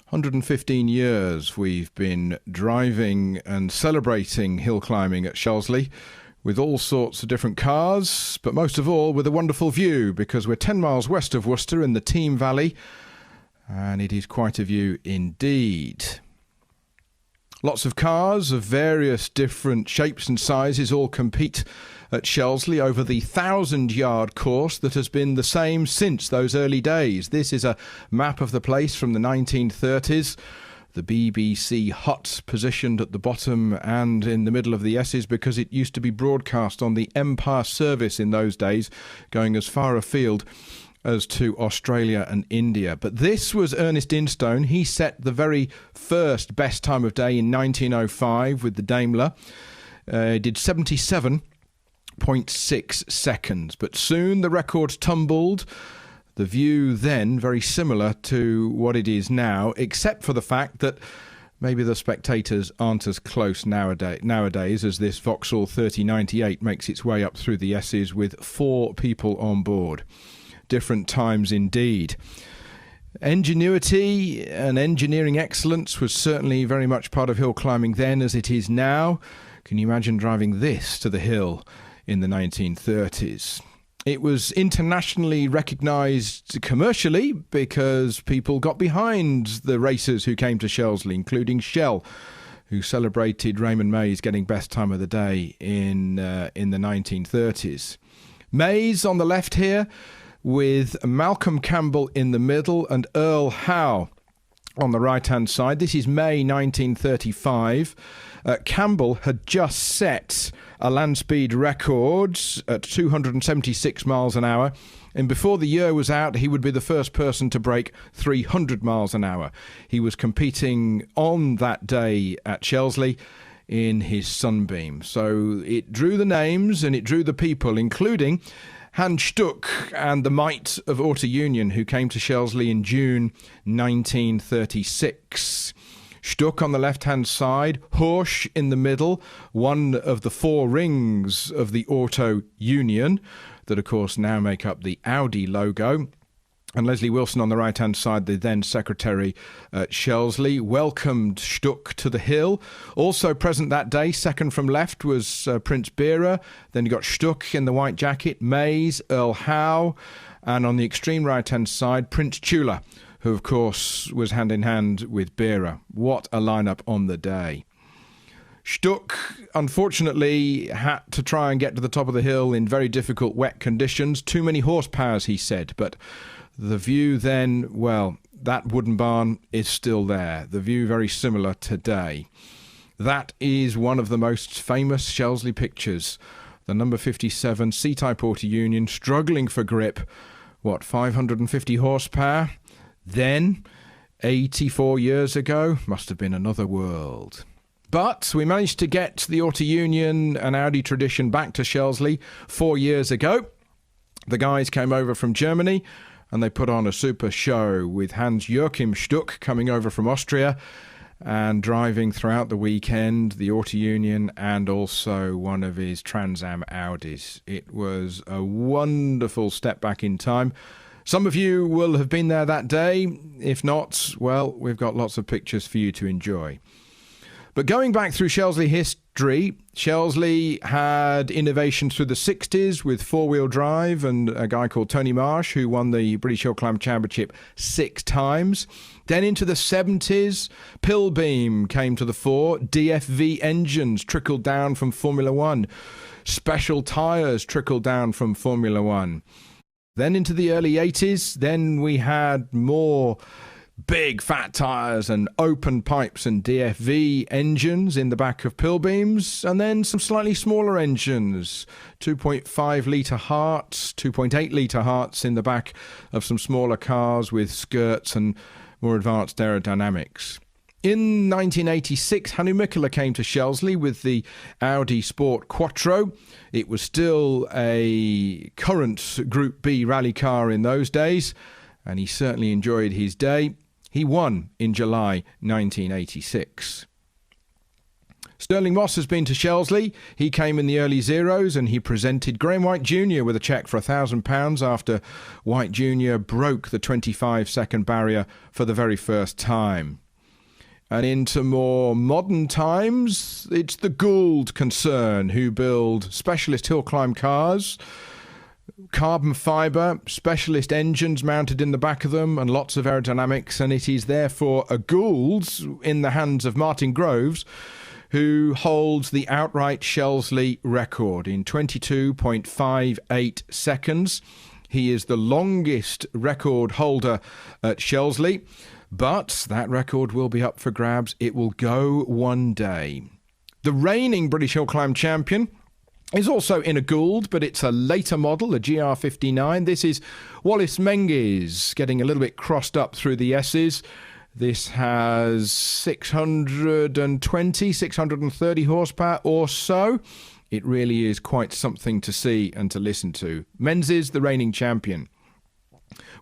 115 years we've been driving and celebrating hill climbing at Shelsley with all sorts of different cars, but most of all with a wonderful view, because we're 10 miles west of Worcester in the Team Valley, and it is quite a view indeed. Lots of cars of various different shapes and sizes all compete at Shelsley over the 1,000-yard course that has been the same since those early days. This is a map of the place from the 1930s. The BBC hut positioned at the bottom and in the middle of the S's because it used to be broadcast on the Empire service in those days, going as far afield as to Australia and India. But this was Ernest Instone. He set the very first best time of day in 1905 with the Daimler. He did 77.6 seconds, but soon the record tumbled. The view then very similar to what it is now, except for the fact that maybe the spectators aren't as close nowadays as this Vauxhall 3098 makes its way up through the S's with 4 people on board. Different times indeed. Ingenuity and engineering excellence was certainly very much part of hill climbing then as it is now. Can you imagine driving this to the hill in the 1930s? It was internationally recognised commercially because people got behind the racers who came to Shelsley, including Shell, who celebrated Raymond Mays getting best time of the day in the 1930s. Mays on the left here, with Malcolm Campbell in the middle and Earl Howe on the right-hand side. This is May 1935. Campbell had just set a land speed record at 276 miles an hour, and before the year was out, he would be the first person to break 300 miles an hour. He was competing on that day at Shelsley in his Sunbeam. So it drew the names and it drew the people, including Hans Stuck and the might of Auto Union, who came to Shelsley in June 1936. Stuck on the left-hand side, Horsch in the middle, one of the 4 rings of the Auto Union that, of course, now make up the Audi logo. And Leslie Wilson on the right-hand side, the then secretary at Shelsley, welcomed Stuck to the hill. Also present that day, second from left, was Prince Bearer. Then you got Stuck in the white jacket, Mays, Earl Howe, and on the extreme right-hand side, Prince Chula, who, of course, was hand-in-hand with Bearer. What a lineup on the day. Stuck, unfortunately, had to try and get to the top of the hill in very difficult wet conditions. Too many horsepowers, he said, but the view then, well, that wooden barn is still there. The view very similar today. That is one of the most famous Shelsley pictures. The number 57 C-Type Auto Union struggling for grip. 550 horsepower? Then, 84 years ago, must have been another world. But we managed to get the Auto Union and Audi tradition back to Shelsley 4 years ago. The guys came over from Germany and they put on a super show with Hans-Joachim Stuck coming over from Austria and driving throughout the weekend the Auto Union and also one of his Trans Am Audis. It was a wonderful step back in time. Some of you will have been there that day. If not, well, we've got lots of pictures for you to enjoy. But going back through Shelsley history, Shelsley had innovations through the 60s with four-wheel drive and a guy called Tony Marsh, who won the British Hill Climb Championship 6 times. Then into the 70s, Pilbeam came to the fore. DFV engines trickled down from Formula One. Special tyres trickled down from Formula One. Then into the early 80s, then we had more big fat tyres and open pipes and DFV engines in the back of Pilbeams, and then some slightly smaller engines, 2.5 litre Hearts, 2.8 litre Hearts in the back of some smaller cars with skirts and more advanced aerodynamics. In 1986, Hannu Mikkola came to Shelsley with the Audi Sport Quattro. It was still a current Group B rally car in those days, and he certainly enjoyed his day. He won in July 1986. Sterling Moss has been to Shelsley. He came in the early zeros and he presented Graham White Jr. with a cheque for £1,000 after White Jr. broke the 25-second barrier for the very first time. And into more modern times, it's the Gould concern who build specialist hill climb cars, carbon fibre, specialist engines mounted in the back of them and lots of aerodynamics, and it is therefore a Gould's in the hands of Martin Groves, who holds the outright Shelsley record in 22.58 seconds. He is the longest record holder at Shelsley, but that record will be up for grabs. It will go one day. The reigning British Hill Climb champion is also in a Gould, but it's a later model, a GR59. This is Wallace Menges, getting a little bit crossed up through the S's. This has 630 horsepower or so. It really is quite something to see and to listen to. Menzies, the reigning champion.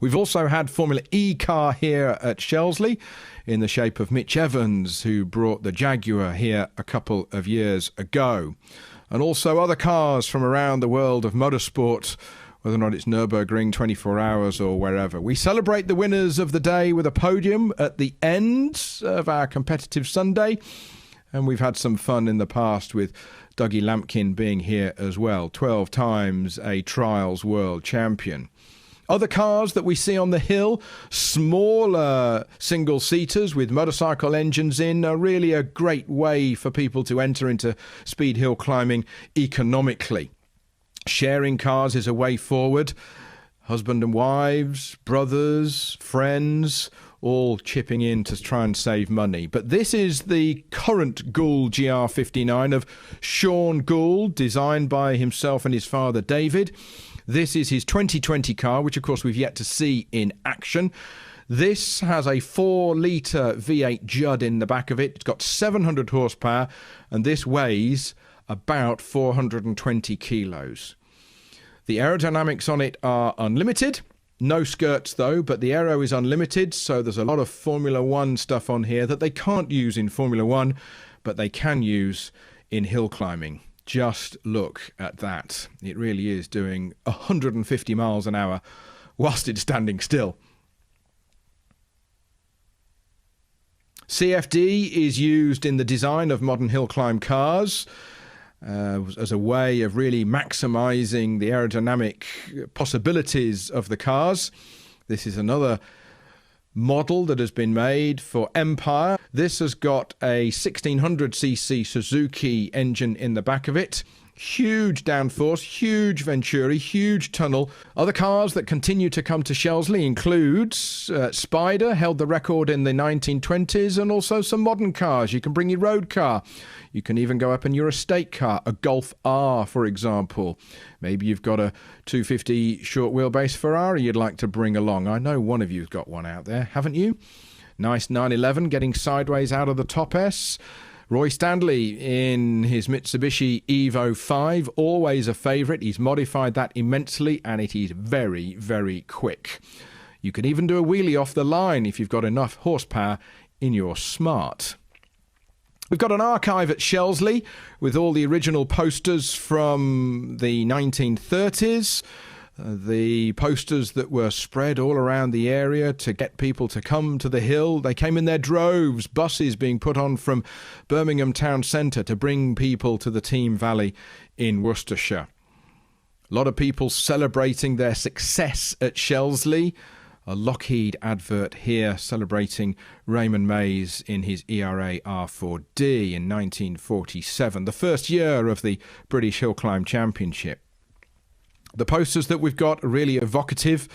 We've also had Formula E car here at Shelsley in the shape of Mitch Evans, who brought the Jaguar here a couple of years ago. And also other cars from around the world of motorsport, whether or not it's Nürburgring, 24 Hours or wherever. We celebrate the winners of the day with a podium at the end of our competitive Sunday. And we've had some fun in the past with Dougie Lampkin being here as well, 12 times a Trials World Champion. Other cars that we see on the hill, smaller single-seaters with motorcycle engines in, are really a great way for people to enter into speed hill climbing economically. Sharing cars is a way forward. Husband and wives, brothers, friends, all chipping in to try and save money. But this is the current Gould GR59 of Sean Gould, designed by himself and his father David. This is his 2020 car, which of course we've yet to see in action. This has a 4-litre V8 Judd in the back of it. It's got 700 horsepower, and this weighs about 420 kilos. The aerodynamics on it are unlimited. No skirts though, but the aero is unlimited, so there's a lot of Formula One stuff on here that they can't use in Formula One, but they can use in hill climbing. Just look at that. It really is doing 150 miles an hour whilst it's standing still. CFD is used in the design of modern hill climb cars as a way of really maximising the aerodynamic possibilities of the cars. This is another model that has been made for Empire. This has got a 1600cc Suzuki engine in the back of it. Huge downforce, huge Venturi, huge tunnel. Other cars that continue to come to Shelsley include Spider, held the record in the 1920s, and also some modern cars. You can bring your road car. You can even go up in your estate car, a Golf R, for example. Maybe you've got a 250 short wheelbase Ferrari you'd like to bring along. I know one of you's got one out there, haven't you? Nice 911 getting sideways out of the top S. Roy Stanley in his Mitsubishi Evo 5, always a favourite. He's modified that immensely, and it is very, very quick. You can even do a wheelie off the line if you've got enough horsepower in your Smart. We've got an archive at Shelsley with all the original posters from the 1930s. The posters that were spread all around the area to get people to come to the hill. They came in their droves, buses being put on from Birmingham town centre to bring people to the Team Valley in Worcestershire. A lot of people celebrating their success at Shelsley. A Lockheed advert here celebrating Raymond Mays in his ERA R4D in 1947, the first year of the British Hill Climb Championship. The posters that we've got are really evocative,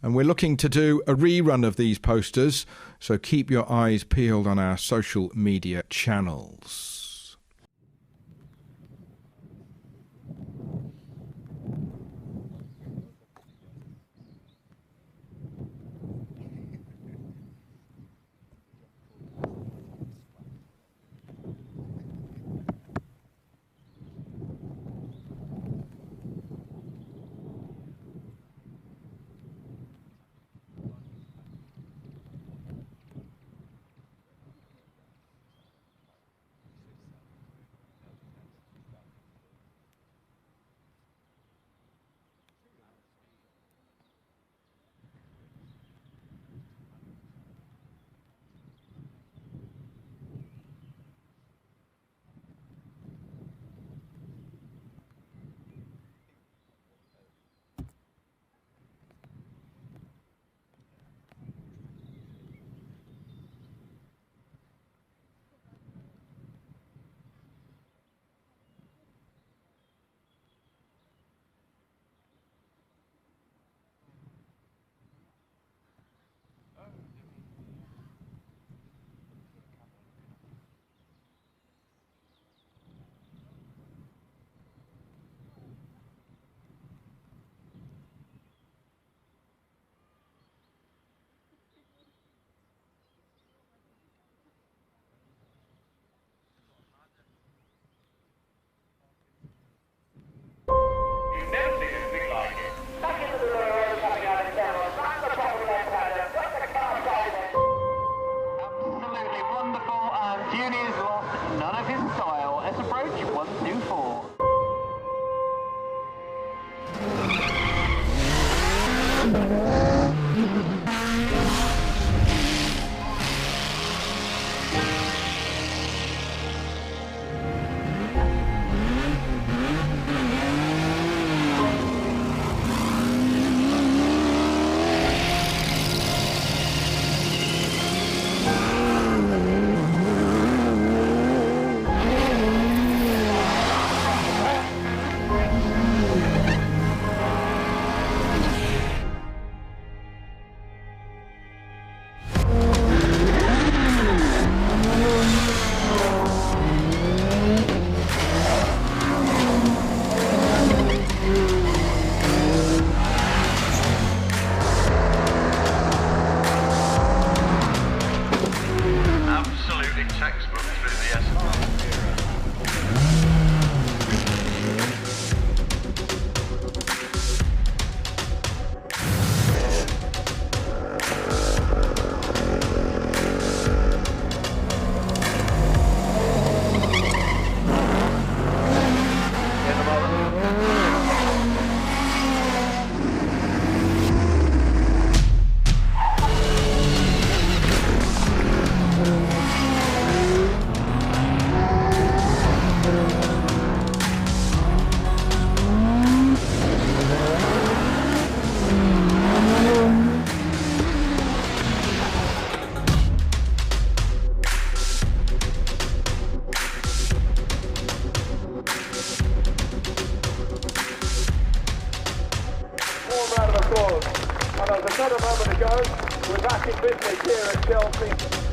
and we're looking to do a rerun of these posters, so keep your eyes peeled on our social media channels. business here at Shelsley.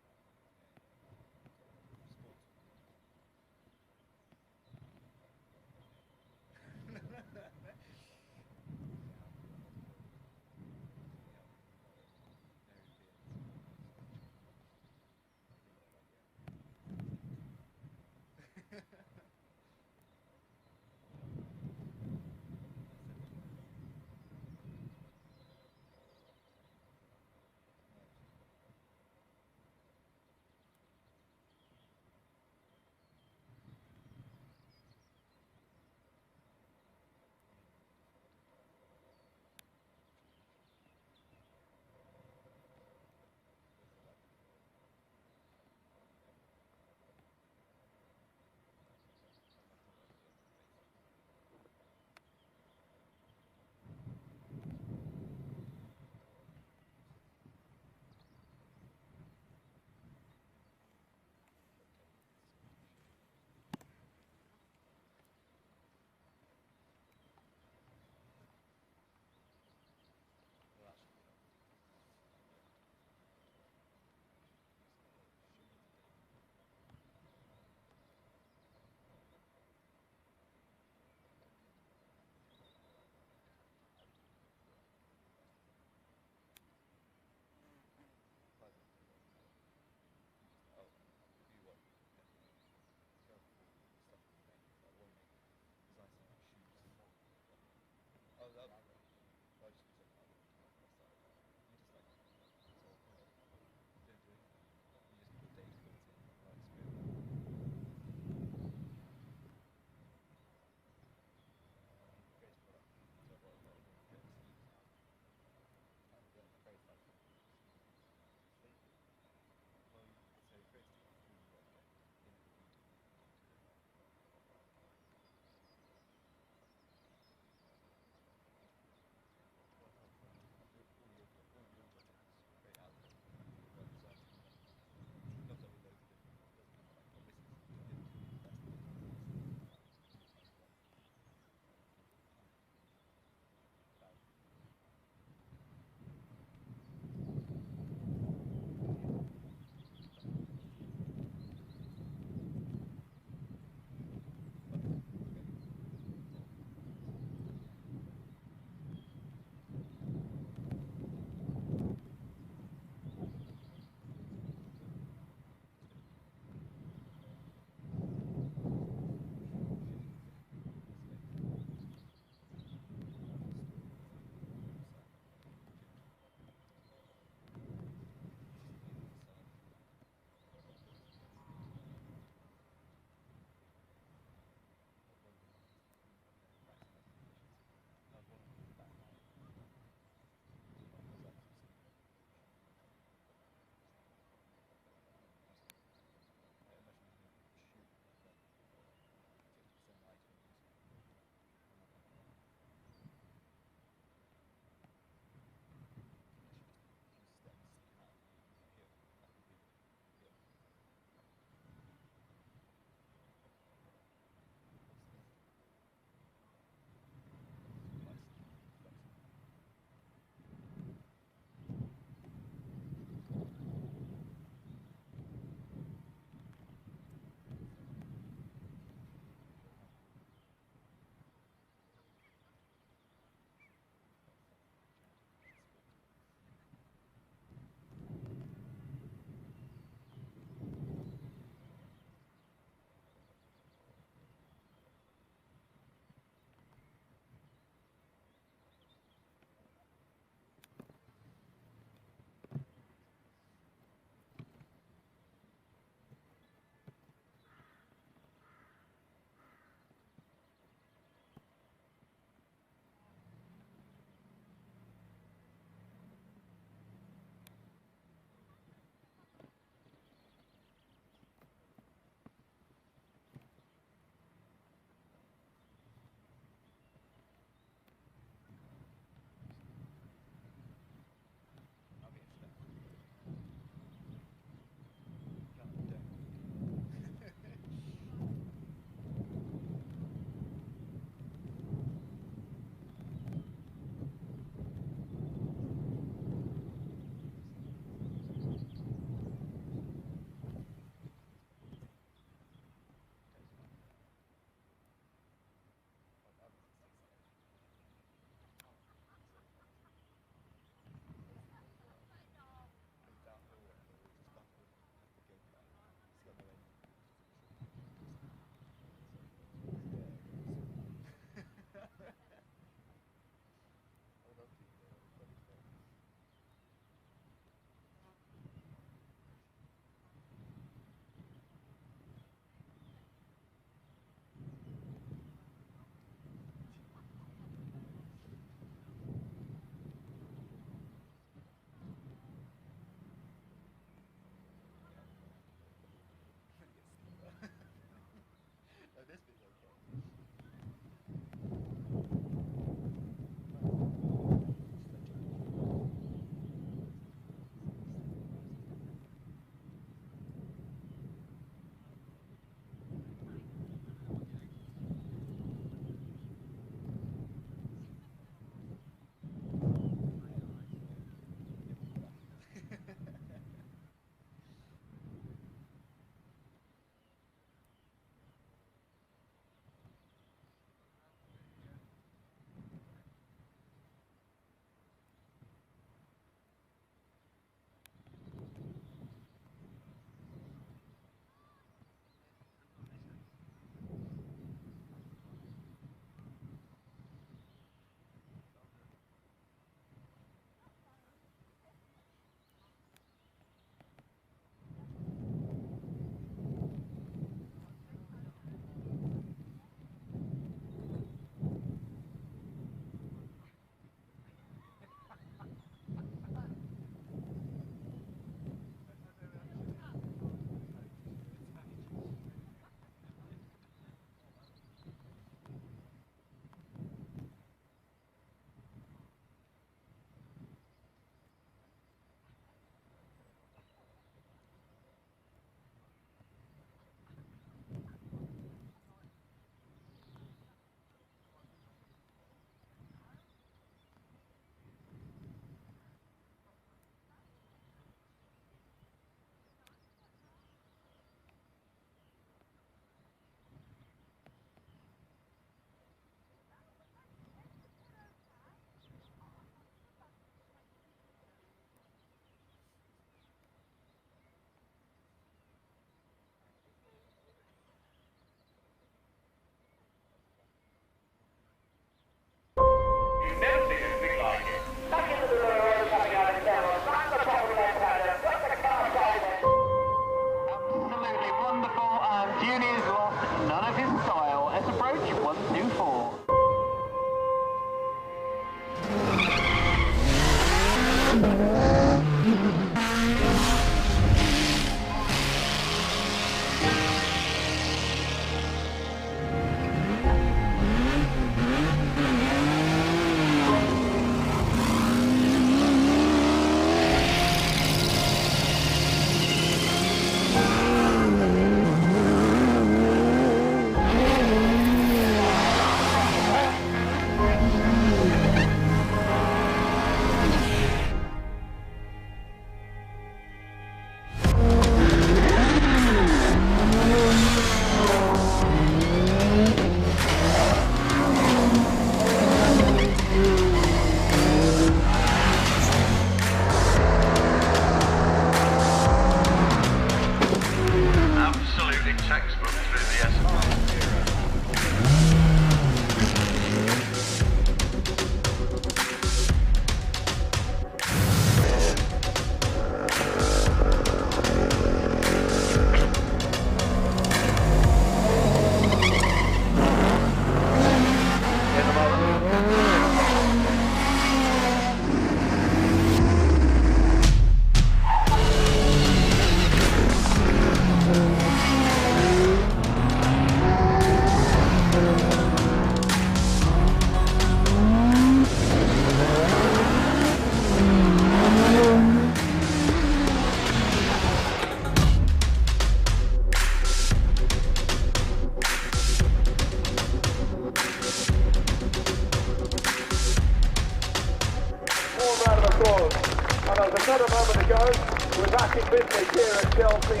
back in business here at Shelsley.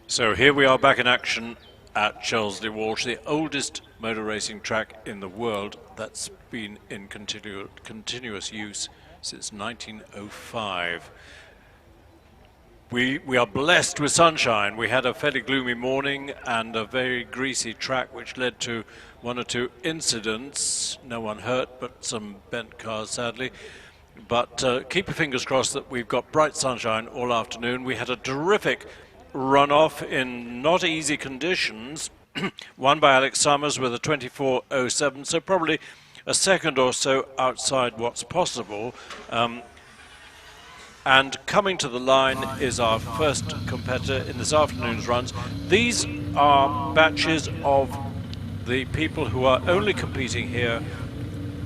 So here we are back in action at Shelsley Walsh, the oldest motor racing track in the world that's been in continuous use since 1905. We are blessed with sunshine. We had a fairly gloomy morning and a very greasy track which led to one or two incidents. No one hurt, but some bent cars sadly. But keep your fingers crossed that we've got bright sunshine all afternoon. We had a terrific runoff in not easy conditions, won by Alex Summers with a 24.07, so probably a second or so outside what's possible. And coming to the line is our first competitor in this afternoon's runs. These are batches of the people who are only competing here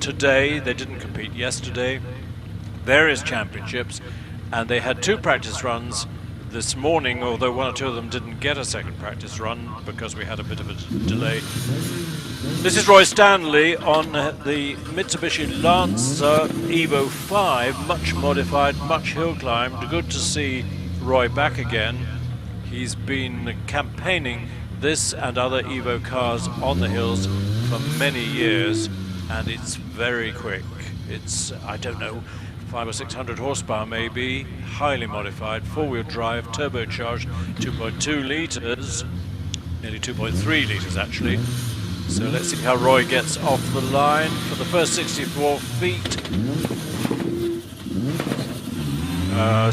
today. They didn't compete yesterday. Various championships, and they had 2 practice runs this morning, although 1 or 2 of them didn't get a second practice run because we had a bit of a delay. This is Roy Stanley on the Mitsubishi Lancer Evo 5, much modified, much hill climbed. Good to see Roy back again. He's been campaigning this and other Evo cars on the hills for many years, and it's very quick. It's, I don't know, 500 or 600 horsepower maybe, highly modified, 4-wheel drive, turbocharged, 2.2 litres, nearly 2.3 litres actually. So let's see how Roy gets off the line for the first 64 feet.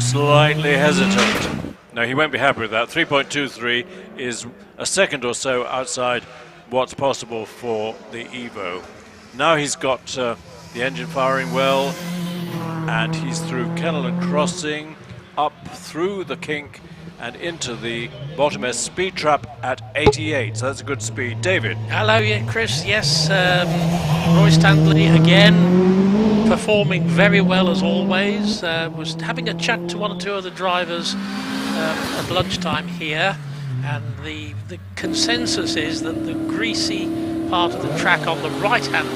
Slightly hesitant. No, he won't be happy with that. 3.23 is a second or so outside what's possible for the Evo. Now he's got the engine firing well, and he's through Kennel and Crossing, up through the kink and into the bottom S speed trap at 88, so that's a good speed. David. Hello, yeah, Chris. Yes, Roy Stanley again performing very well as always. Was having a chat to 1 or 2 other drivers at lunchtime here, and the consensus is that the greasy part of the track on the right-hand,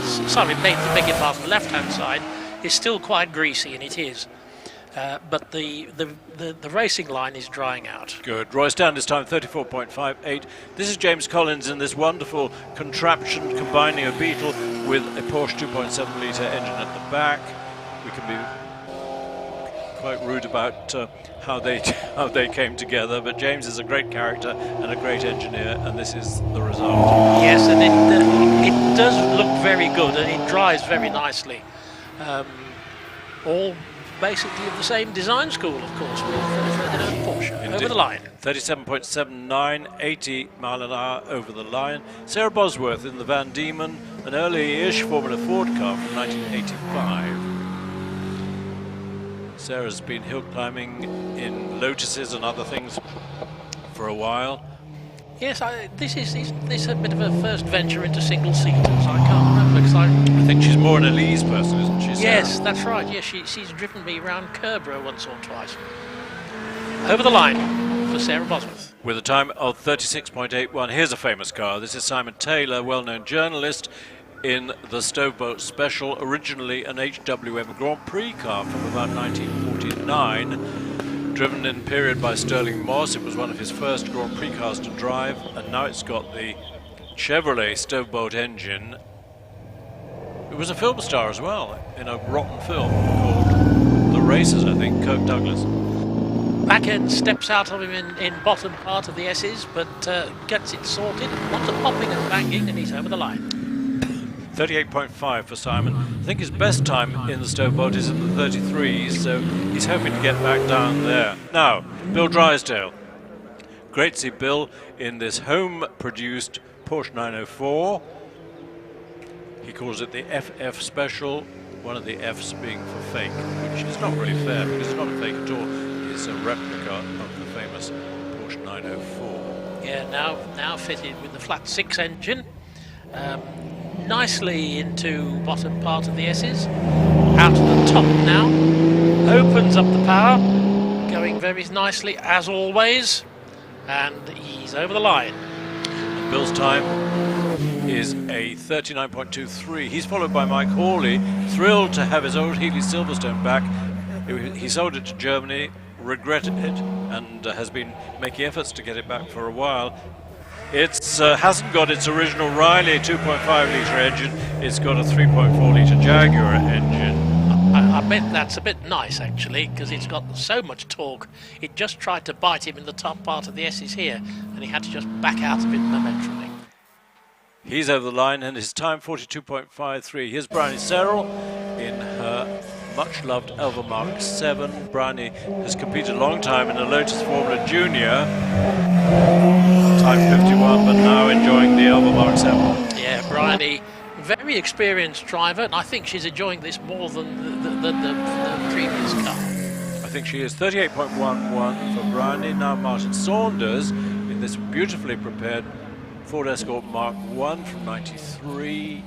beg your pardon, the left-hand side is still quite greasy, and it is. But the racing line is drying out. Good. Roy Stanley's time 34.58. This is James Collins in this wonderful contraption combining a Beetle with a Porsche 2.7 litre engine at the back. We can be quite rude about how they came together, but James is a great character and a great engineer, and this is the result. Yes, and it does look very good, and it drives very nicely. All basically of the same design school, of course, with Porsche. Indeed. Over the line. 37.79, 80 mile an hour over the line. Sarah Bosworth in the Van Diemen, an early-ish Formula Ford car from 1985. Sarah's been hill climbing in Lotuses and other things for a while. Yes, this is a bit of a first venture into single-seaters. I can't remember because I think she's more an Elise person, isn't she, Sarah? Yes, that's right. Yes, she's driven me around Kerbro once or twice. Over the line for Sarah Bosworth. With a time of 36.81. Here's a famous car. This is Simon Taylor, well-known journalist in the Stoveboat Special, originally an HWM Grand Prix car from about 1949. Driven in period by Sterling Moss. It was one of his first Grand Prix cars to drive, and now it's got the Chevrolet Stoveboat engine. It was a film star as well, in a rotten film called The Racers, I think, Kirk Douglas. Back end steps out of him in bottom part of the S's, but gets it sorted. Lots of popping and banging, and he's over the line. 38.5 for Simon. I think his best time in the Stoveboat is in the 33s, so he's hoping to get back down there. Now, Bill Drysdale. Great to see Bill in this home-produced Porsche 904. He calls it the FF Special, one of the Fs being for fake, which is not really fair because it's not a fake at all. It's a replica of the famous Porsche 904. Yeah, now fitted with the flat 6 engine. Nicely into bottom part of the S's, out to the top now, opens up the power, going very nicely as always, and he's over the line. And Bill's time is a 39.23. He's followed by Mike Hawley, thrilled to have his old Healy Silverstone back. He sold it to Germany, regretted it, and has been making efforts to get it back for a while. It hasn't got its original Riley 2.5 litre engine. It's got a 3.4 litre Jaguar engine. I bet that's a bit nice, actually, because it's got so much torque. It just tried to bite him in the top part of the S's here, and he had to just back out of it momentarily. He's over the line, and his time 42.53. Here's Bryony Serrell in her much-loved Elva Mark 7. Bryony has competed a long time in the Lotus Formula Junior. Time 51, but now enjoying the Elva Mark 7. Yeah, Bryony, very experienced driver, and I think she's enjoying this more than the previous car. I think she is 38.11 for Bryony. Now Martin Saunders in this beautifully prepared Ford Escort Mark 1 from 93.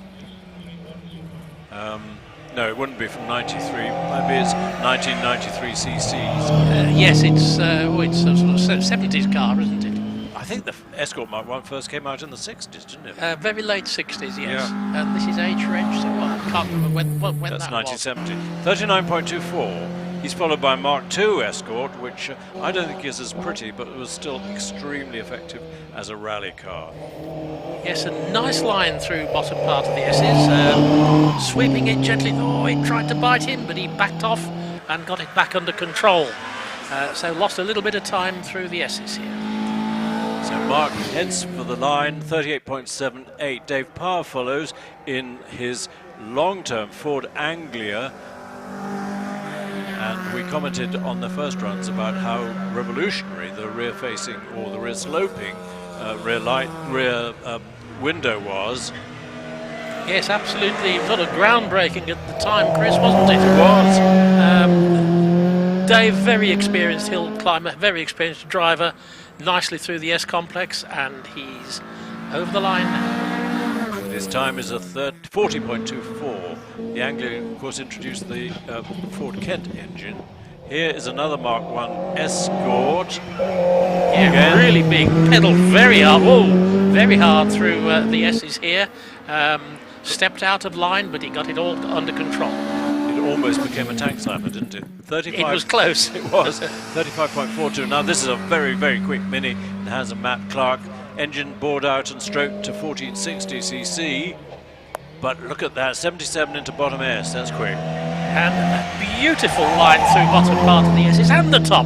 No, it wouldn't be from 93. Maybe it's 1993 CCs. Yes, it's a sort of 70s car, isn't it? I think the Escort Mark 1 first came out in the 60s, didn't it? Very late 60s, yes. Yeah. And this is age range, so I can't remember when That's that 1970. 39.24. He's followed by Mark II Escort, which I don't think is as pretty, but it was still extremely effective as a rally car. Yes, a nice line through bottom part of the S's, sweeping it gently. Oh, it tried to bite him, but he backed off and got it back under control. So lost a little bit of time through the S's here. So Mark heads for the line, 38.78. Dave Parr follows in his long-term Ford Anglia. And we commented on the first runs about how revolutionary the rear-facing or the rear-sloping rear window was. Yes, absolutely. Sort of groundbreaking at the time, Chris, wasn't it? It was. Dave, very experienced hill climber, very experienced driver, nicely through the S complex, and he's over the line now. His time is a 40.24. The Anglia, of course, introduced the Ford Kent engine. Here is another Mark I Escort. Yeah, again. Really big, pedalled very hard. Oh, very hard through the S's here. Stepped out of line, but he got it all under control. It almost became a tank slammer, didn't it? 35. It was close. It was 35.42. Now this is a very, very quick Mini. It has a Matt Clark engine, bored out and stroked to 1460cc. But look at that, 77 into bottom S. That's quick. And a beautiful line through bottom part of the S's and the top.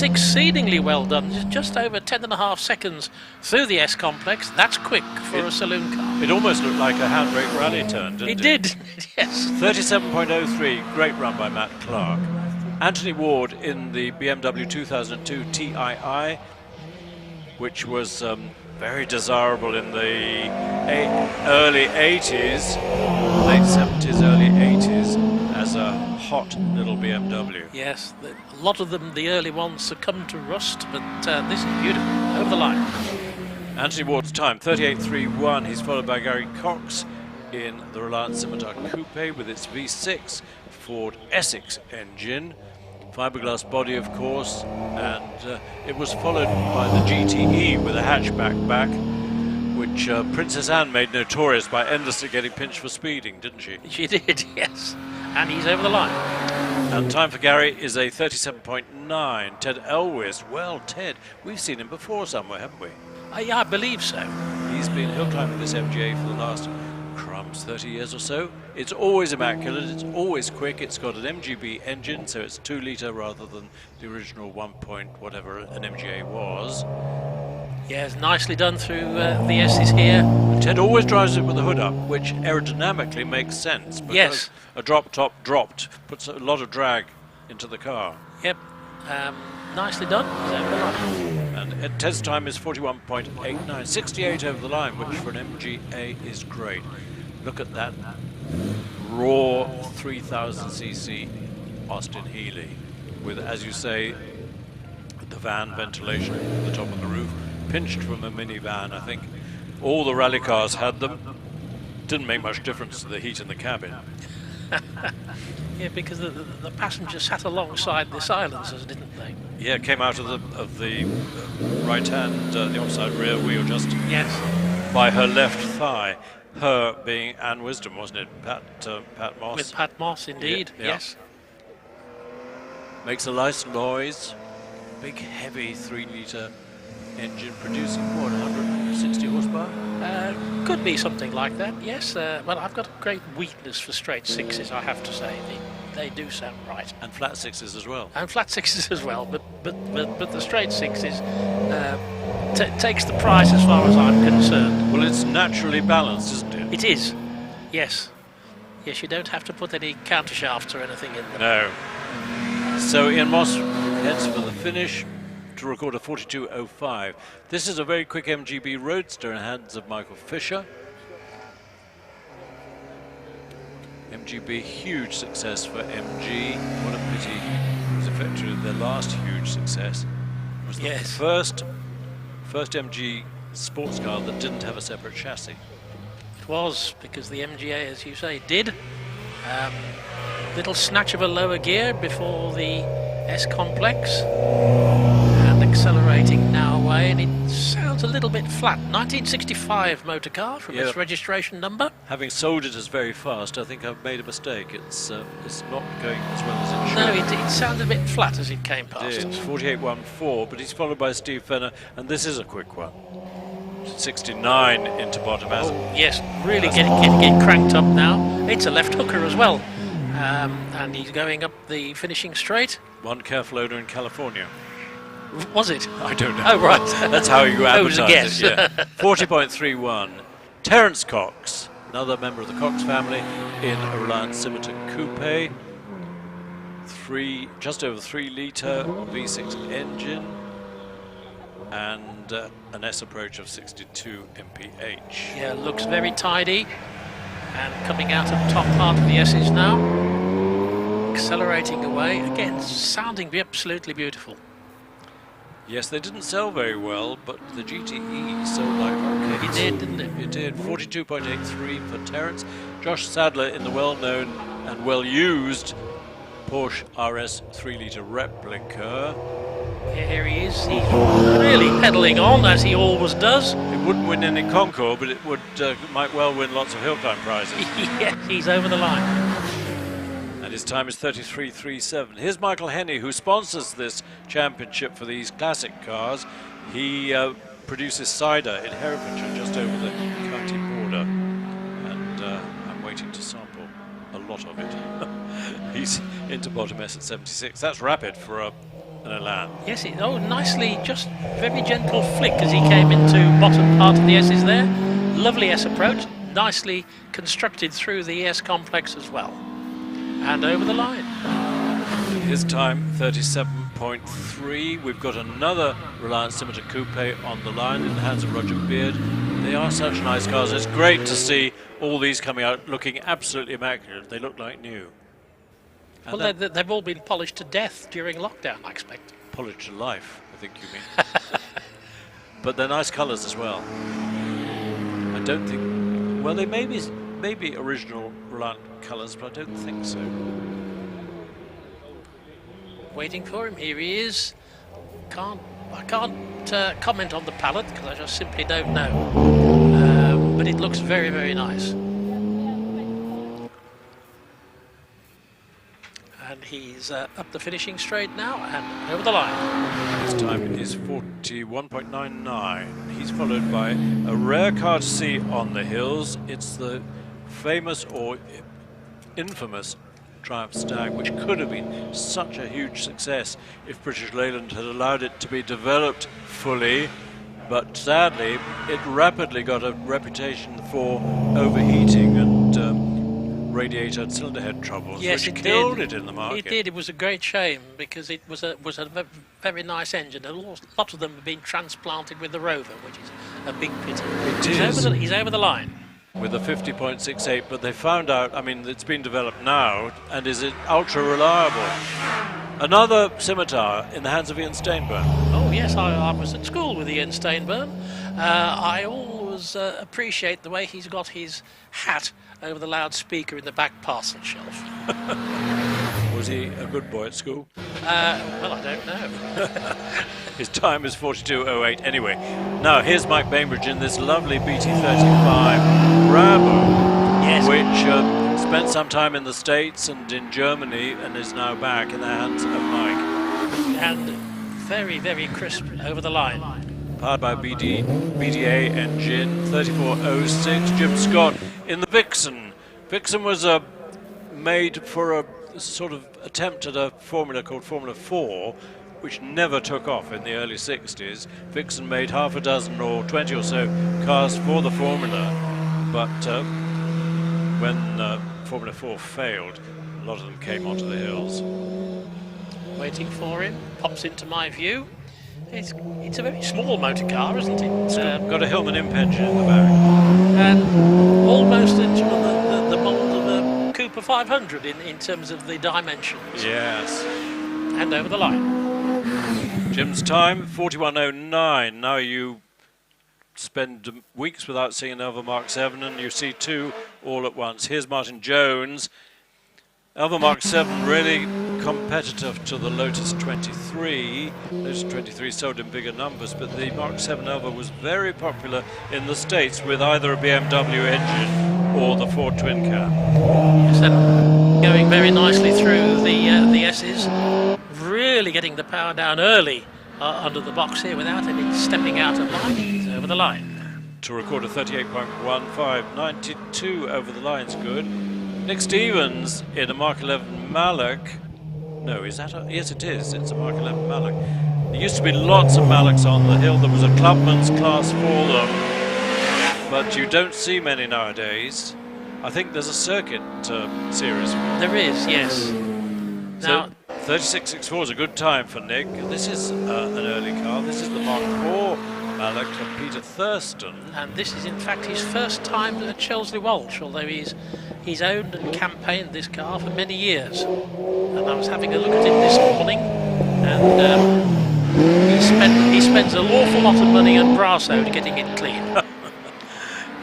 Exceedingly well done. Just over 10.5 seconds through the S complex. That's quick for a saloon car. It almost looked like a handbrake rally turn, didn't it? It did, yes. 37.03, great run by Matt Clark. Anthony Ward in the BMW 2002 TII, which was very desirable in the early 80s, late 70s, early 80s, as a hot little BMW. Yes, a lot of them, the early ones, succumbed to rust, but this is beautiful. Over the line. Anthony Ward's time, 38.31. He's followed by Gary Cox in the Reliance Scimitar Coupe with its V6 Ford Essex engine. Fiberglass body, of course, and it was followed by the GTE with a hatchback back, which Princess Anne made notorious by endlessly getting pinched for speeding, didn't she? She did, yes. And he's over the line. And time for Gary is a 37.9. Ted Elwes, well, Ted, we've seen him before somewhere, haven't we? Yeah, I believe so. He's been hill climbing this MGA for the last 30 years or so. It's always immaculate, it's always quick, it's got an MGB engine, so it's 2 litre rather than the original 1 point whatever an MGA was. Yes, nicely done through the S's here. Ted always drives it with the hood up, which aerodynamically makes sense, because yes. A drop top dropped puts a lot of drag into the car. Yep, nicely done. And Ted's time is 41.89, 68 over the line, which for an MGA is great. Look at that raw 3000cc Austin Healey with, as you say, the van ventilation at the top of the roof, pinched from a minivan, I think. All the rally cars had them. Didn't make much difference to the heat in the cabin. Yeah, because the passengers sat alongside the silencers, didn't they? Yeah, it came out of the right hand, the offside rear wheel just. Yes. by her left thigh. Her being Anne Wisdom, wasn't it? Pat Moss. With Pat Moss, indeed, Yeah. yes. Makes a nice noise. Big, heavy 3-litre engine producing, what, 160 horsepower? Could be something like that, yes. Well, I've got a great weakness for straight sixes, I have to say. They do sound right. And flat sixes as well. And flat sixes as well, but the straight sixes takes the prize as far as I'm concerned. Well, it's naturally balanced, isn't it? It is, yes. Yes, you don't have to put any counter shafts or anything in them. No. So Ian Moss heads for the finish to record a 42.05. This is a very quick MGB Roadster in the hands of Michael Fisher. MGB, huge success for MG. What a pity. It was effectively their last huge success. It was the first MG sports car that didn't have a separate chassis. It was, because the MGA, as you say, did. Little snatch of a lower gear before the S-Complex. And accelerating now away, and it sounds a little bit flat. 1965 motor car from its registration number. Having sold it as very fast, I think I've made a mistake. It's not going as well as it should. No, it sounded a bit flat as it came past. It is, 48.14, but he's followed by Steve Fenner, and this is a quick one. 69 into bottom. Yes, really getting cranked up now. It's a left hooker as well. And he's going up the finishing straight. One careful owner in California. Was it? I don't know. Oh, right. That's how you advertise a guess. it. Yeah. 40.31. Terence Cox, another member of the Cox family, in a Reliance Scimitar Coupe. Just over 3-litre V6 engine. And an S approach of 62 mph. Yeah, looks very tidy. And coming out of the top part of the S's now. Accelerating away. Again, sounding absolutely beautiful. Yes, they didn't sell very well, but the GTE sold like rockets. It did, didn't it? It did. 42.83 for Terence. Josh Sadler in the well-known and well-used Porsche RS 3-litre replica. Here he is. He's really pedalling on, as he always does. It wouldn't win any Concours, but it might well win lots of hill climb prizes. Yes, he's over the line. And his time is 33.37. Here's Michael Henney, who sponsors this championship for these classic cars. He produces cider in Herefordshire, just over the county border. And I'm waiting to sample a lot of it. He's into bottom S at 76. That's rapid for an Elan. Yes, nicely, just very gentle flick as he came into bottom part of the S's there. Lovely S approach, nicely constructed through the ES complex as well. And over the line. His time, 37.3. We've got another Reliance Scimitar Coupe on the line in the hands of Roger Beard. They are such nice cars. It's great to see all these coming out looking absolutely immaculate. They look like new. And well, they've all been polished to death during lockdown, I expect. Polished to life, I think you mean. But they're nice colours as well. I don't think... Well, they may be original Reliant colours, but I don't think so. Waiting for him. Here he is. I can't comment on the palette because I just simply don't know. But it looks very, very nice. And he's up the finishing straight now and over the line. His time is 41.99. He's followed by a rare car to see on the hills. It's the famous or infamous Triumph Stag, which could have been such a huge success if British Leyland had allowed it to be developed fully. But sadly, it rapidly got a reputation for overheating and radiator and cylinder head troubles, yes, which killed it in the market. It did. It was a great shame because it was a very nice engine. A lot of them have been transplanted with the Rover, which is a big pity. He's over the line. With a 50.68, but they found out, I mean, it's been developed now, and is it ultra reliable? Another Scimitar in the hands of Ian Stainburn. Oh yes, I was at school with Ian Stainburn. I always appreciate the way he's got his hat over the loudspeaker in the back parcel shelf. Was he a good boy at school? Well, I don't know. His time is 42.08 anyway. Now here's Mike Bainbridge in this lovely BT35 Bravo, Yes. which spent some time in the States and in Germany and is now back in the hands of Mike. And very, very crisp over the line. Powered by BDA engine, 34.06. Jim Scott in the Vixen. Vixen was made for a sort of attempt at a formula called Formula 4, which never took off in the early 60s. Vixen made half a dozen or 20 or so cars for the formula, but when Formula 4 failed, a lot of them came onto the hills. Waiting for him, pops into my view. It's a very small motor car, isn't it? It's got a Hillman imp engine in the back. And almost into the mould of a Cooper 500 in terms of the dimensions. Yes. And over the line. Jim's time, 41.09. Now you spend weeks without seeing another Mark 7 and you see two all at once. Here's Martin Jones. Elva Mark 7 really competitive to the Lotus 23. Lotus 23 sold in bigger numbers, but the Mark 7 Elva was very popular in the States with either a BMW engine or the Ford twin cam. Yes, and going very nicely through the S's, really getting the power down early under the box here without any stepping out of line. He's over the line. To record a 38.15, 92 over the line's good. Nick Stevens in a Mark 11 Malloch. No, is that yes it is, it's a Mark 11 Malloch. There used to be lots of Mallochs on the hill. There was a clubman's class for them, but you don't see many nowadays. I think there's a circuit series. There is, yes. Now, so 36.64 is a good time for Nick. This is an early car. This is the Mark 4 Malloch of Peter Thurston. and this is in fact his first time at Shelsley Walsh, although he's owned and campaigned this car for many years. And I was having a look at it this morning, and he spends an awful lot of money on Brasso to getting it clean.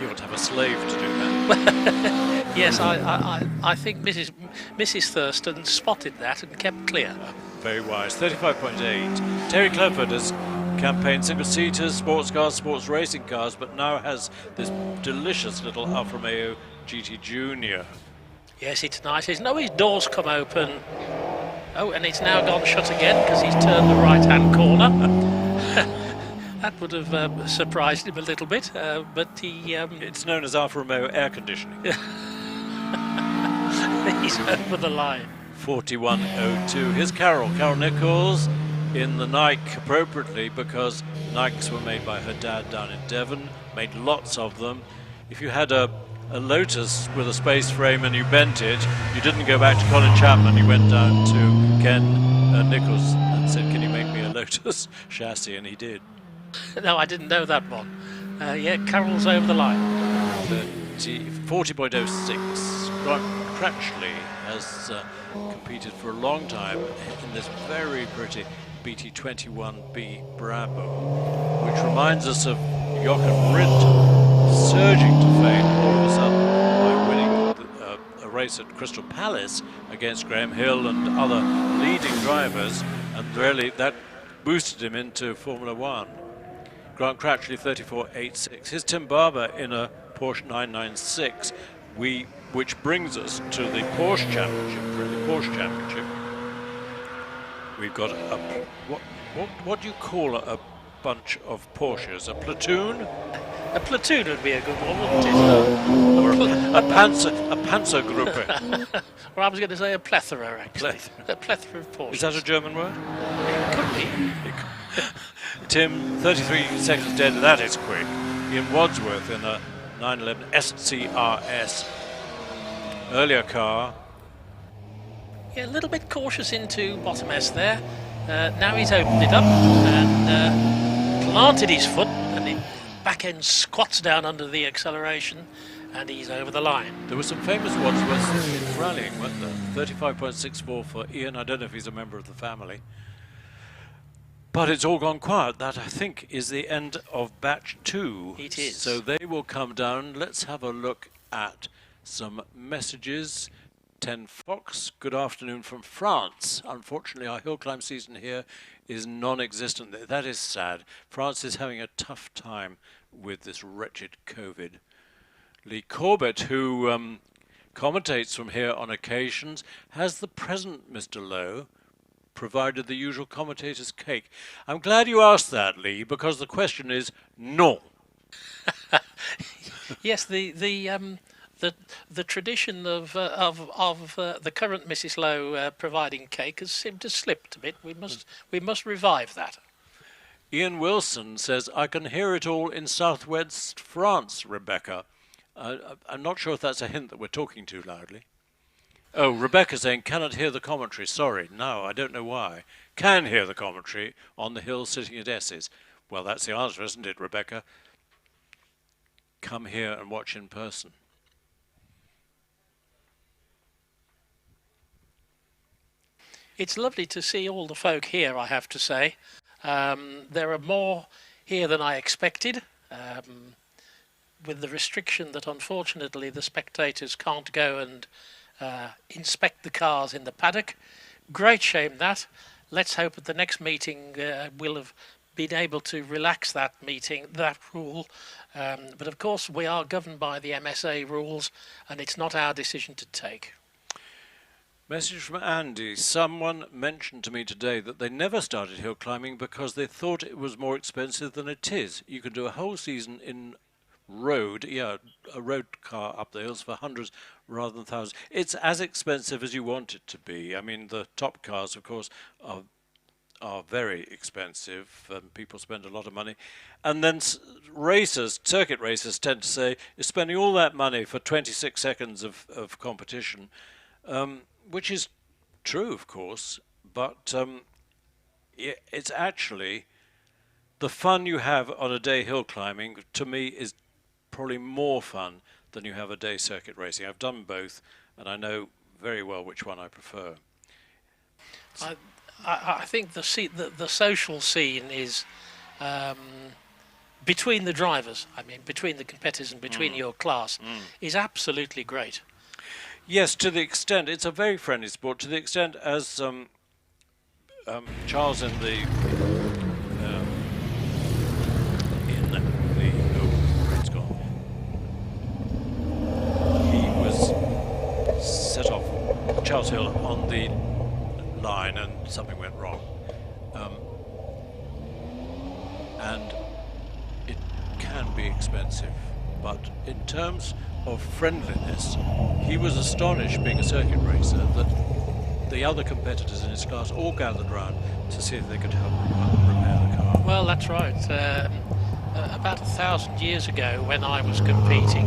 You ought to have a slave to do that. Yes, I think Mrs. Thurston spotted that and kept clear. Very wise. 35.8. Terry Clifford has campaigned single-seaters, sports cars, sports racing cars, but now has this delicious little Alfa Romeo GT Junior. Yes, it's nice. His doors come open. Oh, and it's now gone shut again because he's turned the right-hand corner. That would have surprised him a little bit, but he... It's known as Alfa Romeo air conditioning. He's over the line. 41.02. Here's Carol Nichols in the Nike, appropriately because Nikes were made by her dad down in Devon, made lots of them. If you had a Lotus with a space frame and you bent it, you didn't go back to Colin Chapman, you went down to Ken Nichols and said, can you make me a Lotus chassis? And he did. No, I didn't know that one. Yeah, Carol's over the line. 40.06. Grant Cratchley has competed for a long time in this very pretty BT21B Bravo, which reminds us of Jochen Rindt surging to fame all of a sudden by winning a race at Crystal Palace against Graham Hill and other leading drivers, and really that boosted him into Formula One. Grant Cratchley 34.86. Here's Tim Barber in a Porsche 996, which brings us to the Porsche Championship. We've got what do you call a bunch of Porsches? A platoon? A platoon would be a good one, wouldn't it? Or a Panzergruppe. Or I was going to say a plethora, actually. A plethora of Porsches. Is that a German word? It could be. Tim, 33 seconds dead. That is quick. Ian Wadsworth in a 911 SCRS. Earlier car. Yeah, a little bit cautious into bottom S there. Now he's opened it up and planted his foot, and the back end squats down under the acceleration, and he's over the line. There were some famous Wadsworths in rallying, weren't there? 35.64 for Ian. I don't know if he's a member of the family. But it's all gone quiet. That, I think, is the end of batch 2. It is. So they will come down. Let's have a look at some messages. 10 Fox. Good afternoon from France. Unfortunately, our hill climb season here is non-existent. That is sad. France is having a tough time with this wretched COVID. Lee Corbett, who commentates from here on occasions, has the present Mr. Lowe provided the usual commentator's cake. I'm glad you asked that, Lee, because the question is no. Yes, the tradition of the current Mrs. Lowe providing cake has seemed to slip a bit. We must revive that. Ian Wilson says, I can hear it all in southwest France, Rebecca. I'm not sure if that's a hint that we're talking too loudly. Oh, Rebecca saying, cannot hear the commentary. Sorry, no, I don't know why. Can hear the commentary on the hill sitting at S's. Well, that's the answer, isn't it, Rebecca? Come here and watch in person. It's lovely to see all the folk here, I have to say. There are more here than I expected, with the restriction that unfortunately the spectators can't go and inspect the cars in the paddock. Great shame that. Let's hope at the next meeting we'll have been able to relax that rule. But of course we are governed by the MSA rules and it's not our decision to take. Message from Andy. Someone mentioned to me today that they never started hill climbing because they thought it was more expensive than it is. You can do a whole season in a road car up the hills for hundreds rather than thousands. It's as expensive as you want it to be. I mean, the top cars, of course, are very expensive. People spend a lot of money. And then circuit racers tend to say, you're spending all that money for 26 seconds of competition. Which is true, of course, but it's actually the fun you have on a day hill climbing, to me, is probably more fun than you have a day circuit racing. I've done both, and I know very well which one I prefer. I think the social scene is between the drivers, I mean, between the competitors and between your class, is absolutely great. Yes, to the extent, it's a very friendly sport, to the extent as Charles in the rain's gone. He was set off Charles Hill on the line and something went wrong. And it can be expensive, but in terms of friendliness, he was astonished, being a circuit racer, that the other competitors in his class all gathered round to see if they could help repair the car. Well, that's right. About 1,000 years ago, when I was competing,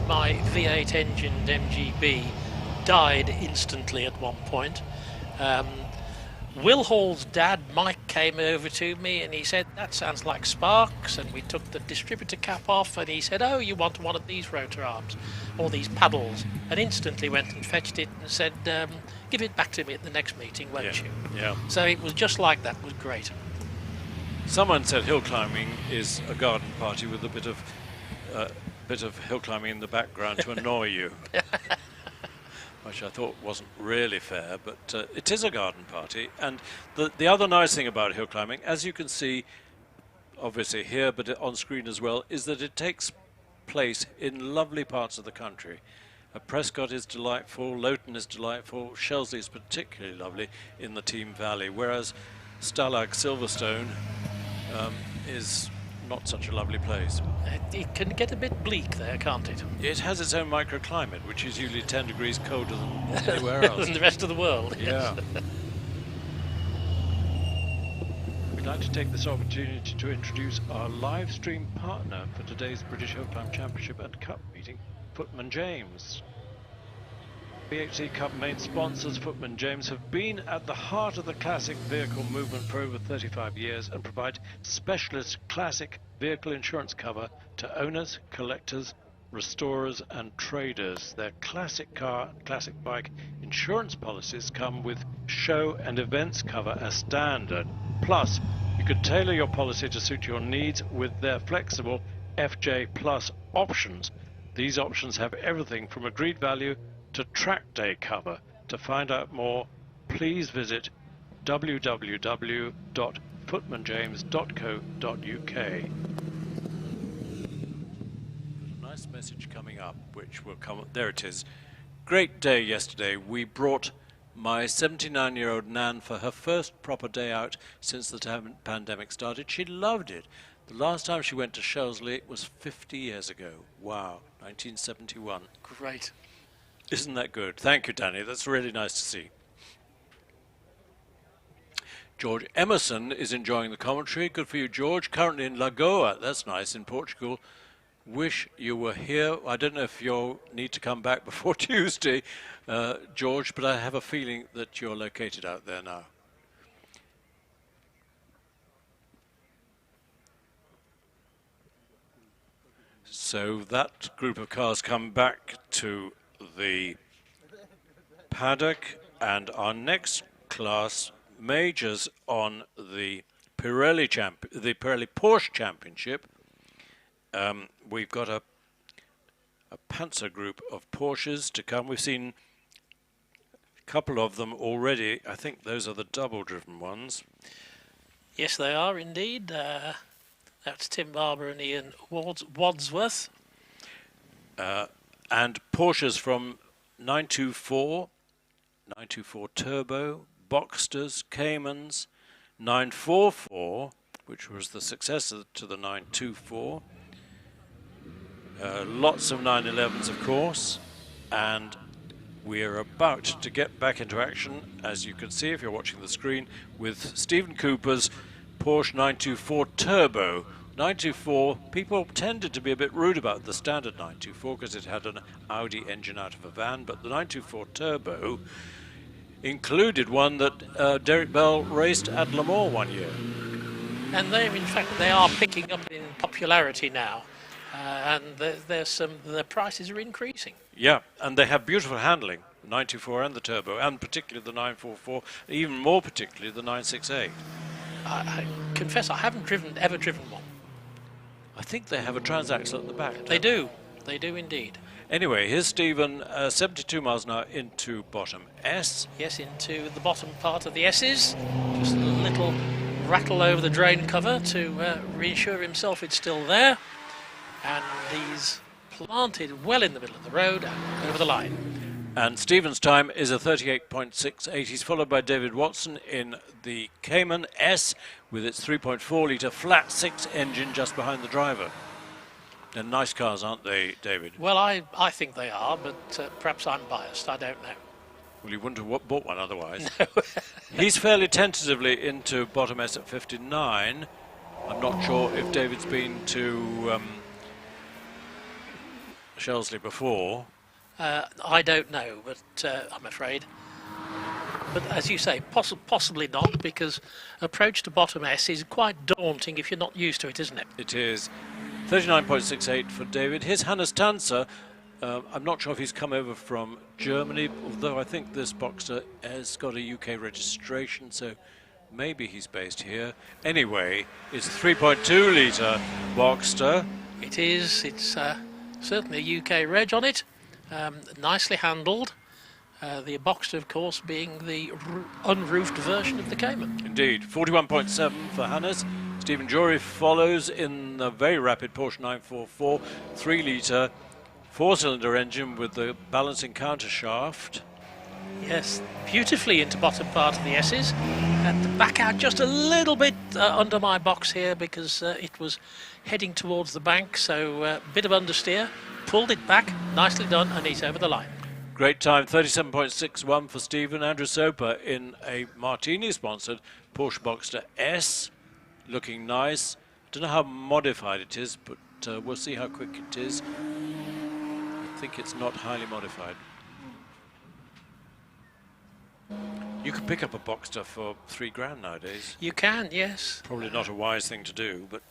my V8 engined MGB died instantly at one point. Will Hall's dad, Mike, came over to me and he said, that sounds like sparks, and we took the distributor cap off and he said, oh, you want one of these rotor arms or these paddles, and instantly went and fetched it and said, give it back to me at the next meeting, won't you? Yeah. So it was just like that. It was great. Someone said hill climbing is a garden party with a bit of hill climbing in the background to annoy you. Which I thought wasn't really fair, but it is a garden party. And the other nice thing about hill climbing, as you can see, obviously here, but on screen as well, is that it takes place in lovely parts of the country. Prescott is delightful, Loughton is delightful, Shelsley is particularly lovely in the Team Valley, whereas Stalag Silverstone is not such a lovely place. It can get a bit bleak there, can't it? It has its own microclimate, which is usually 10 degrees colder than anywhere else. Than the rest of the world. Yeah. Yes. We'd like to take this opportunity to introduce our live stream partner for today's British Hill Climb Championship and Cup meeting, Footman James. BHC Cup main sponsors, Footman James, have been at the heart of the classic vehicle movement for over 35 years and provide specialist classic vehicle insurance cover to owners, collectors, restorers and traders. Their classic car and classic bike insurance policies come with show and events cover as standard. Plus, you can tailor your policy to suit your needs with their flexible FJ Plus options. These options have everything from agreed value to track day cover. To find out more, please visit www.footmanjames.co.uk. Nice message coming up, which will come. There it is. Great day yesterday. We brought my 79-year-old Nan for her first proper day out since the pandemic started. She loved it. The last time she went to Shelsley was 50 years ago. Wow, 1971. Great. Isn't that good? Thank you, Danny. That's really nice to see. George Emerson is enjoying the commentary. Good for you, George. Currently in Lagoa, that's nice, in Portugal. Wish you were here. I don't know if you'll need to come back before Tuesday, George, but I have a feeling that you're located out there now. So that group of cars come back to the paddock, and our next class majors on the Pirelli Porsche Championship. We've got a Panzer group of Porsches to come. We've seen a couple of them already. I think those are the double-driven ones. Yes, they are indeed. That's Tim Barber and Ian Wadsworth. And Porsches from 924, 924 Turbo, Boxsters, Caymans, 944, which was the successor to the 924. Lots of 911s, of course, and we are about to get back into action, as you can see if you're watching the screen, with Stephen Cooper's Porsche 924 Turbo. 924, people tended to be a bit rude about the standard 924 because it had an Audi engine out of a van, but the 924 Turbo included one that Derek Bell raced at Le Mans one year. And in fact, they are picking up in popularity now. And the prices are increasing. Yeah, and they have beautiful handling, 924 and the Turbo, and particularly the 944, even more particularly the 968. I confess I haven't ever driven one. I think they have a transaxle at the back. They do indeed. Anyway, here's Stephen, 72 miles an hour into bottom S. Yes, into the bottom part of the S's. Just a little rattle over the drain cover to reassure himself it's still there. And he's planted well in the middle of the road and over the line. And Stephen's time is a 38.68. He's followed by David Watson in the Cayman S with its 3.4 litre flat 6 engine just behind the driver. They're nice cars, aren't they, David? Well, I think they are, but perhaps I'm biased. I don't know. Well, you wouldn't have bought one otherwise. No. He's fairly tentatively into bottom S at 59. I'm not sure if David's been to Shelsley before. I don't know, but I'm afraid. But as you say, possibly not, because approach to bottom S is quite daunting if you're not used to it, isn't it? It is. 39.68 for David. Here's Hannes Tanzer. I'm not sure if he's come over from Germany, although I think this Boxster has got a UK registration, so maybe he's based here. Anyway, it's 3.2 litre Boxster. It is. It's certainly a UK reg on it. Nicely handled. The Boxster, of course, being the unroofed version of the Cayman. Indeed. 41.7 for Hannes. Stephen Jory follows in the very rapid Porsche 944 3 litre 4-cylinder engine with the balancing counter shaft. Yes, beautifully into bottom part of the S's, and back out just a little bit under my box here because it was heading towards the bank, so a bit of understeer, pulled it back, nicely done, and he's over the line. Great time, 37.61 for Stephen. Andrew Soper in a Martini-sponsored Porsche Boxster S, looking nice. Don't know how modified it is, but we'll see how quick it is. I think it's not highly modified. You could pick up a Boxster for £3,000 nowadays. You can, yes. Probably not a wise thing to do, but...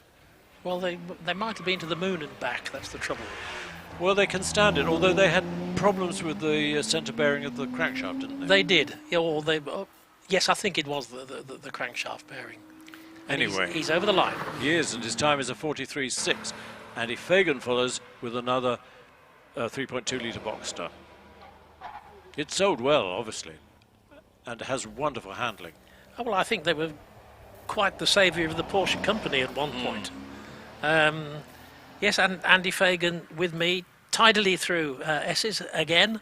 Well, they might have been to the moon and back, that's the trouble. Well, they can stand it, although they had problems with the centre bearing of the crankshaft, didn't they? They did. Yeah, or yes, I think it was the crankshaft bearing. And anyway. He's over the line. He is, and his time is a 43.6. Andy Fagan follows with another 3.2 litre Boxster. It sold well, obviously, and has wonderful handling. Oh, well, I think they were quite the saviour of the Porsche company at one point. Yes, and Andy Fagan with me tidily through S's again.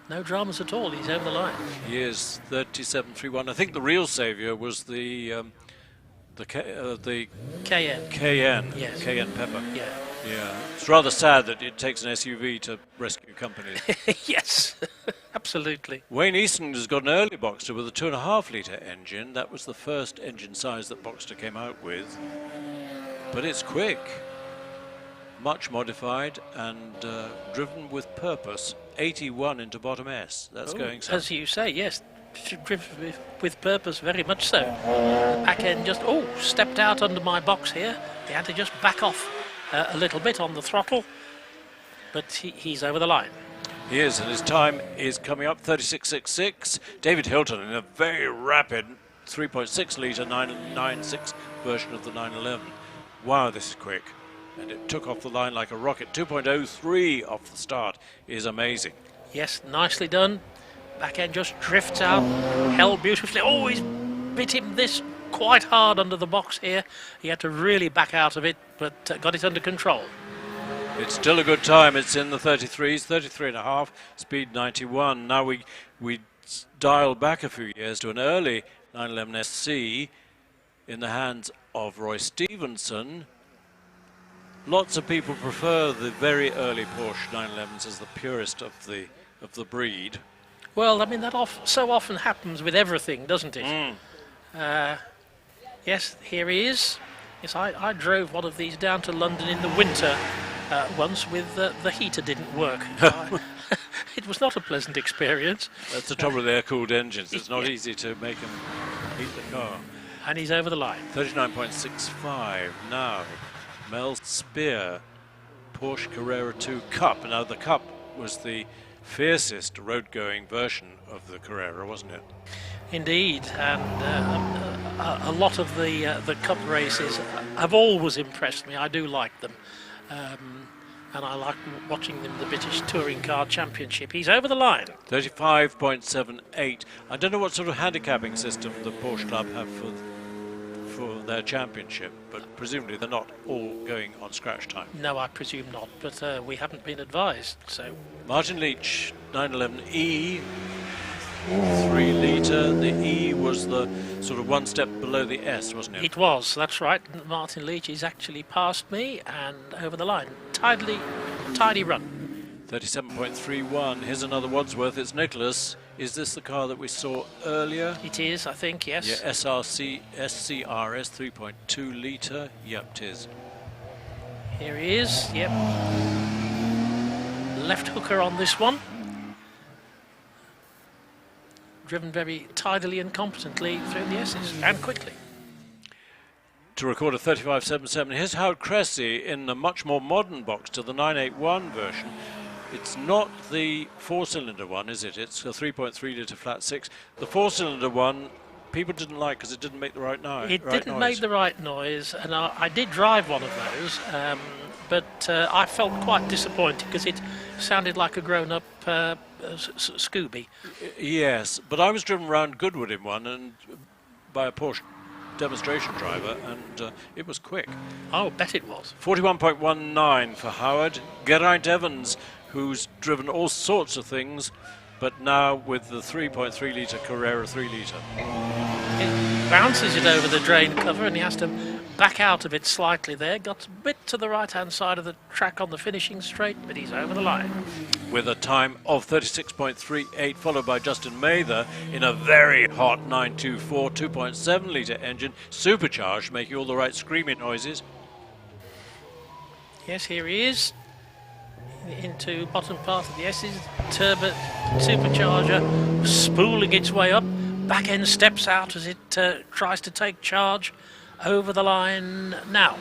No dramas at all. He's over the line. He is 37.31. I think the real saviour was the KN. KN. Yes. KN Pepper. Yeah. Yeah. It's rather sad that it takes an SUV to rescue companies. Yes, absolutely. Wayne Easton has got an early Boxster with a 2.5 litre engine. That was the first engine size that Boxster came out with. But it's quick, much modified and driven with purpose. 81 into bottom S. That's going some. As you say, yes. Driven with purpose, very much so. The back end just, stepped out under my box here. He had to just back off a little bit on the throttle. But he's over the line. He is, and his time is coming up, 36.66. David Hilton in a very rapid 3.6 litre 996 version of the 911. Wow, this is quick. And it took off the line like a rocket. 2.03 off the start is amazing. Yes, nicely done. Back end just drifts out, held beautifully. Oh, he's bit him this quite hard under the box here. He had to really back out of it, but got it under control. It's still a good time. It's in the 33s, 33.5, speed 91. Now we dial back a few years to an early 911 SC in the hands of Roy Stevenson. Lots of people prefer the very early Porsche 911s as the purest of the breed. Well, I mean, that so often happens with everything, doesn't it? Yes, here he is. Yes, I drove one of these down to London in the winter once with the heater didn't work. It was not a pleasant experience. That's the trouble with air-cooled engines. It's not easy to make them heat the car. And he's over the line. 39.65 now. Mel Spear, Porsche Carrera 2 Cup. Now the Cup was the fiercest road-going version of the Carrera, wasn't it? Indeed, and a lot of the Cup races have always impressed me. I do like them, and I like watching them in the British Touring Car Championship. He's over the line. 35.78. I don't know what sort of handicapping system the Porsche Club have for their championship, but presumably they're not all going on scratch time. No, I presume not, but we haven't been advised, so... Martin Leach, 911E, 3 litre. The E was the sort of one step below the S, wasn't it? It was, that's right. Martin Leach is actually past me and over the line. Tidy run. 37.31. Here's another Wadsworth. It's Nicholas. Is this the car that we saw earlier? It is, I think, yes. Yeah, SCRS 3.2 litre. Yep, it is. Here he is, yep. Left hooker on this one. Driven very tidily and competently through the S's and quickly. To record a 35.77. Here's Howard Cressy in a much more modern box to the 981 version. It's not the 4-cylinder one, is it? It's a 3.3 litre flat 6. The 4-cylinder one, people didn't like because it didn't make the right noise. It didn't make the right noise, and I did drive one of those, but I felt quite disappointed because it sounded like a grown-up Scooby. Yes, but I was driven around Goodwood in one and by a Porsche demonstration driver, and it was quick. Oh, bet it was. 41.19 for Howard. Geraint Evans, who's driven all sorts of things, but now with the 3.3 litre Carrera 3 litre. It bounces it over the drain cover and he has to back out of it slightly there. Got a bit to the right-hand side of the track on the finishing straight, but he's over the line. With a time of 36.38, followed by Justin Mather in a very hot 924 2.7 litre engine, supercharged, making all the right screaming noises. Yes, here he is. Into bottom part of the S's, turbo supercharger spooling its way up, back end steps out as it tries to take charge, over the line now.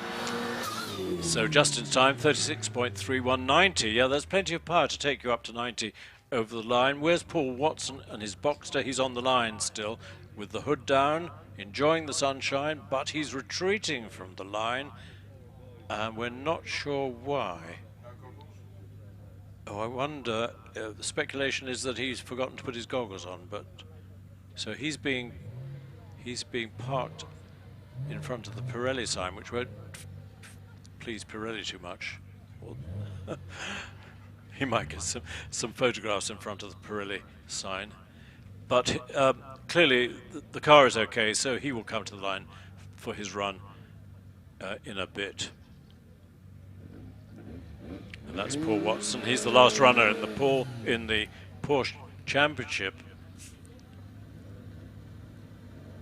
So Justin's time 36.31, 90. Yeah, there's plenty of power to take you up to 90 over the line. Where's Paul Watson and his Boxster? He's on the line still with the hood down, enjoying the sunshine, but he's retreating from the line and we're not sure why. Oh, I wonder, the speculation is that he's forgotten to put his goggles on, but so he's being parked in front of the Pirelli sign, which won't please Pirelli too much. He might get some photographs in front of the Pirelli sign, but clearly the car is okay, so he will come to the line for his run in a bit. And that's Paul Watson. He's the last runner in the Porsche Championship,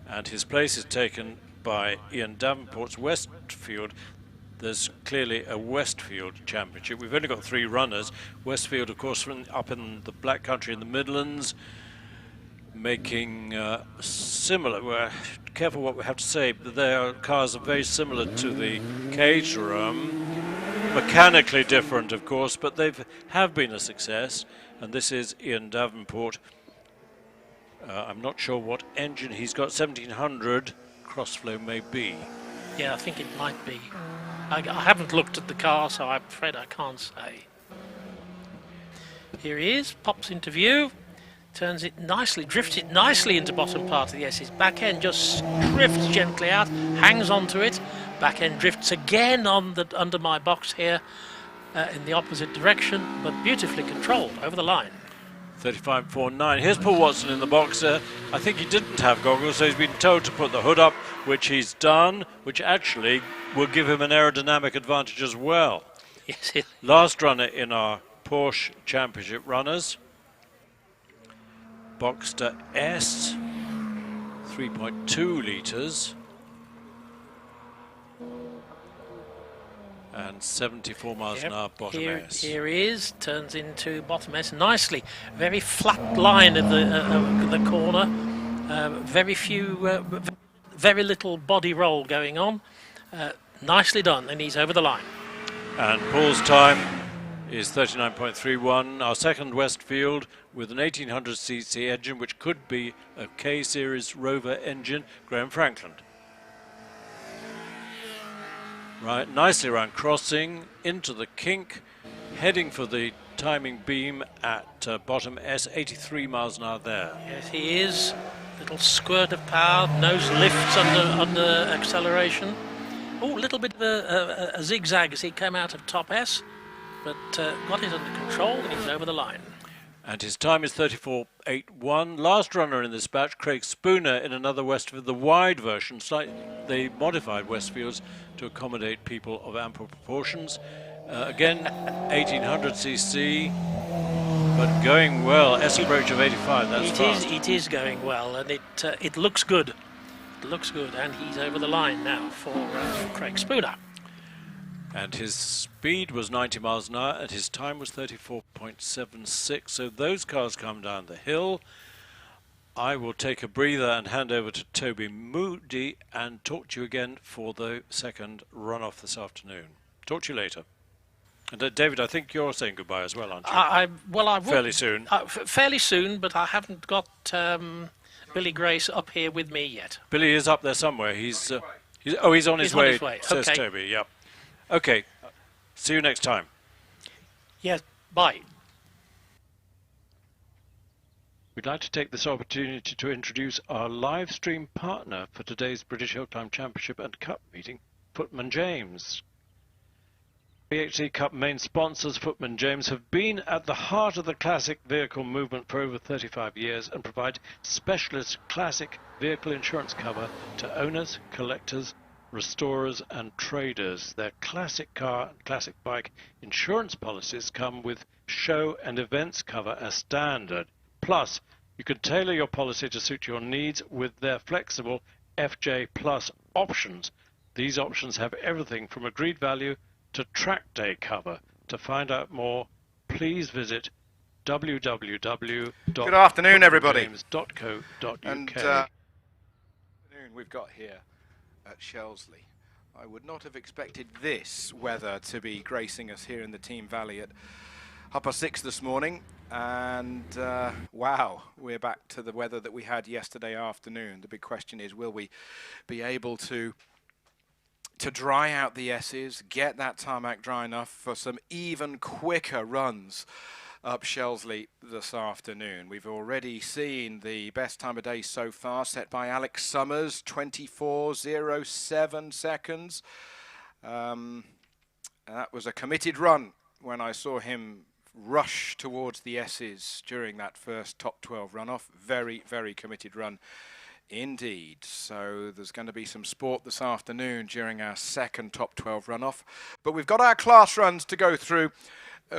and his place is taken by Ian Davenport's Westfield. There's clearly a Westfield Championship. We've only got 3 runners. Westfield, of course, from up in the Black Country in the Midlands, making similar. We're careful what we have to say, but their cars are very similar to the Caterham. Mechanically different, of course, but they have been a success. And this is Ian Davenport. I'm not sure what engine he's got. 1700 Crossflow may be. Yeah, I think it might be. I haven't looked at the car, so I'm afraid I can't say. Here he is, pops into view, turns it nicely, drifts it nicely into bottom part of the S's. Back end just drifts gently out, hangs onto it. Back end drifts again on the under my box here in the opposite direction, but beautifully controlled over the line. 35.49. Here's Paul Watson in the box. I think he didn't have goggles, so he's been told to put the hood up, which he's done, which actually will give him an aerodynamic advantage as well. Yes. Last runner in our Porsche Championship runners. Boxster S, 3.2 litres. And 74 miles an hour bottom S. Here he is, turns into bottom S nicely. Very flat line of the corner. Very little body roll going on. Nicely done, and he's over the line. And Paul's time is 39.31. Our second Westfield with an 1800cc engine, which could be a K-Series Rover engine, Graham Frankland. Right, nicely around crossing, into the kink, heading for the timing beam at bottom S, 83 miles an hour there. Yes, he is. Little squirt of power, nose lifts under acceleration. Oh, a little bit of a zigzag as he came out of top S, but got it under control and he's over the line. And his time is 34.81. Last runner in this batch, Craig Spooner in another Westfield, the wide version. They modified Westfields to accommodate people of ample proportions. Again, 1800cc, but going well. S approach of 85, that's fast. It is going well, and it looks good. It looks good, and he's over the line now for Craig Spooner. And his speed was 90 miles an hour, and his time was 34.76. So those cars come down the hill. I will take a breather and hand over to Toby Moody and talk to you again for the second runoff this afternoon. Talk to you later. And David, I think you're saying goodbye as well, aren't you? I will. Fairly soon. Fairly soon, but I haven't got Billy Grace up here with me yet. Billy is up there somewhere. He's on his way. Says okay. Toby. Yep. Okay. See you next time. Yes. Bye. We'd like to take this opportunity to introduce our live stream partner for today's British Hill Climb Championship and Cup meeting, Footman James. BHC Cup main sponsors, Footman James, have been at the heart of the classic vehicle movement for over 35 years and provide specialist classic vehicle insurance cover to owners, collectors, restorers and traders. Their classic car and classic bike insurance policies come with show and events cover as standard. Plus, you can tailor your policy to suit your needs with their flexible FJ Plus options. These options have everything from agreed value to track day cover. To find out more, please visit www. Good afternoon, everybody. And we've got here at Shelsley. I would not have expected this weather to be gracing us here in the Team Valley at 6:30 this morning, and wow, we're back to the weather that we had yesterday afternoon. The big question is, will we be able to to dry out the S's, get that tarmac dry enough for some even quicker runs up Shelsley this afternoon. We've already seen the best time of day so far set by Alex Summers, 24:07 seconds. That was a committed run when I saw him rush towards the S's during that first top 12 runoff. Very, very committed run indeed. So there's going to be some sport this afternoon during our second top 12 runoff. But we've got our class runs to go through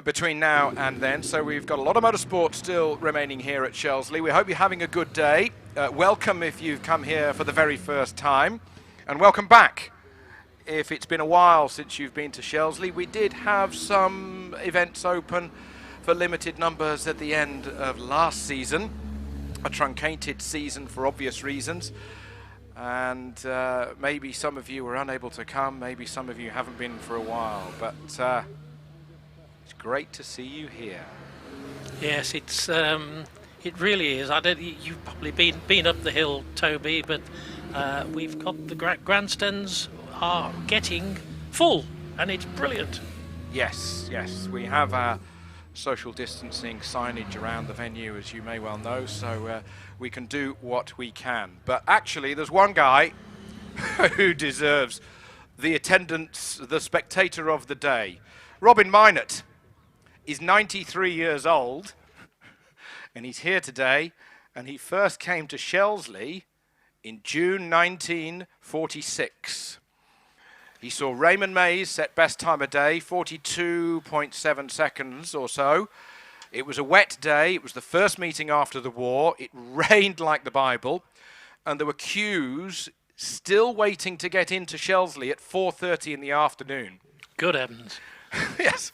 between now and then. So we've got a lot of motorsport still remaining here at Shelsley. We hope you're having a good day. Welcome if you've come here for the very first time. And welcome back if it's been a while since you've been to Shelsley. We did have some events open for limited numbers at the end of last season, a truncated season for obvious reasons, and maybe some of you were unable to come, maybe some of you haven't been for a while, but it's great to see you here. Yes, it's it really is. You've probably been up the hill, Toby, but we've got the grandstands are getting full, and it's brilliant. Yes, we have our social distancing signage around the venue, as you may well know, so we can do what we can. But actually, there's one guy who deserves the attendance, the spectator of the day. Robin Minot is 93 years old, and he's here today, and he first came to Shelsley in June 1946. He saw Raymond Mays set best time of day, 42.7 seconds or so. It was a wet day. It was the first meeting after the war. It rained like the Bible. And there were queues still waiting to get into Shelsley at 4:30 in the afternoon. Good heavens. Yes.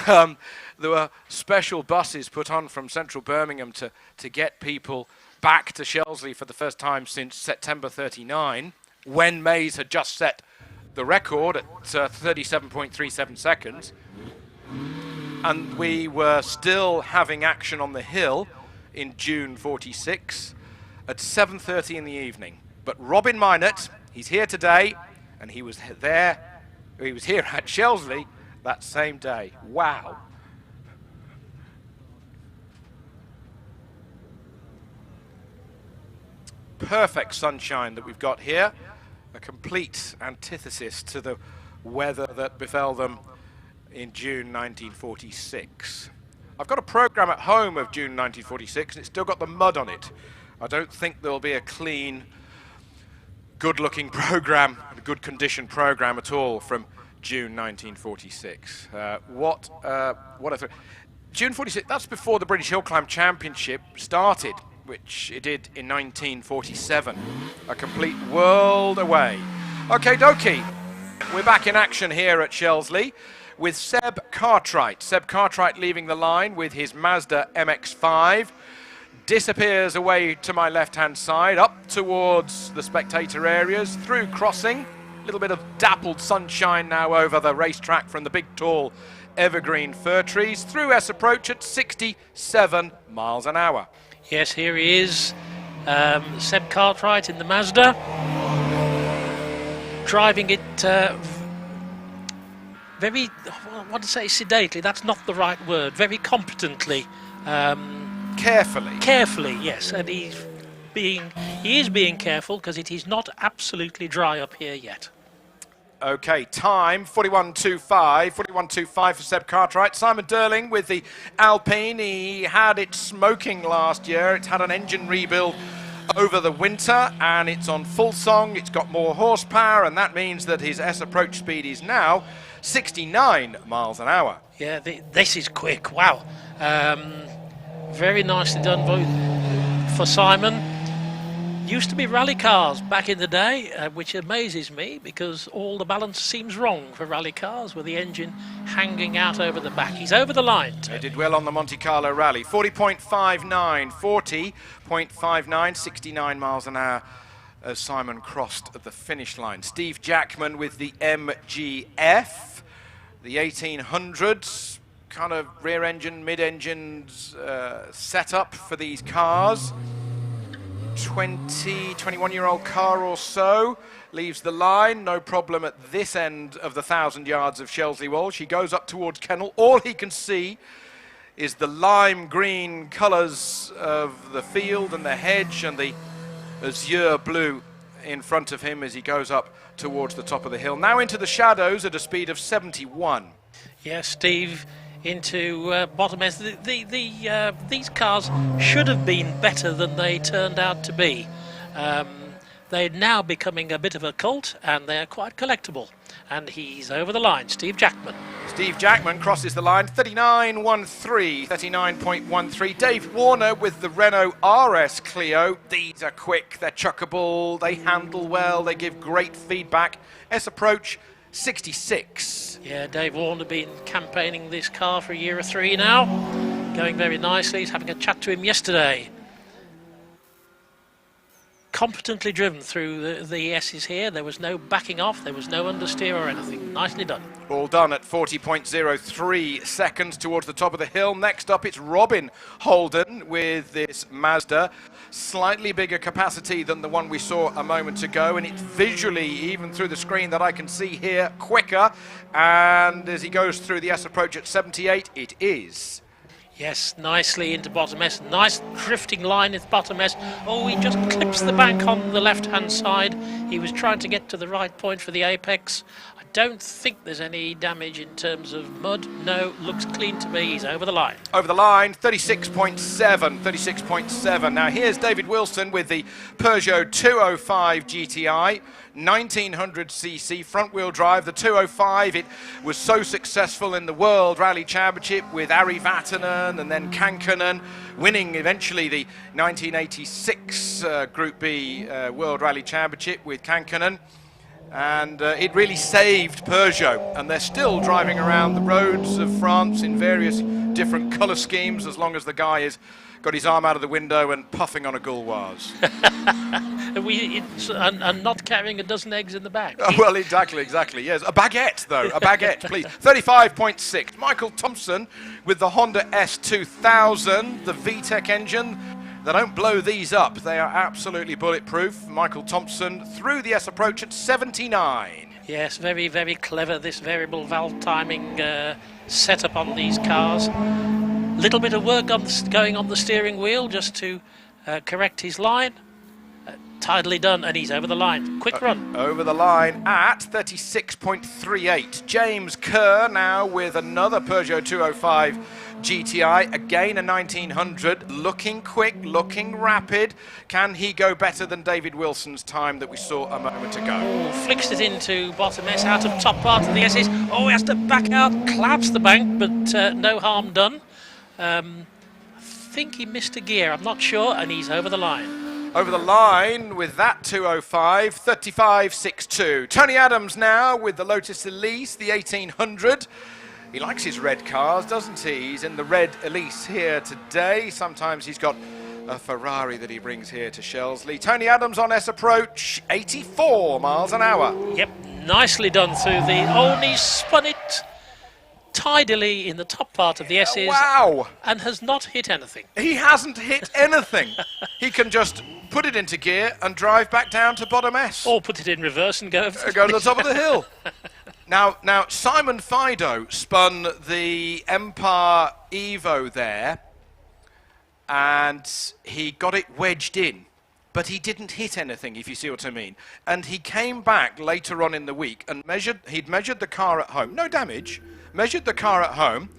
There were special buses put on from central Birmingham to get people back to Shelsley for the first time since September 39, when Mays had just set the record at 37.37 seconds, and we were still having action on the hill in June 46 at 7:30 in the evening. But Robin Minot, he's here today, and he was here at Shelsley that same day. Wow. Perfect sunshine that we've got here. A complete antithesis to the weather that befell them in June 1946. I've got a program at home of June 1946, and it's still got the mud on it. I don't think there'll be a clean, good-looking program, a good condition program at all from June 1946. June 46, that's before the British Hill Climb Championship started, which it did in 1947. A complete world away. Okay, dokie. We're back in action here at Shelsley with Seb Cartwright. Seb Cartwright leaving the line with his Mazda MX-5. Disappears away to my left-hand side, up towards the spectator areas, through crossing. A little bit of dappled sunshine now over the racetrack from the big, tall, evergreen fir trees. Through S approach at 67 miles an hour. Yes, here he is, Seb Cartwright in the Mazda, driving it very, I want to say sedately, that's not the right word, very competently. Carefully. Carefully, yes, and he is being careful because it is not absolutely dry up here yet. Okay, time 41.25 for Seb Cartwright. Simon Durling with the Alpine. He had it smoking last year. It's had an engine rebuild over the winter, and it's on full song. It's got more horsepower, and that means that his S approach speed is now 69 miles an hour. Yeah, this is quick. Wow. Very nicely done for Simon. Used to be rally cars back in the day, which amazes me because all the balance seems wrong for rally cars with the engine hanging out over the back. He's over the line. He did well on the Monte Carlo rally. 40.59, 69 miles an hour as Simon crossed the finish line. Steve Jackman with the MGF, the 1800s, kind of rear engine, mid-engines setup for these cars. 21-year-old car or so. Leaves the line, no problem at this end of the 1,000 yards of Shelsley Walsh. He goes up towards Kennel. All he can see is the lime green colours of the field and the hedge and the azure blue in front of him as he goes up towards the top of the hill. Now into the shadows at a speed of 71. Yeah, Steve, into bottom S. These cars should have been better than they turned out to be. They're now becoming a bit of a cult, and they're quite collectible. And he's over the line, Steve Jackman. Steve Jackman crosses the line, 39.13, 39.13. Dave Warner with the Renault RS Clio. These are quick, they're chuckable, they handle well, they give great feedback. S approach, 66. Yeah, Dave Warner been campaigning this car for a year or three now. Going very nicely. He's having a chat to him yesterday. Competently driven through the S's here. There was no backing off, there was no understeer or anything. Nicely done. All done at 40.03 seconds towards the top of the hill. Next up, it's Robin Holden with this Mazda. Slightly bigger capacity than the one we saw a moment ago, and it's visually, even through the screen that I can see here, quicker. And as he goes through the S approach at 78, it is. Yes, nicely into bottom S. Nice drifting line at bottom S. Oh, he just clips the bank on the left-hand side. He was trying to get to the right point for the apex. I don't think there's any damage in terms of mud. No, looks clean to me. He's over the line. Over the line, 36.7, 36.7. Now here's David Wilson with the Peugeot 205 GTI. 1900cc front-wheel drive, the 205. It was so successful in the World Rally Championship with Ari Vatanen and then Kankkunen, winning eventually the 1986 Group B World Rally Championship with Kankkunen. And it really saved Peugeot, and they're still driving around the roads of France in various different colour schemes, as long as the guy has got his arm out of the window and puffing on a Gauloise. And not carrying a dozen eggs in the bag. Well, exactly, yes. A baguette, though, a baguette, please. 35.6. Michael Thompson with the Honda S2000, the VTEC engine. They don't blow these up. They are absolutely bulletproof. Michael Thompson through the S approach at 79. Yes, very, very clever, this variable valve timing setup on these cars. Little bit of work going on the steering wheel just to correct his line. Tidily done, and he's over the line. Quick run. Over the line at 36.38. James Kerr now with another Peugeot 205 GTI, again a 1900, looking quick, looking rapid. Can he go better than David Wilson's time that we saw a moment ago? Oh, flicks it into bottom S, out of top part of the S's. Oh, he has to back out, claps the bank, but no harm done. I think he missed a gear, I'm not sure, and he's over the line. Over the line with that 205, 35.62. Tony Adams now with the Lotus Elise, the 1800. He likes his red cars, doesn't he? He's in the red Elise here today. Sometimes he's got a Ferrari that he brings here to Shelsley. Tony Adams on S approach, 84 miles an hour. Yep, nicely done through the... Oh, and he spun it tidily in the top part of the S's. Wow! And has not hit anything. He hasn't hit anything. He can just put it into gear and drive back down to bottom S. Or put it in reverse and go over to the top of the hill. Now, Simon Fido spun the Empire Evo there, and he got it wedged in, but he didn't hit anything, if you see what I mean. And he came back later on in the week and he'd measured the car at home, no damage, measured the car at home,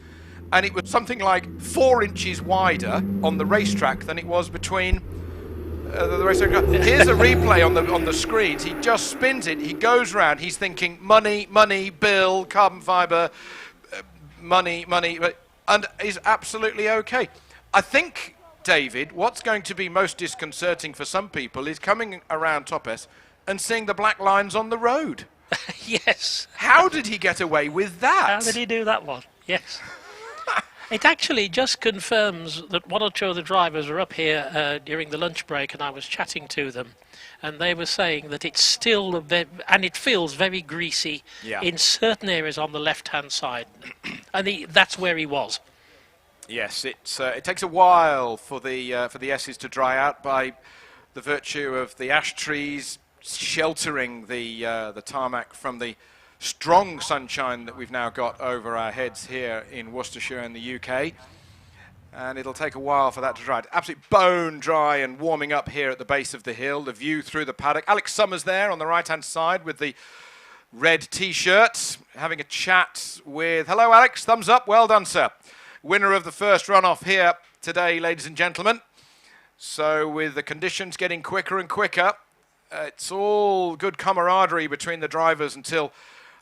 and it was something like 4 inches wider on the racetrack than it was between the racetrack. Here's a replay on the screens. He just spins it. He goes round. He's thinking money, money, bill, carbon fibre, money, money, and he's absolutely okay. I think, David, what's going to be most disconcerting for some people is coming around Top S and seeing the black lines on the road. Yes. How did he get away with that? How did he do that one? Yes. It actually just confirms that one or two of the drivers were up here during the lunch break, and I was chatting to them, and they were saying that it's still, and it feels very greasy in certain areas on the left-hand side, and that's where he was. Yes, it takes a while for the S's to dry out. By the virtue of the ash trees sheltering the tarmac from the strong sunshine that we've now got over our heads here in Worcestershire in the UK. And it'll take a while for that to dry. Absolutely bone dry and warming up here at the base of the hill. The view through the paddock. Alex Summers there on the right-hand side with the red T-shirt, having a chat with... Hello, Alex. Thumbs up. Well done, sir. Winner of the first runoff here today, ladies and gentlemen. So with the conditions getting quicker and quicker, it's all good camaraderie between the drivers until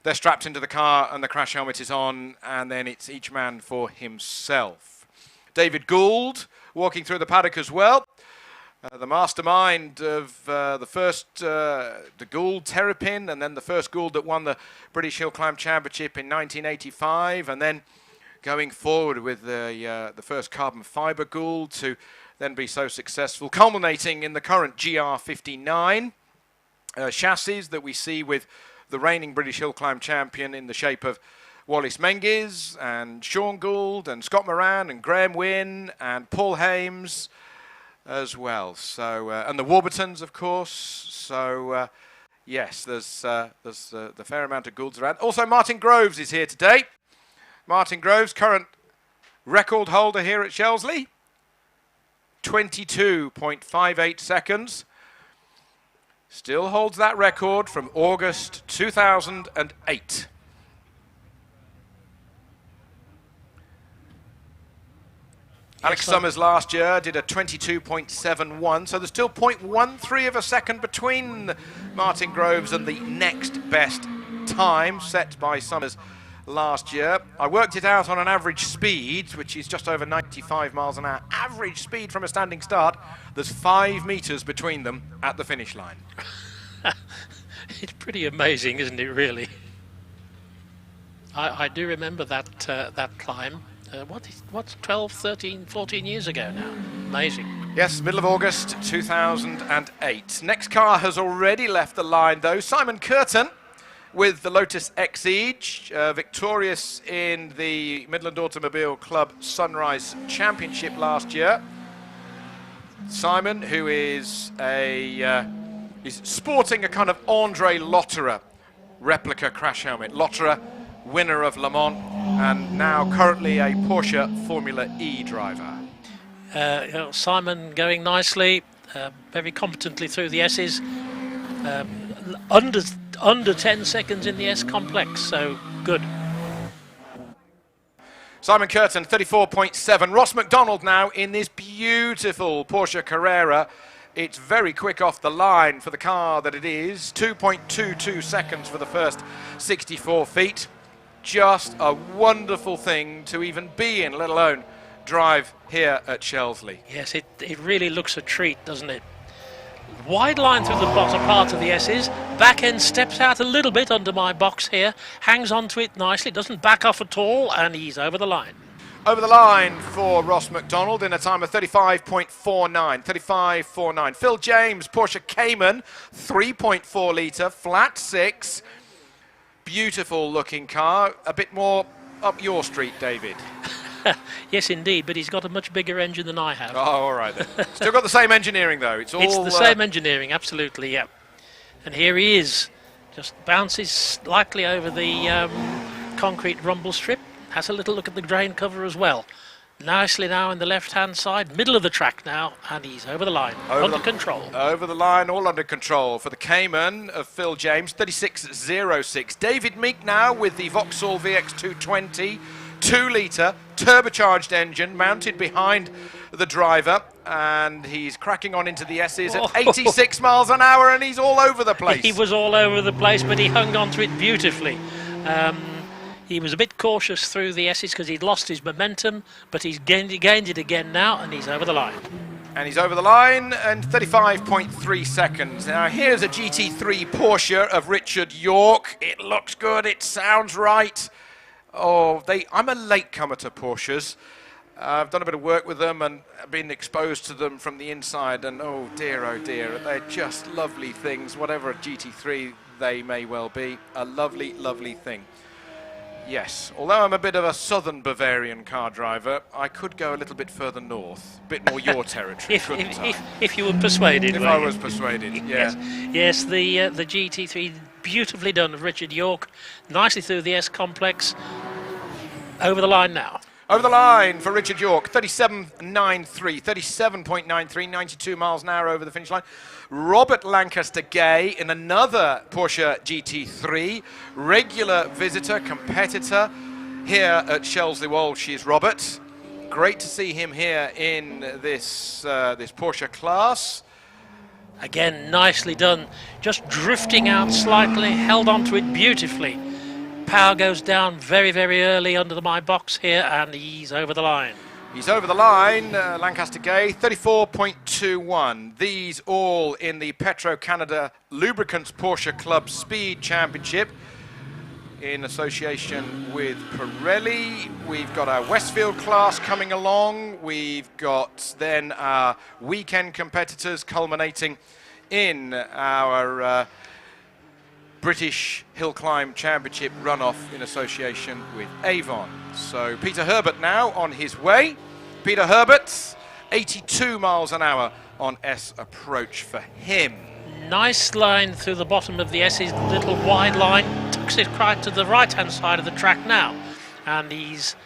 they're strapped into the car and the crash helmet is on, and then it's each man for himself. David Gould walking through the paddock as well. The mastermind of the first, the Gould Terrapin, and then the first Gould that won the British Hill Climb Championship in 1985, and then going forward with the first carbon fibre Gould to then be so successful, culminating in the current GR59 chassis that we see with the reigning British Hill Climb champion in the shape of Wallace Mengiz and Sean Gould and Scott Moran and Graham Wynne and Paul Hames as well. So and the Warburtons, of course. So yes, there's the fair amount of Goulds around. Also, Martin Groves is here today. Martin Groves, current record holder here at Shelsley, 22.58 seconds. Still holds that record from August 2008. Alex Summers last year did a 22.71, so there's still 0.13 of a second between Martin Groves and the next best time set by Summers last year. I worked it out on an average speed, which is just over 95 miles an hour. Average speed from a standing start. There's 5 meters between them at the finish line. It's pretty amazing, isn't it, really? I do remember that climb. What's 12, 13, 14 years ago now? Amazing. Yes, middle of August 2008. Next car has already left the line, though. Simon Curtin with the Lotus Exige, victorious in the Midland Automobile Club Sunrise Championship last year. Simon, who is is sporting a kind of Andre Lotterer replica crash helmet. Lotterer, winner of Le Mans, and now currently a Porsche Formula E driver. Simon going nicely, very competently through the S's, under 10 seconds in the S complex, so good. Simon Curtin, 34.7. Ross McDonald now in this beautiful Porsche Carrera. It's very quick off the line for the car that it is. 2.22 seconds for the first 64 feet. Just a wonderful thing to even be in, let alone drive here at Shelsley. Yes, it really looks a treat, doesn't it? Wide line through the bottom part of the S's. Back end steps out a little bit under my box here. Hangs onto it nicely, doesn't back off at all, and he's over the line. Over the line for Ross McDonald in a time of 35.49. 35.49. Phil James, Porsche Cayman, 3.4 litre, flat 6. Beautiful looking car. A bit more up your street, David. Yes, indeed, but he's got a much bigger engine than I have. Oh, all right then. Still got the same engineering, though. It's the same engineering, absolutely, yeah. And here he is. Just bounces slightly over the concrete rumble strip. Has a little look at the drain cover as well. Nicely now in the left-hand side, middle of the track now, and he's over the line, under control. Over the line, all under control for the Cayman of Phil James, 36.06. David Meek now with the Vauxhall VX220, 2-litre, turbocharged engine mounted behind the driver, and he's cracking on into the S's at 86 miles an hour, and he's all over the place. He was all over the place, but he hung on to it beautifully. He was a bit cautious through the S's because he'd lost his momentum, but he's gained it again now, and he's over the line. And he's over the line, and 35.3 seconds. Now, here's a GT3 Porsche of Richard York. It looks good, it sounds right. Oh, I'm a latecomer to Porsches. I've done a bit of work with them and been exposed to them from the inside, and oh dear, they're just lovely things. Whatever a GT3 they may well be, a lovely, lovely thing. Yes, although I'm a bit of a southern Bavarian car driver, I could go a little bit further north, a bit more your territory, couldn't I? If you were persuaded. If I was persuaded, yeah. Yes, the GT3, beautifully done of Richard York, nicely through the S complex. Over the line now. Over the line for Richard York, 37.93, 92 miles an hour over the finish line. Robert Lancaster-Gay in another Porsche GT3, regular visitor, competitor here at Shelsley Walsh is Robert. Great to see him here in this Porsche class. Again, nicely done. Just drifting out slightly, held onto it beautifully. Power goes down very, very early under my box here, and he's over the line. He's over the line, Lancaster-Gay, 34.21. These all in the Petro-Canada Lubricants Porsche Club Speed Championship in association with Pirelli. We've got our Westfield class coming along. We've got then our weekend competitors culminating in our British Hill Climb Championship runoff in association with Avon. So Peter Herbert now on his way. Peter Herbert, 82 miles an hour on S approach for him. Nice line through the bottom of the S's, little wide line. Tucks it right to the right-hand side of the track now. And he's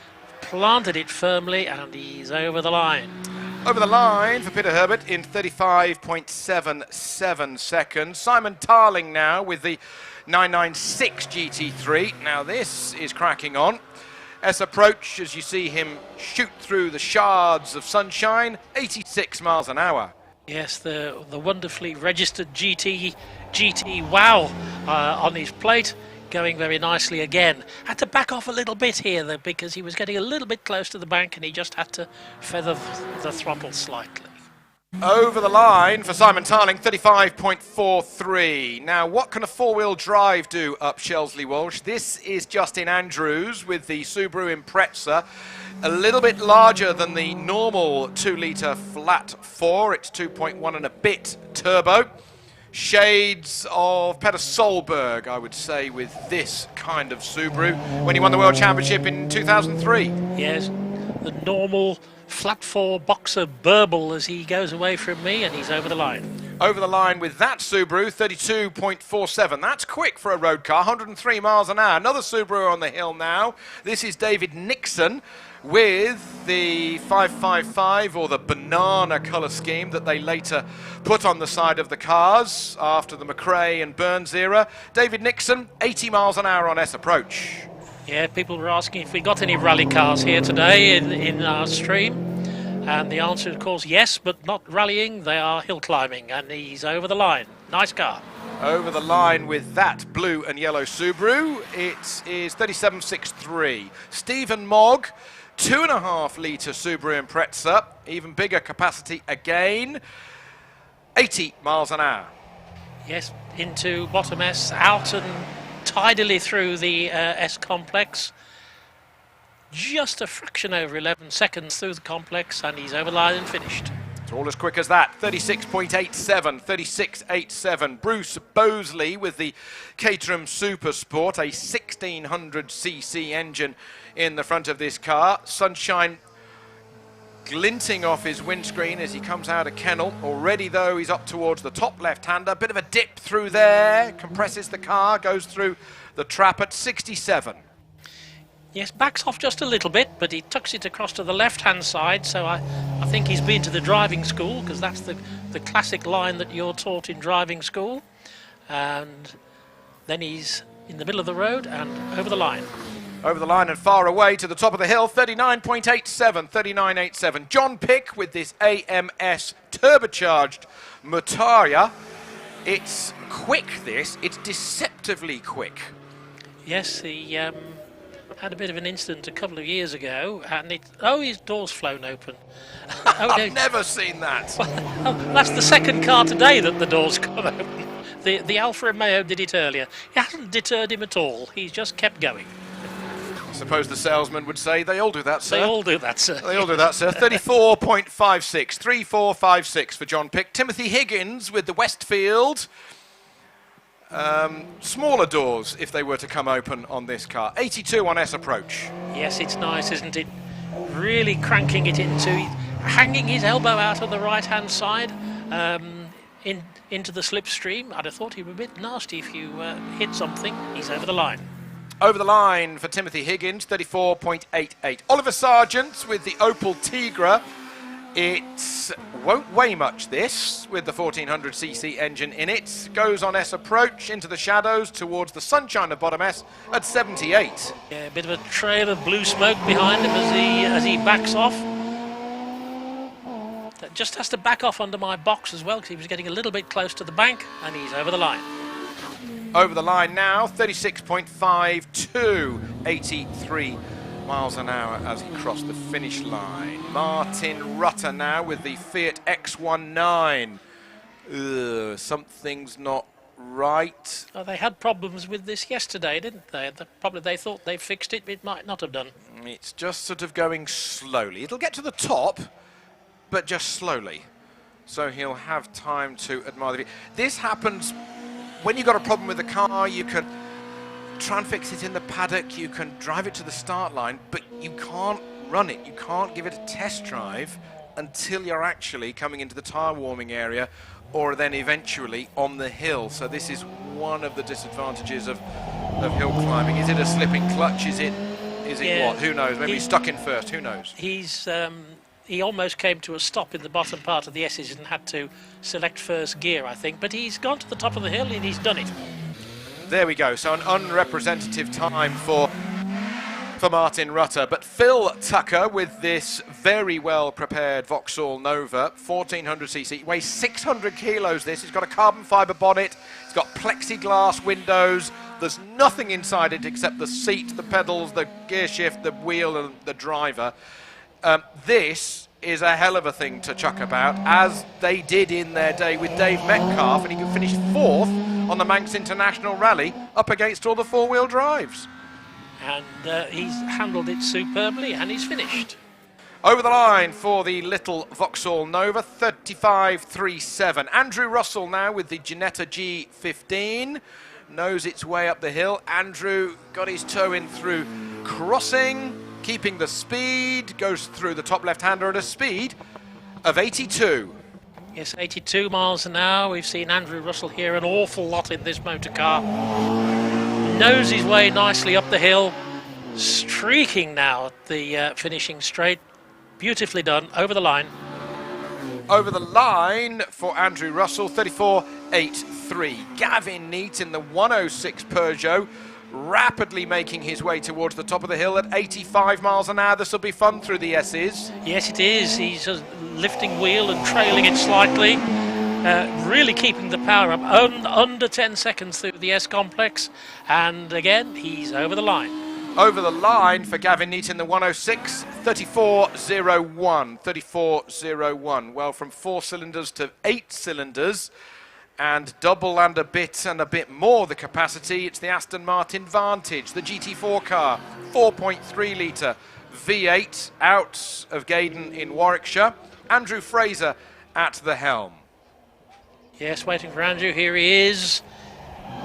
planted it firmly, and he's over the line. Over the line for Peter Herbert in 35.77 seconds. Simon Tarling now with the 996 GT3. Now this is cracking on. S approach as you see him shoot through the shards of sunshine, 86 miles an hour. Yes, the wonderfully registered GT wow on his plate, going very nicely again. Had to back off a little bit here though, because he was getting a little bit close to the bank and he just had to feather the throttle slightly. Over the line for Simon Tarling, 35.43. Now, what can a four-wheel drive do up Shelsley Walsh? This is Justin Andrews with the Subaru Impreza. A little bit larger than the normal 2-litre flat 4. It's 2.1 and a bit turbo. Shades of Peter Solberg, I would say, with this kind of Subaru when he won the World Championship in 2003. Yes, the normal flat 4 boxer burble as he goes away from me, and he's over the line. Over the line with that Subaru, 32.47. That's quick for a road car, 103 miles an hour. Another Subaru on the hill now. This is David Nixon with the 555, or the banana colour scheme that they later put on the side of the cars after the McRae and Burns era. David Nixon, 80 miles an hour on S approach. Yeah, people were asking if we got any rally cars here today in our stream, and the answer, of course, yes, but not rallying. They are hill climbing, and he's over the line. Nice car. Over the line with that blue and yellow Subaru, it is 37.63. Stephen Mogg, 2.5 litre Subaru Impreza, even bigger capacity again, 80 miles an hour. Yes, into bottom S, out and tidily through the S complex. Just a fraction over 11 seconds through the complex, and he's over the line and finished. It's all as quick as that. 36.87, 36.87. Bruce Bosley with the Caterham Super Sport, a 1600cc engine in the front of this car. Sunshine glinting off his windscreen as he comes out of kennel. Already, though, he's up towards the top left-hander. Bit of a dip through there. Compresses the car, goes through the trap at 67. Yes, backs off just a little bit, but he tucks it across to the left-hand side, so I think he's been to the driving school, because that's the classic line that you're taught in driving school. And then he's in the middle of the road and over the line. Over the line and far away to the top of the hill, 39.87, 39.87. John Pick with this AMS turbocharged Mutaria. It's quick, this. It's deceptively quick. Yes, he had a bit of an incident a couple of years ago, and his door's flown open. I've never seen that. Well, that's the second car today that the door's gone open. The Alfa Romeo did it earlier. It hasn't deterred him at all. He's just kept going. I suppose the salesman would say, they all do that, sir. They all do that, sir. They all do that, sir. 34.56, 34.56 for John Pick. Timothy Higgins with the Westfield. smaller doors if they were to come open on this car. 82 on S approach. Yes, it's nice, isn't it? Really cranking it into, hanging his elbow out on the right-hand side into the slipstream. I'd have thought he would be a bit nasty if you hit something. He's over the line. Over the line for Timothy Higgins, 34.88. Oliver Sargent with the Opel Tigra. It won't weigh much, this, with the 1400cc engine in it. Goes on S approach into the shadows towards the sunshine of bottom S at 78. Yeah, a bit of a trail of blue smoke behind him as he backs off. That just has to back off under my box as well because he was getting a little bit close to the bank, and he's over the line. Over the line now, 36.52, 83 miles an hour as he crossed the finish line. Martin Rutter now with the Fiat X19. Something's not right. Oh, they had problems with this yesterday, didn't they? Probably they thought they fixed it, but it might not have done. It's just sort of going slowly. It'll get to the top, but just slowly. So he'll have time to admire the view. This happens when you've got a problem with the car. You can try and fix it in the paddock, you can drive it to the start line, but you can't run it, you can't give it a test drive until you're actually coming into the tyre warming area or then eventually on the hill. So this is one of the disadvantages of hill climbing. Is it a slipping clutch? Is it yeah, what? Who knows? Maybe he's stuck in first, who knows? He almost came to a stop in the bottom part of the S's and had to select first gear, I think, but he's gone to the top of the hill and he's done it. There we go, so an unrepresentative time for Martin Rutter. But Phil Tucker with this very well prepared Vauxhall Nova, 1400cc, weighs 600 kilos this. It's got a carbon fibre bonnet, it's got plexiglass windows, there's nothing inside it except the seat, the pedals, the gear shift, the wheel and the driver. This is a hell of a thing to chuck about, as they did in their day with Dave Metcalf, and he finished 4th on the Manx International Rally up against all the four-wheel drives. And he's handled it superbly, and he's finished. Over the line for the little Vauxhall Nova, 35.37. Andrew Russell now with the Ginetta G15. Knows its way up the hill. Andrew got his toe in through crossing, keeping the speed, goes through the top left-hander at a speed of 82. Yes, 82 miles an hour. We've seen Andrew Russell here an awful lot in this motor car. Knows his way nicely up the hill, streaking now at the finishing straight. Beautifully done, over the line. Over the line for Andrew Russell, 34.83. Gavin Neat in the 106 Peugeot, rapidly making his way towards the top of the hill at 85 miles an hour. This will be fun through the S's. Yes, it is. He's lifting wheel and trailing it slightly. Really keeping the power up. Under 10 seconds through the S complex. And again, he's over the line. Over the line for Gavin Neat in the 106, 34.01. 34.01. Well, from 4 cylinders to 8 cylinders. And double and a bit more the capacity. It's the Aston Martin Vantage, the GT4 car, 4.3 litre V8 out of Gaydon in Warwickshire. Andrew Fraser at the helm. Yes, waiting for Andrew. Here he is.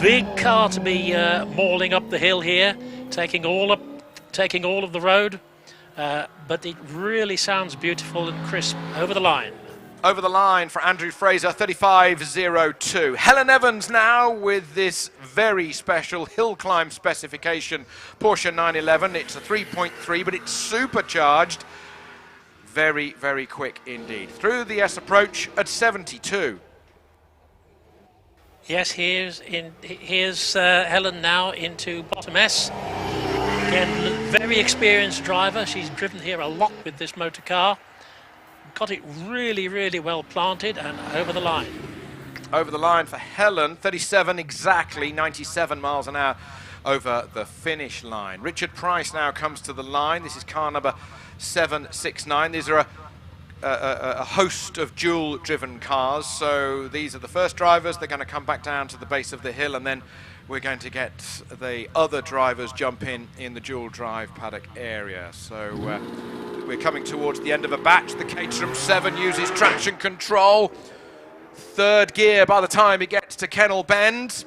Big car to be mauling up the hill here, taking all of the road. But it really sounds beautiful and crisp over the line. Over the line for Andrew Fraser, 35.02. Helen Evans now with this very special hill climb specification Porsche 911. It's a 3.3, but it's supercharged. Very, very quick indeed. Through the S approach at 72. Yes, here's Helen now into bottom S. Again, very experienced driver. She's driven here a lot with this motor car. Got it really, really well planted and over the line. Over the line for Helen, 37 exactly, 97 miles an hour over the finish line. Richard Price now comes to the line. This is car number 769. These are a host of dual-driven cars, so these are the first drivers. They're going to come back down to the base of the hill, and then we're going to get the other drivers jump in the dual-drive paddock area. So we're coming towards the end of a batch. The Caterham 7 uses traction control. Third gear by the time it gets to Kennel Bend.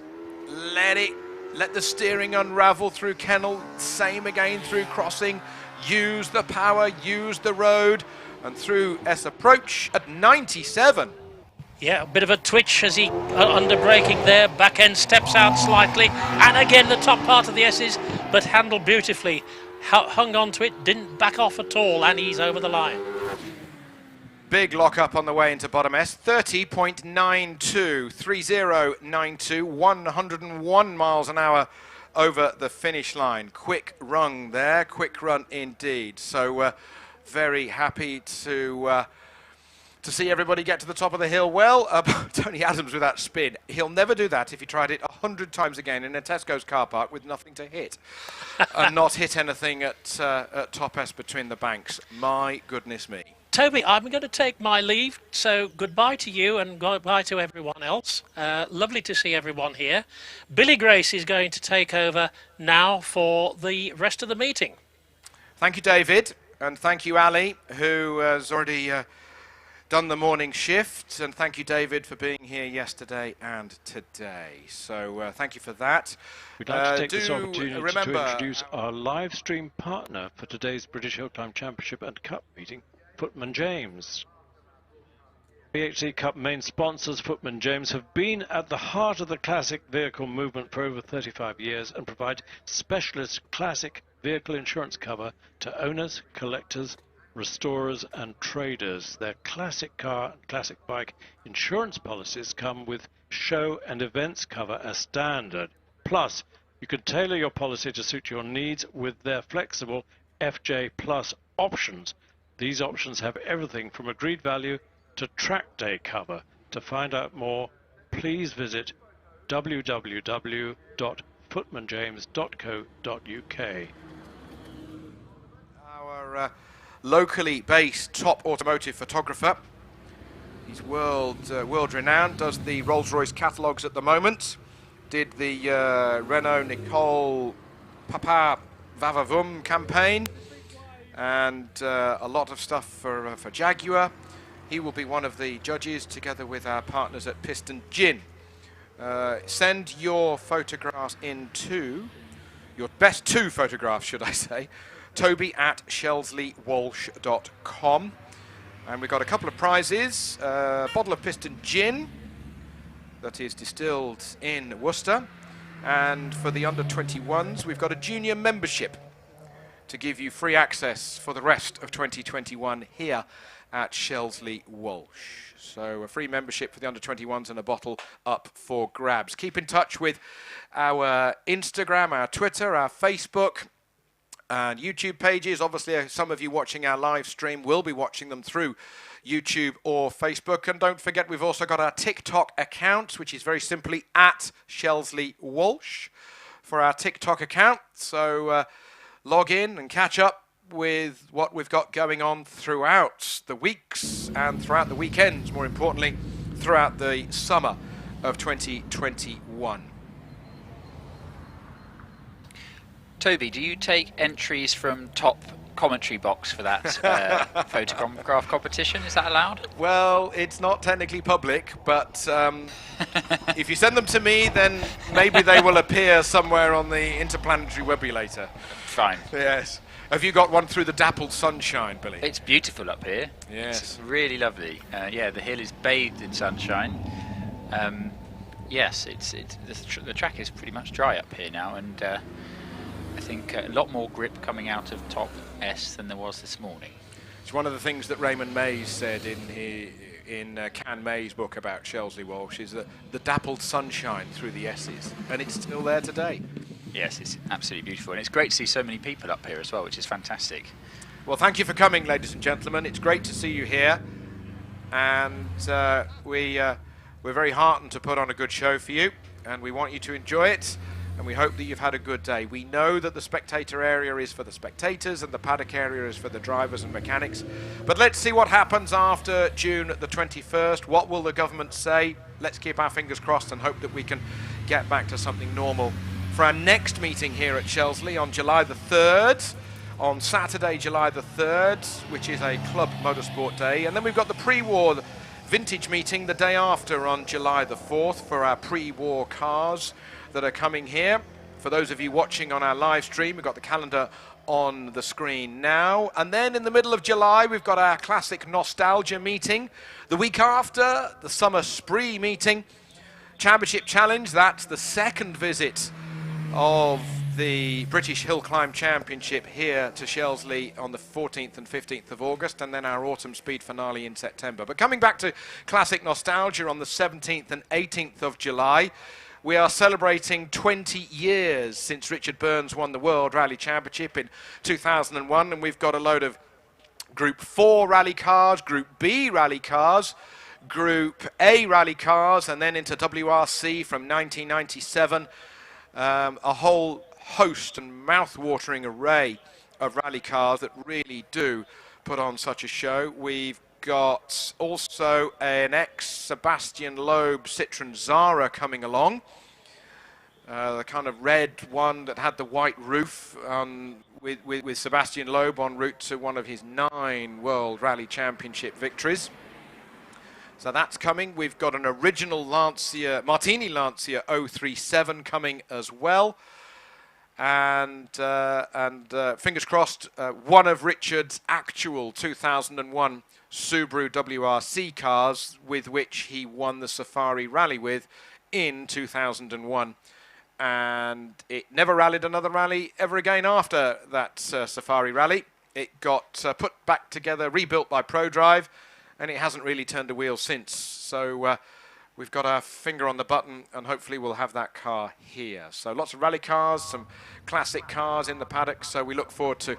Let the steering unravel through Kennel. Same again through crossing. Use the power, use the road, and through S approach at 97. Yeah, a bit of a twitch as he under braking there. Back end steps out slightly, and again the top part of the S's, but handled beautifully. Hung on to it, didn't back off at all, and he's over the line. Big lock up on the way into bottom S, 30.92, 30.92, 101 miles an hour over the finish line. Quick run there, quick run indeed. So very happy to see everybody get to the top of the hill. Well, Tony Adams with that spin. He'll never do that if he tried it 100 times again in a Tesco's car park with nothing to hit. And not hit anything at top S between the banks. My goodness me. Toby, I'm going to take my leave, so goodbye to you and goodbye to everyone else. Lovely to see everyone here. Billy Grace is going to take over now for the rest of the meeting. Thank you, David, and thank you, Ali, who has already done the morning shift, and thank you, David, for being here yesterday and today. So thank you for that. We'd like to take this opportunity to introduce our live stream partner for today's British Hill Climb Championship and Cup meeting, Footman James. BHC Cup main sponsors Footman James have been at the heart of the classic vehicle movement for over 35 years and provide specialist classic vehicle insurance cover to owners, collectors, restorers and traders. Their classic car and classic bike insurance policies come with show and events cover as standard. Plus, you can tailor your policy to suit your needs with their flexible FJ Plus options. These options have everything from agreed value to track day cover. To find out more, please visit www.footmanjames.co.uk. Our locally based top automotive photographer. He's world renowned, does the Rolls-Royce catalogues at the moment. Did the Renault Nicole Papa Vavavoom campaign. And a lot of stuff for Jaguar. He will be one of the judges together with our partners at Piston Gin. Send your photographs into, your best two photographs should I say, toby@shelsleywalsh.com. And we've got a couple of prizes, a bottle of Piston Gin that is distilled in Worcester. And for the under-21s, we've got a junior membership to give you free access for the rest of 2021 here at Shelsley Walsh. So a free membership for the under-21s and a bottle up for grabs. Keep in touch with our Instagram, our Twitter, our Facebook and YouTube pages. Obviously, some of you watching our live stream will be watching them through YouTube or Facebook. And don't forget, we've also got our TikTok account, which is very simply at Shelsley Walsh for our TikTok account. So log in and catch up with what we've got going on throughout the weeks and throughout the weekends, more importantly, throughout the summer of 2021. Toby, do you take entries from top commentary box for that photograph competition? Is that allowed? Well, it's not technically public, but if you send them to me, then maybe they will appear somewhere on the Interplanetary Webulator. Fine. Yes. Have you got one through the dappled sunshine, Billy? It's beautiful up here. Yes. It's really lovely. Yeah, the hill is bathed in sunshine. Yes, the track is pretty much dry up here now, and I think a lot more grip coming out of top S than there was this morning. It's one of the things that Raymond Mays said in Can May's book about Shelsley Walsh, is that the dappled sunshine through the S's, and it's still there today. Yes, it's absolutely beautiful, and it's great to see so many people up here as well, which is fantastic. Well, thank you for coming, ladies and gentlemen. It's great to see you here, and we're very heartened to put on a good show for you, and we want you to enjoy it. And we hope that you've had a good day. We know that the spectator area is for the spectators and the paddock area is for the drivers and mechanics. But let's see what happens after June the 21st. What will the government say? Let's keep our fingers crossed and hope that we can get back to something normal for our next meeting here at Shelsley on July the 3rd. On Saturday, July the 3rd, which is a club motorsport day. And then we've got the pre-war vintage meeting the day after on July the 4th for our pre-war cars that are coming here. For those of you watching on our live stream, we've got the calendar on the screen now. And then in the middle of July, we've got our classic nostalgia meeting. The week after, the summer spree meeting. Championship Challenge, that's the second visit of the British Hill Climb Championship here to Shelsley on the 14th and 15th of August, and then our autumn speed finale in September. But coming back to classic nostalgia on the 17th and 18th of July, we are celebrating 20 years since Richard Burns won the World Rally Championship in 2001, and we've got a load of Group 4 rally cars, Group B rally cars, Group A rally cars, and then into WRC from 1997. A whole host and mouth-watering array of rally cars that really do put on such a show. We've got also an ex-Sebastian Loeb Citroen Zara coming along. The kind of red one that had the white roof with Sebastian Loeb en route to one of his 9 World Rally Championship victories. So that's coming. We've got an original Lancia, Martini Lancia 037 coming as well. And fingers crossed, one of Richard's actual 2001 Subaru WRC cars with which he won the Safari Rally with in 2001. And it never rallied another rally ever again after that Safari Rally. It got put back together, rebuilt by ProDrive, and it hasn't really turned a wheel since. So we've got our finger on the button, and hopefully we'll have that car here. So lots of rally cars, some classic cars in the paddock, so we look forward to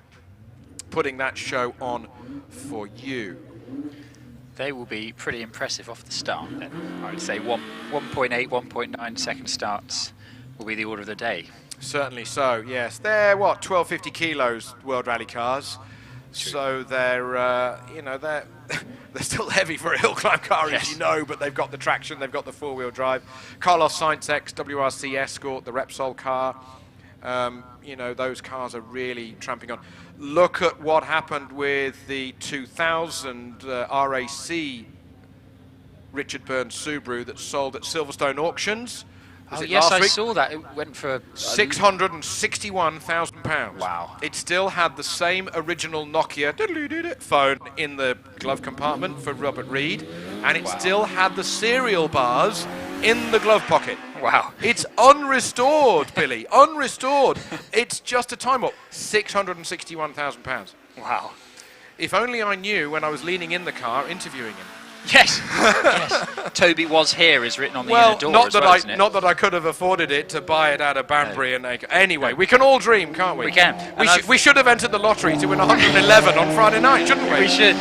putting that show on for you. They will be pretty impressive off the start then. I would say 1.8, 1.9 second starts will be the order of the day. Certainly so, yes. They're, what, 1250 kilos World Rally cars. True. So they're, you know, they're still heavy for a hill climb car, yes, as you know, but they've got the traction, they've got the four-wheel drive. Carlos Sainz X, WRC Escort, the Repsol car, you know, those cars are really tramping on. Look at what happened with the 2000 RAC Richard Burns Subaru that sold at Silverstone Auctions. Oh yes, I saw that. It went for £661,000. Wow. It still had the same original Nokia phone in the glove compartment for Robert Reed, and it still had the serial bars in the glove pocket. Wow. It's unrestored, Billy, unrestored. It's just a time up. £661,000. Wow. If only I knew when I was leaning in the car interviewing him. Yes, yes. Toby was here is written on the inner door not as that well, I, isn't it? not that I could have afforded it to buy it out of Banbury and anyway, we can all dream, can't we? We can. We should have entered the lottery to win 111 on Friday night, shouldn't we? We should.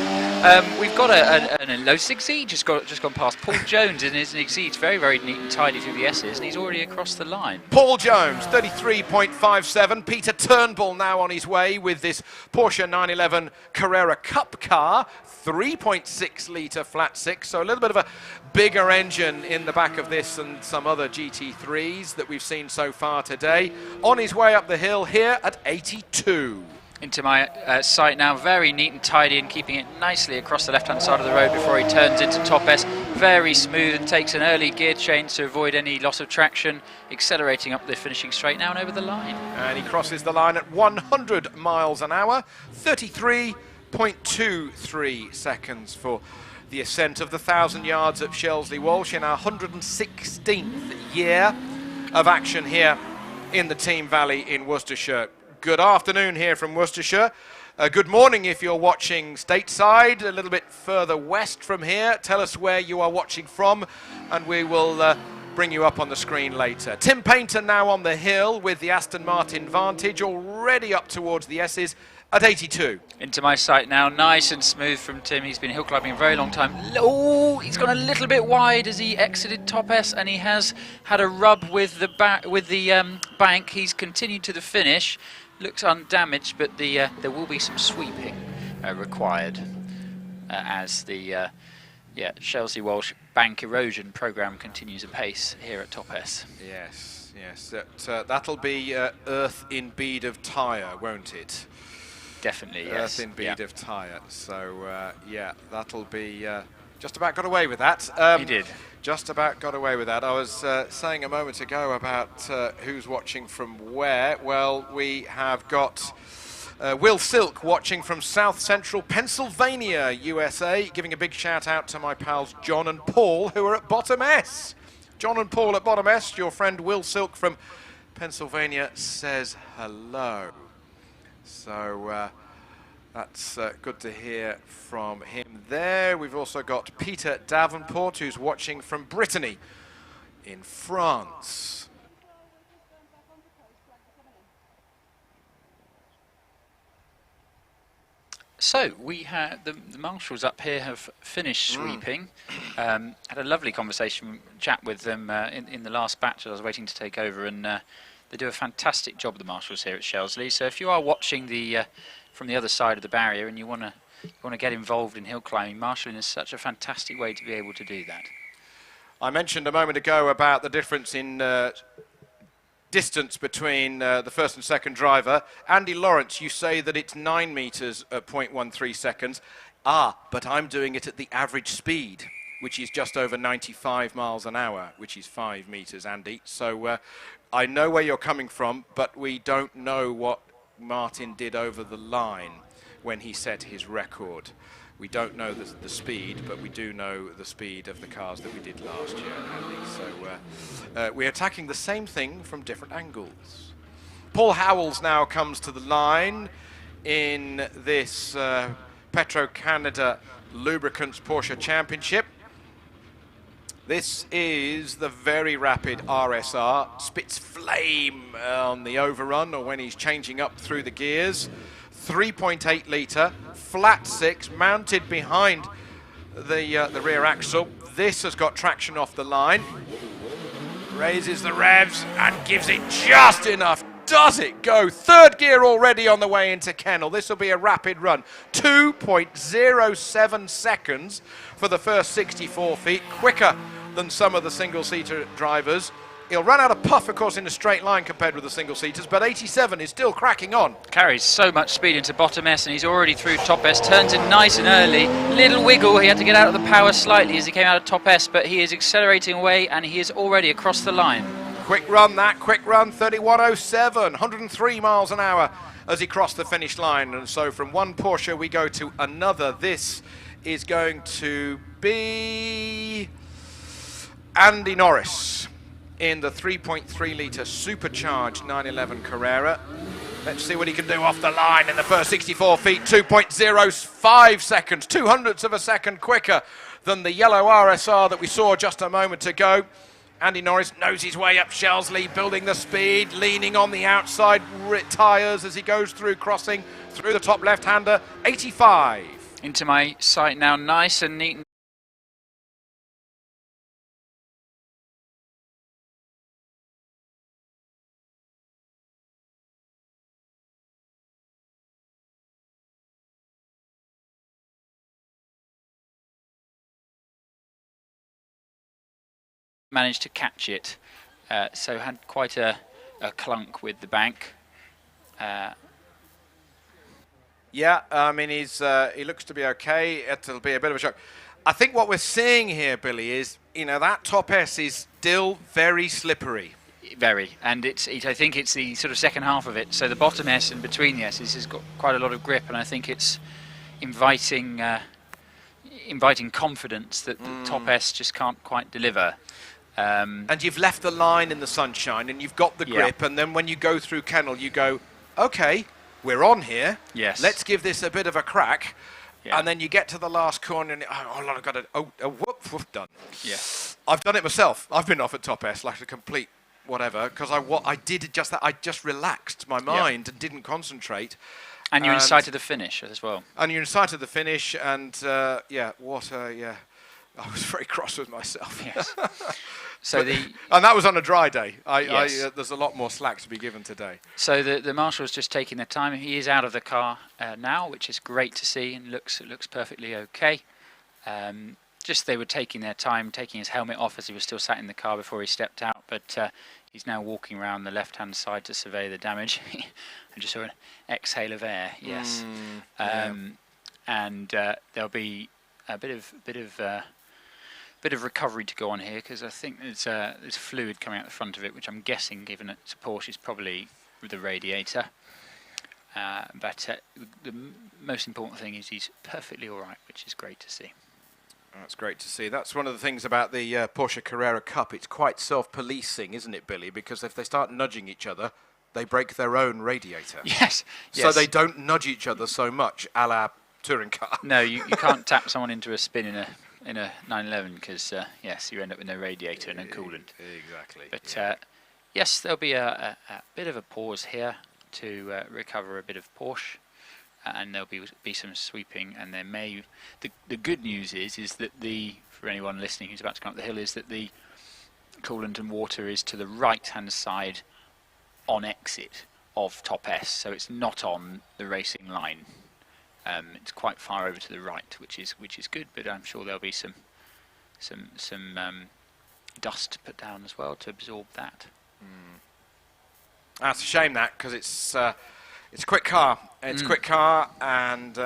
We've got an Lotus Exceed just gone past Paul Jones in his Exceed. Very, very neat and tidy through the S's, and he's already across the line. Paul Jones, 33.57. Peter Turnbull now on his way with this Porsche 911 Carrera Cup car. 3.6 litre flat six, so a little bit of a bigger engine in the back of this than some other GT3s that we've seen so far today. On his way up the hill here at 82. Into my sight now, very neat and tidy and keeping it nicely across the left-hand side of the road before he turns into top S. Very smooth and takes an early gear change to avoid any loss of traction, accelerating up the finishing straight now and over the line. And he crosses the line at 100 miles an hour, 33.23 seconds for the ascent of the 1,000 yards at Shelsley Walsh in our 116th year of action here in the Team Valley in Worcestershire. Good afternoon here from Worcestershire. Good morning if you're watching stateside, a little bit further west from here. Tell us where you are watching from and we will bring you up on the screen later. Tim Painter now on the hill with the Aston Martin Vantage, already up towards the S's at 82. Into my sight now, nice and smooth from Tim. He's been hill climbing a very long time. Oh, he's gone a little bit wide as he exited top S, and he has had a rub with the bank. He's continued to the finish. Looks undamaged, but there will be some sweeping required as the Shelsley Walsh bank erosion program continues apace here at top S. Yes, yes. That'll be earth in bead of tyre, won't it? Definitely, yes. Earth in bead of tyre. So, yeah, that'll be Just about got away with that. He did. Just about got away with that. I was saying a moment ago about who's watching from where. Well, we have got Will Silk watching from South Central Pennsylvania, USA, giving a big shout out to my pals John and Paul, who are at Bottom S. John and Paul at Bottom S, your friend Will Silk from Pennsylvania says hello. So that's good to hear from him there. We've also got Peter Davenport, who's watching from Brittany in France. So we had the marshals up here have finished sweeping. Had a lovely chat with them in the last batch that I was waiting to take over, and they do a fantastic job, the marshals here at Shelsley. So if you are watching from the other side of the barrier and you want to get involved in hill climbing, marshalling is such a fantastic way to be able to do that. I mentioned a moment ago about the difference in distance between the first and second driver. Andy Lawrence, you say that it's 9 meters at 0.13 seconds. But I'm doing it at the average speed, which is just over 95 miles an hour, which is 5 meters, Andy. So I know where you're coming from, but we don't know what Martin did over the line when he set his record. We don't know the speed, but we do know the speed of the cars that we did last year, Andy. So we're attacking the same thing from different angles. Paul Howells now comes to the line in this Petro-Canada Lubricants Porsche Championship. This is the very rapid RSR, spits flame on the overrun or when he's changing up through the gears. 3.8 litre, flat six, mounted behind the rear axle. This has got traction off the line. Raises the revs and gives it just enough. Does it go? Third gear already on the way into kennel. This will be a rapid run. 2.07 seconds for the first 64 feet, quicker than some of the single-seater drivers. He'll run out of puff, of course, in a straight line compared with the single-seaters, but 87 is still cracking on. Carries so much speed into bottom S, and he's already through top S. Turns in nice and early. Little wiggle. He had to get out of the power slightly as he came out of top S, but he is accelerating away, and he is already across the line. Quick run, 31.07, 103 miles an hour as he crossed the finish line. And so from one Porsche we go to another. This is going to be Andy Norris in the 3.3 litre supercharged 911 Carrera. Let's see what he can do off the line in the first 64 feet. 2.05 seconds, 200ths of a second quicker than the yellow RSR that we saw just a moment ago. Andy Norris knows his way up Shelsley, building the speed, leaning on the outside tyres as he goes through, crossing through the top left-hander. 85. Into my sight now, nice and neat. Managed to catch it, so had quite a clunk with the bank. Yeah, I mean, he looks to be okay. It'll be a bit of a shock. I think what we're seeing here, Billy, is, you know, that top S is still very slippery. Very, and I think it's the sort of second half of it. So the bottom S and between the S's has got quite a lot of grip, and I think it's inviting confidence that the top S just can't quite deliver. And you've left the line in the sunshine and you've got the grip, and then when you go through kennel you go, okay, we're on here, yes, let's give this a bit of a crack, and then you get to the last corner and I've got to, whoop, done. Yeah, I've done it myself. I've been off at top S like a complete whatever, because I did just that. I just relaxed my mind and didn't concentrate. And you're in sight of the finish as well. And you're in sight of the finish, and I was very cross with myself. Yes. So and that was on a dry day. There's a lot more slack to be given today. So the marshal's just taking their time. He is out of the car now, which is great to see, and looks perfectly okay. Just they were taking their time, taking his helmet off as he was still sat in the car before he stepped out. But he's now walking around the left-hand side to survey the damage. I just saw an exhale of air. Yes. And there'll be a bit of recovery to go on here, because I think there's fluid coming out the front of it, which I'm guessing, given it's a Porsche, is probably the radiator. But the most important thing is he's perfectly all right, which is great to see. That's great to see. That's one of the things about the Porsche Carrera Cup. It's quite self-policing, isn't it, Billy? Because if they start nudging each other, they break their own radiator. Yes. So they don't nudge each other so much, a la touring car. No, you can't tap someone into a spin in a 911, because yes, you end up with no radiator and no coolant. Exactly. But yes, there'll be a bit of a pause here to recover a bit of Porsche. And there'll be some sweeping, and there may. The good news is that for anyone listening who's about to come up the hill, is that the coolant and water is to the right-hand side on exit of top S, so it's not on the racing line. It's quite far over to the right, which is good. But I'm sure there'll be some dust to put down as well to absorb that. That's a shame, that, because it's a quick car. It's a quick car, and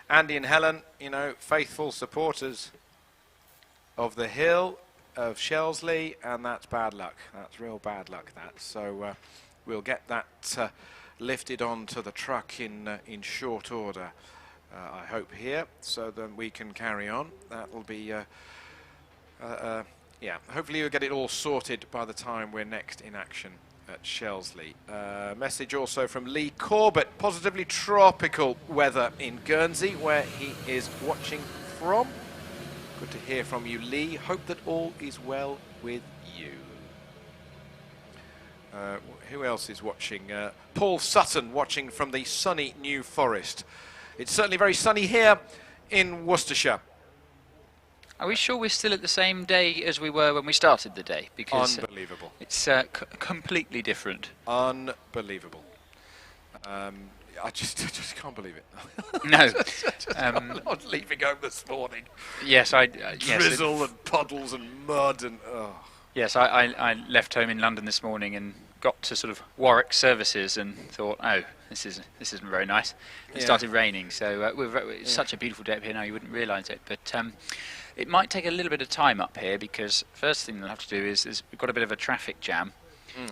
Andy and Helen, faithful supporters of the hill, of Shelsley, and that's bad luck. That's real bad luck, that. So we'll get that lifted onto the truck in short order, I hope, here, so then we can carry on. That will be, yeah, hopefully we'll get it all sorted by the time we're next in action at Shelsley. Message also from Lee Corbett. Positively tropical weather in Guernsey, where he is watching from. Good to hear from you, Lee. Hope that all is well with you. Who else is watching? Paul Sutton watching from the sunny New Forest. It's certainly very sunny here in Worcestershire. Are we sure we're still at the same day as we were when we started the day? Because unbelievable. It's completely different. Unbelievable. I just can't believe it. No. I'm not leaving home this morning. Yes, drizzle and puddles and mud and Yes, I left home in London this morning and got to sort of Warwick services and thought, oh, this isn't very nice. It started raining, so it's such a beautiful day up here now, you wouldn't realise it. But it might take a little bit of time up here, because first thing we'll have to do is we've got a bit of a traffic jam.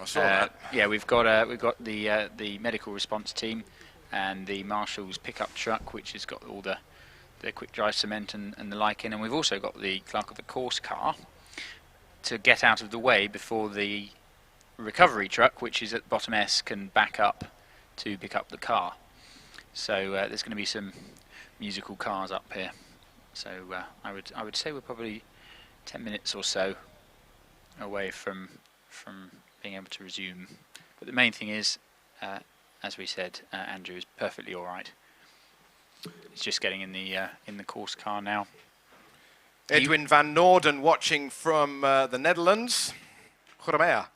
I saw that. Yeah, we've got the medical response team and the marshal's pickup truck, which has got all the quick dry cement and the like in, and we've also got the clerk of the course car to get out of the way before the recovery truck, which is at bottom S, can back up to pick up the car. So there's going to be some musical cars up here. So I would say we're probably 10 minutes or so away from being able to resume. But the main thing is, as we said, Andrew is perfectly all right. He's just getting in the course car now. Edwin van Noorden watching from the Netherlands. Goedemiddag.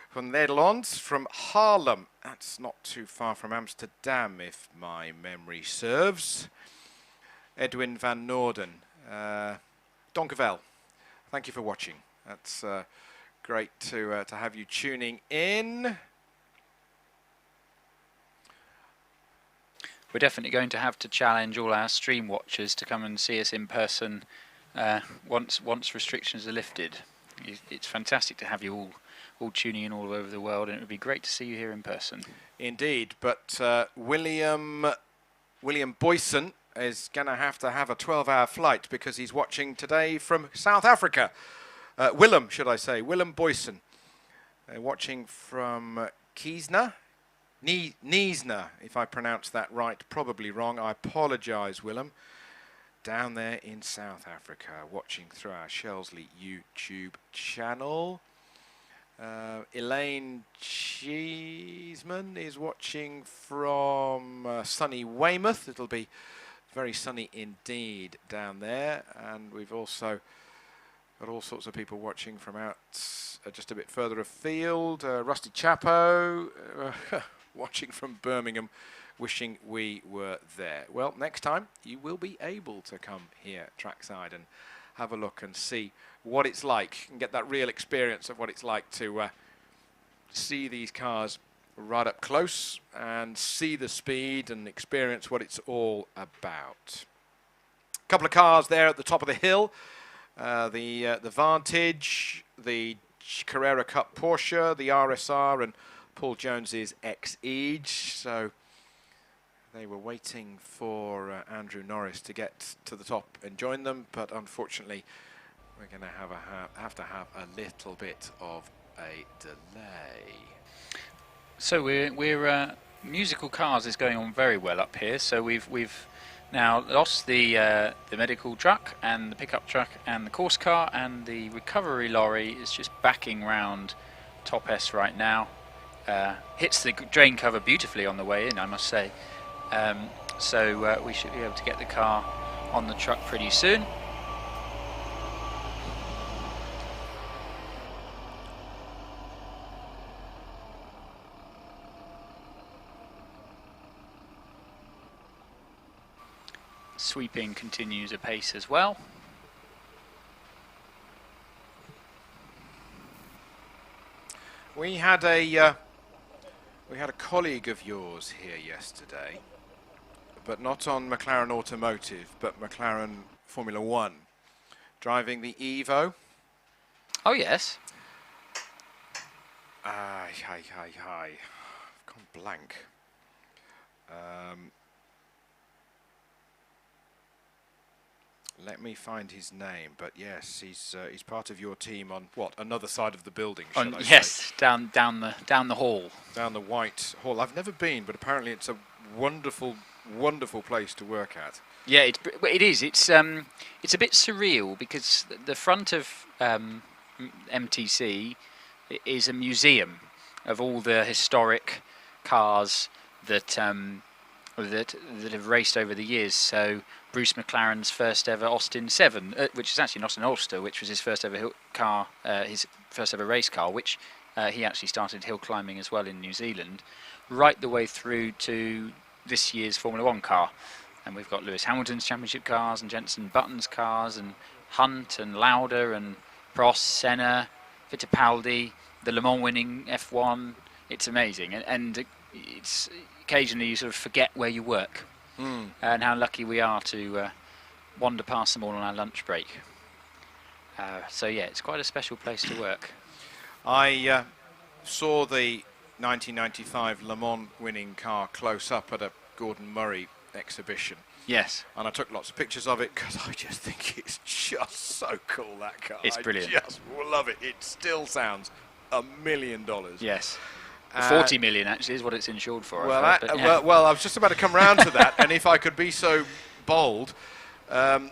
From the Netherlands, from Haarlem. That's not too far from Amsterdam, if my memory serves. Edwin van Noorden. Dank u wel. Thank you for watching. That's great to have you tuning in. We're definitely going to have to challenge all our stream watchers to come and see us in person once restrictions are lifted. It's fantastic to have you all tuning in all over the world, and it would be great to see you here in person. Indeed, but William Boyson is going to have a 12-hour flight, because he's watching today from South Africa. Willem Boyson, watching from Kiesna. Niesna, if I pronounce that right, probably wrong. I apologise, Willem. Down there in South Africa, watching through our Shelsley YouTube channel. Elaine Cheeseman is watching from sunny Weymouth. It'll be very sunny indeed down there. And we've also got all sorts of people watching from out just a bit further afield. Rusty Chapo watching from Birmingham, wishing we were there. Well, next time you will be able to come here trackside and have a look and see what it's like, and get that real experience of what it's like to see these cars right up close and see the speed and experience what it's all about. couple of cars there at the top of the hill. The Vantage, the Carrera Cup Porsche, the RSR, and Paul Jones's X-Ege. So they were waiting for Andrew Norris to get to the top and join them, but unfortunately we're going to have to have a little bit of a delay. So we're musical cars is going on very well up here. So we've now lost the medical truck and the pickup truck and the course car, and the recovery lorry is just backing round Top S right now. Hits the drain cover beautifully on the way in, I must say. So we should be able to get the car on the truck pretty soon. Sweeping continues apace as well. We had a colleague of yours here yesterday, but not on McLaren Automotive, but McLaren Formula One, driving the Evo. Oh yes. Hi. I've gone blank. Let me find his name, but yes, he's part of your team on what, another side of the building? Yes, down the hall. Down the White Hall. I've never been, but apparently it's a wonderful place to work at. Yeah, it is. It's a bit surreal because the front of MTC is a museum of all the historic cars that have raced over the years. So Bruce McLaren's first ever Austin 7, which is actually not an Ulster, which was his first ever car, his first ever race car, which he actually started hill climbing as well in New Zealand, right the way through to this year's Formula One car. And we've got Lewis Hamilton's championship cars and Jenson Button's cars and Hunt and Lauda and Prost, Senna, Fittipaldi, the Le Mans winning F1. It's amazing, and it's occasionally you sort of forget where you work. And how lucky we are to wander past them all on our lunch break. So yeah, it's quite a special place to work. I saw the 1995 Le Mans winning car close up at a Gordon Murray exhibition. Yes. And I took lots of pictures of it because I just think it's just so cool, that car. It's brilliant. I just love it. It still sounds $1 million. Yes. 40 million actually is what it's insured for. Well, yeah. well, I was just about to come round to that, and if I could be so bold, the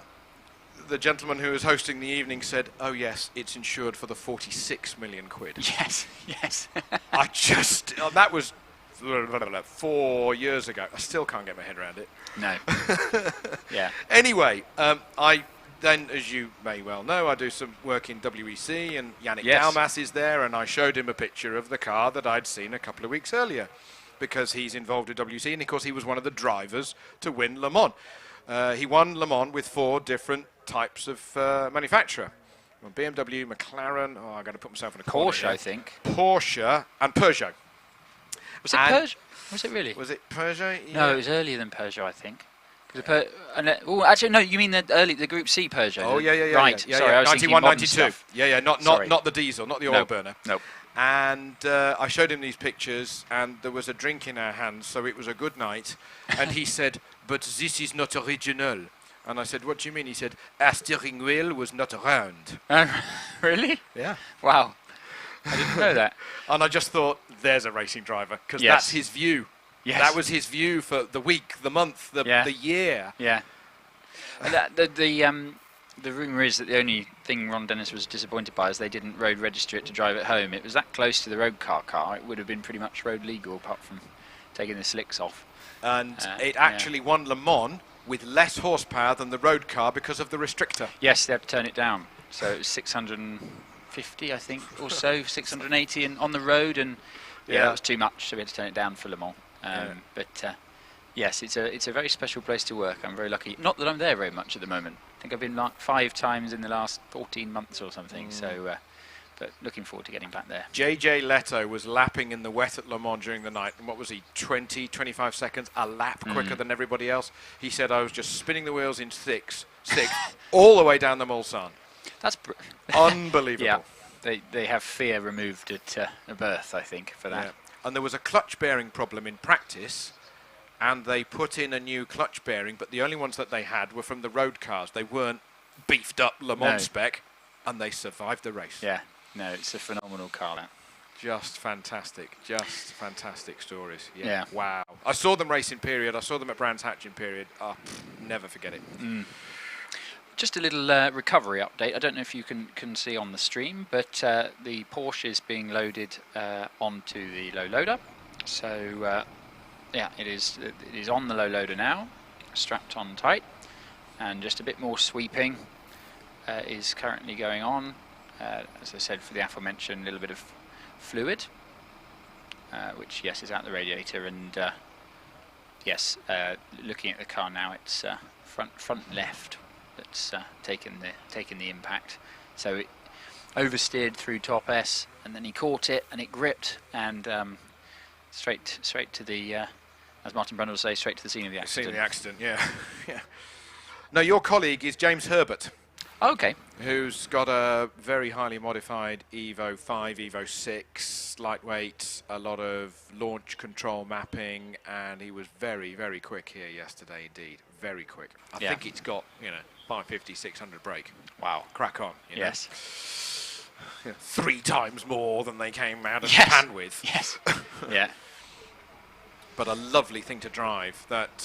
gentleman who was hosting the evening said, "Oh yes, it's insured for the 46 million quid." Yes, yes. I just that was 4 years ago. I still can't get my head around it. No. Yeah. Anyway, I then, as you may well know, I do some work in WEC, and Yannick Dalmas is there, and I showed him a picture of the car that I'd seen a couple of weeks earlier, because he's involved with WEC, and of course he was one of the drivers to win Le Mans. He won Le Mans with 4 different types of manufacturer. Well, BMW, McLaren, I'm going to put myself in a corner Porsche, here. I think. Porsche and Peugeot. Was it Peugeot? Was it really? Was it Peugeot? Yeah. No, it was earlier than Peugeot, I think. Oh, actually, no. You mean the Group C Peugeot? Oh, yeah. Right. Yeah, sorry, I was 91, thinking 92. Stuff. Yeah. Not the diesel, not the oil burner. No. And I showed him these pictures, and there was a drink in our hands, so it was a good night. And he said, "But this is not original." And I said, "What do you mean?" He said, "Our steering wheel was not round." Really? Yeah. Wow. I didn't know that. And I just thought, there's a racing driver, because Yes. that's his view. Yes. That was his view for the week, the month, the year. Yeah. And the rumour is that the only thing Ron Dennis was disappointed by is they didn't road register it to drive at home. It was that close to the road car. It would have been pretty much road legal, apart from taking the slicks off. And it actually won Le Mans with less horsepower than the road car because of the restrictor. Yes, they had to turn it down. So it was 650, I think, or so, 680 on the road, and that was too much, so we had to turn it down for Le Mans. But yes, it's a very special place to work. I'm very lucky. Not that I'm there very much at the moment. I think I've been like 5 times in the last 14 months or something. So, but looking forward to getting back there. JJ Leto was lapping in the wet at Le Mans during the night, and what was he, 25 seconds, a lap quicker than everybody else. He said, "I was just spinning the wheels in 6, 6th, all the way down the Mulsanne. That's Unbelievable. Yeah, they have fear removed at birth, I think, for that. Yeah. And there was a clutch bearing problem in practice, and they put in a new clutch bearing, but the only ones that they had were from the road cars. They weren't beefed up Le Mans spec, and they survived the race. Yeah, no, it's a phenomenal car, that. Just fantastic stories. Yeah. Wow. I saw them race in period. I saw them at Brands Hatch in period. Oh, never forget it. Just a little recovery update. I don't know if you can see on the stream, but the Porsche is being loaded onto the low loader. So yeah, it is on the low loader now, strapped on tight, and just a bit more sweeping is currently going on. As I said, for the aforementioned little bit of fluid, which yes is out the radiator, and yes, looking at the car now, it's front left that's taken the impact. So it oversteered through top S, and then he caught it and it gripped, and straight to the as Martin Brundle would say, straight to the scene of the accident. Scene of the accident, yeah. Yeah. No, your colleague is James Herbert. Okay. Who's got a very highly modified Evo 5, Evo 6, lightweight, a lot of launch control mapping, and he was very, very quick here yesterday indeed. Very quick. I think it's got, 550, 600 brake. Wow. Crack on. Yes. 3 times more than they came out of Japan with. Yes. Yeah. But a lovely thing to drive. That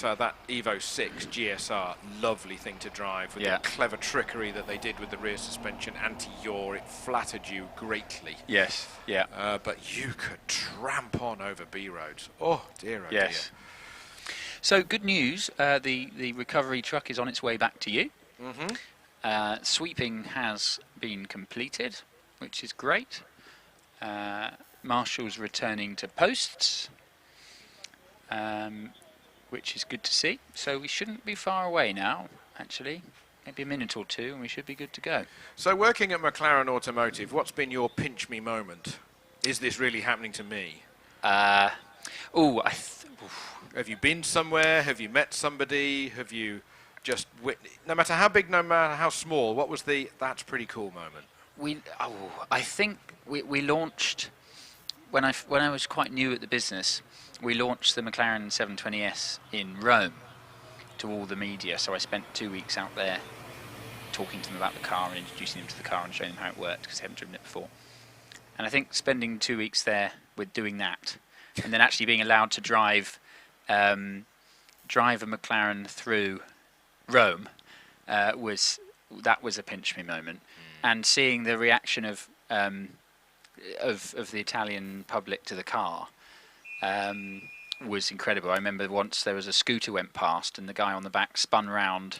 Evo 6 GSR, lovely thing to drive with the clever trickery that they did with the rear suspension, anti-yaw. It flattered you greatly. Yes. Yeah. But you could tramp on over B roads. Oh dear, oh dear. So good news. The recovery truck is on its way back to you. Sweeping has been completed, which is great. Marshall's returning to posts. Which is good to see. So we shouldn't be far away now, actually. Maybe a minute or two and we should be good to go. So working at McLaren Automotive, what's been your pinch me moment? Is this really happening to me? Have you been somewhere? Have you met somebody? Have you just no matter how big, no matter how small, what was the that's pretty cool moment? I think we launched when I was quite new at the business. We launched the McLaren 720S in Rome to all the media, so I spent 2 weeks out there talking to them about the car and introducing them to the car and showing them how it worked, because they haven't driven it before. And I think spending 2 weeks there with doing that, and then actually being allowed to drive a McLaren through Rome was a pinch me moment. And seeing the reaction of the Italian public to the car was incredible. I remember once there was a scooter went past and the guy on the back spun round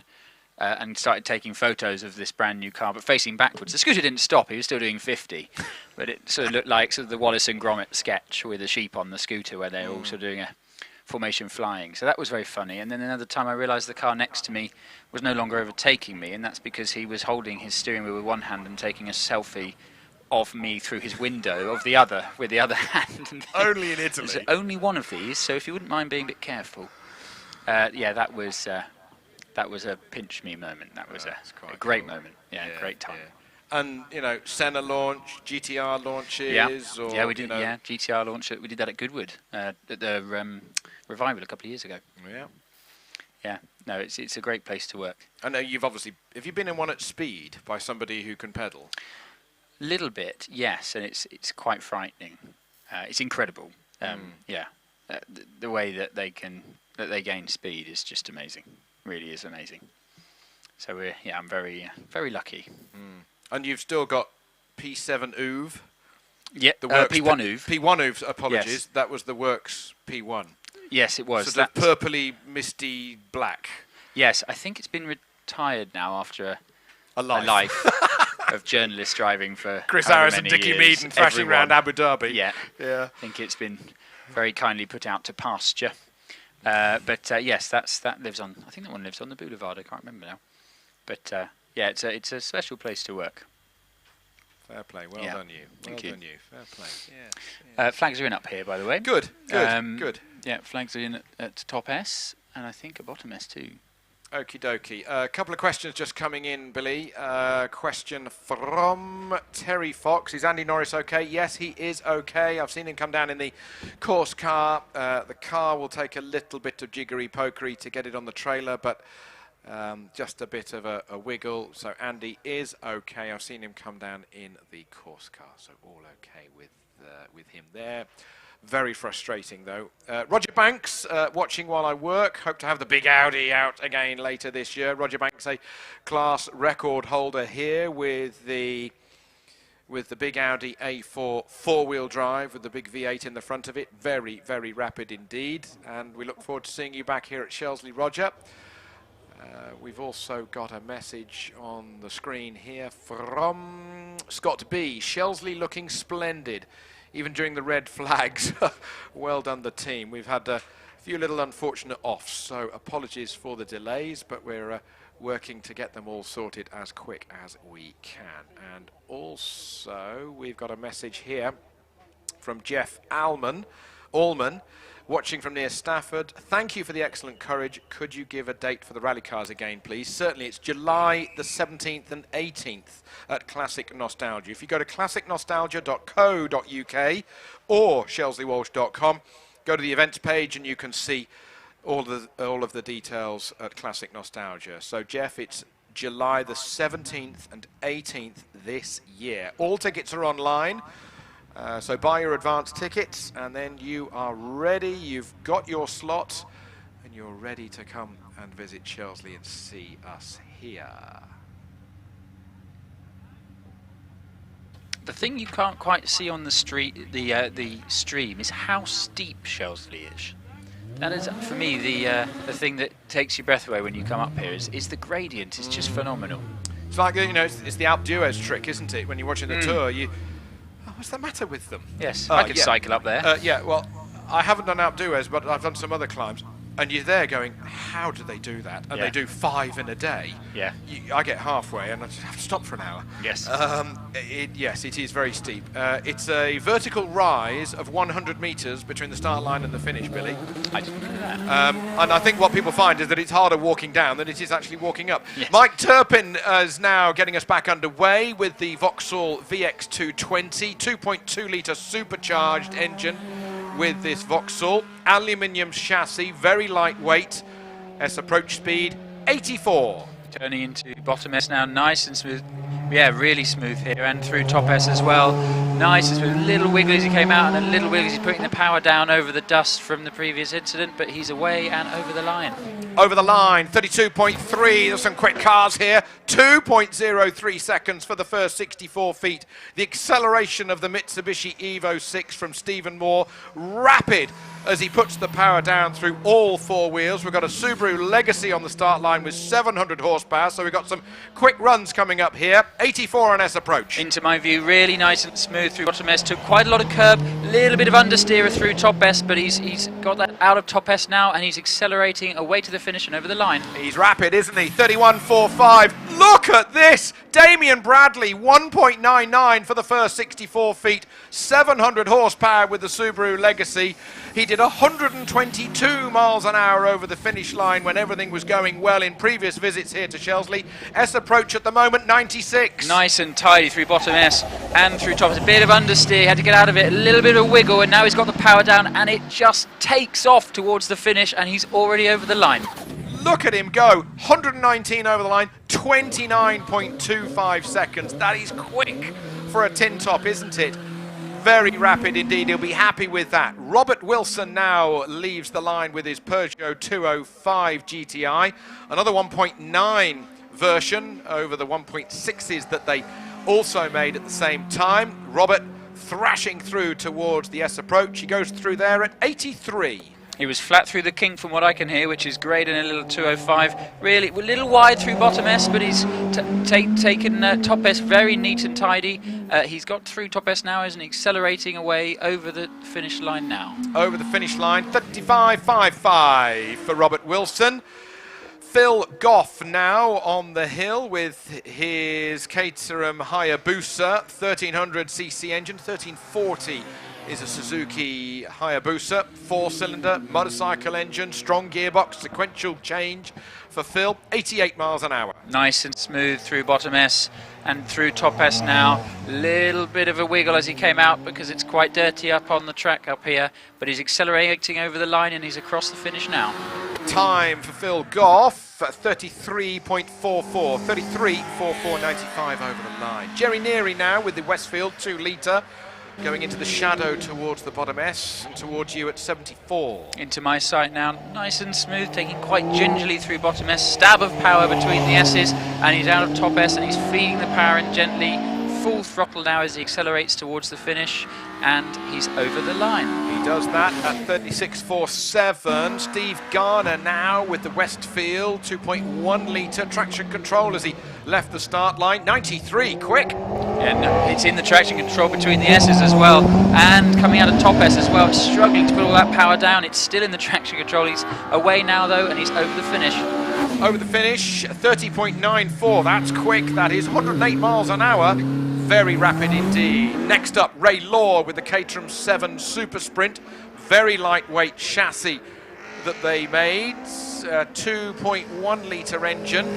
and started taking photos of this brand new car, but facing backwards. The scooter didn't stop, he was still doing 50, but it sort of looked like the Wallace and Gromit sketch with a sheep on the scooter where they're also doing a formation flying. So that was very funny. And then another time I realised the car next to me was no longer overtaking me, and that's because he was holding his steering wheel with one hand and taking a selfie of me through his window with the other hand. Only in Italy. There's only one of these, so if you wouldn't mind being a bit careful. That was a pinch me moment. That was a great moment. Yeah, great time. Yeah. And Senna launch, GTR launches. Yeah, we did. Yeah, GTR launch. We did that at Goodwood at the Revival a couple of years ago. Yeah. Yeah. No, it's a great place to work. I know have you been in one at speed by somebody who can pedal? Little bit, yes, and it's quite frightening. It's incredible. The way that they gain speed is just amazing. Really is amazing. So I'm very very lucky. And you've still got P7 OOV. Yeah, P1 OOV. P1 OOV. Apologies, yes. That was the works P1. Yes, it was. Sort of purpley, misty black. Yes, I think it's been retired now after a life. Of journalists driving for Chris Harris and Dickie Meaden thrashing around Abu Dhabi. Yeah. I think it's been very kindly put out to pasture. But yes, that lives on. I think that one lives on the boulevard. I can't remember now. But it's a special place to work. Fair play. Well done, you. Thank you. Fair play. Yeah. Flags are in up here, by the way. Good. Yeah, flags are in at top S, and I think at bottom S too. Okie dokie. A couple of questions just coming in, Billy. Question from Terry Fox. Is Andy Norris okay? Yes, he is okay. I've seen him come down in the course car. The car will take a little bit of jiggery-pokery to get it on the trailer, but just a bit of a wiggle. So Andy is okay. I've seen him come down in the course car, so all okay with him there. Very frustrating, though. Roger Banks, watching while I work. Hope to have the big Audi out again later this year. Roger Banks, a class record holder here with the big Audi A4 four-wheel drive with the big V8 in the front of it. Very, very rapid indeed. And we look forward to seeing you back here at Shelsley, Roger. We've also got a message on the screen here from Scott B. Shelsley looking splendid, even during the red flags. Well done, the team. We've had a few little unfortunate offs, so apologies for the delays, but we're working to get them all sorted as quick as we can. And also, we've got a message here from Jeff Allman, watching from near Stafford. Thank you for the excellent courage. Could you give a date for the rally cars again, please? Certainly, it's July the 17th and 18th at Classic Nostalgia. If you go to classicnostalgia.co.uk or shelsleywalsh.com, go to the events page and you can see all of the details at Classic Nostalgia. So, Jeff, it's July the 17th and 18th this year. All tickets are online. So buy your advance tickets and then you are ready, you've got your slot and you're ready to come and visit Shelsley and see us here. The thing you can't quite see on the stream is how steep Shelsley is. That is, for me, the thing that takes your breath away when you come up here is the gradient is just phenomenal. It's like, you know, it's the Alpe d'Huez trick, isn't it? When you're watching the tour, what's the matter with them? Yes, I could cycle up there. Yeah, well, I haven't done Alpe d'Huez, but I've done some other climbs. And you're there going, how do they do that? And they do 5 in a day. Yeah. I get halfway and I just have to stop for an hour. Yes. Yes, it is very steep. It's a vertical rise of 100 metres between the start line and the finish, Billy. I didn't know that. And I think what people find is that it's harder walking down than it is actually walking up. Yes. Mike Turpin is now getting us back underway with the Vauxhall VX220, 2.2 litre supercharged engine with this Vauxhall. Aluminium chassis, very lightweight. S approach speed, 84. Turning into bottom S now, nice and smooth. Yeah, really smooth here, and through top S as well. Nice and smooth. Little wiggle as he came out, and a little wiggle as he's putting the power down over the dust from the previous incident, but he's away and over the line. Over the line, 32.3. There's some quick cars here. 2.03 seconds for the first 64 feet. The acceleration of the Mitsubishi Evo 6 from Stephen Moore. Rapid as he puts the power down through all 4 wheels. We've got a Subaru Legacy on the start line with 700 horsepower, so we've got some quick runs coming up here. 84 on S approach. Into my view, really nice and smooth through bottom S. Took quite a lot of curb, little bit of understeer through top S, but he's got that out of top S now, and he's accelerating away to the finish and over the line. He's rapid, isn't he? 31.45. Look at this! Damien Bradley, 1.99 for the first 64 feet. 700 horsepower with the Subaru Legacy. He did 122 miles an hour over the finish line when everything was going well in previous visits here to Shelsley. S approach at the moment, 96. Nice and tidy through bottom S and through top S. A bit of understeer, had to get out of it, a little bit of a wiggle, and now he's got the power down, and it just takes off towards the finish, and he's already over the line. Look at him go, 119 over the line, 29.25 seconds. That is quick for a tin top, isn't it? Very rapid indeed, he'll be happy with that. Robert Wilson now leaves the line with his Peugeot 205 GTI. Another 1.9 version over the 1.6s that they also made at the same time. Robert thrashing through towards the S approach. He goes through there at 83. He was flat through the kink from what I can hear, which is great in a little 205. Really, a little wide through bottom S, but he's taken top S very neat and tidy. He's got through top S now, isn't he? Accelerating away over the finish line now. Over the finish line, 35.55 for Robert Wilson. Phil Goff now on the hill with his Caterham Hayabusa 1300cc engine, 1340 is a Suzuki Hayabusa, 4-cylinder motorcycle engine, strong gearbox, sequential change for Phil, 88 miles an hour. Nice and smooth through bottom S and through top S now. Little bit of a wiggle as he came out because it's quite dirty up on the track up here, but he's accelerating over the line and he's across the finish now. Time for Phil Goff, 33.44, 33.44.95 over the line. Jerry Neary now with the Westfield 2 litre, going into the shadow towards the bottom S and towards you at 74. Into my sight now, nice and smooth, taking quite gingerly through bottom S, stab of power between the S's, and he's out of top S and he's feeding the power in gently, full throttle now as he accelerates towards the finish, and he's over the line. He does that at 36.47. Steve Garner now with the Westfield 2.1 litre traction control as he left the start line. 93, quick. And it's in the traction control between the S's as well, and coming out of top S as well. It's struggling to put all that power down. It's still in the traction control. He's away now though, and he's over the finish. Over the finish, 30.94. That's quick. That is 108 miles an hour. Very rapid indeed. Next up, Ray Law with the Caterham 7 Super Sprint. Very lightweight chassis that they made. 2.1 litre engine.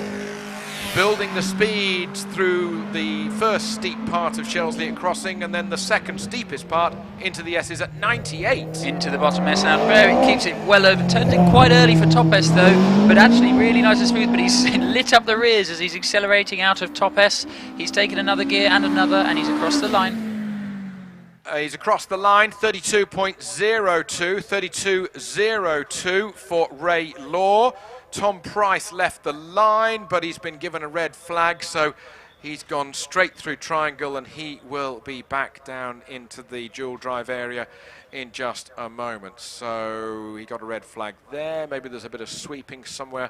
Building the speeds through the first steep part of Shelsley at Crossing and then the second steepest part into the S's at 98. Into the bottom S now. It keeps it well over. Turned in quite early for top S though, but actually really nice and smooth. But he's lit up the rears as he's accelerating out of top S. He's taken another gear and another, and he's across the line. He's across the line, 32.02, 32.02 for Ray Law. Tom Price left the line, but he's been given a red flag, so he's gone straight through triangle and he will be back down into the dual drive area in just a moment. So he got a red flag there. Maybe there's a bit of sweeping somewhere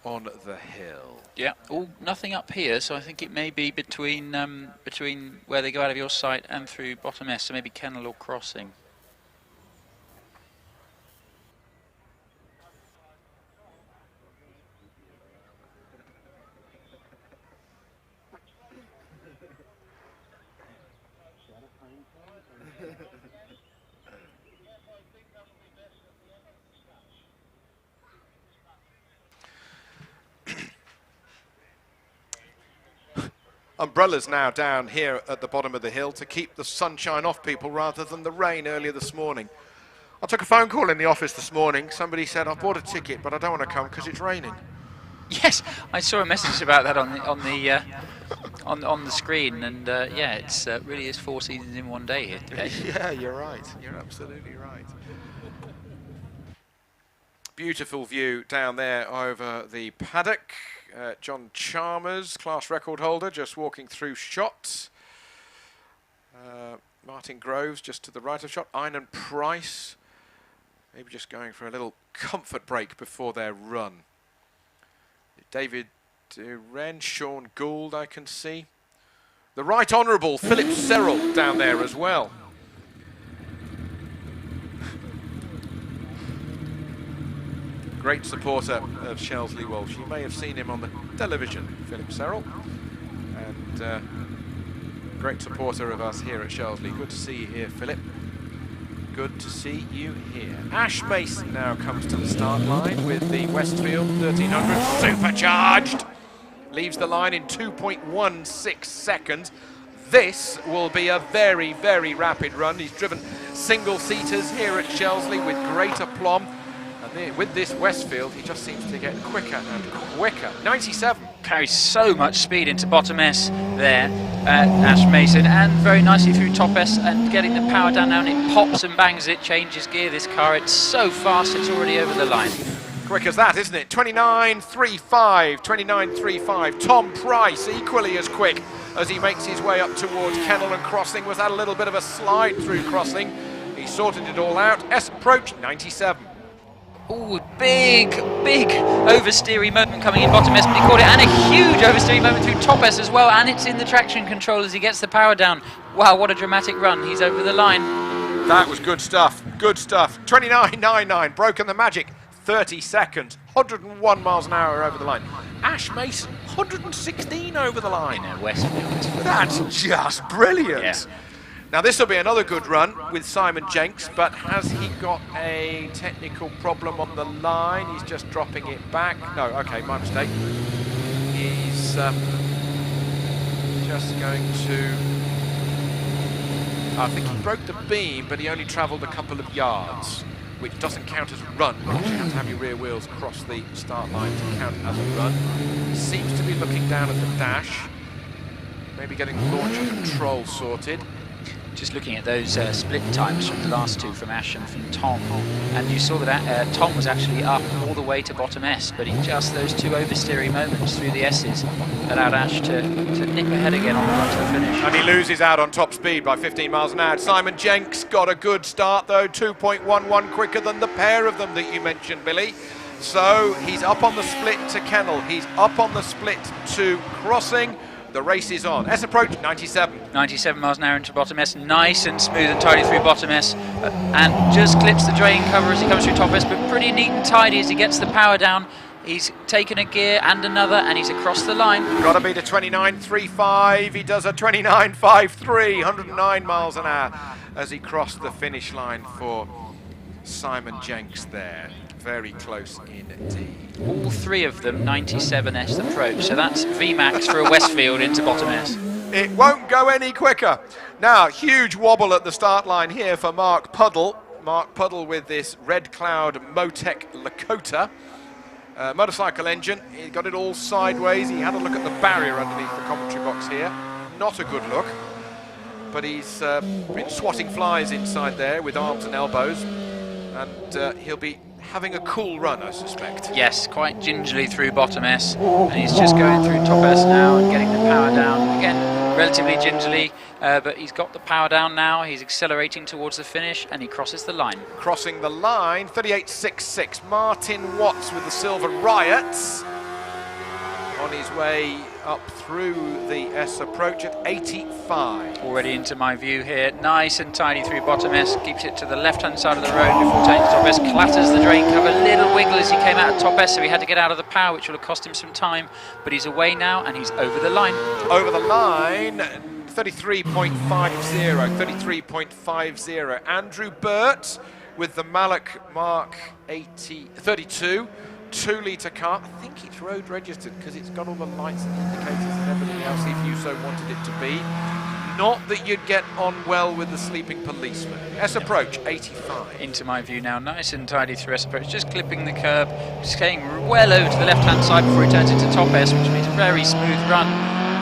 on the hill. Yeah, nothing up here, so I think it may be between where they go out of your sight and through bottom S, so maybe Kennel or Crossing. Umbrellas now down here at the bottom of the hill to keep the sunshine off people rather than the rain earlier this morning. I took a phone call in the office this morning. Somebody said, I've bought a ticket, but I don't want to come because it's raining. Yes, I saw a message about that on the screen, and yeah, it's really is 4 seasons in one day here today. Yeah, you're right. You're absolutely right. Beautiful view down there over the paddock. John Chalmers, class record holder, just walking through shot. Martin Groves just to the right of shot. Einan Price, maybe just going for a little comfort break before their run. David Wren, Sean Gould, I can see. The Right Honourable Philip Serrell down there as well. Great supporter of Shelsley Walsh. You may have seen him on the television, Philip Serrell. And great supporter of us here at Shelsley. Good to see you here, Philip. Good to see you here. Ash Mason now comes to the start line with the Westfield 1300 supercharged. Leaves the line in 2.16 seconds. This will be a very, very rapid run. He's driven single-seaters here at Shelsley with great aplomb. And with this Westfield, he just seems to get quicker and quicker. 97. Carries so much speed into bottom S there, Ash Mason, and very nicely through top S and getting the power down now, and it pops and bangs it, changes gear, this car. It's so fast, it's already over the line. Quick as that, isn't it? 29.35, 29.35. Tom Price, equally as quick as he makes his way up towards Kennel and Crossing. Was that a little bit of a slide through Crossing? He sorted it all out. S approach, 97. Ooh, big oversteery moment coming in bottom S, but he caught it, and a huge oversteery moment through top S as well, and it's in the traction control as he gets the power down. Wow, what a dramatic run. He's over the line. That was good stuff, good stuff. 29.99, broken the magic. 30 seconds, 101 miles an hour over the line. Ash Mason, 116 over the line. Westfield. That's just brilliant. Yeah. Now this will be another good run with Simon Jenks, but has he got a technical problem on the line? He's just dropping it back. No, okay, my mistake. He's just going to... I think he broke the beam, but he only travelled a couple of yards, which doesn't count as a run, because you have to have your rear wheels cross the start line to count as a run. Seems to be looking down at the dash, maybe getting launch control sorted. Just looking at those split times from the last two, from Ash and from Tom, and you saw that Tom was actually up all the way to bottom S, but just those two oversteering moments through the S's allowed Ash to nip ahead again on the run to the finish. And he loses out on top speed by 15 miles an hour. Simon Jenks got a good start though, 2.11 quicker than the pair of them that you mentioned, Billy. So he's up on the split to Kennel, he's up on the split to Crossing. The race is on. S approach, 97. 97 miles an hour into bottom S, nice and smooth and tidy through bottom S, and just clips the drain cover as he comes through top S, but pretty neat and tidy as he gets the power down. He's taken a gear and another, and he's across the line. Got to beat a 29.35. He does a 29.53, 109 miles an hour as he crossed the finish line for Simon Jenks there. Very close indeed. All three of them 97S approach, so that's VMAX for a Westfield into bottom S. It won't go any quicker. Now, huge wobble at the start line here for Mark Puddle. Mark Puddle with this Red Cloud Motec Lakota motorcycle engine. He got it all sideways. He had a look at the barrier underneath the commentary box here. Not a good look, but he's been swatting flies inside there with arms and elbows, and he'll be having a cool run, I suspect. Yes, quite gingerly through bottom S, and he's just going through top S now and getting the power down. Again, relatively gingerly, but he's got the power down now. He's accelerating towards the finish, and he crosses the line. Crossing the line, 38.66. Martin Watts with the Silver Riots on his way up through the S approach at 85. Already into my view here, nice and tidy through bottom S, keeps it to the left-hand side of the road before turning to top S, clatters the drain cover, little wiggle as he came out of top S, so he had to get out of the power, which will have cost him some time, but he's away now and he's over the line. Over the line, 33.50, 33.50. Andrew Burt with the Malak Mark 32. 2-litre car. I think it's road registered because it's got all the lights and indicators and everything else if you so wanted it to be. Not that you'd get on well with the sleeping policeman. S approach, 85. Into my view now, nice and tidy through S approach, just clipping the curb, just getting well over to the left-hand side before he turns into top S, which means a very smooth run.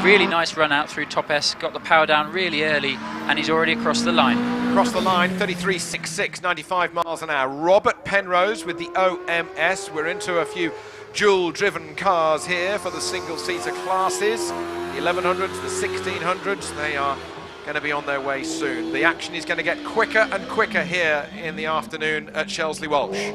Really nice run out through top S, got the power down really early, and he's already across the line. Across the line, 33.66, 95 miles an hour. Robert Penrose with the OMS. We're into a few dual-driven cars here for the single-seater classes. The 1100s, the 1600s, they are going to be on their way soon. The action is going to get quicker and quicker here in the afternoon at Shelsley Walsh.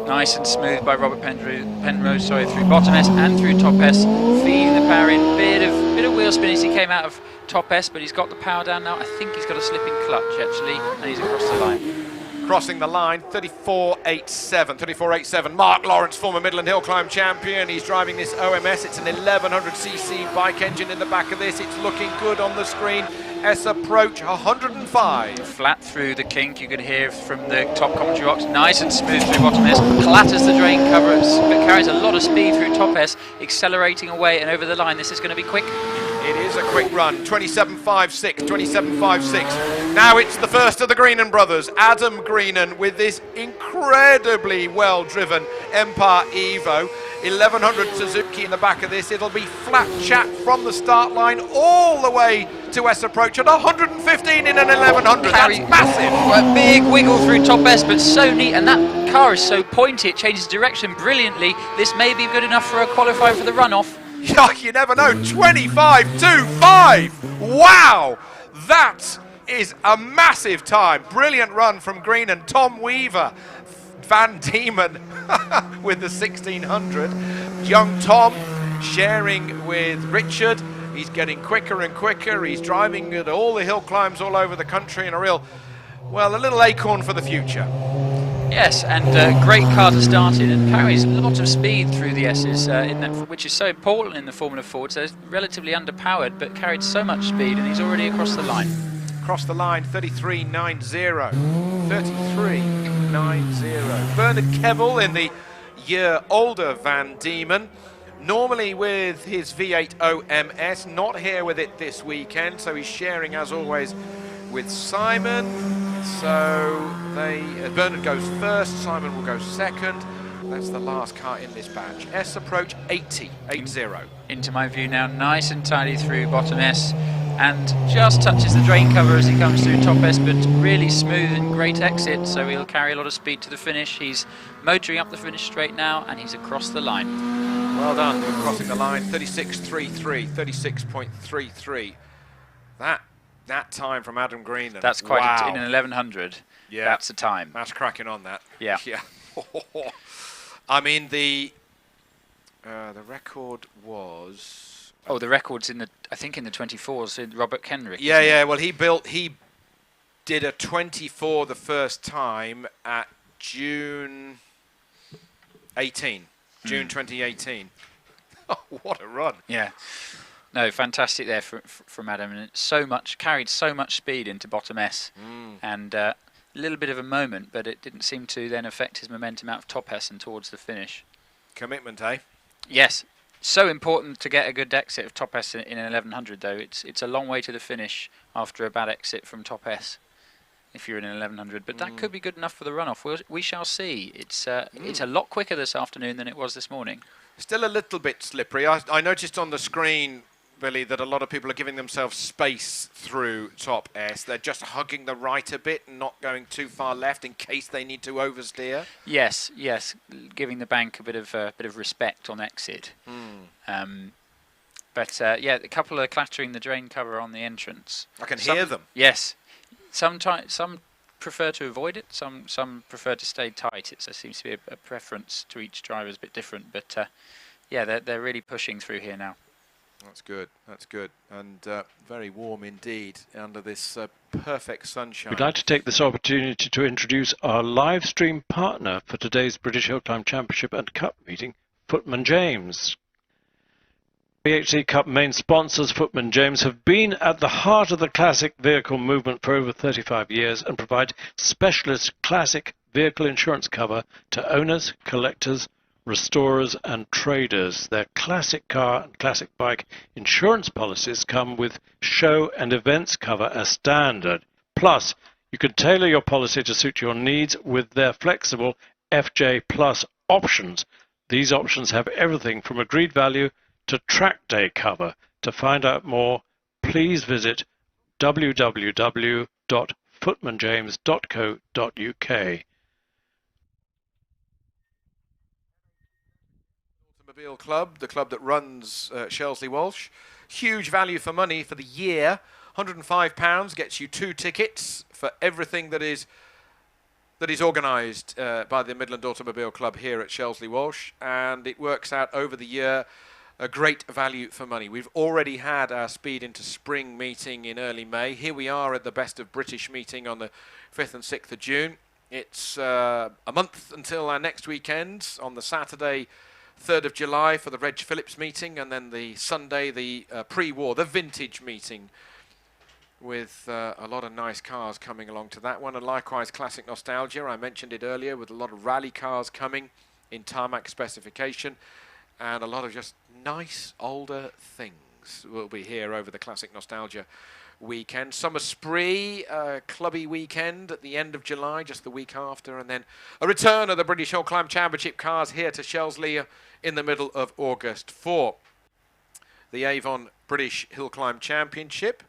Nice and smooth by Robert Penrose, through bottom S and through top S, feeding the power in, bit of wheel spin as he came out of top S, but he's got the power down now. I think he's got a slipping clutch actually, and he's across the line. Crossing the line, 34.87, 34.87. Mark Lawrence, former Midland Hill Climb champion. He's driving this OMS. It's an 1100cc bike engine in the back of this. It's looking good on the screen. S approach, 105. Flat through the kink, you could hear from the top commentary box. Nice and smooth through bottom S. Clatters the drain cover, but carries a lot of speed through top S, accelerating away and over the line. This is going to be quick. It is a quick run, 27.56, 27.56. Now it's the first of the Greenan brothers, Adam Greenan, with this incredibly well-driven Empire Evo. 1100 Suzuki in the back of this. It'll be flat chat from the start line all the way to S approach at 115 in an 1100. That's massive. A big wiggle through top S, but so neat, and that car is so pointy, it changes direction brilliantly. This may be good enough for a qualifier for the runoff. Yeah, you never know. 25.25. Wow, that is a massive time. Brilliant run from Green and Tom Weaver. Van Diemen with the 1600. Young Tom sharing with Richard. He's getting quicker and quicker. He's driving at all the hill climbs all over the country in a real, well, a little acorn for the future. Yes, and great car to start in, and carries a lot of speed through the S's, which is so important in the Formula Ford. So it's relatively underpowered, but carried so much speed, and he's already across the line. Across the line, 33.90. 33.90. Bernard Kevel in the year older Van Diemen. Normally with his V8 OMS, not here with it this weekend, so he's sharing as always with Simon. So Bernard goes first, Simon will go second. That's the last car in this batch. S approach 80. Into my view now, nice and tidy through bottom S, and just touches the drain cover as he comes through top S, but really smooth and great exit, so he'll carry a lot of speed to the finish. He's motoring up the finish straight now, and he's across the line. Well done for crossing the line, 36.33, 36.33. That time from Adam Green. That's quite wow. in an 1100. Yeah, that's a time. That's cracking on that. Yeah. Yeah. I mean the record was. Oh, the record's in the I think in the 24s. In Robert Kenrick. Yeah, yeah. Well, he did a 24 the first time at June 18. June 2018. Oh, what a run! Yeah, no, fantastic there from Adam, and carried so much speed into bottom S, and a little bit of a moment, but it didn't seem to then affect his momentum out of top S and towards the finish. Commitment, eh? Yes, so important to get a good exit of top S in an 1100 though. It's a long way to the finish after a bad exit from top S. If you're in an 1100, but that could be good enough for the runoff. We shall see. It's a lot quicker this afternoon than it was this morning. Still a little bit slippery. I noticed on the screen, Billy, that a lot of people are giving themselves space through top S. They're just hugging the right a bit and not going too far left in case they need to oversteer. Yes, giving the bank a bit of respect on exit. But yeah, a couple are clattering the drain cover on the entrance. I can hear them. Yes. Some prefer to avoid it, some prefer to stay tight. There seems to be a preference to each driver is a bit different, but yeah, they're really pushing through here now. That's good, and very warm indeed under this perfect sunshine. We'd like to take this opportunity to introduce our live stream partner for today's British Hill Climb Championship and Cup meeting, Footman James. BHC Cup main sponsors, Footman James, have been at the heart of the classic vehicle movement for over 35 years and provide specialist classic vehicle insurance cover to owners, collectors, restorers and traders. Their classic car and classic bike insurance policies come with show and events cover as standard. Plus, you can tailor your policy to suit your needs with their flexible FJ Plus options. These options have everything from agreed value to track day cover. To find out more, please visit www.footmanjames.co.uk. Automobile Club, the club that runs Shelsley Walsh. Huge value for money for the year. £105 gets you 2 tickets for everything that is organised by the Midland Automobile Club here at Shelsley Walsh, and it works out over the year. A great value for money. We've already had our Speed into Spring meeting in early May. Here we are at the Best of British meeting on the 5th and 6th of June. It's a month until our next weekend on the Saturday, 3rd of July for the Reg Phillips meeting, and then the Sunday, the pre-war, the vintage meeting with a lot of nice cars coming along to that one, and likewise Classic Nostalgia. I mentioned it earlier with a lot of rally cars coming in tarmac specification, and a lot of just nice older things will be here over the Classic Nostalgia weekend. Summer Spree, clubby weekend at the end of July, just the week after, and then a return of the British Hill Climb Championship cars here to Shelsley in the middle of August for the Avon British Hill Climb Championship,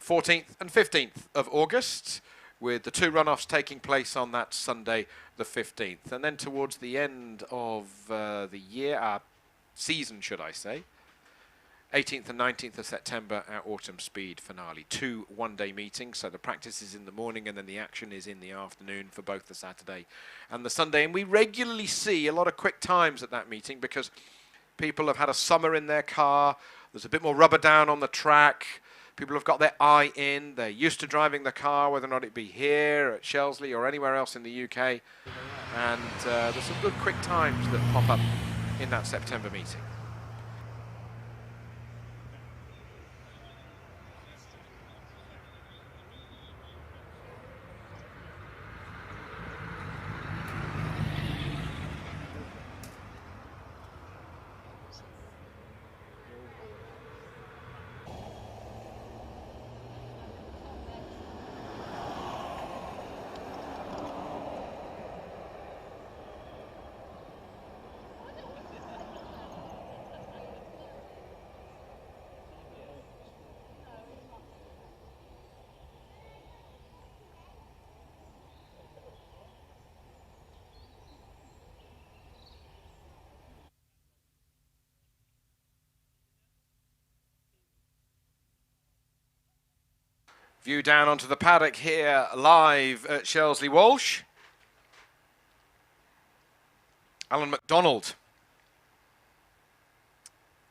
14th and 15th of August, with the 2 runoffs taking place on that Sunday the 15th. And then towards the end of the year, our season should I say, 18th and 19th of September, our Autumn Speed finale. 2 one-day meetings, so the practice is in the morning and then the action is in the afternoon for both the Saturday and the Sunday. And we regularly see a lot of quick times at that meeting because people have had a summer in their car, there's a bit more rubber down on the track, people have got their eye in, they're used to driving the car, whether or not it be here at Shelsley or anywhere else in the UK. And there's some good quick times that pop up in that September meeting. View down onto the paddock here, live at Shelsley Walsh. Alan McDonald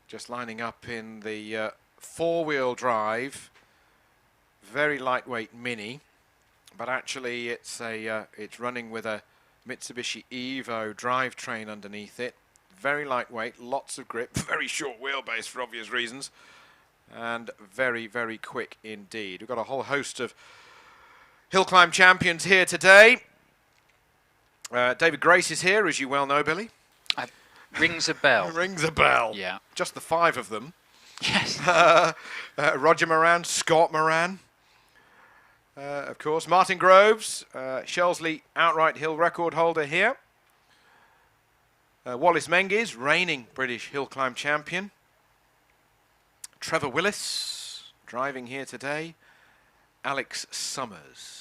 just lining up in the four-wheel drive, very lightweight Mini, but actually it's running with a Mitsubishi Evo drivetrain underneath it. Very lightweight, lots of grip, very short wheelbase for obvious reasons, and very, very quick indeed. We've got a whole host of hill climb champions here today. David Grace is here, as you well know, Billy. Rings a bell. Rings a bell. Yeah. Just the 5 of them. Yes. Roger Moran, Scott Moran, of course. Martin Groves, Shelsley outright hill record holder here. Wallace Menges, reigning British hill climb champion. Trevor Willis, driving here today. Alex Summers.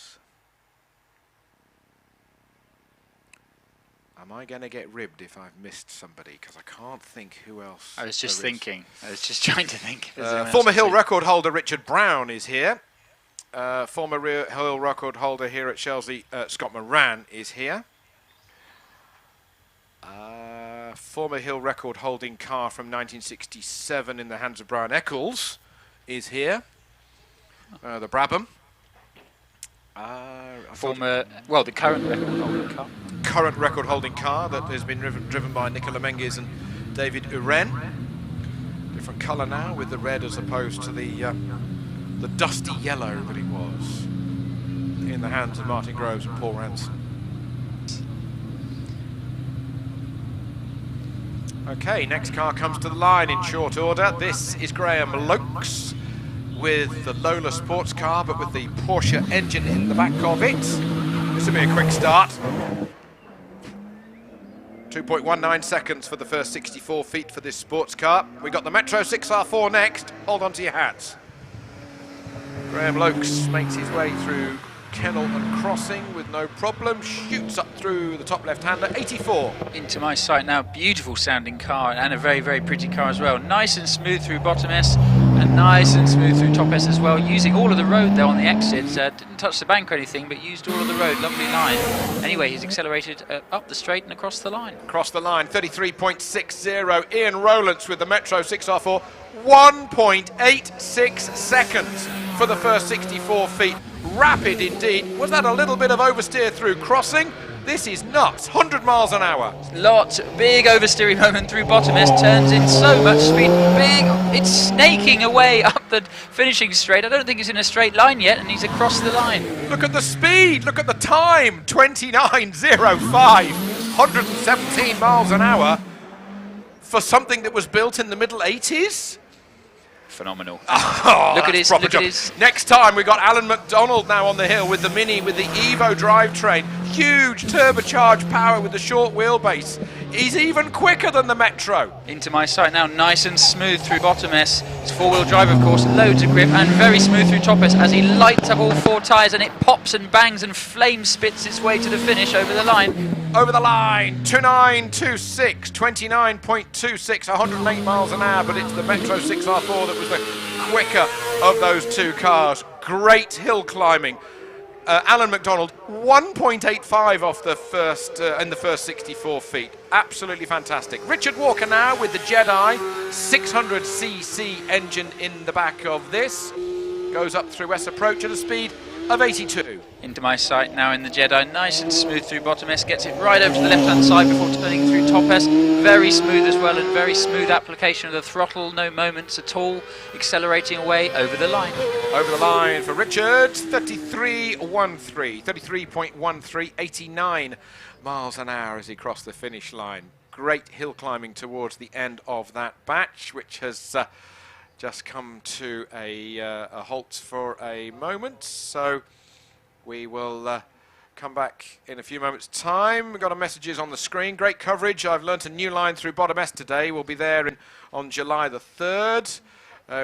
Am I going to get ribbed if I've missed somebody? Because I can't think who else. I was just thinking. I was just trying to think. Former hill record holder Richard Brown is here. Former hill record holder here at Shelsley, Scott Moran, is here. Former hill record holding car from 1967 in the hands of Brian Eccles is here. The Brabham. The current record holding car. Current record holding car that has been driven by Nicola Menges and David Uren. Different colour now with the red as opposed to the dusty yellow that it was in the hands of Martin Groves and Paul Ranson. Okay, next car comes to the line in short order. This is Graham Lokes with the Lola sports car, but with the Porsche engine in the back of it. This will be a quick start. 2.19 seconds for the first 64 feet for this sports car. We've got the Metro 6R4 next. Hold on to your hats. Graham Lokes makes his way through Kennel and Crossing with no problem. Shoots up through the top left-hander, 84. Into my sight now. Beautiful sounding car and a very, very pretty car as well. Nice and smooth through bottom S and nice and smooth through top S as well. Using all of the road there on the exits. Didn't touch the bank or anything, but used all of the road. Lovely line. Anyway, he's accelerated up the straight and across the line. Across the line, 33.60. Ian Rowlands with the Metro 6R4. 1.86 seconds for the first 64 feet. Rapid indeed. Was that a little bit of oversteer through Crossing? This is nuts. 100 miles an hour. Lots. Big oversteering moment through bottom S. Turns in so much speed. Big. It's snaking away up the finishing straight. I don't think he's in a straight line yet, and he's across the line. Look at the speed. Look at the time. 29.05. 117 miles an hour for something that was built in the middle 80s. Phenomenal. Oh, look at his. Next time we got Alan McDonald now on the hill with the Mini, with the Evo drivetrain. Huge turbocharged power with the short wheelbase. He's even quicker than the Metro. Into my sight now, nice and smooth through bottom S. It's four-wheel drive, of course, loads of grip, and very smooth through top S as he lights up all four tyres and it pops and bangs and flame spits its way to the finish over the line. Over the line, 29.26, 29.26, 108 miles an hour, but it's the Metro 6R4 that was the quicker of those two cars. Great hill climbing. Alan McDonald, 1.85 off the first in the first 64 feet. Absolutely fantastic. Richard Walker now with the Jedi, 600cc engine in the back of this. Goes up through S approach at a speed of 82. Into my sight now in the Jedi, nice and smooth through bottom S, gets it right over to the left-hand side before turning through top S. Very smooth as well, and very smooth application of the throttle, no moments at all, accelerating away over the line. Over the line for Richard, 33.13, 89 miles an hour as he crossed the finish line. Great hill climbing towards the end of that batch, which has just come to a halt for a moment. So we will come back in a few moments' time. We've got our messages on the screen. Great coverage. I've learnt a new line through bottom S today. We'll be there on July the 3rd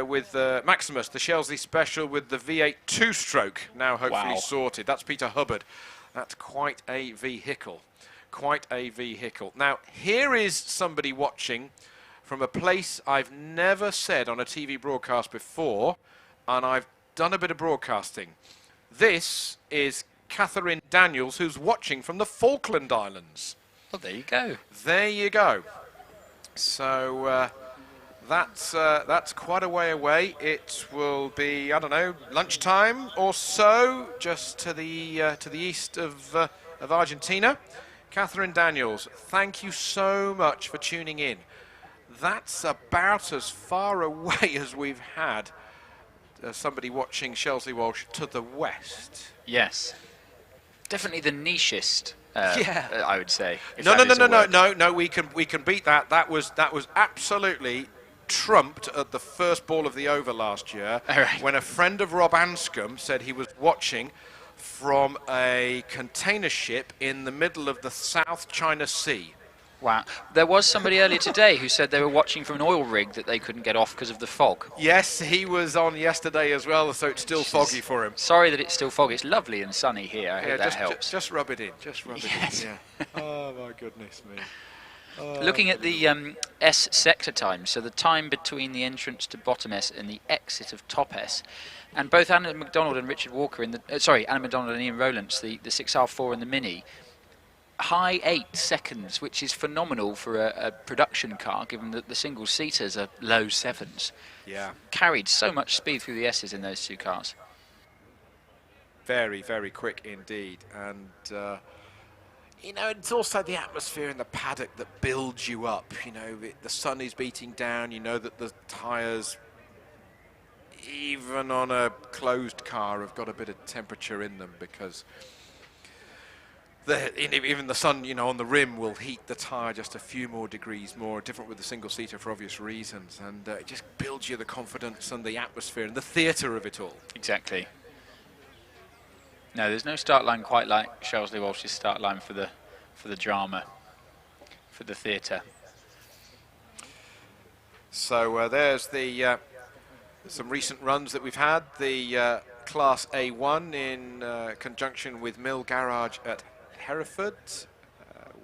with Maximus, the Shelsley Special with the V8 two-stroke, now hopefully sorted. That's Peter Hubbard. That's quite a vehicle. Quite a vehicle. Now, here is somebody watching from a place I've never said on a TV broadcast before, and I've done a bit of broadcasting. This is Catherine Daniels, who's watching from the Falkland Islands. Well, there you go. There you go. So that's quite a way away. It will be, I don't know, lunchtime or so, just to the east of Argentina. Catherine Daniels, thank you so much for tuning in. That's about as far away as we've had somebody watching Shelsley Walsh to the west. Yes. Definitely the nichest, Yeah. I would say. No, we can beat that. That was absolutely trumped at the first ball of the over last year, Right. when a friend of Rob Anscombe said he was watching from a container ship in the middle of the South China Sea. Wow. There was somebody earlier today who said they were watching from an oil rig that they couldn't get off because of the fog. Yes, he was on yesterday as well, so it's still foggy for him. Sorry that it's still foggy. It's lovely and sunny here. I hope that helps. Just rub it in. Just rub Yes. it in. Yeah. Oh my goodness me. Looking at the S sector time, so the time between the entrance to bottom S and the exit of top S, and both Anna McDonald and Richard Walker in the Anna McDonald and Ian Rowlands, the 6R4 and the Mini, high 8 seconds, which is phenomenal for a production car, given that the single seaters are low 7s. Yeah. Carried so much speed through the S's in those two cars. Very, very quick indeed. And, you know, it's also the atmosphere in the paddock that builds you up. You know, the sun is beating down. You know that the tyres, even on a closed car, have got a bit of temperature in them, because even the sun, you know, on the rim will heat the tyre just a few more degrees more, different with the single-seater for obvious reasons. And it just builds you the confidence and the atmosphere and the theatre of it all. Exactly. No, there's no start line quite like Shelsley Walsh's start line for the drama, for the theatre. So there's the some recent runs that we've had. The Class A1 in conjunction with Mill Garage at Hereford.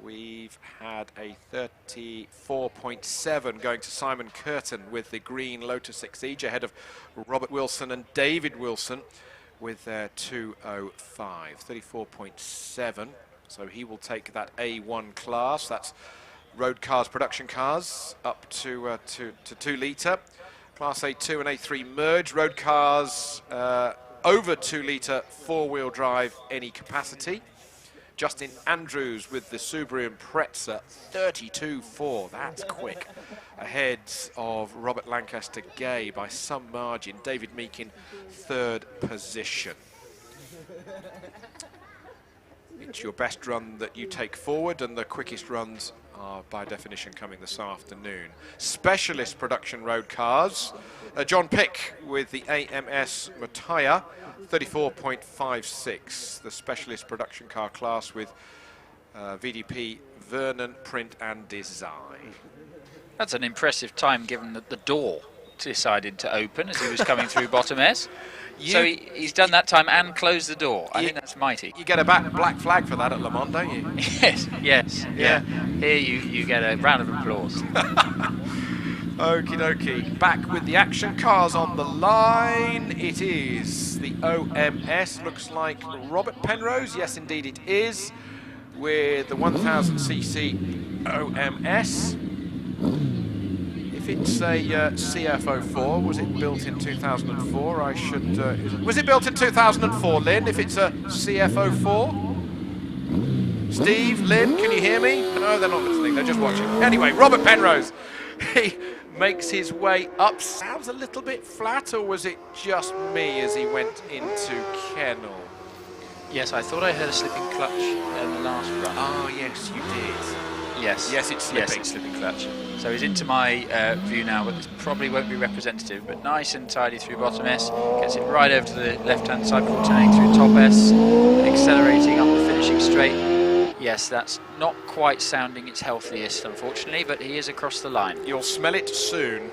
We've had a 34.7 going to Simon Curtin with the green Lotus Exige ahead of Robert Wilson and David Wilson with their 205. 34.7. So he will take that A1 class. That's road cars, production cars, up to 2 litre. Class A2 and A3 merge. Road cars over 2 litre, 4-wheel drive, any capacity. Justin Andrews with the Subaru Impreza, 32.4. That's quick. Ahead of Robert Lancaster Gay by some margin. David Meakin, 3rd position. It's your best run that you take forward, and the quickest runs are by definition coming this afternoon. Specialist production road cars. John Pick with the AMS Mataya, 34.56. The specialist production car class with VDP, Vernon, Print and Design. That's an impressive time, given that the door decided to open as he was coming through bottom S. So he's done that time and closed the door. I think that's mighty. You get a black flag for that at Le Mans, don't you? Yes. Here you get a round of applause. Okie dokie. Back with the action cars on the line. It is the OMS. Looks like Robert Penrose. Yes, indeed it is. With the 1000cc OMS. If it's a CF04, was it built in 2004? I should... was it built in 2004, Lynn, if it's a CF04? Steve, Lynn, can you hear me? No, they're not listening, they're just watching. Anyway, Robert Penrose, he makes his way up. Sounds a little bit flat, or was it just me as he went into kennel? Yes, I thought I heard a slipping clutch in the last run. Ah, yes, you did. Yes. Yes, it's slipping. Yes, it's slipping clutch. So he's into my view now, but this probably won't be representative, but nice and tidy through bottom S, gets it right over to the left-hand side before turning through top S, accelerating up the finishing straight. Yes, that's not quite sounding its healthiest, unfortunately, but he is across the line. You'll smell it soon.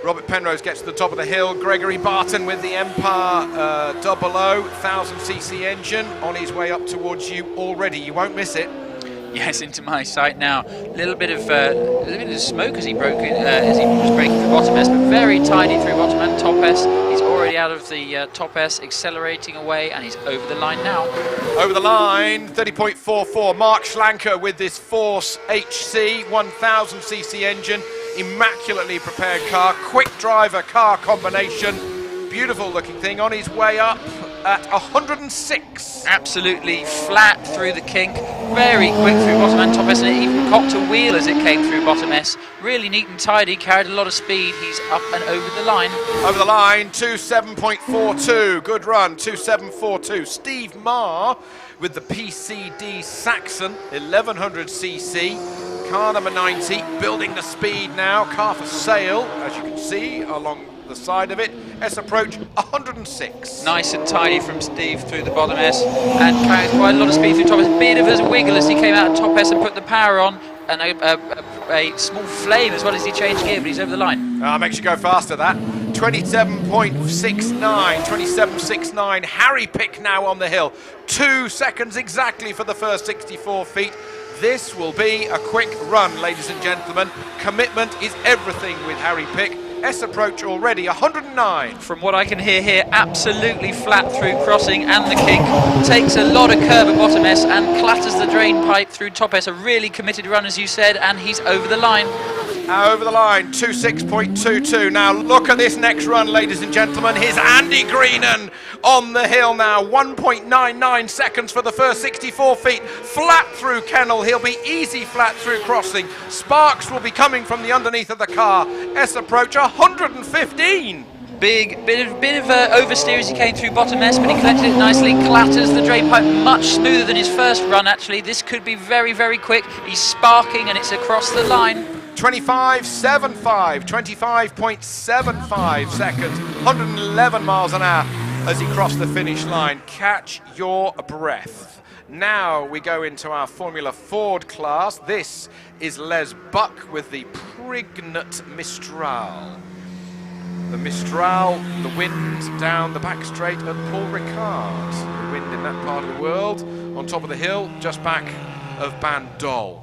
Robert Penrose gets to the top of the hill. Gregory Barton with the Empire 00 1000cc engine on his way up towards you already. You won't miss it. Yes, into my sight now. A little bit of smoke as he broke it, as he was breaking through bottom S, but very tidy through bottom and top S. He's already out of the top S, accelerating away, and he's over the line now. Over the line, 30.44. Mark Schlanker with this Force HC 1000cc engine, immaculately prepared car, quick driver car combination, beautiful looking thing, on his way up at 106. Absolutely flat through the kink, very quick through bottom and top S, and it even cocked a wheel as it came through bottom S. Really neat and tidy, carried a lot of speed. He's up and over the line. Over the line, 27.42. Good run, 27.42. Steve Marr with the PCD Saxon 1100cc. Car number 90, building the speed now. Car for sale, as you can see, along the side of it. S approach 106. Nice and tidy from Steve through the bottom S, and carries quite a lot of speed through top S. Bit of a wiggle as he came out of top S and put the power on, and a small flame as well as he changed gear, but he's over the line. Makes you go faster, that. 27.69, 27.69. Harry Pick now on the hill. 2 seconds exactly for the first 64 feet. This will be a quick run, ladies and gentlemen. Commitment is everything with Harry Pick. S approach already 109. From what I can hear here, absolutely flat through crossing and the kink. Takes a lot of curb at bottom S and clatters the drain pipe through top S. A really committed run, as you said, and he's over the line. Over the line, 26.22. Now look at this next run, ladies and gentlemen. Here's Andy Greenan on the hill now. 1.99 seconds for the first 64 feet. Flat through kennel. He'll be easy flat through crossing. Sparks will be coming from the underneath of the car. S approach 115. Big bit of oversteer as he came through bottom S, but he collected it nicely. Clatters the drain pipe much smoother than his first run, actually. This could be very, very quick. He's sparking and it's across the line. 25.75, 25.75 seconds, 111 miles an hour as he crossed the finish line. Catch your breath. Now we go into our Formula Ford class. This is Les Buck with the Prignat Mistral. The Mistral, the wind down the back straight at Paul Ricard. The wind in that part of the world, on top of the hill, just back of Bandol.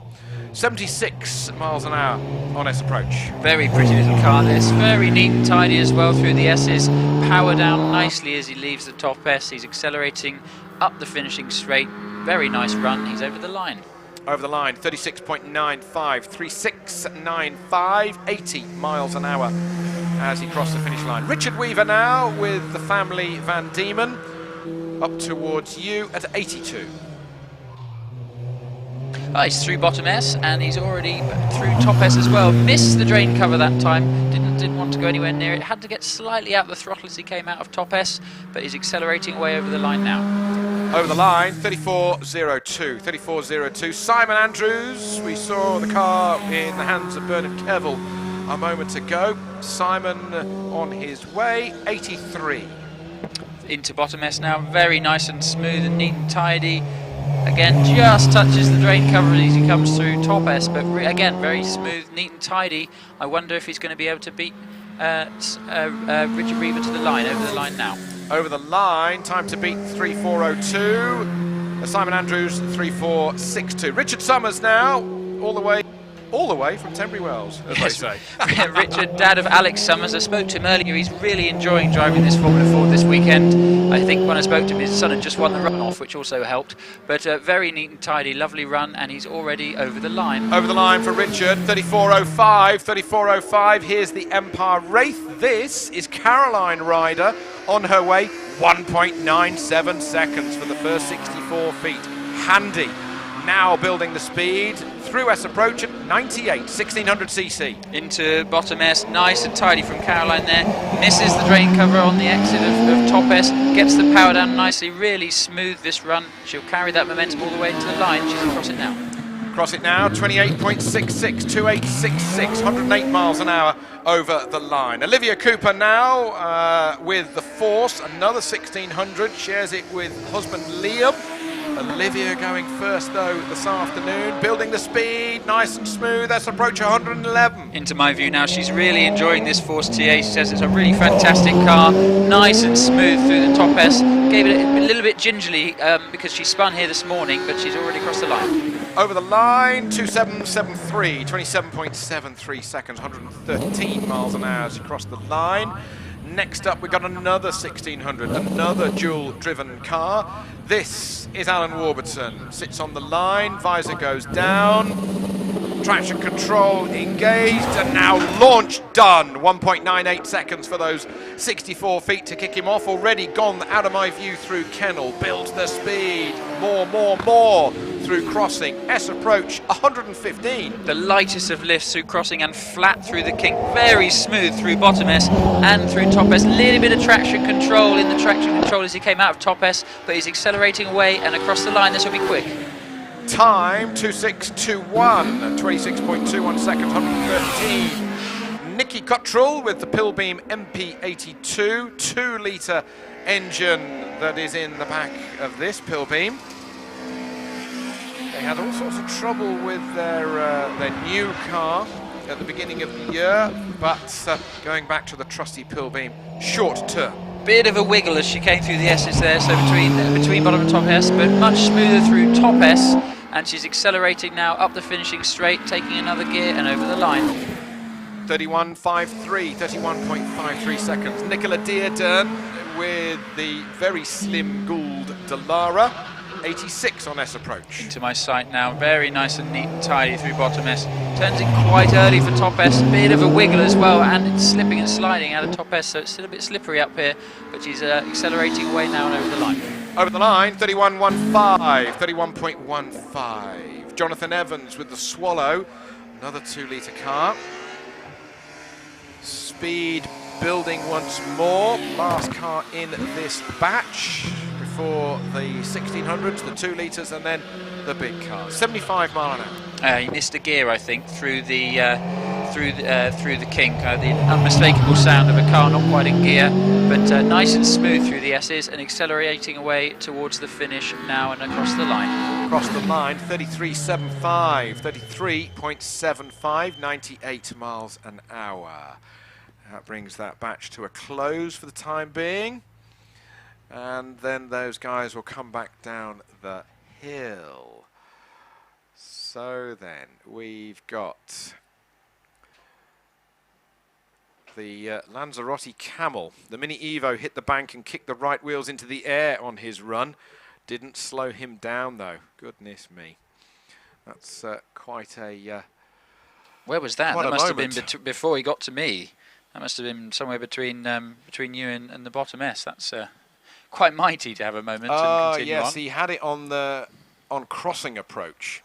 76 miles an hour on S approach. Very pretty little car this, very neat and tidy as well through the S's. Power down nicely as he leaves the top S. He's accelerating up the finishing straight. Very nice run, he's over the line. Over the line, 36.95, 36.95, 80 miles an hour as he crossed the finish line. Richard Weaver now with the family Van Diemen up towards you at 82. He's through bottom S and he's already through top S as well. Missed the drain cover that time, didn't want to go anywhere near it. Had to get slightly out the throttle as he came out of top S, but he's accelerating way over the line now. Over the line, 34.02, 34.02. Simon Andrews, we saw the car in the hands of Bernard Kevel a moment ago. Simon on his way, 83. Into bottom S now, very nice and smooth and neat and tidy. Again, just touches the drain cover as he comes through top S, but again, very smooth, neat and tidy. I wonder if he's going to be able to beat Richard Weaver to the line, over the line now. Over the line, time to beat 34.02. Simon Andrews, 34.62. Richard Summers now, all the way from Tenbury Wells, as they say. Richard, dad of Alex Summers, I spoke to him earlier. He's really enjoying driving this Formula Ford this weekend. I think when I spoke to him, his son had just won the runoff, which also helped. But very neat and tidy, lovely run, and he's already over the line. Over the line for Richard, 34.05, 34.05. Here's the Empire Wraith. This is Caroline Ryder on her way, 1.97 seconds for the first 64 feet. Handy. Now building the speed through S approach at 98, 1600cc. Into bottom S, nice and tidy from Caroline there. Misses the drain cover on the exit of top S, gets the power down nicely, really smooth this run. She'll carry that momentum all the way to the line. She's across it now. Cross it now, 28.66, 2866, 108 miles an hour over the line. Olivia Cooper now with the Force, another 1600, shares it with husband Liam. Olivia going first though this afternoon, building the speed, nice and smooth. That's approach 111. Into my view now, she's really enjoying this Force TA. She says it's a really fantastic car, nice and smooth through the top S. Gave it a little bit gingerly because she spun here this morning, but she's already crossed the line. over the line, 2773, 27.73 seconds, 113 miles an hour as you cross the line. Next up, we've got another 1600, another dual-driven car. This is Alan Warburton, sits on the line, visor goes down, traction control engaged, and now launch done. 1.98 seconds for those 64 feet to kick him off. Already gone out of my view through Kennel, builds the speed, more through crossing. S approach 115. The lightest of lifts through crossing and flat through the kink. Very smooth through bottom S and through top S. Little bit of traction control in the traction control as he came out of top S, but he's accelerating away and across the line. This will be quick. Time 2621, 26.21 seconds, 113. Nicky Cottrell with the Pilbeam MP82 2-litre engine that is in the back of this Pilbeam. They had all sorts of trouble with their new car at the beginning of the year, but going back to the trusty Pilbeam, short term. Bit of a wiggle as she came through the S's there, so between bottom and top S, but much smoother through top S, and she's accelerating now up the finishing straight, taking another gear and over the line. 31.53, 31.53 seconds. Nicola Dearden with the very slim Gould Dallara, 86 on S approach. Into my sight now, very nice and neat and tidy through bottom S. Turns in quite early for top S, bit of a wiggle as well, and it's slipping and sliding out of top S, so it's still a bit slippery up here, but she's accelerating away now and over the line. Over the line, 31.15, 31.15. Jonathan Evans with the Swallow, another 2-litre car. Speed building once more, last car in this batch before the 1600s, the 2 litres, and then the big car. 75 mile an hour. He missed a gear, I think, through the kink. The unmistakable sound of a car not quite in gear, but nice and smooth through the S's and accelerating away towards the finish now and across the line. Across the line, 33.75, 33.75, 98 miles an hour. That brings that batch to a close for the time being. And then those guys will come back down the hill. So then we've got the Lanzarote Camel. The Mini Evo hit the bank and kicked the right wheels into the air on his run. Didn't slow him down though. Goodness me. That's quite a... Where was that? That must have been before he got to me. That must have been somewhere between you and the bottom S. That's quite mighty to have a moment and continue yes, on. he had it on crossing approach.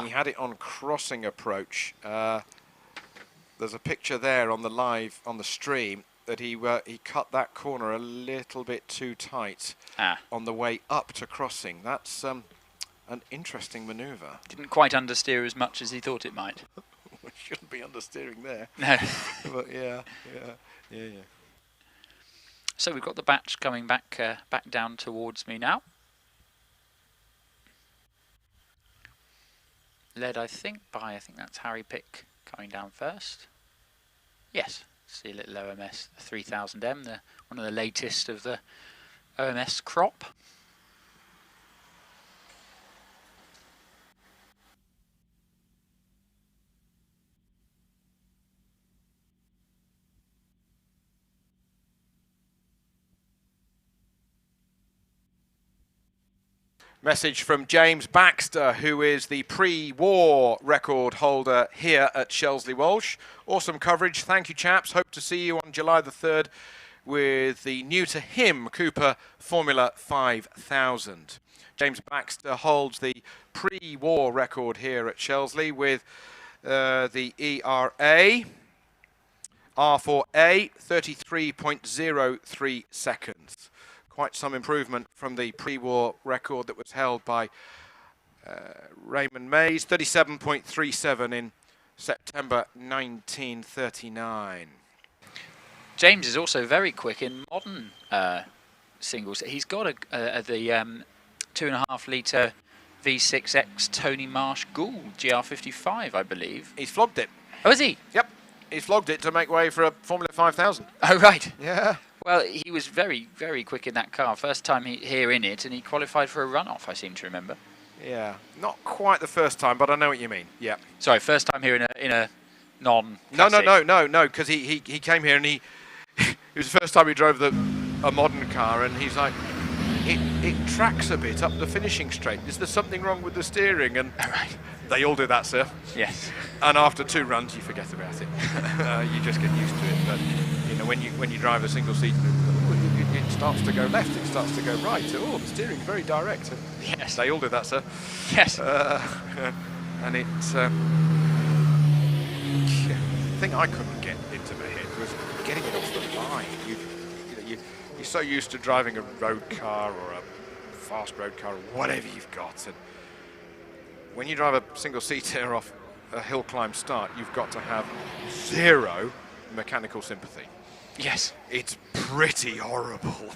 He had it on crossing approach. There's a picture there on the stream that he cut that corner a little bit too tight on the way up to crossing. That's an interesting manoeuvre. Didn't quite understeer as much as he thought it might. We shouldn't be understeering there. No. But yeah. So we've got the batch coming back down towards me now. Led, I think that's Harry Pick coming down first. Yes, see a little OMS 3000M, one of the latest of the OMS crop. Message from James Baxter, who is the pre-war record holder here at Shelsley Walsh. Awesome coverage. Thank you, chaps. Hope to see you on July the 3rd with the new to him Cooper Formula 5000. James Baxter holds the pre-war record here at Shelsley with the ERA R4A 33.03 seconds. Quite some improvement from the pre-war record that was held by Raymond Mays, 37.37 in September 1939. James is also very quick in modern singles. He's got the 2.5 litre V6X Tony Marsh Gould GR55, I believe. He's flogged it. Oh, is he? Yep. He's flogged it to make way for a Formula 5000. Oh, right. Yeah. Well, he was very, very quick in that car. First time here in it, and he qualified for a runoff, I seem to remember. Yeah, not quite the first time, but I know what you mean. Yeah. Sorry, first time here in a non. No, because he came here and it was the first time he drove a modern car, and he's like, it tracks a bit up the finishing straight. Is there something wrong with the steering? And they all do that, sir. Yes. And after 2 runs, you forget about it. You just get used to it. But you know, when you drive a single seat, it starts to go left, it starts to go right. Oh, the steering's very direct. Yes. They all do that, sir. Yes. And it's the thing I couldn't get into my head was getting it off the line. You're so used to driving a road car or a fast road car or whatever you've got, and when you drive a single seater off a hill climb start, you've got to have 0 mechanical sympathy. Yes. It's pretty horrible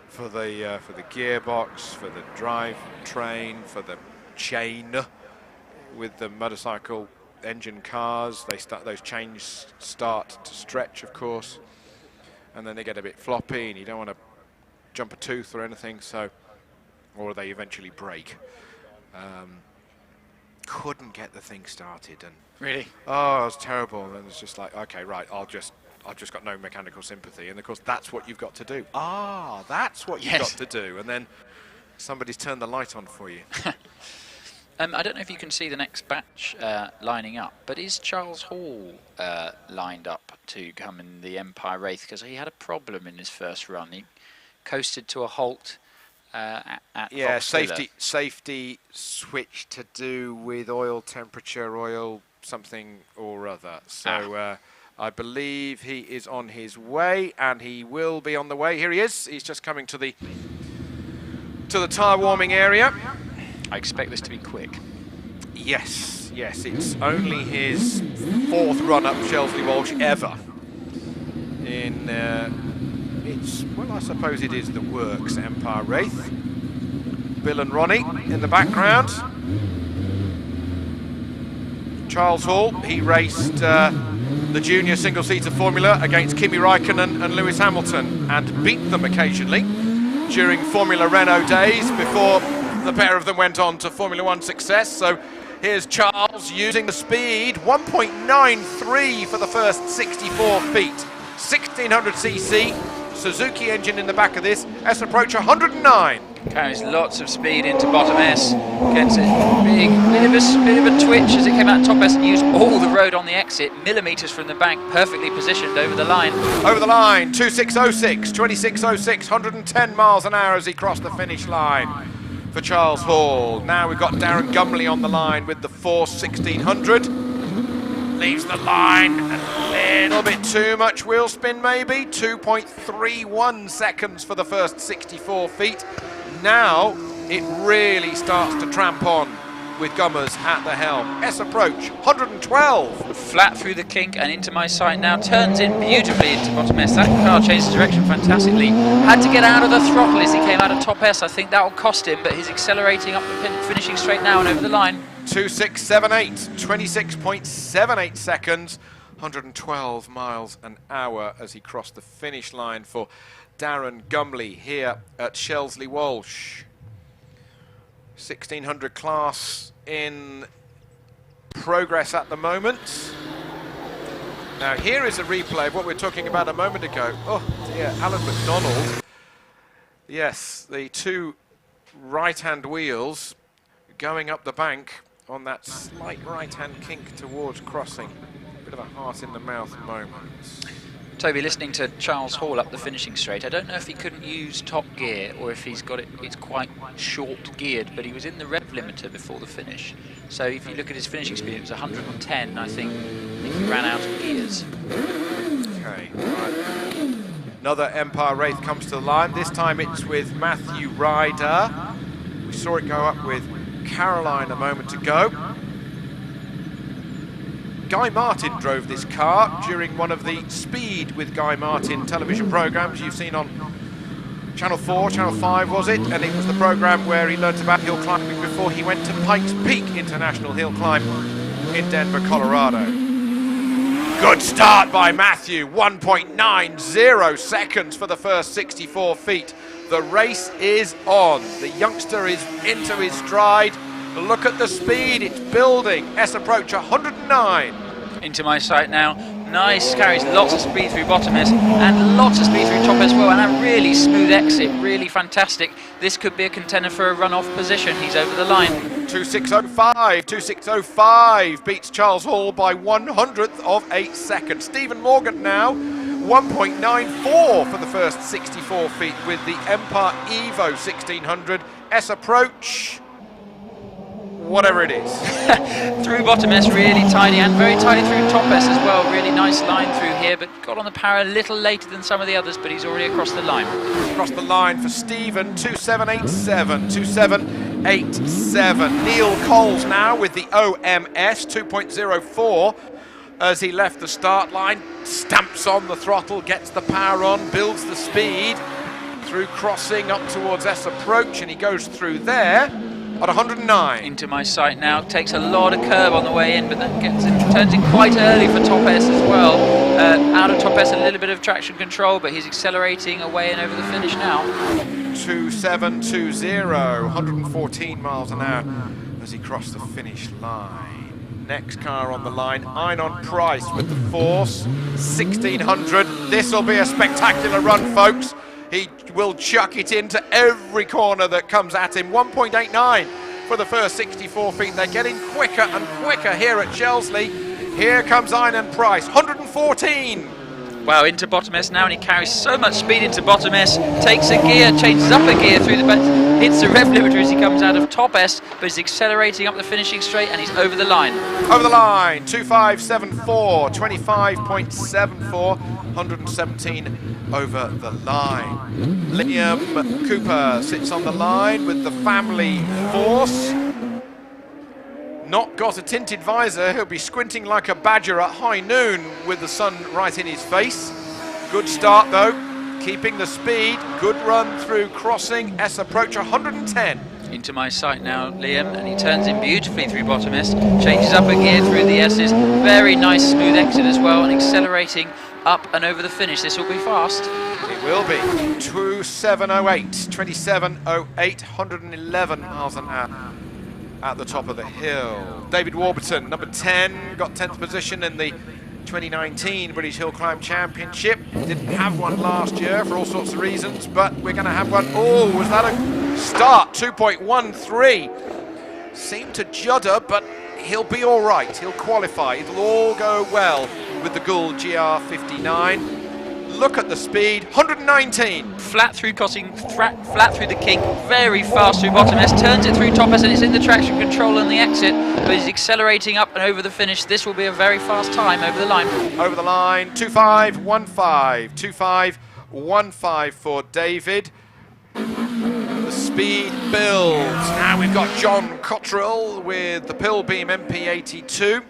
for the gearbox, for the drive train, for the chain. With the motorcycle engine cars, those chains start to stretch, of course, and then they get a bit floppy, and you don't want to jump a tooth or anything, or they eventually break. Couldn't get the thing started, and Really? Oh, it was terrible. And it's just like, okay, right, I've just got no mechanical sympathy, and of course that's what you've got to do. That's what you've got to do, and then somebody's turned the light on for you. I don't know if you can see the next batch lining up, but is Charles Hall lined up to come in the Empire Wraith? Because he had a problem in his first run. He coasted to a halt at safety switch to do with oil temperature, oil something or other. So I believe he is on his way, and he will be on the way. Here he is. He's just coming to the tyre warming area. I expect this to be quick. Yes, it's only his 4th run up Shelsley Walsh ever. I suppose it is the Works Empire Wraith. Bill and Ronnie in the background. Charles Hall, he raced the junior single-seater formula against Kimi Räikkönen and Lewis Hamilton and beat them occasionally during Formula Renault days before the pair of them went on to Formula One success. So here's Charles using the speed, 1.93 for the first 64 feet. 1600cc, Suzuki engine in the back of this, S approach 109. Carries lots of speed into bottom S, gets it big, bit of a twitch as it came out top S and used all the road on the exit, millimetres from the bank, perfectly positioned over the line. Over the line, 2606, 2606, 110 miles an hour as he crossed the finish line for Charles Hall. Now we've got Darren Gumley on the line with the Force 1600. Leaves the line a little bit too much wheel spin maybe, 2.31 seconds for the first 64 feet. Now it really starts to tramp on with Gummers at the helm. S approach, 112. Flat through the kink and into my sight now, turns in beautifully into bottom S. That car changes direction fantastically. Had to get out of the throttle as he came out of top S. I think that will cost him, but he's accelerating up the pin, finishing straight now and over the line. 2678, 26.78 seconds, 112 miles an hour as he crossed the finish line for Darren Gumley here at Shelsley Walsh. 1600 class in progress at the moment. Now here is a replay of what we were talking about a moment ago. Oh dear, Alan McDonald. Yes, the 2 right-hand wheels going up the bank on that slight right-hand kink towards crossing. Bit of a heart in the mouth moment. Toby, listening to Charles Hall up the finishing straight, I don't know if he couldn't use top gear or if he's got it's quite short geared, but he was in the rev limiter before the finish. So if you look at his finishing speed, it was 110, I think he ran out of gears. Okay, right. Another Empire Wraith comes to the line. This time it's with Matthew Ryder. We saw it go up with Caroline a moment ago. Guy Martin drove this car during one of the Speed with Guy Martin television programmes you've seen on Channel 4, Channel 5 was it? And it was the programme where he learnt about hill climbing before he went to Pikes Peak International Hill Climb in Denver, Colorado. Good start by Matthew, 1.90 seconds for the first 64 feet. The race is on. The youngster is into his stride. Look at the speed, it's building. S approach 109. Into my sight now. Nice, carries lots of speed through bottom S and lots of speed through top as well, and a really smooth exit, really fantastic. This could be a contender for a runoff position. He's over the line. 2605 beats Charles Hall by 100th of 8 seconds. Stephen Morgan now 1.94 for the first 64 feet with the Empire Evo 1600. S approach, whatever it is. Through bottom S, really tidy, and very tidy through top S as well. Really nice line through here, but got on the power a little later than some of the others, but he's already across the line. Across the line for Stephen, 2787, 2787. Neil Coles now with the OMS 2.04 as he left the start line, stamps on the throttle, gets the power on, builds the speed through crossing up towards S approach, and he goes through there at 109. Into my sight now, takes a lot of curb on the way in, but then gets in, turns in quite early for top S as well. Out of top S, a little bit of traction control, but he's accelerating away and over the finish now. 2720, 114 miles an hour as he crossed the finish line. Next car on the line, Einon Price with the Force 1600. This will be a spectacular run, folks. He will chuck it into every corner that comes at him. 1.89 for the first 64 feet. They're getting quicker and quicker here at Shelsley. Here comes Einon Price, 114. Wow, into bottom S now, and he carries so much speed into bottom S, takes a gear, changes up a gear through the back, hits the rev limiter as he comes out of top S, but he's accelerating up the finishing straight, and he's over the line. Over the line, 2574, 25.74, 117 over the line. Liam Cooper sits on the line with the family Force. Not got a tinted visor, he'll be squinting like a badger at high noon with the sun right in his face. Good start though, keeping the speed, good run through crossing, S approach 110. Into my sight now, Liam, and he turns in beautifully through bottom S, changes up a gear through the S's, very nice smooth exit as well, and accelerating up and over the finish. This will be fast. It will be. 2708, 2708, 111 miles an hour at the top of the hill. David Warburton, number 10, got 10th position in the 2019 British Hill Climb Championship. Didn't have one last year for all sorts of reasons, but we're going to have one. Oh, was that a start? 2.13. Seemed to judder, but he'll be all right. He'll qualify. It'll all go well with the Gould GR59. Look at the speed, 119. Flat through crossing, flat through the kink, very fast through bottom S, turns it through top S, and it's in the traction control on the exit, but he's accelerating up and over the finish. This will be a very fast time over the line. Over the line, 2515, 2515 for David. The speed builds. Now we've got John Cottrell with the Pilbeam MP82,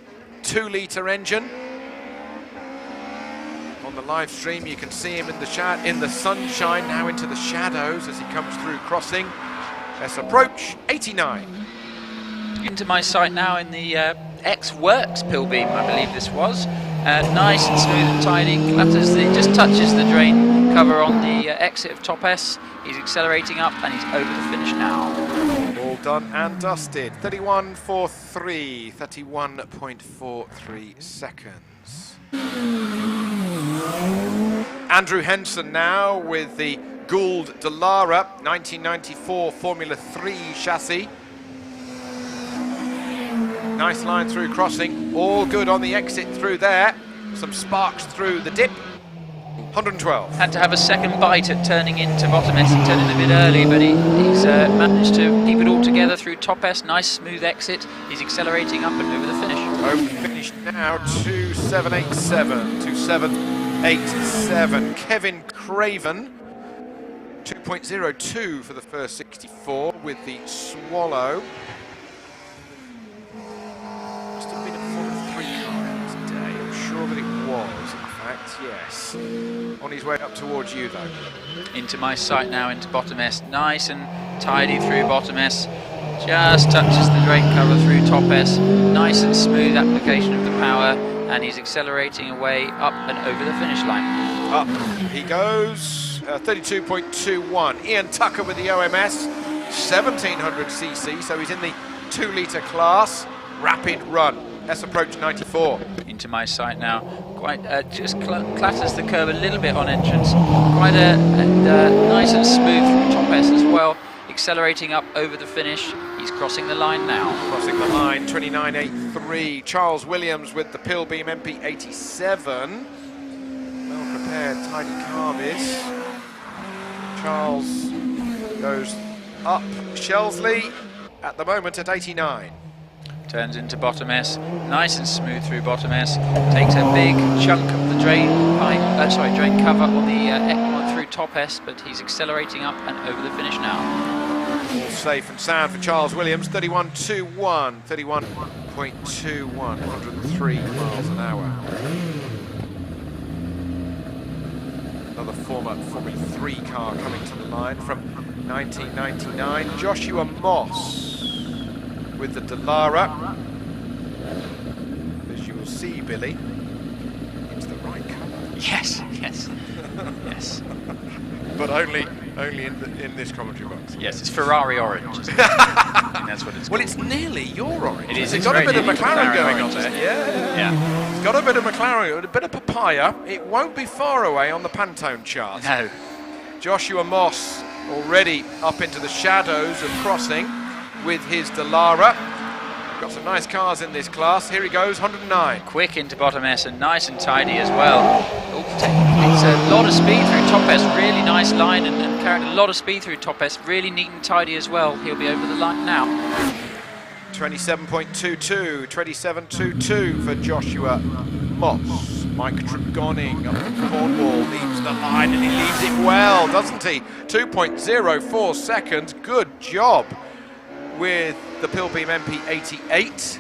2-litre engine. On the live stream, you can see him in the sunshine, now into the shadows as he comes through crossing. S approach 89. Into my sight now in the X-Works Pilbeam, I believe this was. Nice and smooth and tidy, just touches the drain cover on the exit of top S. He's accelerating up and he's over the finish now. All done and dusted. 31.43, 31.43 seconds. Andrew Henson now with the Gould Dallara 1994 Formula 3 chassis. Nice line through crossing, all good on the exit through there. Some sparks through the dip. 112. Had to have a second bite at turning into bottom S. He turned in a bit early, but he's managed to keep it all together through top S. Nice smooth exit. He's accelerating up and over the finish. Over the finish now, 2787, 2787. Kevin Craven, 2.02 for the first 64 with the Swallow. Must have been a Formula 3 car today. I'm sure that it was, in fact, yes. On his way up towards you, though. Into my sight now, into bottom S. Nice and tidy through bottom S. Just touches the drain cover through top S. Nice and smooth application of the power, and he's accelerating away up and over the finish line. Up he goes, 32.21. Ian Tucker with the OMS, 1700cc, so he's in the 2 litre class, rapid run. S approach 94. Into my sight now. Quite just clatters the curb a little bit on entrance. Quite nice and smooth from top S as well. Accelerating up over the finish. He's crossing the line now. Crossing the line, 29.83. Charles Williams with the Pilbeam MP87. Well prepared, tidy car this. Charles goes up. Shelsley at the moment at 89. Turns into bottom S, nice and smooth through bottom S. Takes a big chunk of the drain pipe, drain cover on the through top S, but he's accelerating up and over the finish now. All safe and sound for Charles Williams. 31.21, 31.21, 103 miles an hour. Another former Formula 3 car coming to the line from 1999. Joshua Moss with the Dallara. As you will see, Billy, it's the right colour. Yes, yes, yes. But only in this commentary box. Yes, it's Ferrari orange. Isn't it? I think that's what it's Well, called. it's nearly your orange. It is. It's got a bit of McLaren going on orange, there. Yeah. Yeah. It's got a bit of McLaren, a bit of papaya. It won't be far away on the Pantone chart. No. Joshua Moss already up into the shadows of crossing with his Dallara. Got some nice cars in this class. Here he goes, 109. Quick into bottom S and nice and tidy as well. It's a lot of speed through top S, really nice line and carried a lot of speed through top S, really neat and tidy as well. He'll be over the line now. 27.22, 27.22 for Joshua Moss. Mike Tregoning up from Cornwall leaves the line and he leaves it well, doesn't he? 2.04 seconds, good job with the Pilbeam MP88.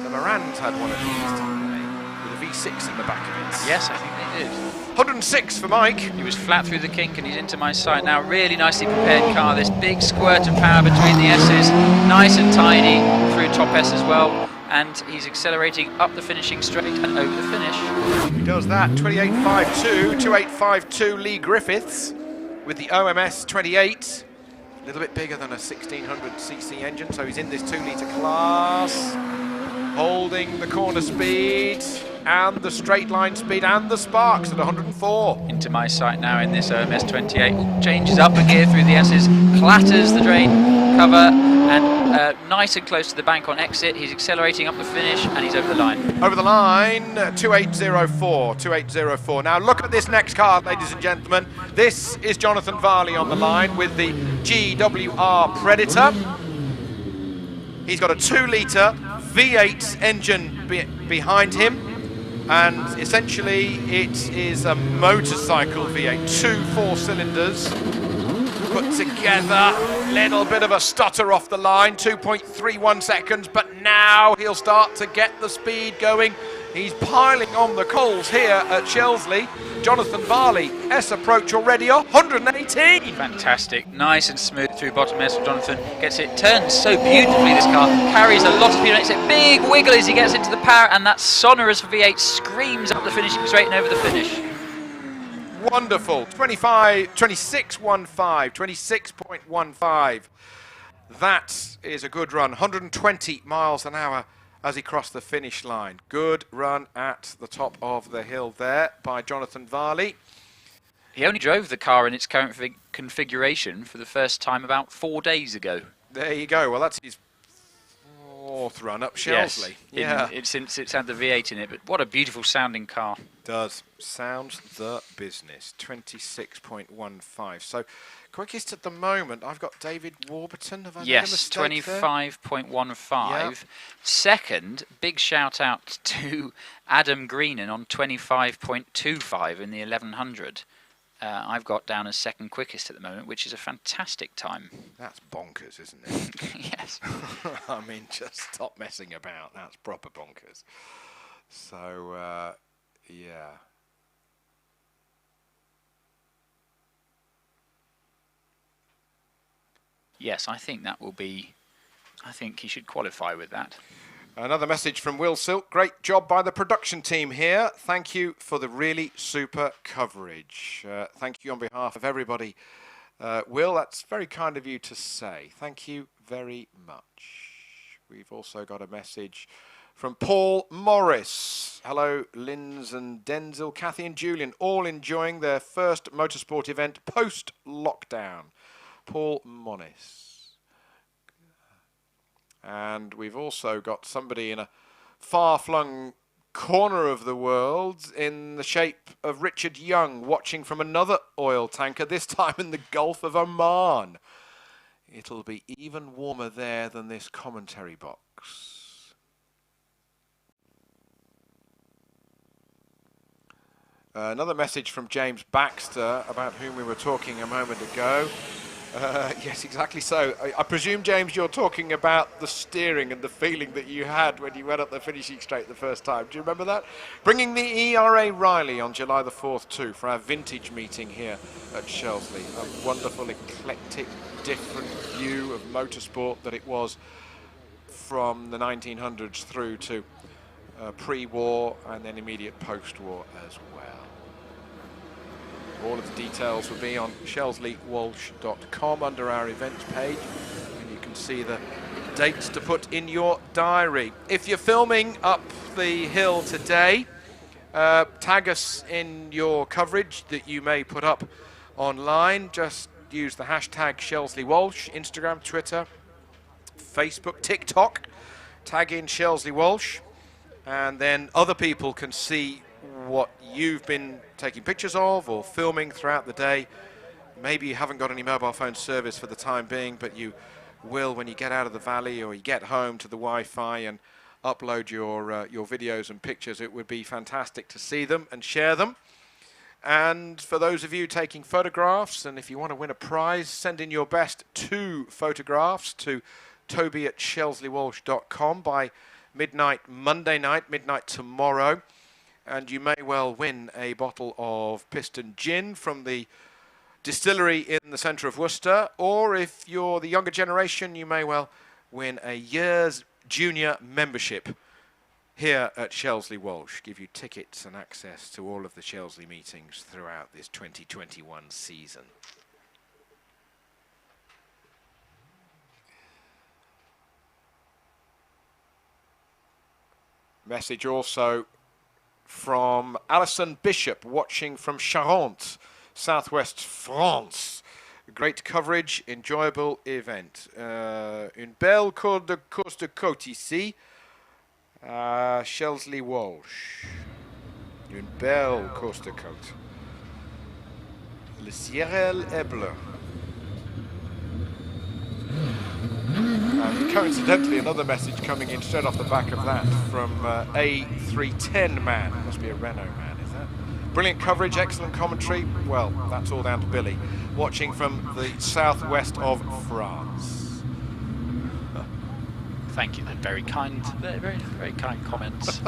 The Morans had one of these today, with a V6 in the back of it. Yes, I think they did. 106 for Mike. He was flat through the kink and he's into my sight now. Really nicely prepared car. This big squirt of power between the S's. Nice and tidy through top S as well. And he's accelerating up the finishing straight and over the finish. He does that. 28.52, 28.52 Lee Griffiths with the OMS 28. A little bit bigger than a 1600cc engine, so he's in this 2 litre class. Holding the corner speed and the straight line speed and the sparks at 104. Into my sight now in this OMS 28. Ooh, changes up a gear through the S's, clatters the drain cover and nice and close to the bank on exit. He's accelerating up the finish and he's over the line. Over the line, 2804, 2804. Now look at this next car, ladies and gentlemen. This is Jonathan Varley on the line with the GWR Predator. He's got a 2 litre V8 engine behind him. And essentially it is a motorcycle V8, 2 4-cylinders put together. Little bit of a stutter off the line, 2.31 seconds, but now he'll start to get the speed going. He's piling on the coals here at Shelsley. Jonathan Varley, S approach already, 118. Fantastic, nice and smooth through bottom S. Jonathan gets it, turns so beautifully this car, carries a lot of speed, makes it big wiggle as he gets into the power, and that sonorous V8 screams up the finishing straight and over the finish. Wonderful, 26.15, 26.15. That is a good run, 120 miles an hour as he crossed the finish line. Good run at the top of the hill there by Jonathan Varley. He only drove the car in its current configuration for the first time about 4 days ago. There you go. Well, that's his 4th run up Shelsley. Yes, since it's had the V8 in it, but what a beautiful sounding car. Does. Sounds the business. 26.15. So, quickest at the moment, I've got David Warburton. Have I made a mistake there? 25.15. Yep. Second, big shout out to Adam Greenan on 25.25 in the 1100. I've got down as second quickest at the moment, which is a fantastic time. That's bonkers, isn't it? Yes. I mean, just stop messing about. That's proper bonkers. So, yeah. Yes, I think that will be... I think he should qualify with that. Another message from Will Silk. Great job by the production team here. Thank you for the really super coverage. Thank you on behalf of everybody. Will, that's very kind of you to say. Thank you very much. we've also got a message from Paul Morris. Hello, Linz and Denzel, Kathy and Julian, all enjoying their first motorsport event post-lockdown. Paul Morris. And we've also got somebody in a far-flung corner of the world in the shape of Richard Young, watching from another oil tanker, this time in the Gulf of Oman. It'll be even warmer there than this commentary box. Another message from James Baxter, about whom we were talking a moment ago. Yes, exactly so. I presume, James, you're talking about the steering and the feeling that you had when you went up the finishing straight the first time. Do you remember that? Bringing the ERA Riley on July the 4th too for our vintage meeting here at Shelsley. A wonderful, eclectic, different view of motorsport that it was from the 1900s through to pre-war and then immediate post-war as well. All of the details will be on shelsleywalsh.com under our events page, and you can see the dates to put in your diary. If you're filming up the hill today, tag us in your coverage that you may put up online. Just use the hashtag Shelsley Walsh, Instagram, Twitter, Facebook, TikTok. Tag in Shelsley Walsh, and then other people can see what you've been taking pictures of or filming throughout the day. Maybe you haven't got any mobile phone service for the time being, but you will when you get out of the valley or you get home to the Wi-Fi and upload your videos and pictures. It would be fantastic to see them and share them. And for those of you taking photographs, and if you want to win a prize, send in your best 2 photographs to toby@shelsleywalsh.com by midnight Monday night, midnight tomorrow. And you may well win a bottle of Piston Gin from the distillery in the centre of Worcester. Or if you're the younger generation, you may well win a year's junior membership here at Shelsley Walsh. Give you tickets and access to all of the Shelsley meetings throughout this 2021 season. Message also from Alison Bishop, watching from Charente, southwest France. Great coverage, enjoyable event. Une belle course de côte ici, Shelsley Walsh. Une belle course de côte. Le ciel est bleu. And coincidentally, another message coming in straight off the back of that from A310 man. Must be a Renault man, is that? Brilliant coverage, excellent commentary. Well, that's all down to Billy, watching from the southwest of France. Thank you. They're very kind, very kind comments.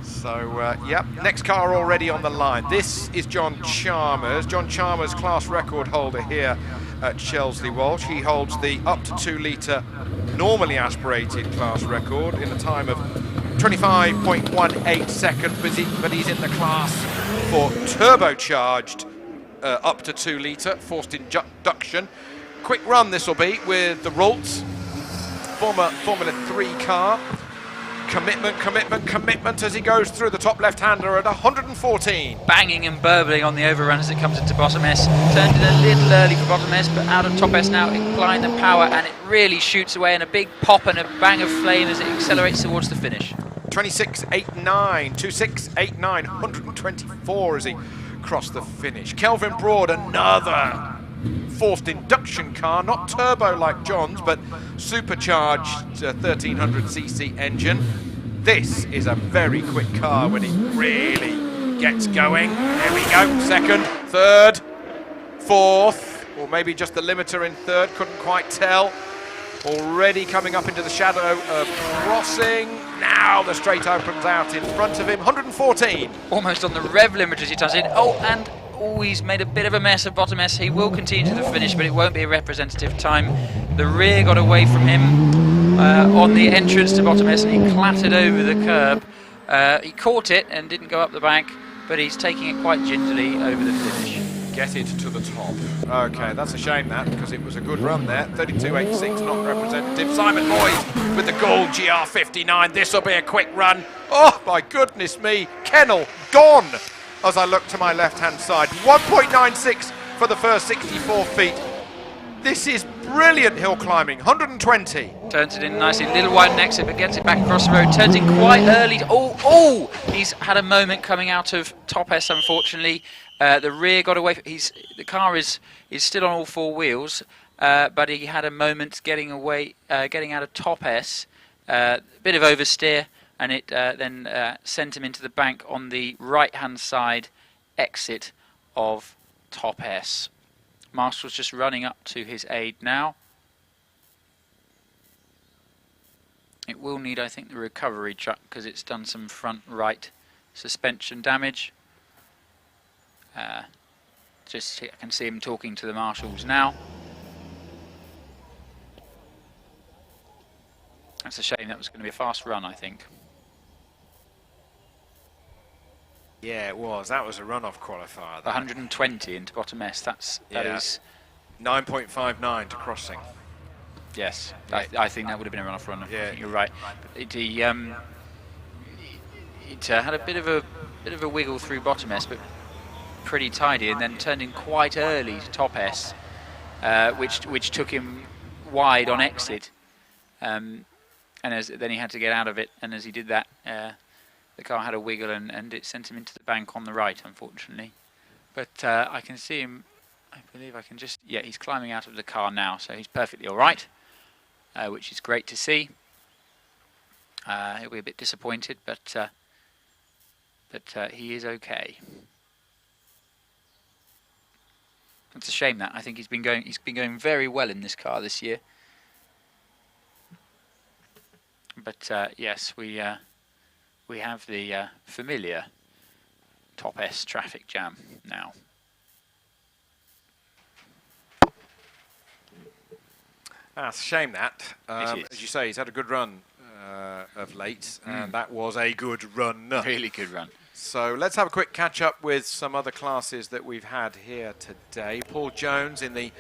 So, yep, next car already on the line. This is John Chalmers. John Chalmers, class record holder here at Shelsley Walsh. He holds the up to 2 litre normally aspirated class record in a time of 25.18 seconds, but he's in the class for turbocharged up to 2 litre forced induction. Quick run this will be with the Ralts, former Formula 3 car. Commitment as he goes through the top left-hander at 114. Banging and burbling on the overrun as it comes into bottom S. Turned in a little early for bottom S, but out of top S now, applying the power, and it really shoots away in a big pop and a bang of flame as it accelerates towards the finish. 26.89, 26.89, 124 as he crossed the finish. Kelvin Broad, another forced induction car, not turbo like John's, but supercharged 1300cc engine. This is a very quick car when it really gets going. There we go, second, third, fourth, or maybe just the limiter in third, couldn't quite tell. Already coming up into the shadow of crossing. Now the straight opens out in front of him, 114. Almost on the rev limiter as he turns in. Oh, and he's made a bit of a mess of bottom S. He will continue to the finish, but it won't be a representative time. The rear got away from him on the entrance to bottom S, and he clattered over the curb. He caught it and didn't go up the bank, but he's taking it quite gingerly over the finish. get it to the top. Okay, that's a shame that, because it was a good run there. 32.86, not representative. Simon Lloyd with the gold GR59. This will be a quick run. Oh, my goodness me. Kennel gone as I look to my left-hand side. 1.96 for the first 64 feet. This is brilliant hill climbing. 120. Turns it in nicely, little wide an exit, but gets it back across the road. Turns in quite early. Oh! He's had a moment coming out of top S, unfortunately. The rear got away. The car is still on all four wheels, but he had a moment getting away, getting out of top S. A bit of oversteer, and it then sent him into the bank on the right-hand side exit of top S. Marshall's just running up to his aid now. It will need, I think, the recovery truck because it's done some front right suspension damage. I can see him talking to the marshals now. That's a shame. That was going to be a fast run, I think. Yeah, it was. That was a runoff qualifier. 120 into bottom S. That is 9.59 to crossing. Yes, Yeah. I think that would have been a runoff run. Yeah. I think you're right. It had a bit of a wiggle through bottom S, but pretty tidy, and then turned in quite early to top S, which took him wide on exit, and then he had to get out of it. And as he did that, the car had a wiggle, and it sent him into the bank on the right, unfortunately. But I can see him. I believe I can just. Yeah, he's climbing out of the car now, so he's perfectly all right, which is great to see. He'll be a bit disappointed, but he is okay. It's a shame that I think he's been going very well in this car this year. But yes, we have the familiar top S traffic jam now. It's a shame that. It is. As you say, he's had a good run of late, and that was a good run. Really good run. So let's have a quick catch up with some other classes that we've had here today. Paul Jones in the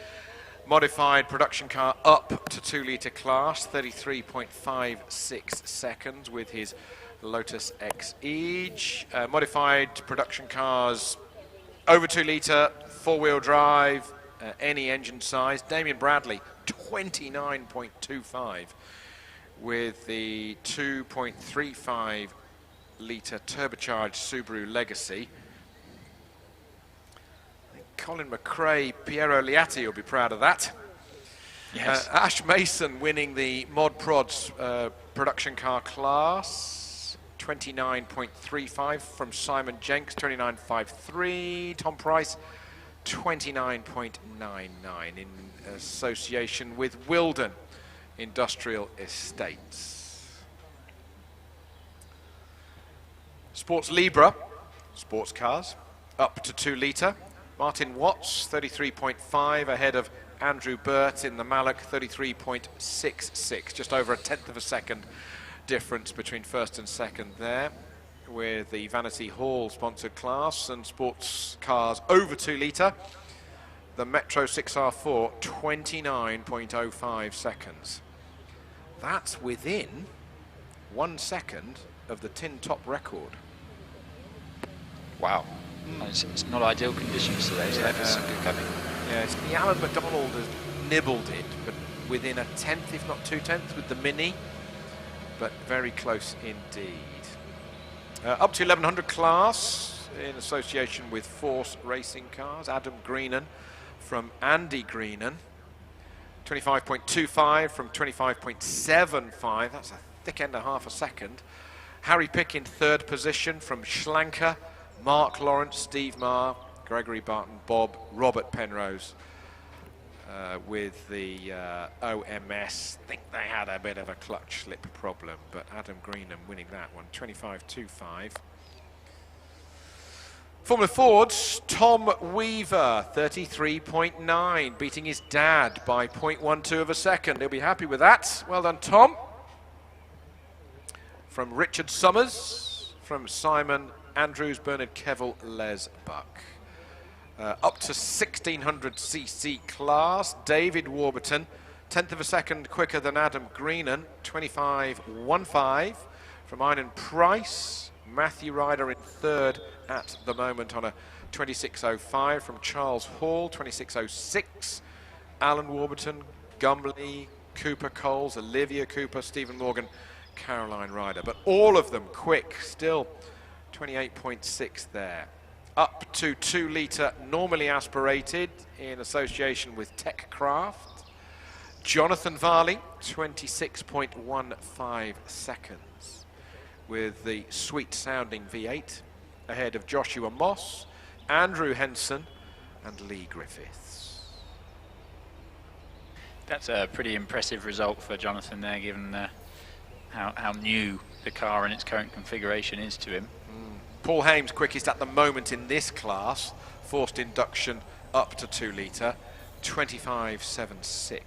modified production car up to 2 litre class, 33.56 seconds with his Lotus X Edge. Modified production cars over 2 litre, 4-wheel drive, any engine size. Damien Bradley, 29.25 with the 2.35 litre turbocharged Subaru Legacy. I think Colin McRae, Piero Liatti will be proud of that. Yes. Ash Mason winning the Mod Prods production car class, 29.35 from Simon Jenks, 29.53. Tom Price, 29.99 in association with Wilden Industrial Estates. Sports Libra, sports cars, up to 2 litre. Martin Watts, 33.5 ahead of Andrew Burt in the Mallock, 33.66. Just over 1/10 of a second difference between first and second there. With the Vanity Hall sponsored class and sports cars over 2 litre. The Metro 6R4, 29.05 seconds. That's within 1 second of the tin top record. Wow. It's not ideal conditions today, so that's good coming. Yes, the Alan McDonald has nibbled it, but within 1/10, if not 2/10 with the Mini, but very close indeed. Up to 1100 class in association with Force Racing Cars. Adam Greenan from Andy Greenan, 25.25 from 25.75. That's a thick end of half a second. Harry Pick in 3rd position from Schlanker. Mark Lawrence, Steve Marr, Gregory Barton, Bob, Robert Penrose with the OMS. I think they had a bit of a clutch slip problem, but Adam Greenham winning that one, 25.25. Formula Ford's Tom Weaver, 33.9, beating his dad by 0.12 of a second. He'll be happy with that. Well done, Tom. From Richard Summers, from Simon Andrews, Bernard Kevill, Les Buck. Up to 1600cc class, David Warburton, 10th of a second quicker than Adam Greenan, 25.15 from Inan Price. Matthew Ryder in third at the moment on a 26.05 from Charles Hall, 26.06. Alan Warburton, Gumley, Cooper Coles, Olivia Cooper, Stephen Morgan, Caroline Ryder. But all of them quick, still 28.6 there. Up to 2 litre, normally aspirated in association with TechCraft. Jonathan Varley, 26.15 seconds with the sweet sounding V8 ahead of Joshua Moss, Andrew Henson and Lee Griffiths. That's a pretty impressive result for Jonathan there, given how new the car and its current configuration is to him. Paul Hames quickest at the moment in this class, forced induction up to 2 litre, 25.76.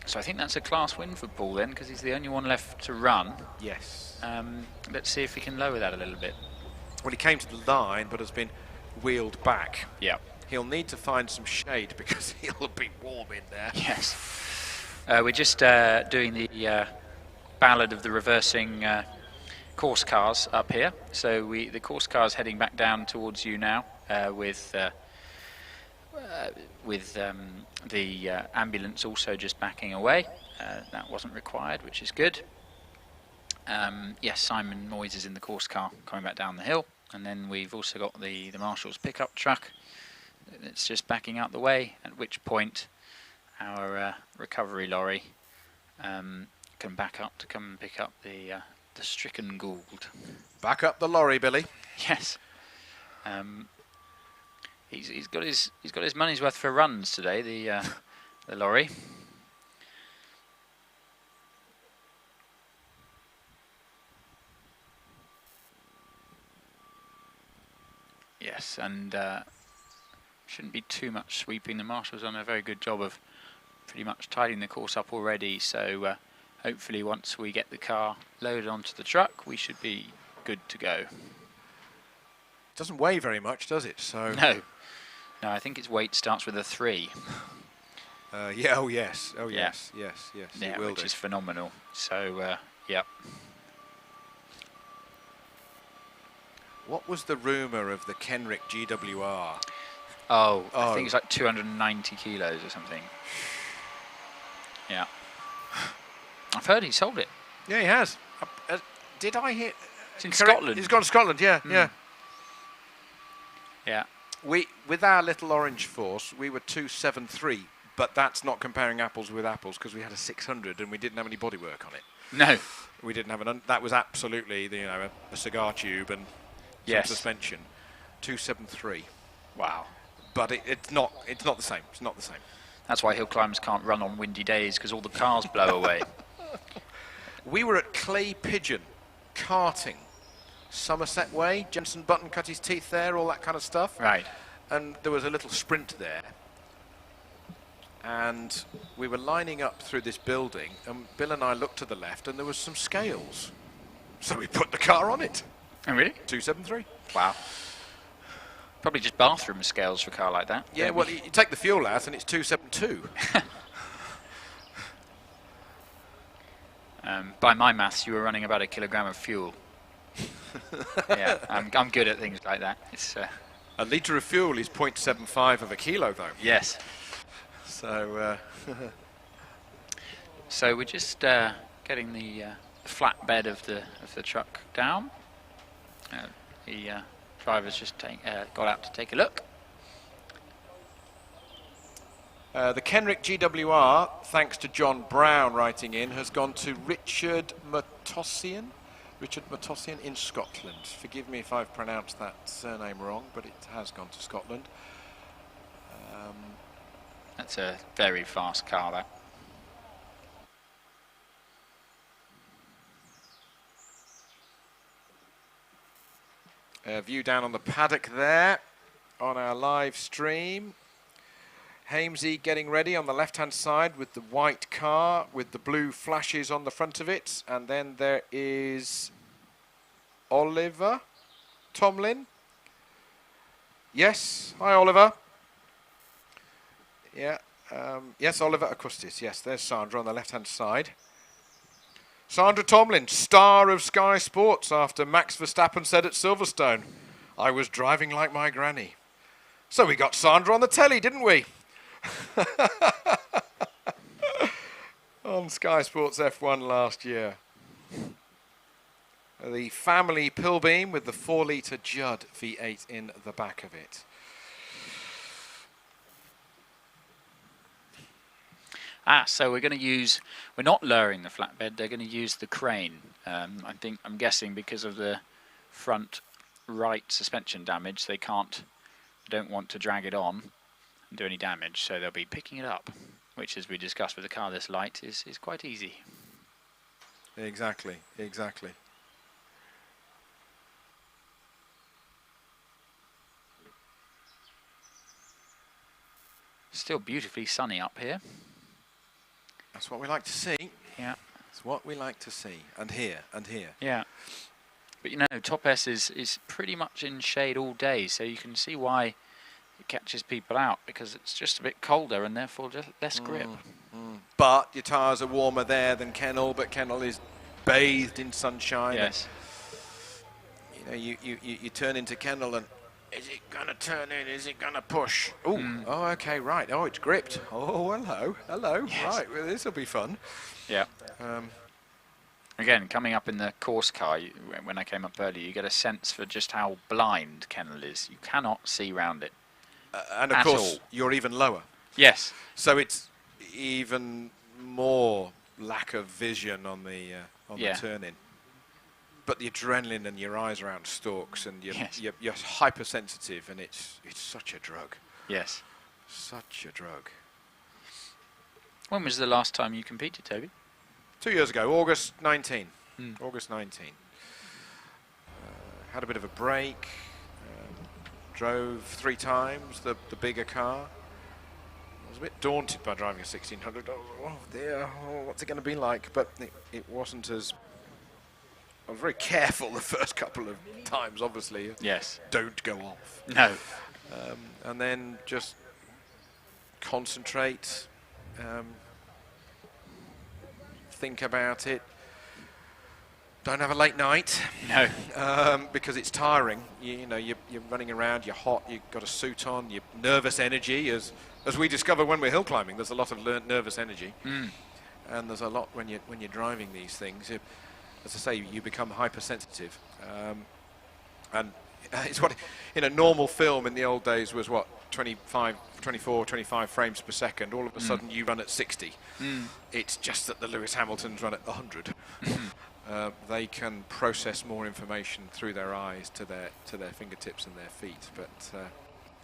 So I think that's a class win for Paul then, because he's the only one left to run. Yes. Let's see if we can lower that a little bit. Well, he came to the line but has been wheeled back. Yeah. He'll need to find some shade because he'll be warm in there. Yes. We're just doing the ballad of the reversing course cars up here. So the course car's heading back down towards you now with the ambulance also just backing away. That wasn't required, which is good. Yes, Simon Moyes is in the course car coming back down the hill, and then we've also got the Marshall's pickup truck. It's just backing out the way, at which point our recovery lorry can back up to come and pick up the stricken Gould. Back up the lorry, Billy. Yes. He's got his money's worth for runs today. The lorry. Yes, and shouldn't be too much sweeping. The marshal's done a very good job of pretty much tidying the course up already. So hopefully, once we get the car loaded onto the truck, we should be good to go. Doesn't weigh very much, does it? So no, I think its weight starts with a 3. Yeah. Oh yes. Oh yeah. Yes. Yeah, which is phenomenal. So yeah. What was the rumour of the Kenrick GWR? Oh, I think it's like 290 kilos or something. Yeah. I've heard he sold it. Yeah, he has. Did I hear? It's in Scotland. He's gone to Scotland, yeah. Yeah. With our little orange force, we were 273, but that's not comparing apples with apples because we had a 600 and we didn't have any bodywork on it. No. We didn't have that was absolutely a cigar tube and some suspension. 273. Wow. But it's not the same. It's not the same. That's why hill climbers can't run on windy days, because all the cars blow away. We were at Clay Pigeon karting, Somerset Way. Jensen Button cut his teeth there, all that kind of stuff. Right. And there was a little sprint there. And we were lining up through this building, and Bill and I looked to the left, and there was some scales. So we put the car on it. Oh, really? 273. Wow. Probably just bathroom scales for a car like that. Yeah, well, you take the fuel out, and it's 272. By my maths, you were running about 1 kilogram of fuel. Yeah, I'm good at things like that. It's a litre of fuel is 0.75 of a kilo, though. Yes. So, so we're just getting the flat bed of the truck down. The driver's just got out to take a look. The Kenrick GWR, thanks to John Brown writing in, has gone to Richard Matossian in Scotland. Forgive me if I've pronounced that surname wrong, but it has gone to Scotland. That's a very fast car, that. View down on the paddock there on our live stream. Hamesy getting ready on the left-hand side with the white car with the blue flashes on the front of it. And then there is Oliver Tomlin Yes. Hi, Oliver. Yeah. Yes, Oliver Akustis. Yes, there's Sandra on the left-hand side. Sandra Tomlin, star of Sky Sports after Max Verstappen said at Silverstone, "I was driving like my granny." So we got Sandra on the telly, didn't we? On Sky Sports F1 last year. The family Pilbeam with the 4-litre Judd V8 in the back of it. So we're going to use, we're not lowering the flatbed, they're going to use the crane. I'm guessing because of the front right suspension damage, they don't want to drag it on and do any damage, so they'll be picking it up, which, as we discussed with a car this light, is quite easy. Exactly, exactly. Still beautifully sunny up here. That's what we like to see. Yeah. It's what we like to see. And here, and here. Yeah. But you know, Top S is pretty much in shade all day, so you can see why it catches people out, because it's just a bit colder and therefore just less grip. But your tyres are warmer there than Kennel, but Kennel is bathed in sunshine. Yes. And, you know, you turn into Kennel and is it going to turn in? Is it going to push? Ooh. Oh, okay, right. Oh, it's gripped. Oh, hello. Hello. Yes. Right, well, this will be fun. Yeah. Again, coming up in the course car, when I came up earlier, you get a sense for just how blind Kennel is. You cannot see round it. And of course, you're even lower. Yes. So it's even more lack of vision on the turn-in. But the adrenaline and your eyes around stalks, and you're hypersensitive, and it's such a drug. Yes. Such a drug. When was the last time you competed, Toby? 2 years ago, August 19. August 19. Had a bit of a break. Drove 3 times the bigger car. I was a bit daunted by driving a 1600. Oh dear, what's it going to be like? But it wasn't as... I was very careful the first couple of times, obviously. Yes. Don't go off. No. And then just concentrate, think about it. Don't have a late night. No. Because it's tiring. You know, you're running around, you're hot, you've got a suit on, you're nervous energy. As we discover when we're hill climbing, there's a lot of nervous energy. And there's a lot when you're driving these things. As I say, you become hypersensitive, and it's what in a normal film in the old days was what 24, 25 frames per second. All of a sudden, you run at 60. It's just that the Lewis Hamiltons run at 100. They can process more information through their eyes to their fingertips and their feet. But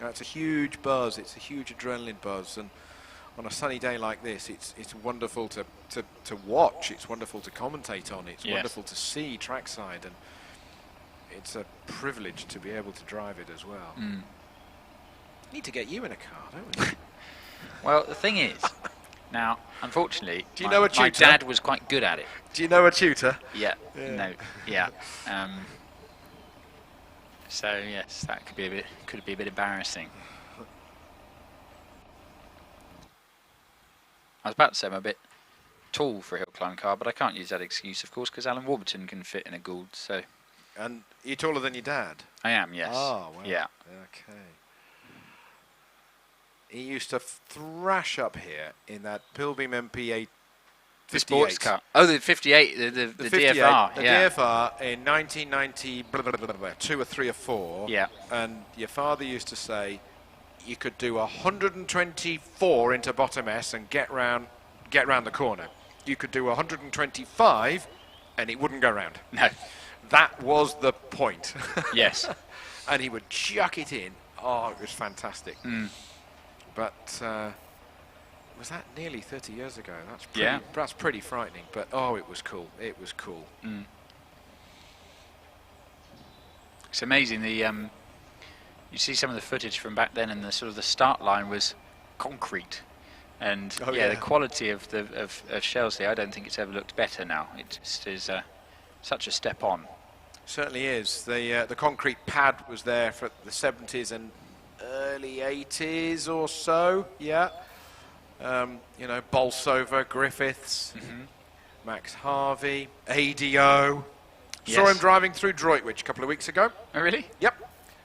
it's a huge buzz. It's a huge adrenaline buzz, and on a sunny day like this, it's wonderful to watch. It's wonderful to commentate on. It's wonderful to see trackside, and it's a privilege to be able to drive it as well. Need to get you in a car, don't we? Well, the thing is, now, unfortunately, do you know a tutor? My dad was quite good at it. Do you know a tutor? Yeah. No. Yeah. So yes, that could be a bit embarrassing. I was about to say I'm a bit tall for a hill climb car, but I can't use that excuse, of course, because Alan Warburton can fit in a Gould. So. And you're taller than your dad? I am, yes. Oh, wow. Yeah. Okay. He used to thrash up here in that Pilbeam MP8 58. The sports car. Oh, the 58, the 58, DFR. The yeah. DFR in 1992 or 3 or 4. Yeah. And your father used to say you could do 124 into bottom S and get round the corner. You could do 125 and it wouldn't go round. No. That was the point. Yes. And he would chuck it in. Oh, it was fantastic. But was that nearly 30 years ago? That's pretty frightening. But oh, it was cool. It was cool. It's amazing. You see some of the footage from back then, and the sort of the start line was concrete, and the quality of Shelsley, I don't think it's ever looked better now. It just is such a step on. Certainly is. The concrete pad was there for the 70s, and early 80s or so, yeah. You know, Bolsover, Griffiths, Max Harvey, ADO. Saw him driving through Droitwich a couple of weeks ago. Oh, really? Yep.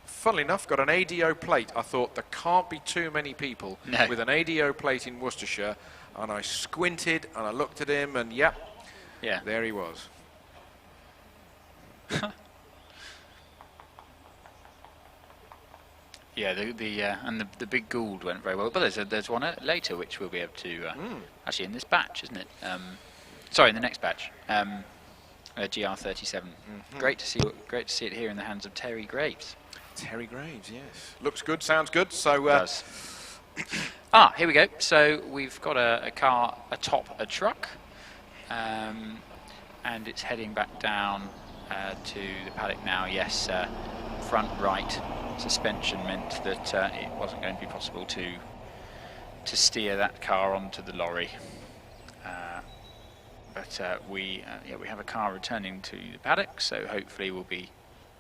Funnily enough, got an ADO plate. I thought there can't be too many people with an ADO plate in Worcestershire. And I squinted and I looked at him and there he was. Yeah, the big Gould went very well. But there's one later which we'll be able to actually in this batch, isn't it? Sorry, in the next batch. GR37. Great to see it here in the hands of Terry Graves. Terry Graves, yes. Looks good, sounds good. So here we go. So we've got a car atop a truck, and it's heading back down to the paddock now. Yes, front right suspension meant that it wasn't going to be possible to steer that car onto the lorry. But we have a car returning to the paddock, so hopefully we'll be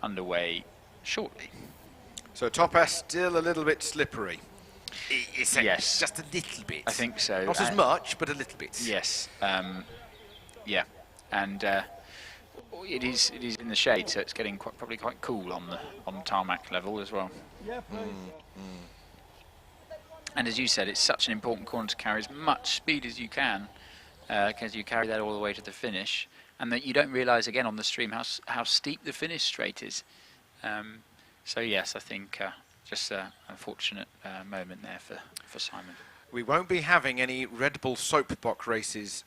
underway shortly. So top S still a little bit slippery. Yes, just a little bit. I think so. Not as much, but a little bit. Yes. Yeah, and it is in the shade, so it's getting probably quite cool on the tarmac level as well. Yeah, please. And as you said, it's such an important corner to carry as much speed as you can, because you carry that all the way to the finish, and that you don't realise again on the stream how steep the finish straight is. So yes, I think just an unfortunate moment there for Simon. We won't be having any Red Bull soapbox races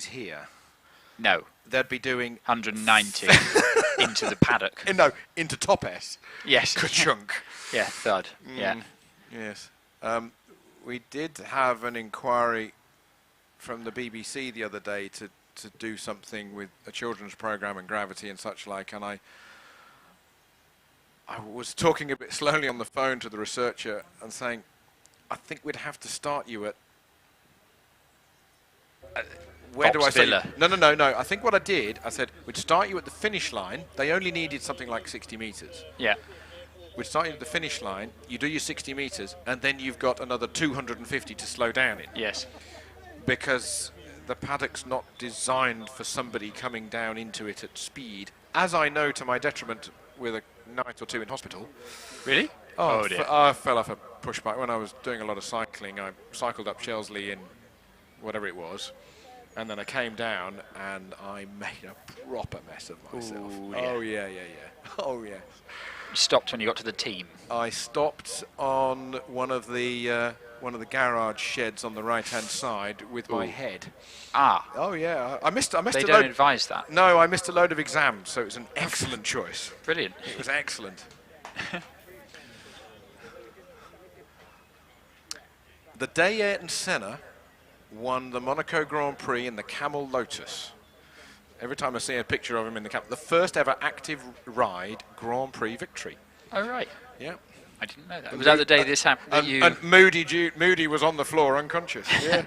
here. No. They'd be doing 190 into the paddock. No, into top S. Yes. Ka-chunk. Yeah, thud. Yeah. Yes. We did have an inquiry from the BBC the other day to do something with a children's programme and Gravity and such like, and I was talking a bit slowly on the phone to the researcher and saying, I think we'd have to start you at... where do I say? No. I think what I did, I said, we'd start you at the finish line. They only needed something like 60 metres. Yeah. We'd start you at the finish line, you do your 60 metres, and then you've got another 250 to slow down in. Yes. Because the paddock's not designed for somebody coming down into it at speed, as I know to my detriment with a night or two in hospital. Really? Oh dear. I fell off a push bike when I was doing a lot of cycling. I cycled up Shelsley in whatever it was, and then I came down and I made a proper mess of myself. Ooh, yeah. Oh yeah. Oh yeah. You stopped when you got to the team. I stopped on one of the garage sheds on the right-hand side with my head. Ah. Oh yeah. I missed. They don't advise that. No, I missed a load of exams, so it was an excellent choice. Brilliant. It was excellent. The day Ayrton Senna won the Monaco Grand Prix in the Camel Lotus. Every time I see a picture of him in the Camel, the first ever active ride Grand Prix victory. Oh right. Yeah. I didn't know that. Was that the day this happened? And Moody was on the floor unconscious. Yeah.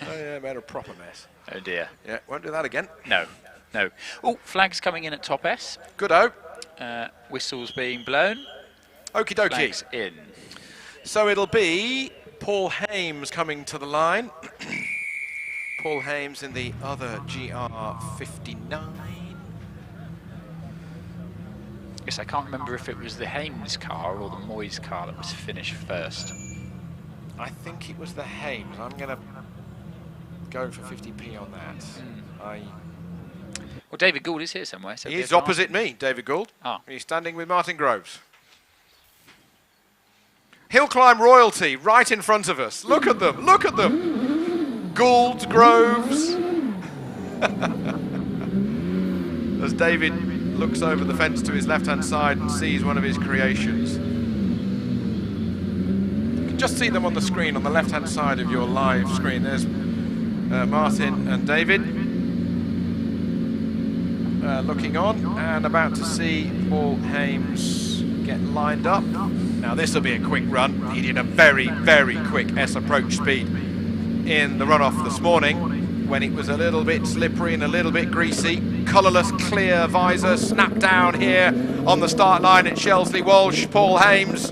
Oh yeah, made a proper mess. Oh dear. Yeah, won't do that again. No. Oh, flags coming in at top S. Good-o. Whistles being blown. Okie dokie. Flags in. So it'll be Paul Hames coming to the line. Paul Hames in the other GR59. Yes, I can't remember if it was the Hames car or the Moyes car that was finished first. I think it was the Hames. I'm going to go for 50p on that. Well, David Gould is here somewhere. So he's opposite me, David Gould. Ah. He's standing with Martin Groves. Hill Climb royalty right in front of us. Look at them, look at them. Gould, Groves. As David looks over the fence to his left-hand side and sees one of his creations. You can just see them on the screen, on the left-hand side of your live screen. There's Martin and David looking on and about to see Paul Hames get lined up. Now this will be a quick run. He did a very, very quick S approach speed in the runoff this morning when it was a little bit slippery and a little bit greasy. Colourless, clear visor, snap down here on the start line at Shelsley Walsh. Paul Hames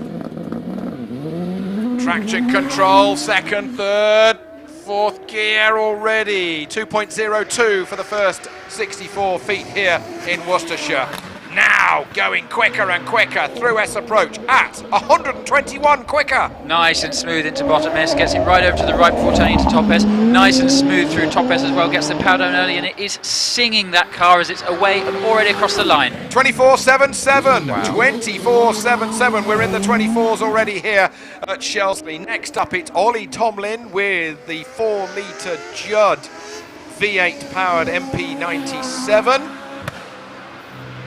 Traction control, second, third, fourth gear already. 2.02 for the first 64 feet here in Worcestershire. Now going quicker and quicker through S approach at 121 quicker. Nice and smooth into bottom S, gets it right over to the right before turning into top S. Nice and smooth through top S as well, gets the power down early, and it is singing that car as it's away and already across the line. 24.77, wow. 24.77. We're in the 24s already here at Shelsley. Next up, it's Ollie Tomlin with the 4-litre Judd V8 powered MP97.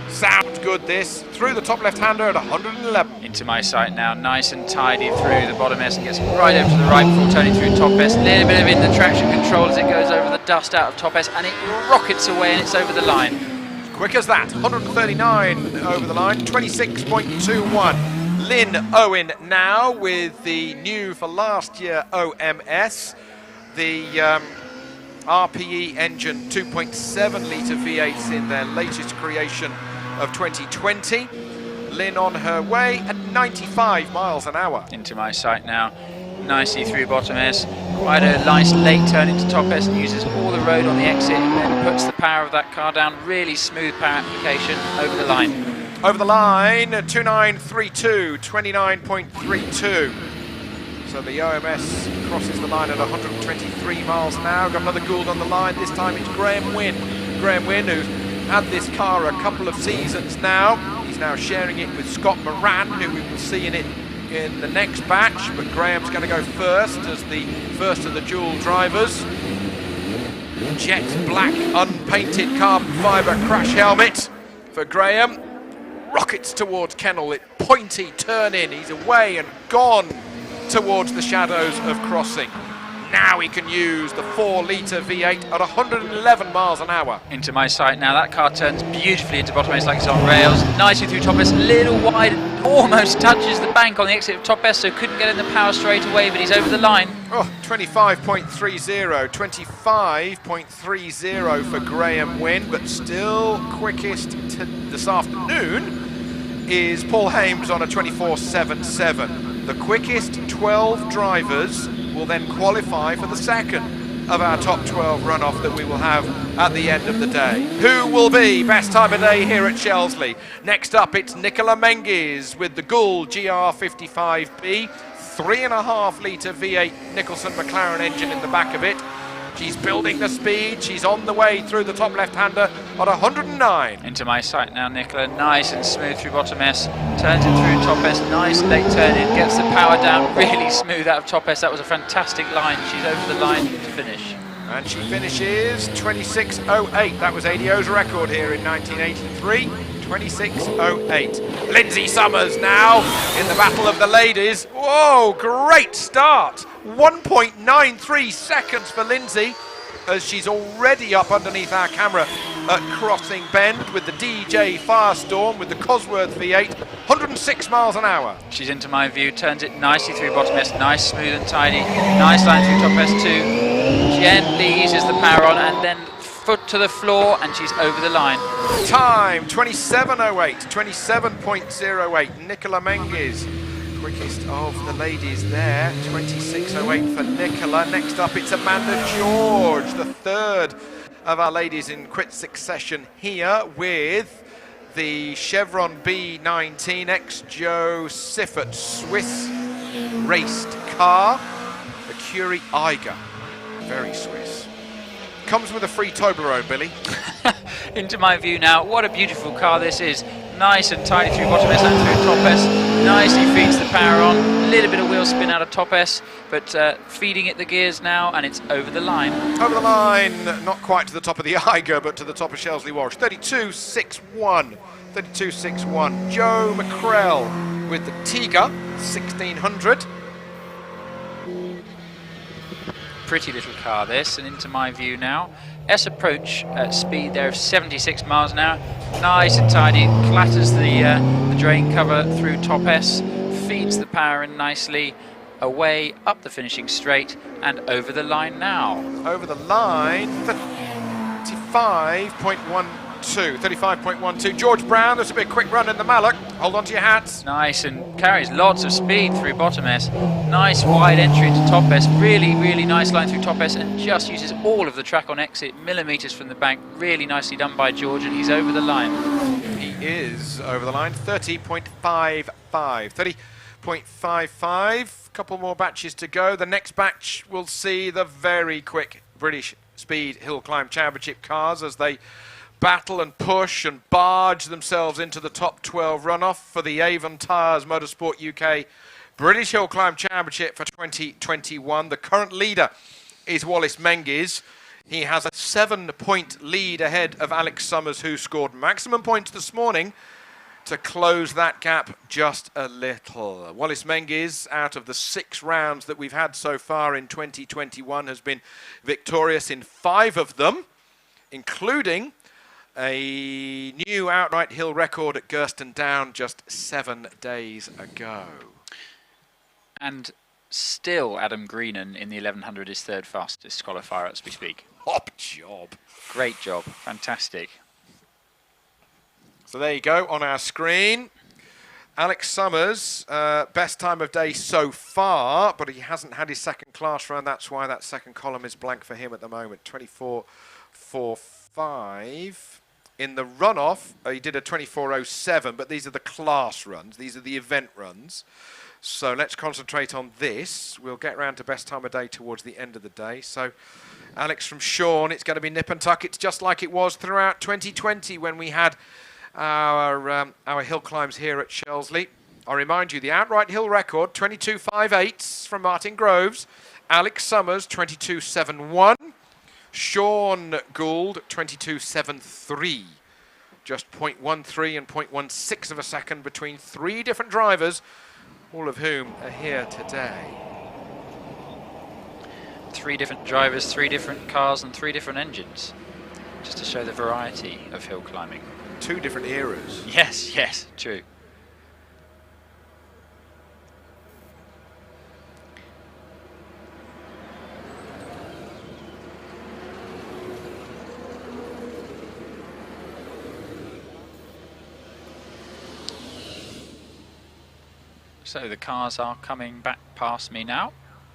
Sounds good this, through the top left-hander at 111. Into my sight now, nice and tidy through the bottom S and gets right over to the right before turning through top S. A little bit of in the traction control as it goes over the dust out of top S, and it rockets away and it's over the line. Quick as that, 139 over the line, 26.21. Lynn Owen now with the new for last year OMS, the RPE engine 2.7 litre V8s in their latest creation of 2020. Lynn on her way at 95 miles an hour. Into my sight now, nicely through bottom S, quite a nice late turn into top S, and uses all the road on the exit and then puts the power of that car down. Really smooth power application over the line. Over the line, 29.32, 29.32. So the OMS crosses the line at 123 miles an hour. Got another Gould on the line, this time it's Graham Wynn. Graham Wynn, who's had this car a couple of seasons now. He's now sharing it with Scott Moran, who we will see in it in the next batch, but Graham's going to go first as the first of the dual drivers. Jet black unpainted carbon fibre crash helmet for Graham. Rockets towards Kennel, it pointy turn in, he's away and gone towards the shadows of crossing. Now he can use the 4-litre V8 at 111 miles an hour. Into my sight now, that car turns beautifully into bottom S like it's on rails, nicely through top S, a little wide, almost touches the bank on the exit of top S, so couldn't get in the power straight away, but he's over the line. Oh, 25.30, 25.30 for Graham Wynn, but still quickest this afternoon is Paul Hames on a 24.77. The quickest 12 drivers will then qualify for the second of our top 12 runoff that we will have at the end of the day. Who will be best time of day here at Shelsley? Next up, it's Nicola Menges with the Gould GR55B, 3.5-litre V8 Nicholson McLaren engine in the back of it. She's building the speed, she's on the way through the top left-hander at 109. Into my sight now, Nicola, nice and smooth through bottom S, turns it through top S, nice late turn in, gets the power down, really smooth out of top S. That was a fantastic line, she's over the line to finish. And she finishes 26.08, that was ADO's record here in 1983. 26.08. Lindsay Summers now in the battle of the ladies. Whoa, great start. 1.93 seconds for Lindsay as she's already up underneath our camera at Crossing Bend with the DJ Firestorm with the Cosworth V8, 106 miles an hour. She's into my view, turns it nicely through bottom S, nice, smooth and tidy. Nice line through top S too. Gently eases the power on and then foot to the floor and she's over the line. Time 27.08, 27.08. Nicola Menges, quickest of the ladies there. 26.08 for Nicola. Next up, it's Amanda George, the third of our ladies in quick succession here with the Chevron B19 ex-Joe Siffert Swiss raced car, the Curie Eiger. Very Swiss. Comes with a free Toblerone, Billy. Into my view now, what a beautiful car this is. Nice and tidy through bottom S and through top S. Nicely feeds the power on. A little bit of wheel spin out of top S, but feeding it the gears now, and it's over the line. Over the line, not quite to the top of the Eiger, but to the top of Shelsley Walsh. 32.61. 32.61. Joe McCrell with the Tiga, 1600. Pretty little car this, and into my view now. S approach speed there of 76 miles an hour. Nice and tidy, clatters the drain cover through top S, feeds the power in nicely, away up the finishing straight and over the line now. Over the line, 35.1 35.12. George Brown, there's a bit quick run in the Mallock. Hold on to your hats. Nice, and carries lots of speed through bottom S. Nice wide entry into top S. Really, really nice line through top S, and just uses all of the track on exit, millimetres from the bank. Really nicely done by George, and he's over the line. He is over the line. 30.55. 30.55. Couple more batches to go. The next batch will see the very quick British Speed Hill Climb Championship cars as they battle and push and barge themselves into the top 12 runoff for the Avon Tyres Motorsport UK British Hill Climb Championship for 2021. The current leader is Wallace Menzies. He has a 7-point lead ahead of Alex Summers, who scored maximum points this morning to close that gap just a little. Wallace Menzies, out of the 6 rounds that we've had so far in 2021, has been victorious in 5 of them, including a new outright hill record at Gerston Down just 7 days ago. And still Adam Greenan in the 1100 is third fastest qualifier as we speak. Top job. Great job. Fantastic. So there you go on our screen. Alex Summers, best time of day so far, but he hasn't had his second class run. That's why that second column is blank for him at the moment. 24.45. In the runoff, he did a 24.07, but these are the class runs. These are the event runs. So let's concentrate on this. We'll get round to best time of day towards the end of the day. So Alex from Sean, it's going to be nip and tuck. It's just like it was throughout 2020 when we had our hill climbs here at Shelsley. I remind you, the outright hill record, 22.58 from Martin Groves. Alex Summers, 22.71. Sean Gould, 22.73. Just 0.13 and 0.16 of a second between 3 different drivers, all of whom are here today. 3 different drivers, 3 different cars and 3 different engines, just to show the variety of hill climbing. 2 different eras. Yes, yes, true. So the cars are coming back past me now,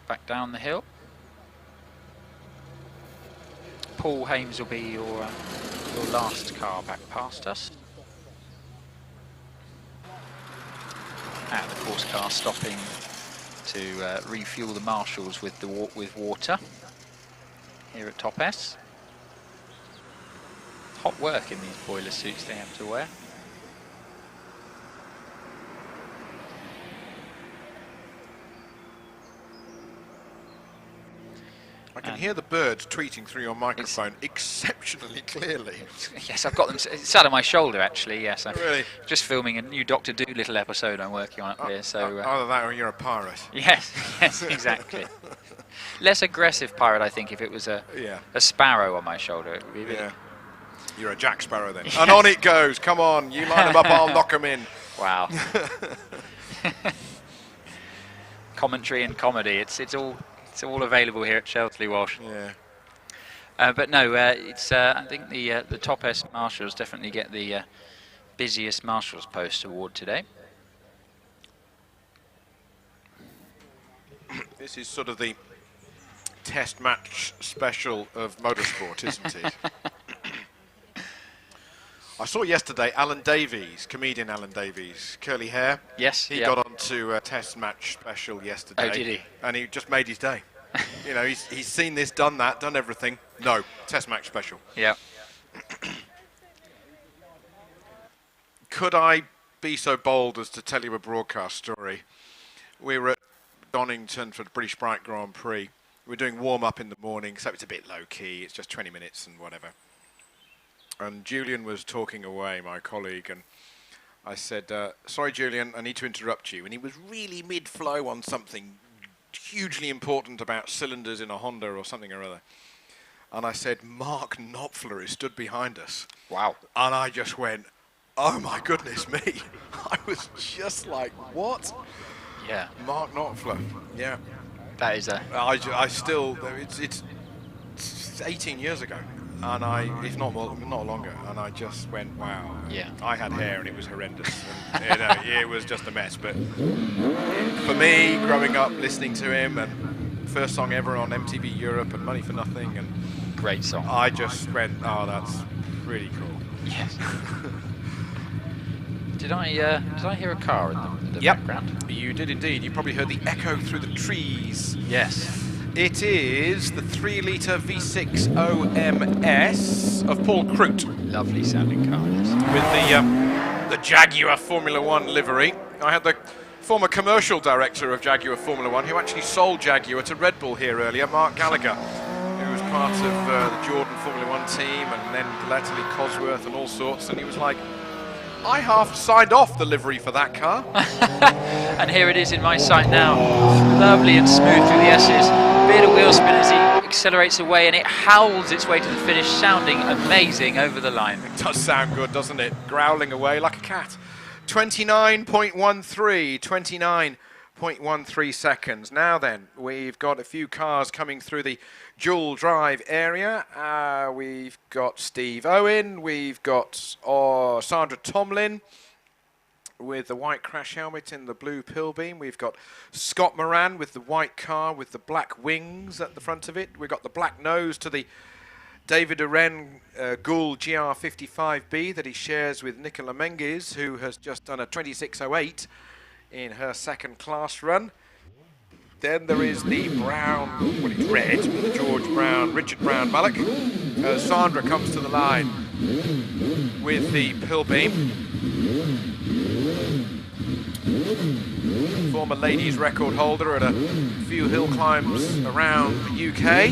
back down the hill. Paul Hames will be your last car back past us. And the course car stopping to refuel the marshals with water here at Top S. Hot work in these boiler suits they have to wear. I can hear the birds tweeting through your microphone exceptionally clearly. Yes, I've got them. It's sat on my shoulder, actually. Yes, I'm really? just filming a new Doctor Dolittle episode I'm working on up here. So either that or you're a pirate. Yes, yes, exactly. Less aggressive pirate, I think, if it was a sparrow on my shoulder. It would be really... Yeah, you're a Jack Sparrow then. Yes. And on it goes. Come on, you line them up, I'll knock them in. Wow. Commentary and comedy. It's all available here at Shelsley Walsh. Yeah. But no, it's I think the Top S Marshals definitely get the busiest Marshals Post award today. This is sort of the test match special of motorsport, isn't it? I saw yesterday Alan Davies, comedian Alan Davies, curly hair. Yes, he got onto a test match special yesterday. Oh, did he? And he just made his day. You know, he's seen this, done that, done everything. No, test match special. Yeah. Could I be so bold as to tell you a broadcast story? We were at Donington for the British Bike Grand Prix. We were doing warm-up in the morning, so it's a bit low-key. It's just 20 minutes and whatever. And Julian was talking away, my colleague, and I said, sorry, Julian, I need to interrupt you. And he was really mid-flow on something hugely important about cylinders in a Honda or something or other. And I said, Mark Knopfler is stood behind us. Wow. And I just went, oh my goodness me. I was just like, what? Yeah. Mark Knopfler. Yeah. That is a... I still, it's 18 years ago. and if not longer, and I just went, wow. Yeah. I had hair and it was horrendous. And, it was just a mess. But for me, growing up listening to him, and first song ever on MTV Europe and Money for Nothing, and Great song. I just went, oh, that's really cool. Yes. Did I hear a car in the Yep. background? You did indeed. You probably heard the echo through the trees. Yes. It is the 3-litre V6 OMS of Paul Croot Lovely sounding car. with the Jaguar Formula One livery. I had the former commercial director of Jaguar Formula One, who actually sold Jaguar to Red Bull here earlier, Mark Gallagher, who was part of the Jordan Formula One team, and then latterly Cosworth and all sorts, and he was like, I half signed off the livery for that car. And here it is in my sight now. Lovely and smooth through the S's. Bit of wheel spin as he accelerates away, and it howls its way to the finish, sounding amazing over the line. It does sound good, doesn't it? Growling away like a cat. 29.13, 29.13 seconds. Now then, we've got a few cars coming through the dual drive area. We've got Steve Owen, we've got Sandra Tomlin with the white crash helmet and the blue pill beam. We've got Scott Moran with the white car with the black wings at the front of it. We've got the black nose to the David Oren Gould GR55B that he shares with Nicola Menges, who has just done a 26.08 in her second class run. Then there is the brown, well, it's red, George Brown, Richard Brown Mullock. Sandra comes to the line with the pill beam. Former ladies record holder at a few hill climbs around the UK.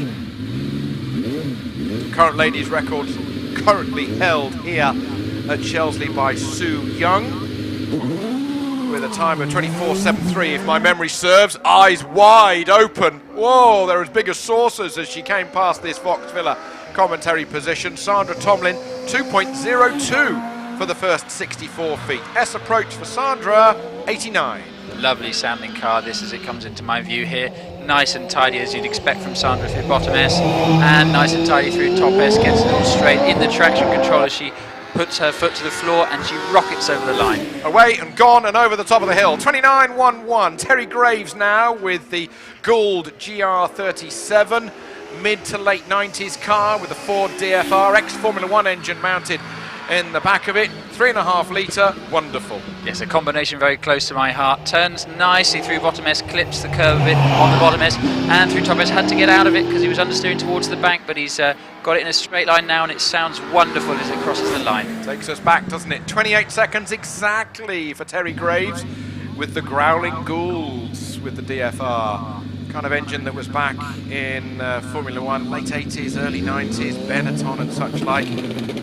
Current ladies record currently held here at Shelsley by Sue Young, with a time of 24.73, if my memory serves. Eyes wide open. Whoa, they're as big as saucers as she came past this Fox Villa commentary position. Sandra Tomlin, 2.02 for the first 64 feet. S approach for Sandra, 89. Lovely sounding car, this as it comes into my view here. Nice and tidy as you'd expect from Sandra through bottom S, and nice and tidy through top S. Gets it all straight in the traction control as she puts her foot to the floor and she rockets over the line. Away and gone and over the top of the hill. 29.11. Terry Graves now with the Gould GR37. Mid to late 90s car with a Ford DFR X Formula One engine mounted in the back of it. 3.5 litre. Wonderful. Yes, a combination very close to my heart. Turns nicely through bottom S, clips the curve of it on the bottom S, and through top S. Had to get out of it because he was understeering towards the bank, but he's got it in a straight line now, and it sounds wonderful as it crosses the line. Takes us back, doesn't it? 28 seconds exactly for Terry Graves with the Growling Goulds with the DFR. Kind of engine that was back in Formula One, late 80s, early 90s, Benetton and such like.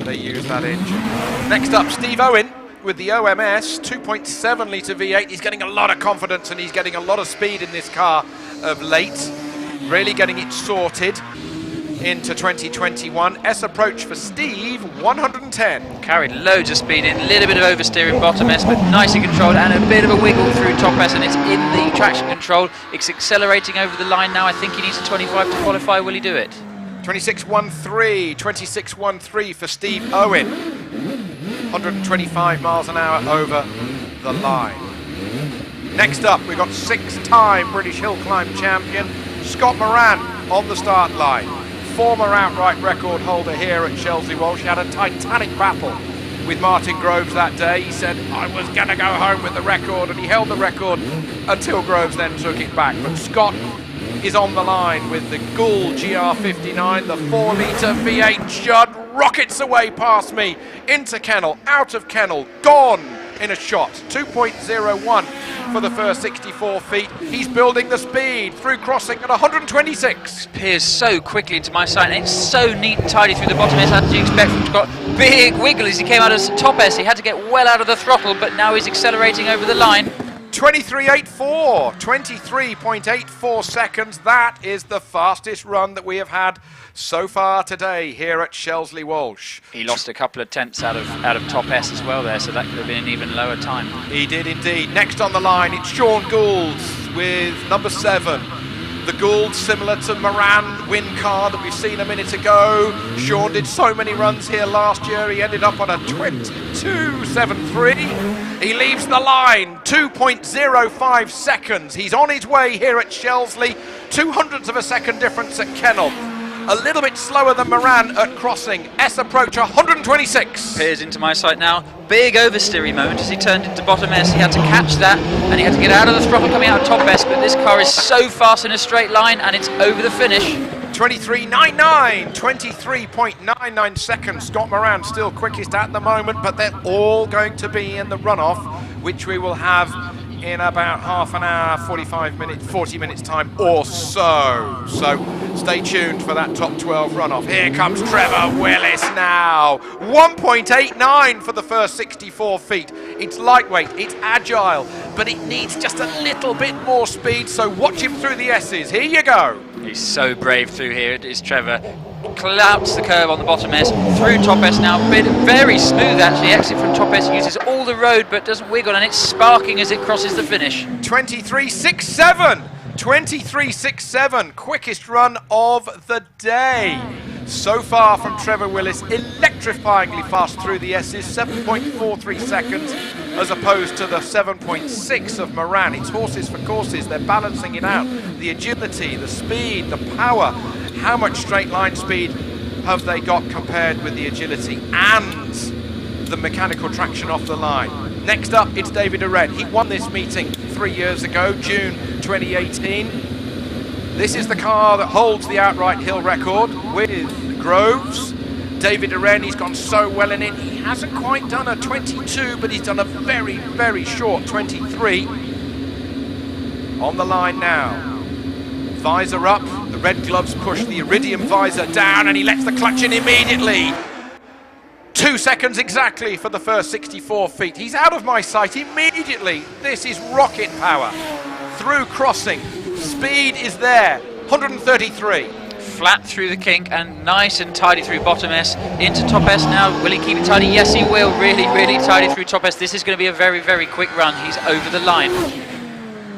They use that engine. Next up, Steve Owen with the OMS, 2.7 litre V8. He's getting a lot of confidence and he's getting a lot of speed in this car of late. Really getting it sorted into 2021. S approach for Steve, 110. Carried loads of speed in, a little bit of oversteering bottom S, but nicely controlled, and a bit of a wiggle through top S, and it's in the traction control. It's accelerating over the line now. I think he needs a 25 to qualify. Will he do it? 26.13, 26.13 for Steve Owen. 125 miles an hour over the line. Next up, we've got 6-time British Hill Climb champion Scott Moran on the start line. Former outright record holder here at Shelsley Walsh. He had a titanic battle with Martin Groves that day. He said, I was going to go home with the record, and he held the record until Groves then took it back. But Scott is on the line with the Gould GR59, the 4-litre V8 Judd, rockets away past me, into kennel, out of kennel, gone in a shot. 2.01 for the first 64 feet. He's building the speed through crossing at 126. Appears so quickly into my sight, and it's so neat and tidy through the bottom S. How did you expect from Scott? Big wiggle as he came out of top S. He had to get well out of the throttle, but now he's accelerating over the line. 23.84, 23.84 seconds. That is the fastest run that we have had so far today here at Shelsley Walsh. He lost a couple of tenths out of top S as well there, so that could have been an even lower time. He did indeed. Next on the line, it's Sean Gould with number 7, The Gould, similar to Moran win car that we've seen a minute ago. Sean did so many runs here last year. He ended up on a 22.73. He leaves the line 2.05 seconds. He's on his way here at Shelsley. 0.02 of a second difference at Kennel. A little bit slower than Moran at Crossing. S approach 126. Peers into my sight now. Big oversteering moment as he turned into bottom S. He had to catch that and he had to get out of the throttle coming out of top S, but this car is so fast in a straight line and it's over the finish. 23.99, 23.99 seconds. Scott Moran still quickest at the moment, but they're all going to be in the runoff, which we will have in about half an hour, 45 minutes, 40 minutes time or so. So stay tuned for that top 12 runoff. Here comes Trevor Willis now. 1.89 for the first 64 feet. It's lightweight, it's agile, but it needs just a little bit more speed, so watch him through the S's. Here you go. He's so brave through here, it is Trevor. Clouts the curve on the bottom S, through top S now, very smooth actually, exit from top S, uses all the road but doesn't wiggle and it's sparking as it crosses the finish. 23.67, 23.67, quickest run of the day. So far from Trevor Willis, electrifyingly fast through the S's, 7.43 seconds as opposed to the 7.6 of Moran. It's horses for courses, they're balancing it out. The agility, the speed, the power. How much straight line speed have they got compared with the agility and the mechanical traction off the line? Next up, it's David Arend. He won this meeting 3 years ago, June 2018. This is the car that holds the outright hill record with Groves. David Arend, he's gone so well in it. He hasn't quite done a 22, but he's done a very, very short 23. On the line now. Visor up, the red gloves push the iridium visor down and he lets the clutch in immediately. 2 seconds exactly for the first 64 feet. He's out of my sight immediately. This is rocket power. Through Crossing, speed is there, 133. Flat through the kink and nice and tidy through bottom S into top S now. Will he keep it tidy? Yes, he will. Really, really tidy through top S. This is going to be a very, very quick run. He's over the line.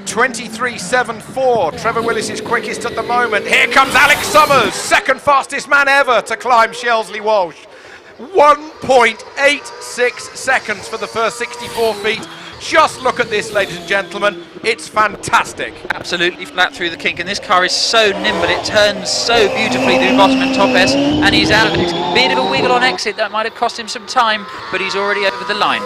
23.74, Trevor Willis is quickest at the moment. Here comes Alex Summers, second fastest man ever to climb Shelsley Walsh. 1.86 seconds for the first 64 feet. Just look at this, ladies and gentlemen. It's fantastic. Absolutely flat through the kink, and this car is so nimble. It turns so beautifully through bottom and top S, and he's out of it. A bit of a wiggle on exit. That might have cost him some time, but he's already over the line.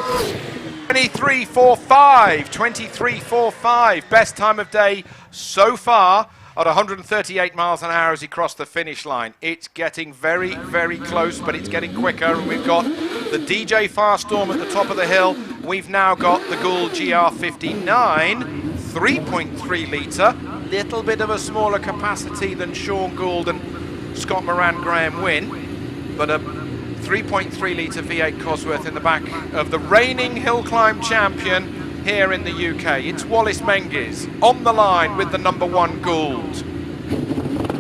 23.45, 23.45, best time of day so far at 138 miles an hour as he crossed the finish line. It's getting very, very close, but it's getting quicker, and we've got the DJ Firestorm at the top of the hill. We've now got the Gould GR59, 3.3 litre, little bit of a smaller capacity than Sean Gould and Scott Moran Graham Wynn, but a 3.3 litre V8 Cosworth in the back of the reigning hill climb champion here in the UK. It's Wallace Menges on the line with the number 1 Gould.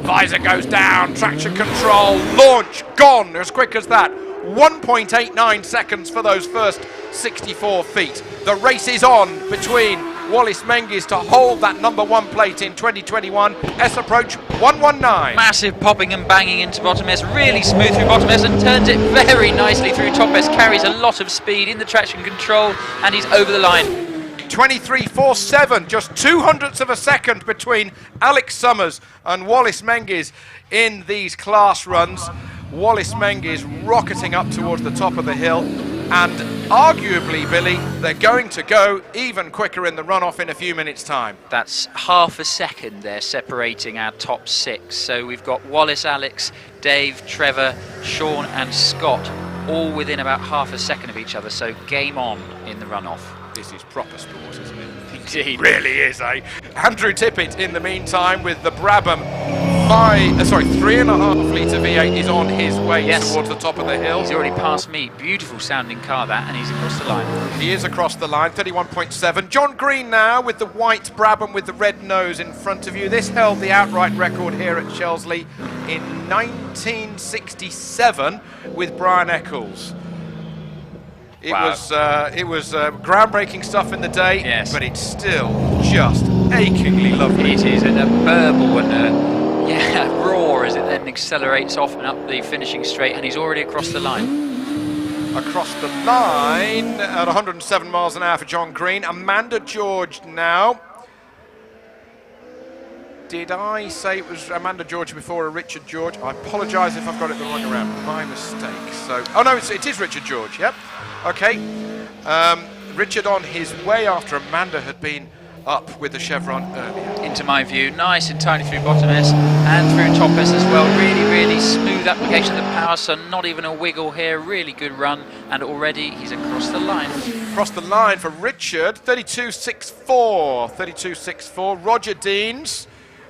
Visor goes down, traction control, launch, gone as quick as that. 1.89 seconds for those first 64 feet. The race is on between Wallace Menges to hold that number 1 plate in 2021. S approach 119. Massive popping and banging into bottom S, really smooth through bottom S and turns it very nicely through top S, carries a lot of speed in the traction control and he's over the line. 23.47, just 0.02 of a second between Alex Summers and Wallace Menges in these class runs. Wallace Menges rocketing up towards the top of the hill, and arguably, Billy, they're going to go even quicker in the runoff in a few minutes' time. That's half a second there separating our top 6. So we've got Wallace, Alex, Dave, Trevor, Sean and Scott all within about half a second of each other, so game on in the runoff. This is proper sport, isn't it? Indeed. It really is, eh? Andrew Tippett in the meantime with the Brabham 3.5 litre V8 is on his way towards the top of the hill. He's already passed me. Beautiful sounding car that, and he's across the line. He is across the line, 31.7. John Green now with the white Brabham with the red nose in front of you. This held the outright record here at Shelsley in 1967 with Brian Eccles. It was groundbreaking stuff in the day, but it's still just achingly lovely. It is, and a burble and a roar as it then accelerates off and up the finishing straight, and he's already across the line. Across the line at 107 miles an hour for John Green. Amanda George now. Did I say it was Amanda George before or Richard George? I apologise if I've got it the wrong way around. My mistake. So, oh no, it is Richard George. Yep. Okay. Richard on his way after Amanda had been up with the chevron earlier. Into my view, nice and tiny through bottom S and through top S as well. Really, really smooth application of the power, so not even a wiggle here. Really good run, and already he's across the line. Across the line for Richard, 32.64. 32.64. Roger Deans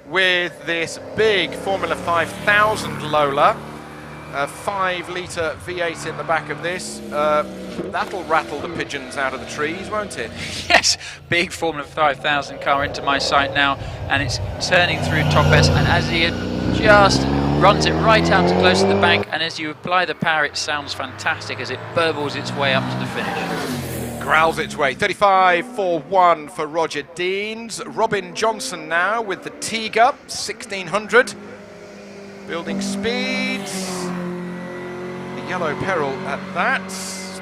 with this big Formula 5000 Lola. A 5-litre V8 in the back of this. That'll rattle the pigeons out of the trees, won't it? Yes, big Formula 5000 car into my sight now, and it's turning through top S, and as he just runs it right out to close to the bank, and as you apply the power, it sounds fantastic as it burbles its way up to the finish. Growls its way. 35.41 for Roger Deans. Robin Johnson now with the Tiga, 1600. Building speeds. The Yellow Peril at that.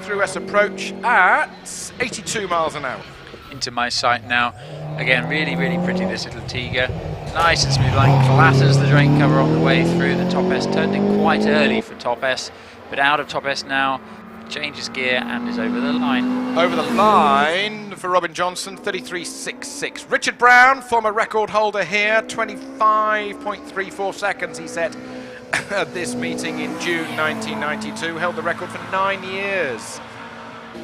Through S approach at 82 miles an hour. Into my sight now. Again, really, really pretty, this little Tiga. Nice and smooth line, clatters the drain cover on the way through the top S. Turned in quite early for top S, but out of top S now. Changes gear and is over the line. Over the line for Robin Johnson, 33.66. Richard Brown, former record holder here, 25.34 seconds he set at this meeting in June 1992. Held the record for 9 years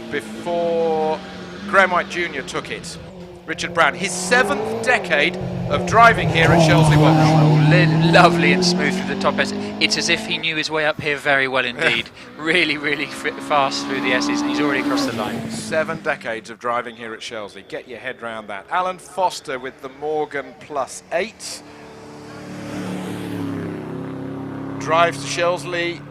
before Graham White Jr. took it. Richard Brown, his 7th decade of driving here at Shelsley Walsh. Lovely and smooth through the top S. It's as if he knew his way up here very well indeed. Really, really fast through the S's, and he's already across the line. 7 decades of driving here at Shelsley. Get your head round that. Alan Foster with the Morgan Plus 8. Drives to Shelsley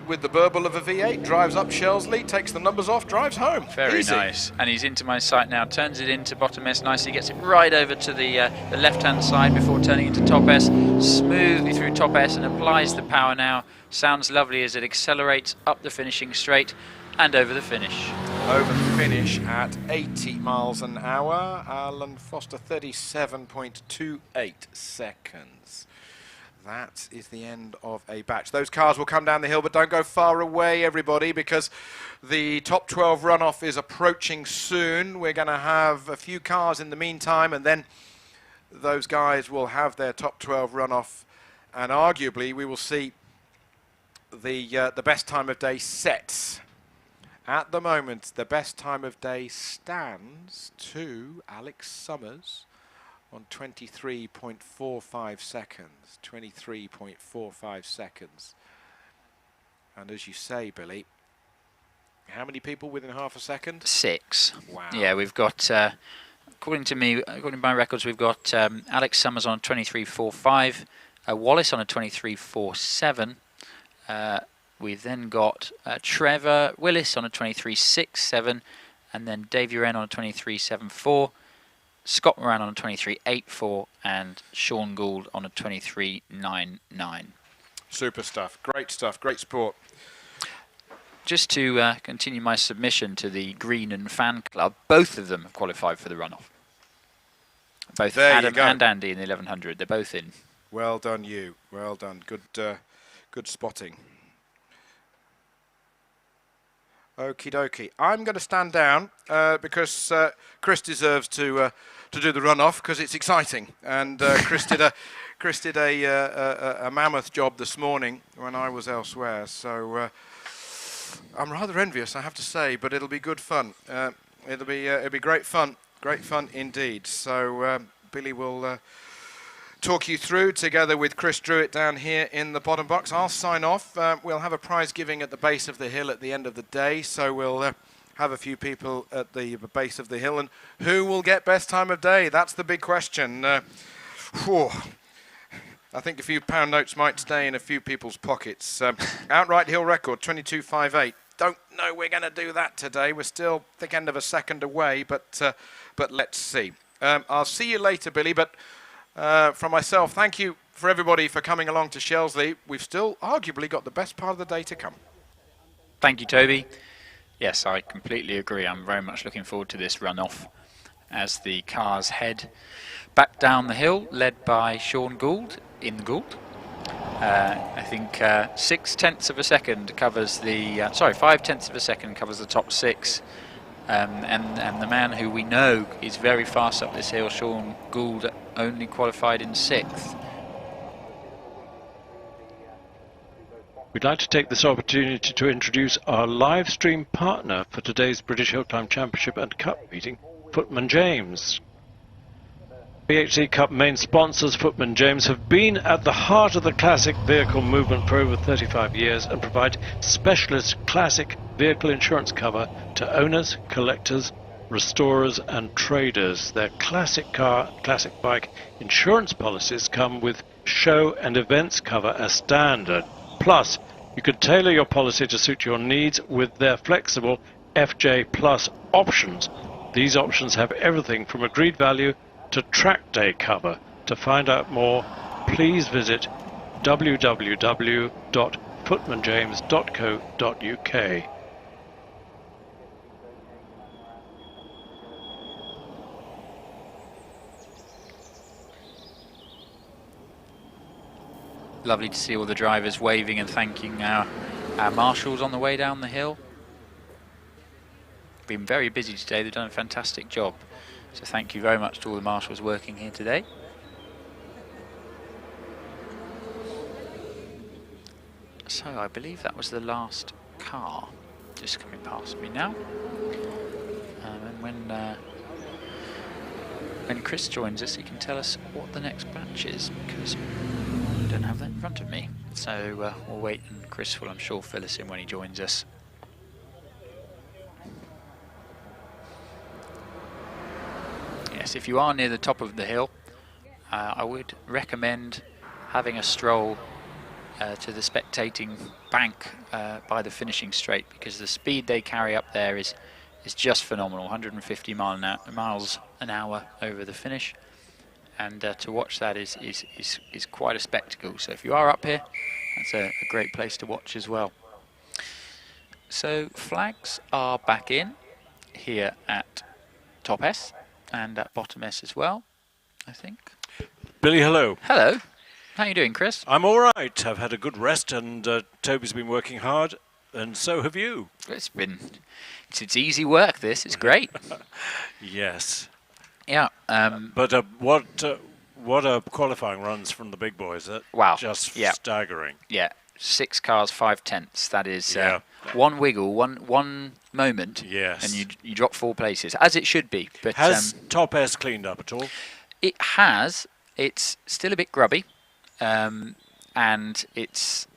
with the burble of a V8, drives up Shelsley, takes the numbers off, drives home. Very Easy. nice. And he's into my sight now, turns it into bottom S nicely, gets it right over to the left-hand side before turning into top S, smoothly through top S, and applies the power now. Sounds lovely as it accelerates up the finishing straight and over the finish. Over the finish at 80 miles an hour. Alan Foster, 37.28 seconds. That is the end of a batch. Those cars will come down the hill, but don't go far away, everybody, because the top 12 runoff is approaching soon. We're going to have a few cars in the meantime, and then those guys will have their top 12 runoff, and arguably we will see the best time of day set. At the moment, the best time of day stands to Alex Summers on 23.45 seconds. 23.45 seconds. And as you say, Billy, how many people within half a second? 6. Wow. Yeah, we've got, according to my records, we've got Alex Summers on a 23.45, Wallace on a 23.47. We've then got Trevor Willis on a 23.67, and then Dave Uren on a 23.74. Scott Moran on a 23.84 and Sean Gould on a 23.99. Super stuff, great sport. Just to continue my submission to the Green and Fan Club, both of them have qualified for the runoff. Both there Adam and Andy in the 1100, they're both in. Well done you, well done, good spotting. Okie dokie. I'm going to stand down because Chris deserves to do the runoff because it's exciting. And Chris did a mammoth job this morning when I was elsewhere. So I'm rather envious, I have to say, but it'll be good fun. It'll be great fun indeed. So Billy will talk you through together with Chris Druitt down here in the bottom box. I'll sign off. We'll have a prize giving at the base of the hill at the end of the day, so we'll have a few people at the base of the hill, and who will get best time of day? That's the big question. I think a few pound notes might stay in a few people's pockets. Outright hill record 22.58. Don't know we're going to do that today. We're still thick end of a second away, but let's see. I'll see you later, Billy, but from myself, thank you for everybody for coming along to Shelsley. We've still arguably got the best part of the day to come. Thank you, Toby. Yes, I completely agree. I'm very much looking forward to this runoff as the cars head back down the hill, led by Sean Gould in Gould. I think 6/10 of a second covers the 5/10 of a second covers the top 6, and the man who we know is very fast up this hill, Sean Gould, only qualified in 6th. We'd like to take this opportunity to introduce our live stream partner for today's British Hill Climb Championship and Cup meeting, Footman James. BHC Cup main sponsors, Footman James, have been at the heart of the classic vehicle movement for over 35 years and provide specialist classic vehicle insurance cover to owners, collectors, restorers and traders. Their classic car, classic bike insurance policies come with show and events cover as standard. Plus, you can tailor your policy to suit your needs with their flexible FJ Plus options. These options have everything from agreed value to track day cover. To find out more, please visit www.footmanjames.co.uk. Lovely to see all the drivers waving and thanking our marshals on the way down the hill. Been very busy today, they've done a fantastic job. So thank you very much to all the marshals working here today. So I believe that was the last car just coming past me now. And when Chris joins us, he can tell us what the next batch is, because I don't have that in front of me. So we'll wait, and Chris will, I'm sure, fill us in when he joins us. Yes, if you are near the top of the hill, I would recommend having a stroll to the spectating bank by the finishing straight, because the speed they carry up there is just phenomenal. 150 miles an hour over the finish, and to watch that is quite a spectacle. So if you are up here, that's a great place to watch as well. So flags are back in here at top S and at bottom S as well, I think. Billy, hello. Hello. How are you doing, Chris? I'm all right. I've had a good rest, and Toby's been working hard, and so have you. It's easy work, this. It's great. Yes. Yeah. But what a qualifying runs from the big boys. Wow. Just yeah. Staggering. Yeah. 6 cars, 5/10. That is one wiggle, one moment, yes, and you drop 4 places, as it should be. But has top S cleaned up at all? It has. It's still a bit grubby, and it's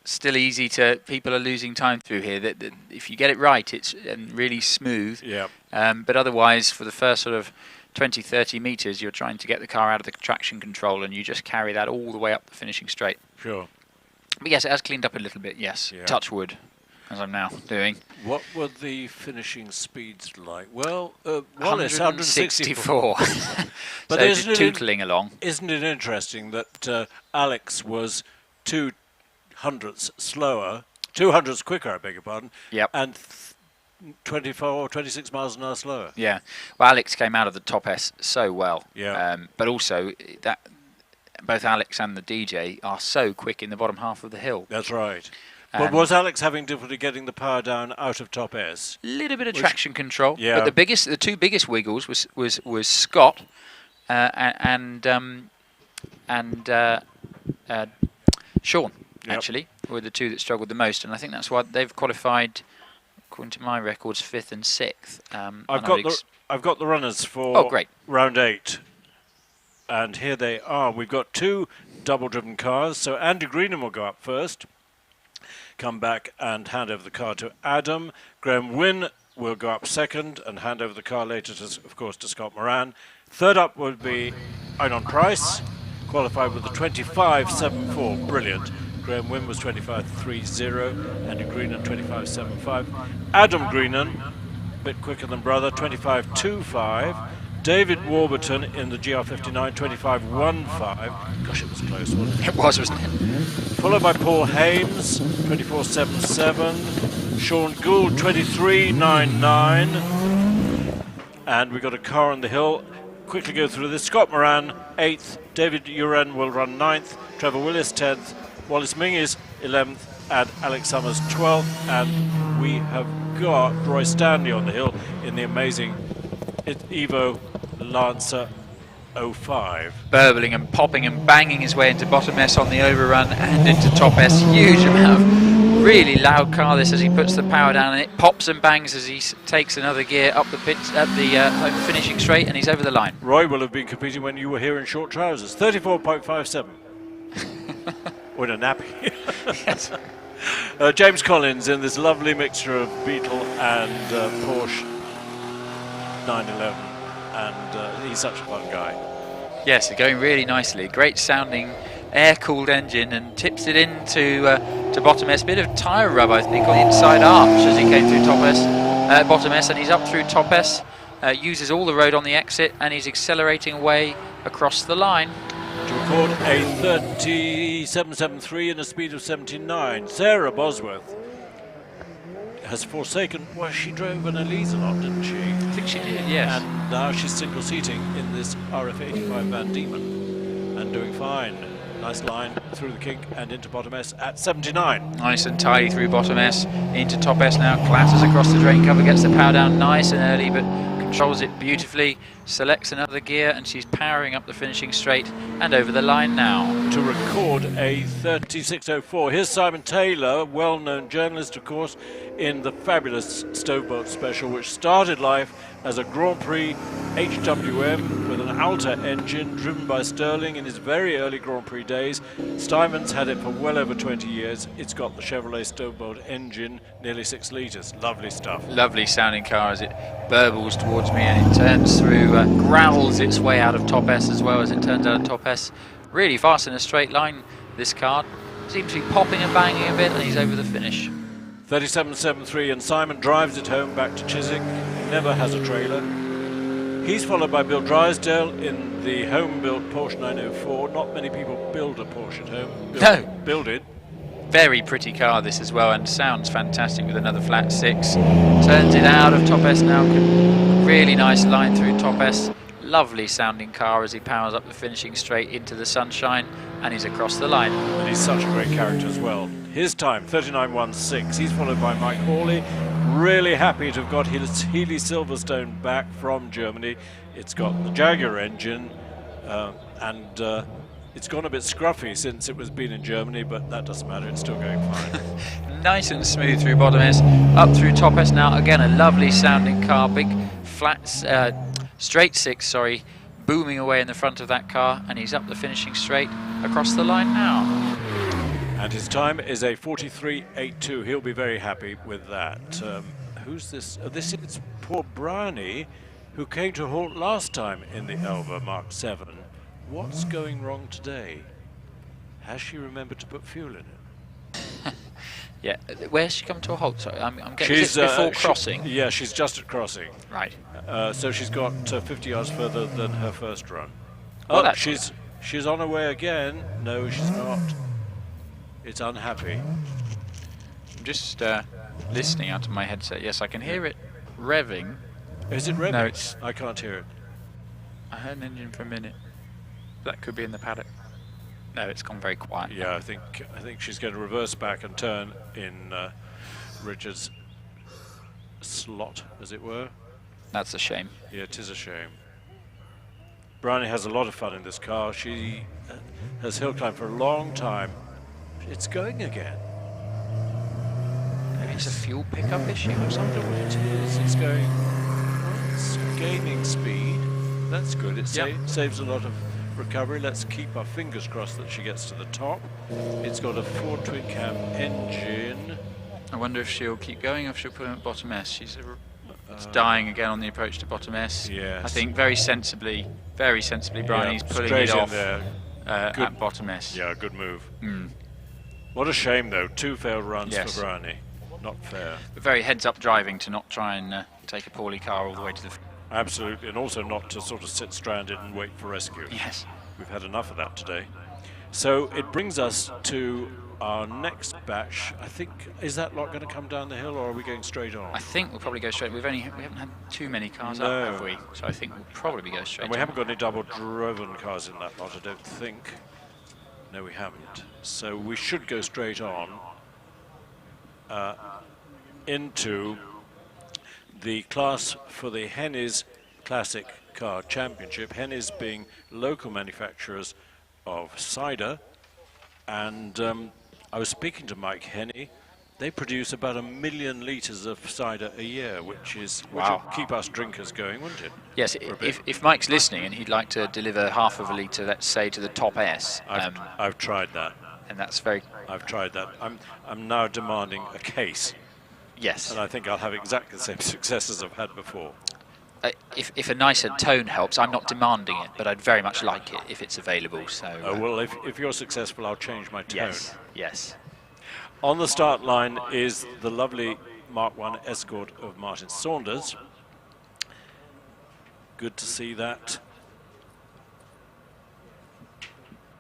still easy to. People are losing time through here. That if you get it right, it's really smooth. Yeah. But otherwise, for the first sort of 20-30 meters, you're trying to get the car out of the traction control, and you just carry that all the way up the finishing straight. Sure. But yes, it has cleaned up a little bit. Yes. Yeah. Touch wood, as I'm now doing. What were the finishing speeds like? Well, 164. But so just tootling along. Isn't it interesting that Alex was 2 hundredths slower, 2 hundredths quicker, I beg your pardon, Yep. and 24 or 26 miles an hour slower? Yeah. Well, Alex came out of the top S so well. Yeah. But also that both Alex and the DJ are so quick in the bottom half of the hill. That's right. But was Alex having difficulty getting the power down out of top S? Little bit of traction control. Yeah. But the 2 biggest wiggles was Scott and Sean, actually, were the 2 that struggled the most, and I think that's why they've qualified, according to my records, 5th and 6th. I've got the runners for great. round 8, and here they are. We've got 2 double-driven cars, so Andy Greenham will go up first, come back and hand over the car to Adam. Graham Wynne will go up second and hand over the car later, of course, to Scott Moran. Third up will be Einon Price, qualified with a 25.74, brilliant. Graham Wynne was 25.30, Andy Greenham 25.75. Adam Greenham, a bit quicker than brother, 25.25. David Warburton in the GR59 25.15. Gosh, it was close, wasn't it? It was, wasn't it? Followed by Paul Hames, 24.77. Sean Gould, 23.99. And we've got a car on the hill. Quickly go through this. Scott Moran, 8th. David Uren will run 9th. Trevor Willis, 10th. Wallace Mingies, 11th. And Alex Summers, 12th. And we have got Roy Stanley on the hill in the amazing Evo Lancer 05. Burbling and popping and banging his way into bottom S on the overrun and into top S. Huge amount of really loud car this as he puts the power down, and it pops and bangs as he takes another gear up the pit at the home finishing straight, and he's over the line. Roy will have been competing when you were here in short trousers. 34.57. Or in a nappy. Yes. James Collins in this lovely mixture of Beetle and Porsche 911, and he's such a fun guy. Yes, they're going really nicely. Great sounding air-cooled engine, and tips it into to bottom S. Bit of tyre rub, I think, on the inside arch as he came through bottom S, and he's up through top S. Uses all the road on the exit, and he's accelerating away across the line. To record a 37.73 and a speed of 79. Sarah Bosworth has forsaken, well, she drove an Elise a lot, didn't she? I think she did, yes. And now she's single seating in this RF85 Van Diemen and doing fine. Nice line through the kink and into bottom S at 79. Nice and tidy through bottom S into top S now. Clatters across the drain cover, gets the power down nice and early, but controls it beautifully. Selects another gear, and she's powering up the finishing straight and over the line now. To record a 36.04. Here's Simon Taylor, well-known journalist, of course, in the fabulous Stoveboat Special, which started life as a Grand Prix HWM with an Alta engine driven by Sterling in his very early Grand Prix days. Steinman's had it for well over 20 years. It's got the Chevrolet Stoveboat engine, nearly 6 litres. Lovely stuff. Lovely sounding car as it burbles towards me, and it turns through, growls its way out of top S as well as it turns out of top S. Really fast in a straight line, this car. Seems to be popping and banging a bit, and he's over the finish. 37.73, and Simon drives it home back to Chiswick. Never has a trailer. He's followed by Bill Drysdale in the home-built Porsche 904. Not many people build a Porsche at home. Build it. Very pretty car this as well, and sounds fantastic with another flat 6. Turns it out of top S now. Really nice line through top S. Lovely sounding car as he powers up the finishing straight into the sunshine, and he's across the line. And he's such a great character as well. His time, 39.16. He's followed by Mike Hawley. Really happy to have got his Healy Silverstone back from Germany. It's got the Jaguar engine, and it's gone a bit scruffy since it was been in Germany, but that doesn't matter, it's still going fine. Nice and smooth through bottom S, up through top S now. Again, a lovely sounding car, big flats, straight 6, sorry, booming away in the front of that car, and he's up the finishing straight across the line now. And his time is a 43.82. He'll be very happy with that. Who's this? This is poor Bryony, who came to a halt last time in the Elva Mark 7. What's going wrong today? Has she remembered to put fuel in it? Yeah, where's she come to a halt? Sorry, I'm getting this before crossing. Yeah, she's just at crossing. Right. So she's got 50 yards further than her first run. Oh, Oh, she's on her way again. No, she's not. It's unhappy. I'm just listening out of my headset. Yes, I can hear it revving. Is it revving? No, it's... I can't hear it. I heard an engine for a minute. That could be in the paddock. No, it's gone very quiet. Yeah, I think she's going to reverse back and turn in Richard's slot, as it were. That's a shame. Yeah, it is a shame. Bryony has a lot of fun in this car. She has hill climbed for a long time. It's going again. Maybe it's a fuel pickup issue or something. What it is, it's going. Well, it's gaining speed. That's good. It saves a lot of recovery. Let's keep our fingers crossed that she gets to the top. It's got a Ford twin cam engine. I wonder if she'll keep going or if she'll put him at bottom S. It's dying again on the approach to bottom S. Yes. I think very sensibly, Bryony's pulling it off at bottom S. Yeah, good move. Mm. What a shame, though. 2 failed runs for Bryony. Not fair. But very heads-up driving to not try and take a poorly car all the way to the Absolutely, and also not to sort of sit stranded and wait for rescue. Yes. We've had enough of that today. So it brings us to our next batch. I think, is that lot going to come down the hill, or are we going straight on? I think we'll probably go straight. We haven't had too many cars No. up, have we? So I think we'll probably go straight And we on. haven't got any double-driven cars in that lot, I don't think. No, we haven't. So we should go straight on into the class for the Hennies Classic Car Championship. Hennies being local manufacturers of cider, and I was speaking to Mike Henny. They produce about 1 million litres of cider a year, which will keep us drinkers going, wouldn't it? Yes, if Mike's listening and he'd like to deliver half of a litre, let's say, to the top S. I've tried that. And that's very... I've tried that. I'm now demanding a case. Yes. And I think I'll have exactly the same success as I've had before. If a nicer tone helps, I'm not demanding it, but I'd very much like it if it's available. So. Well, if you're successful, I'll change my tone. Yes. Yes. On the start line is the lovely Mark I Escort of Martin Saunders. Good to see that.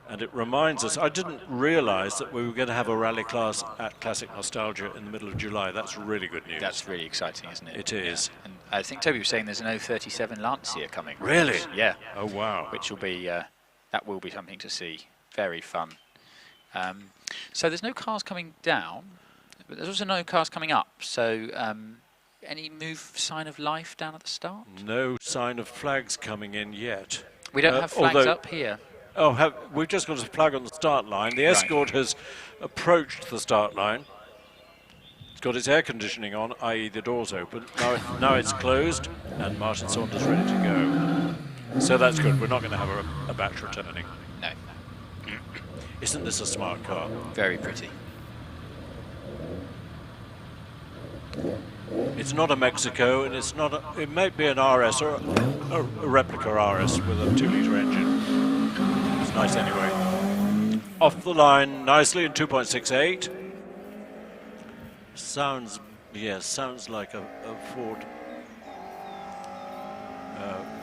And it reminds us, I didn't realise that we were going to have a rally class at Classic Nostalgia in the middle of July. That's really good news. That's really exciting, isn't it? It is. Yeah. And I think Toby was saying there's an 037 Lancia coming. Really? Yeah. Oh, wow. Which will be, that will be something to see. Very fun. So there's no cars coming down, but there's also no cars coming up. So any sign of life down at the start? No sign of flags coming in yet. We don't have flags up here. Oh, we've just got a flag on the start line. The Escort has approached the start line. It's got its air conditioning on, i.e. the door's open. Now it's closed, and Martin Saunders ready to go. So that's good. We're not going to have a batch returning. No. Isn't this a smart car? Very pretty. It's not a Mexico, and it's not. It might be an RS or a replica RS with a 2-litre engine. It's nice anyway. Off the line nicely in 2.68. Sounds like a Ford.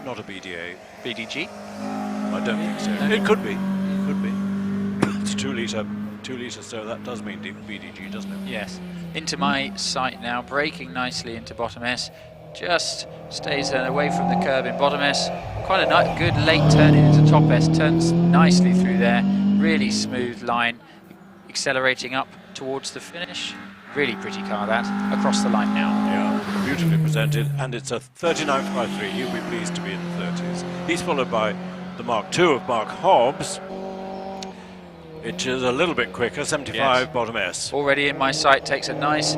Not a BDA. BDG? I don't think so. It could be. Could be. It's 2-litre, so that does mean BDG, doesn't it? Yes. Into my sight now, braking nicely into bottom S. Just stays away from the curb in bottom S. Quite a good late turn into top S. Turns nicely through there. Really smooth line. Accelerating up towards the finish. Really pretty car that. Across the line now. Yeah, beautifully presented. And it's a 39.53. He'll be pleased to be in the 30s. He's followed by the Mark II of Mark Hobbs. It is a little bit quicker, 75 yes. Bottom S. Already in my sight, takes a nice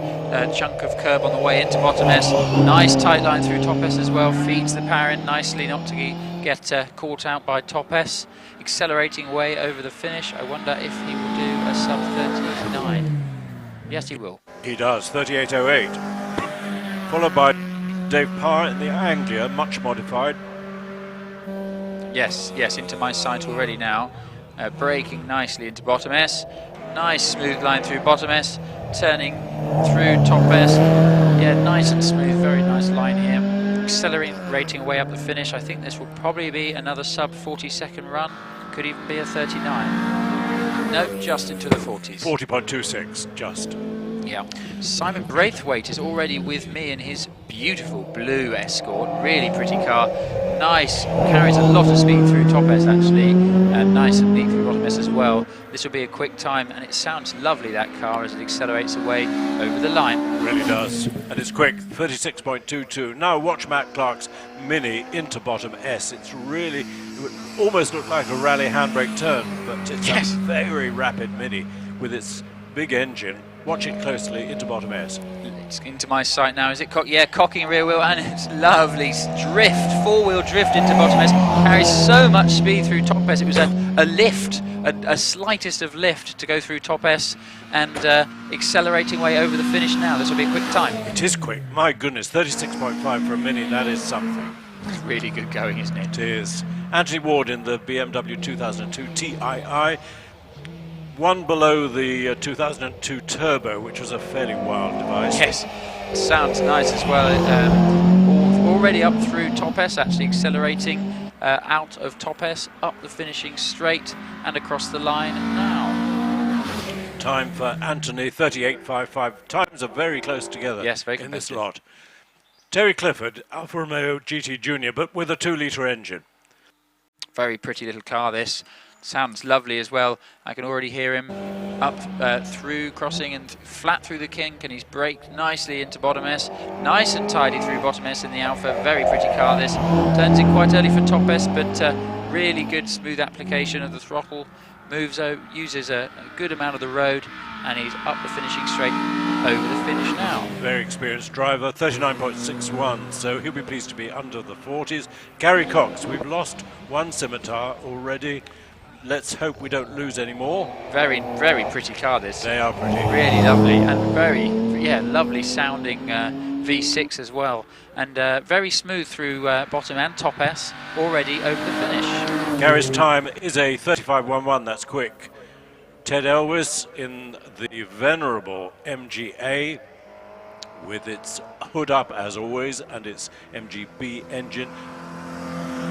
chunk of curb on the way into bottom S. Nice tight line through top S as well. Feeds the power in nicely, not to get caught out by top S. Accelerating away over the finish. I wonder if he will do a sub 39. Yes, he will. He does, 38.08. Followed by Dave Parr in the Anglia, much modified. Yes, into my sight already now. Braking nicely into bottom S. Nice smooth line through bottom S. Turning through top S. Yeah, nice and smooth, very nice line here. Accelerating away up the finish. I think this will probably be another sub 40-second run. Could even be a 39. No, just into the 40s. 40.26, just. Yeah. Simon Braithwaite is already with me in his beautiful blue Escort. Really pretty car. Nice. Carries a lot of speed through top S actually. And nice and neat through bottom S as well. This will be a quick time, and it sounds lovely, that car, as it accelerates away over the line. Really does. And it's quick, 36.22. Now watch Matt Clark's Mini into bottom S. It's really, it would almost look like a rally handbrake turn, but it's a very rapid Mini with its big engine. Watch it closely into bottom S. It's into my sight now. Is it cocking rear wheel, and it's lovely drift, four-wheel drift into bottom S. Carries so much speed through top S. It was a lift, a slightest of lift to go through top S, and accelerating way over the finish now. This will be a quick time. It is quick. My goodness, 36.5 for a Mini. That is something. It's really good going, isn't it? It is. Anthony Ward in the BMW 2002 TII. One below the 2002 Turbo, which was a fairly wild device. Yes, sounds nice as well. already up through top S, actually accelerating out of top S, up the finishing straight and across the line now. Time for Anthony, 38.55. Times are very close together. Yes, very in this competitive. lot. Terry Clifford, Alfa Romeo GT Junior, but with a 2-litre engine. Very pretty little car this. Sounds lovely as well. I can already hear him up through crossing and flat through the kink, and he's braked nicely into bottom S. Nice and tidy through bottom S in the Alfa. Very pretty car this. Turns in quite early for top S, but really good smooth application of the throttle. Uses a good amount of the road, and he's up the finishing straight over the finish now. Very experienced driver, 39.61, so he'll be pleased to be under the 40s. Gary Cox, we've lost one scimitar already. Let's hope we don't lose any more. Very, very pretty car this. They are pretty. Really lovely, and very, lovely sounding V6 as well. And very smooth through bottom and top S, already over the finish. Gary's time is a 35.11, that's quick. Ted Elwes in the venerable MGA with its hood up as always and its MGB engine.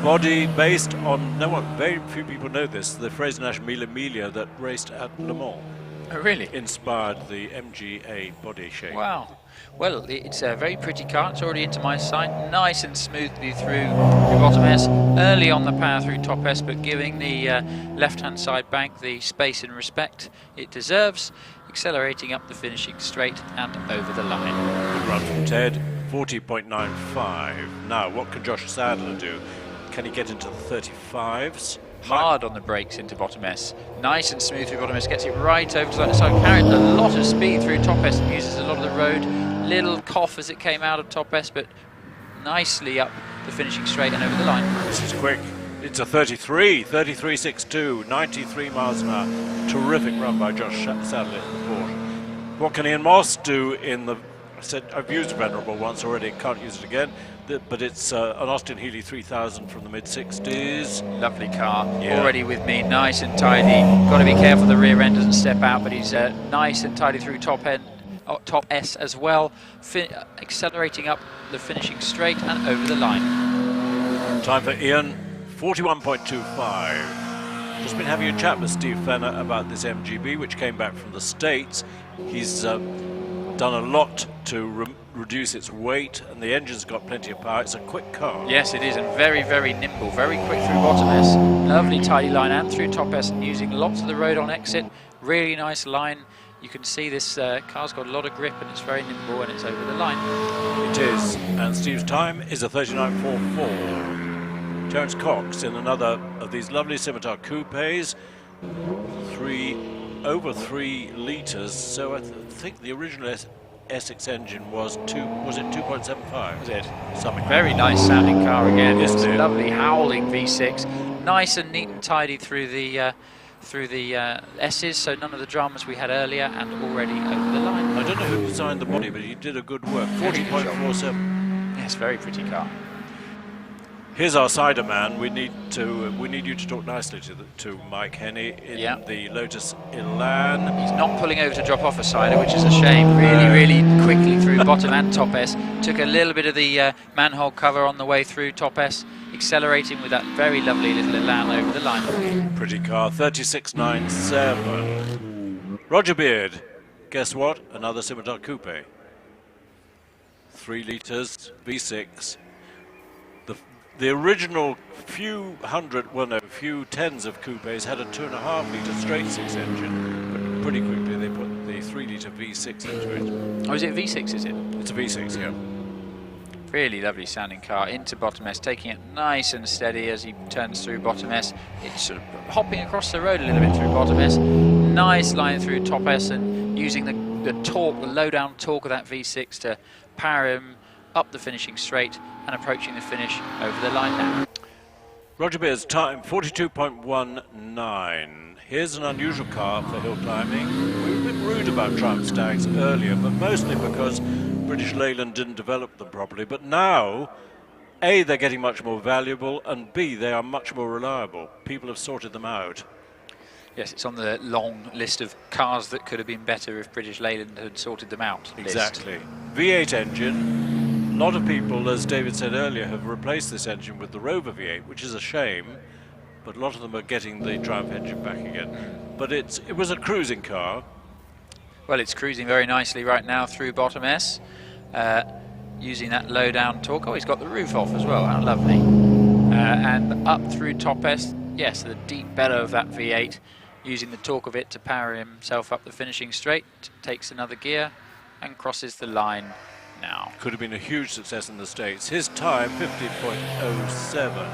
Body based on, very few people know this, the Fraser-Nash Mille Miglia that raced at Le Mans. Oh, really? Inspired the MGA body shape. Wow. Well, it's a very pretty car. It's already into my sight. Nice and smoothly through bottom S. Early on the power through top S, but giving the left-hand side bank the space and respect it deserves. Accelerating up the finishing straight and over the line. Good run from Ted. 40.95. Now, what can Josh Sadler do? Can he get into the 35s? Hard on the brakes into bottom S. Nice and smooth through bottom S. Gets it right over to the side. Carried a lot of speed through top S and uses a lot of the road. Little cough as it came out of top S, but nicely up the finishing straight and over the line. This is quick. It's a 33.62, 93 miles an hour. Terrific run by Josh Sadler in the Porsche. What can Ian Moss do in the... I said I've used Venerable once already, can't use it again. But it's an Austin Healey 3000 from the mid-60s. Lovely car, already with me, nice and tidy. Got to be careful the rear end doesn't step out, but he's nice and tidy through top S as well. Accelerating up the finishing straight and over the line. Time for Ian, 41.25. Just been having a chat with Steve Fenner about this MGB, which came back from the States. He's done a lot to reduce its weight, and the engine's got plenty of power. It's a quick car. Yes, it is, and very, very nimble, very quick through bottom S. Lovely tidy line and through top S, and using lots of the road on exit. Really nice line. You can see this car's got a lot of grip, and it's very nimble, and it's over the line. It is, and Steve's time is a 39.44. Terence Cox in another of these lovely Scimitar coupes. Over 3 litres, so I think the original Essex engine was 2.75? Was it? Something. Very nice sounding car again. Yes, It's it is. lovely howling V6, nice and neat and tidy through the S's, so none of the dramas we had earlier, and already over the line. I don't know who designed the body, but he did a good work. 40.47. Yes, very pretty car. Here's our cider man. We need you to talk nicely to Mike Henney in the Lotus Elan. He's not pulling over to drop off a cider, which is a shame. Really quickly through bottom and top S. Took a little bit of the manhole cover on the way through top S, accelerating with that very lovely little Elan over the line. Pretty car, 36.97. Roger Beard, guess what? Another Scimitar coupe. 3 litres, V6. The original few tens of coupes had a 2.5 litre straight 6 engine, but pretty quickly they put the 3 litre V6 into it. Oh, is it V6, is it? It's a V6, yeah. Really lovely sounding car into bottom S, taking it nice and steady as he turns through bottom S. It's sort of hopping across the road a little bit through bottom S. Nice line through top S, and using the torque, the low down torque of that V6 to power him up the finishing straight and approaching the finish over the line now. Roger Beard's time, 42.19. Here's an unusual car for hill climbing. We were a bit rude about Triumph Stags earlier, but mostly because British Leyland didn't develop them properly. But now, A, they're getting much more valuable, and B, they are much more reliable. People have sorted them out. Yes, it's on the long list of cars that could have been better if British Leyland had sorted them out. Exactly. V8 engine, lot of people, as David said earlier, have replaced this engine with the Rover V8, which is a shame, but a lot of them are getting the Triumph engine back again. But it was a cruising car. Well, it's cruising very nicely right now through bottom S, using that low down torque. Oh, he's got the roof off as well, how lovely. And up through top S, yes, the deep bellow of that V8, using the torque of it to power himself up the finishing straight, takes another gear and crosses the line now. Could have been a huge success in the States. His time, 50.07.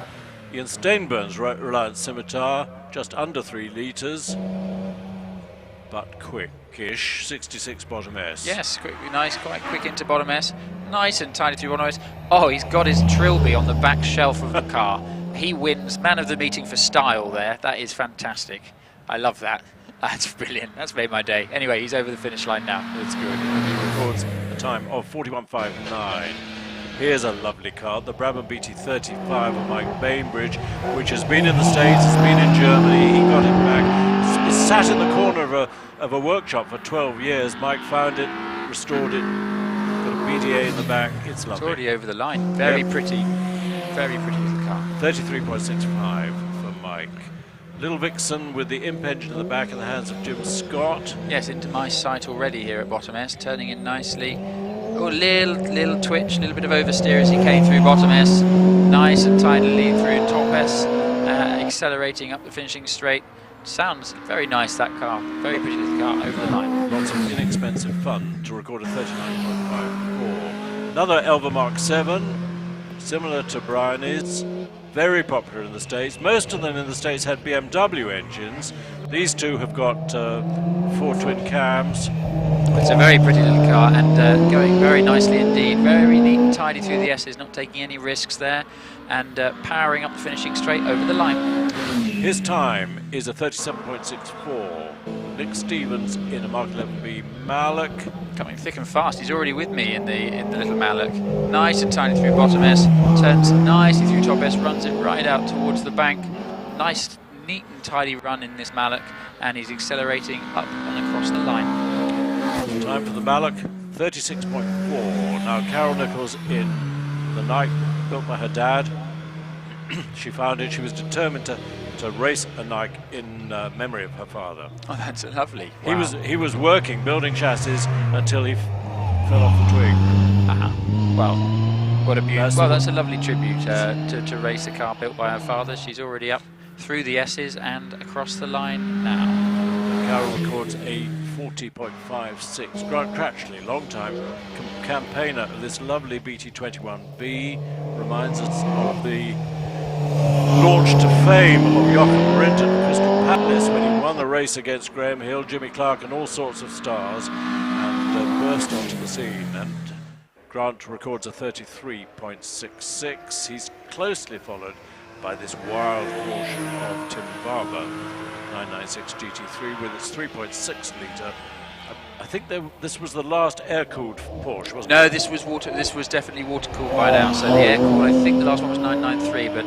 Ian Stainburn's Reliant Scimitar, just under 3 litres, but quickish, 66 bottom S. Yes, nice, quite quick into bottom S. Nice and tidy through bottom S. Oh, he's got his Trilby on the back shelf of the car. He wins man of the meeting for style there. That is fantastic. I love that. That's brilliant. That's made my day. Anyway, he's over the finish line now. That's good. He records a time of 41.59. Here's a lovely car, the Brabham BT35 of Mike Bainbridge, which has been in the States, it's been in Germany, he got it back. It's sat in the corner of a workshop for 12 years. Mike found it, restored it, got a BDA in the back. It's lovely. It's already over the line. Very pretty. Very pretty little car. 33.65 for Mike. Little Vixen with the imp engine in the back in the hands of Jim Scott. Yes, into my sight already here at bottom S, turning in nicely. Oh, little twitch, a little bit of oversteer as he came through bottom S. Nice and tidily through top S, accelerating up the finishing straight. Sounds very nice, that car. Very pretty little car over the line. Lots of inexpensive fun to record a 39.54. Another Elva Mark 7, similar to Bryony's. Very popular in the States. Most of them in the States had BMW engines. These two have got 4 twin cams. It's a very pretty little car and going very nicely indeed. Very neat and tidy through the S's, not taking any risks there, and powering up the finishing straight over the line. His time is a 37.64. Nick Stevens in a Mark 11B Mallock. Coming thick and fast. He's already with me in the little Mallock. Nice and tiny through bottom S. Turns nicely through top S. Runs it right out towards the bank. Nice, neat and tidy run in this Mallock. And he's accelerating up and across the line. Time for the Mallock, 36.4. Now Carol Nichols in the Nike built by her dad. She found it. She was determined to race a Nike in memory of her father. Oh, that's lovely. Wow. He was working, building chassis until he fell off the twig. Well, what a beauty. Well, that's a lovely tribute to race a car built by her father. She's already up through the S's and across the line now. Carol records a 40.56. Grant Cratchley, long-time campaigner of this lovely BT21B, reminds us of the launch to fame of Jochen Rindt at Crystal Palace when he won the race against Graham Hill, Jimmy Clark and all sorts of stars, and burst onto the scene. And Grant records a 33.66. He's closely followed by this wild Porsche of Tim Barber 996 GT3 with its 3.6 litre. I think this was the last air-cooled Porsche, wasn't it? No, this was definitely water-cooled by now. So the air-cooled, I think the last one was 993, but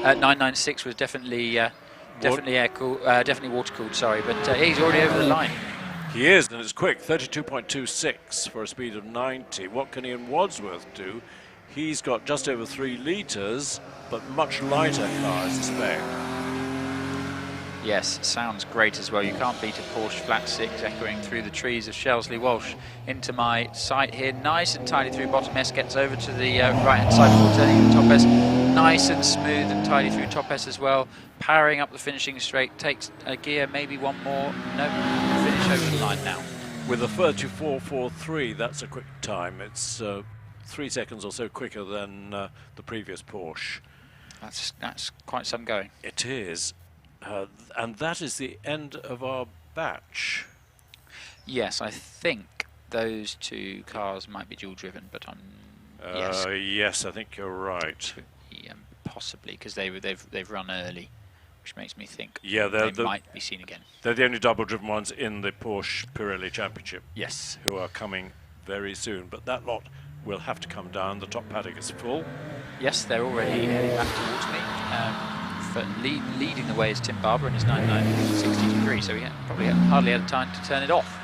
996 was definitely air-cooled, definitely water-cooled. Sorry, but he's already over the line. He is, and it's quick, 32.26 for a speed of 90. What can Ian Wadsworth do? He's got just over 3 litres, but much lighter car as a spec. Yes, sounds great as well. You can't beat a Porsche flat 6 echoing through the trees of Shelsley Walsh into my sight here. Nice and tidy through bottom S, gets over to the right-hand side before turning the top S. Nice and smooth and tidy through top S as well. Powering up the finishing straight, takes a gear, maybe one more. No, finish over the line now. With a 34.43, that's a quick time. It's 3 seconds or so quicker than the previous Porsche. That's quite some going. It is. And that is the end of our batch. Yes, I think those two cars might be dual driven, but yes, I think you're right. Possibly because they've run early, which makes me think they might be seen again. They're the only double driven ones in the Porsche Pirelli Championship. Yes, who are coming very soon. But that lot will have to come down. The top paddock is full. Yes, they're already heading back towards me. Leading the way is Tim Barber in his 996 so he probably hardly had time to turn it off.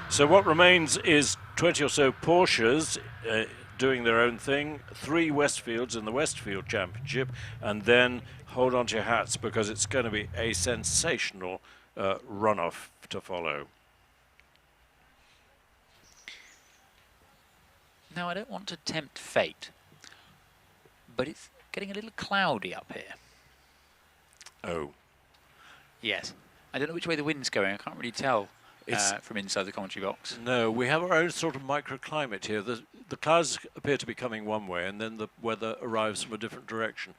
So what remains is 20 or so Porsches doing their own thing. 3 Westfields in the Westfield Championship, and then hold on to your hats because it's going to be a sensational runoff to follow. Now, I don't want to tempt fate, but it's getting a little cloudy up here. Oh. Yes. I don't know which way the wind's going. I can't really tell from inside the commentary box. No, we have our own sort of microclimate here. The clouds appear to be coming one way, and then the weather arrives from a different direction.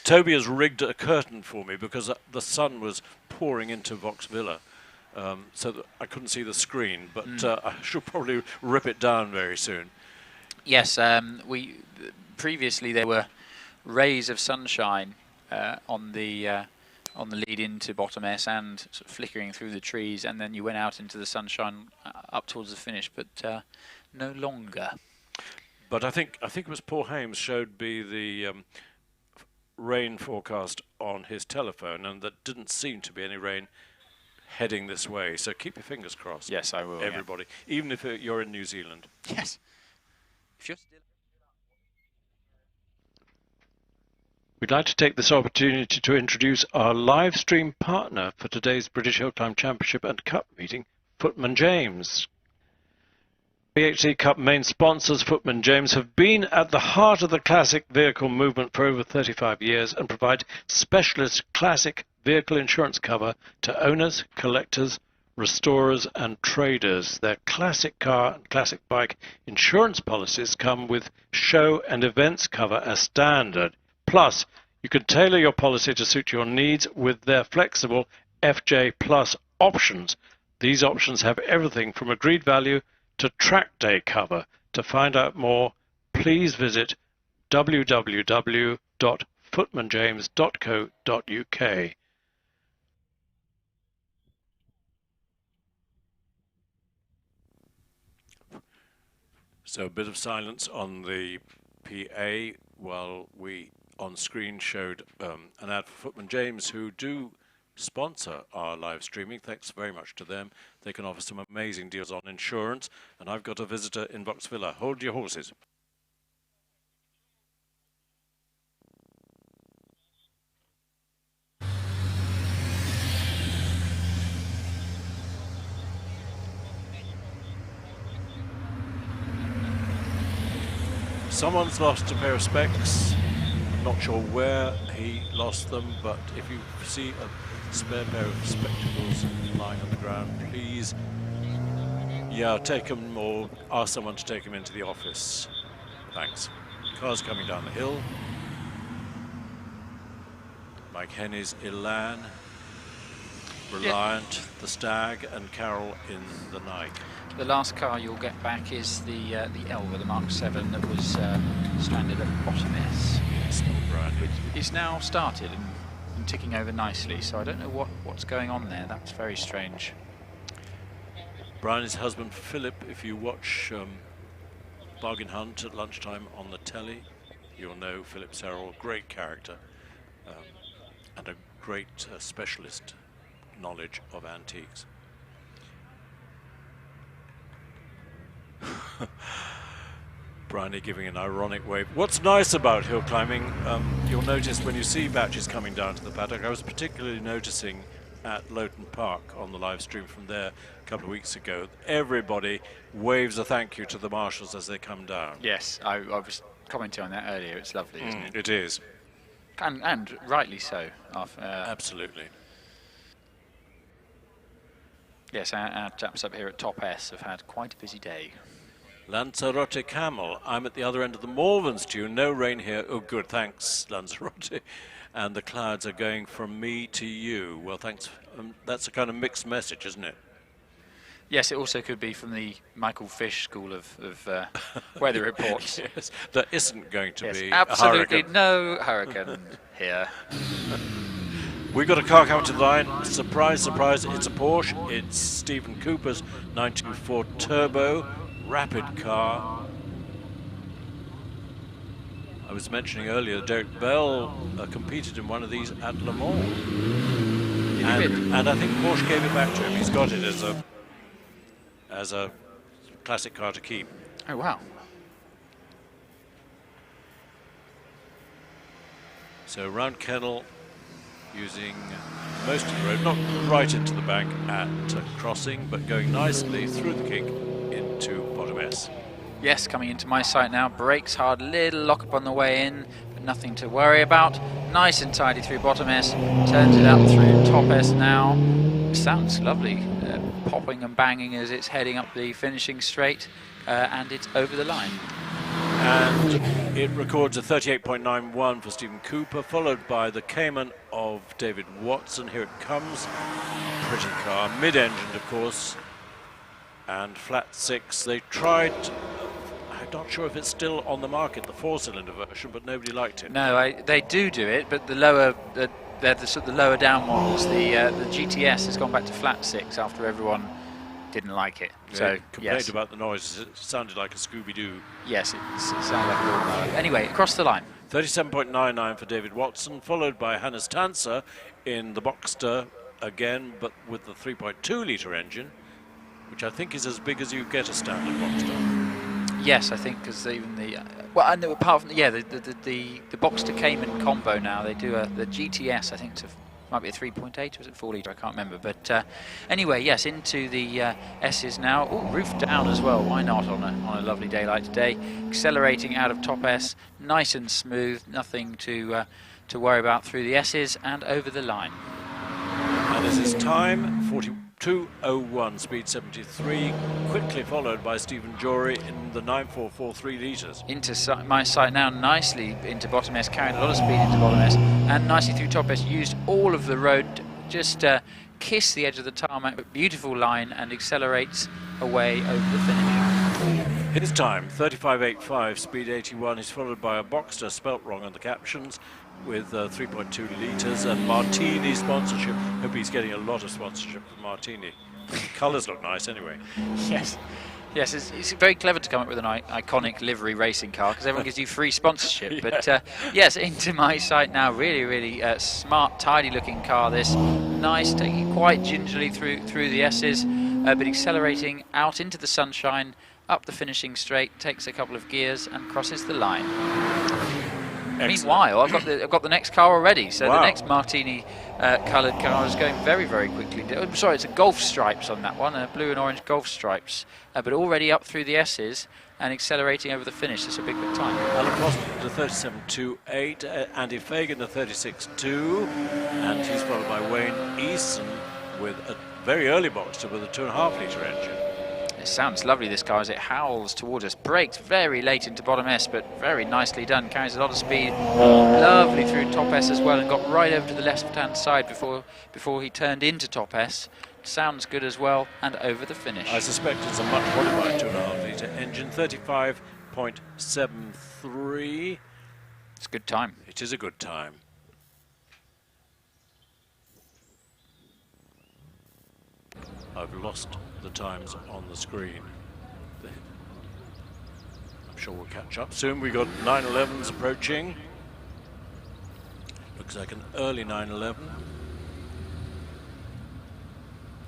Toby has rigged a curtain for me because the sun was pouring into Vox Villa, so that I couldn't see the screen, but I should probably rip it down very soon. Yes, previously there were rays of sunshine on the lead into bottom S and sort of flickering through the trees, and then you went out into the sunshine up towards the finish, but no longer. But I think it was Paul Hames showed me the rain forecast on his telephone, and there didn't seem to be any rain heading this way. So keep your fingers crossed. Yes, I will. Everybody, even if you're in New Zealand. Yes. If you're still. We'd like to take this opportunity to introduce our live stream partner for today's British Hill Climb Championship and Cup meeting, Footman James. BHC Cup main sponsors, Footman James, have been at the heart of the classic vehicle movement for over 35 years and provide specialist classic vehicle insurance cover to owners, collectors, restorers and traders. Their classic car and classic bike insurance policies come with show and events cover as standard. Plus, you can tailor your policy to suit your needs with their flexible FJ Plus options. These options have everything from agreed value to track day cover. To find out more, please visit www.footmanjames.co.uk. So a bit of silence on the PA while we on screen showed an ad for Footman James, who do sponsor our live streaming. Thanks very much to them. They can offer some amazing deals on insurance. And I've got a visitor in Vox Villa. Hold your horses. Someone's lost a pair of specs. Not sure where he lost them, but if you see a spare pair of spectacles lying on the ground, please, take them or ask someone to take them into the office. Thanks. Cars coming down the hill. Mike Henny's Elan, Reliant, the Stag, and Carol in the Nike. The last car you'll get back is the Elva, the Mark 7 that was stranded at bottom S. Yes, which is now started and ticking over nicely, so I don't know what's going on there. That's very strange. Brian's husband Philip, if you watch Bargain Hunt at lunchtime on the telly, you'll know Philip Serrell, great character and a great specialist knowledge of antiques. Bryony giving an ironic wave. What's nice about hill climbing, you'll notice when you see batches coming down to the paddock, I was particularly noticing at Lowton Park on the live stream from there a couple of weeks ago, everybody waves a thank you to the marshals as they come down. Yes, I was commenting on that earlier. It's lovely, isn't it? It is. And rightly so. Absolutely. Yes, our chaps up here at Top S have had quite a busy day. Lanzarote Camel, I'm at the other end of the Morvens tune. No rain here. Oh, good, thanks, Lanzarote. And the clouds are going from me to you. Well, thanks. That's a kind of mixed message, isn't it? Yes, it also could be from the Michael Fish school of weather reports. Yes, there isn't going to be absolutely a hurricane. No hurricane here. We got a car coming to the line. Surprise, surprise, it's a Porsche. It's Stephen Cooper's 924 Turbo. Rapid car. I was mentioning earlier Derek Bell competed in one of these at Le Mans, and I think Porsche gave it back to him. He's got it as a classic car to keep. Oh, wow. So round kennel using most of the road, not right into the bank at crossing, but going nicely through the kink into bottom S. Yes, coming into my sight now, brakes hard, little lock up on the way in, but nothing to worry about. Nice and tidy through bottom S, turns it out through top S now. Sounds lovely, popping and banging as it's heading up the finishing straight, and it's over the line. And it records a 38.91 for Stephen Cooper, followed by the Cayman of David Watson. Here it comes. Pretty car, mid-engined of course, and flat six. They tried, I'm not sure if it's still on the market, the 4-cylinder version, but nobody liked it. No, they do it, but the lower, they're the sort of the lower down models. The GTS has gone back to flat six after everyone didn't like it. They So complained yes, about the noise. It sounded like a Scooby-Doo. yes, it sounds like a lawnmower. Anyway, across the line. 37.99 for David Watson, followed by Hannes Tanser in the Boxster again, but with the 3.2 litre engine, which I think is as big as you get a standard Boxster. Yes, I think because even the well, I know apart from the Boxster Cayman combo now, they do the GTS. I think might be a 3.8 or is it 4 litre? I can't remember. But anyway, yes, into the S's now. Oh, roof down as well. Why not on a lovely day like today? Accelerating out of top S, nice and smooth. Nothing to worry about through the S's and over the line. And this is time 42.01, speed 73, quickly followed by Stephen Jory in the 9.443 litres. Into my sight now, nicely into bottom S, carried a lot of speed into bottom S, and nicely through top S, used all of the road, just kiss the edge of the tarmac, but beautiful line, and accelerates away over the finish. His time, 35.85, speed 81, is followed by a Boxster, spelt wrong on the captions, with 3.2 litres and Martini sponsorship. Hope he's getting a lot of sponsorship from Martini. Colours look nice anyway. Yes. Yes, it's very clever to come up with an iconic livery racing car because everyone gives you free sponsorship. Yeah. But yes, into my sight now. Really, really smart, tidy-looking car. This nice, taking quite gingerly through the S's, but accelerating out into the sunshine, up the finishing straight, takes a couple of gears and crosses the line. Excellent. Meanwhile, I've got the next car already. So wow. The next Martini coloured car is going very, very quickly. I'm sorry, it's a Golf Stripes on that one, blue and orange Golf Stripes, but already up through the S's and accelerating over the finish. It's a big time. Alan Cross the 37.28, Andy Fagan the 36.2, and he's followed by Wayne Eason with a very early Boxster with a 2.5 litre engine. It sounds lovely, this car, as it howls towards us. Brakes very late into bottom S, but very nicely done. Carries a lot of speed. Lovely through top S as well, and got right over to the left-hand side before he turned into top S. Sounds good as well, and over the finish. I suspect it's a much modified 2.5 litre engine, 35.73. It's a good time. It is a good time. I've lost the times on the screen. I'm sure we'll catch up soon. We've got 911s approaching. Looks like an early 911.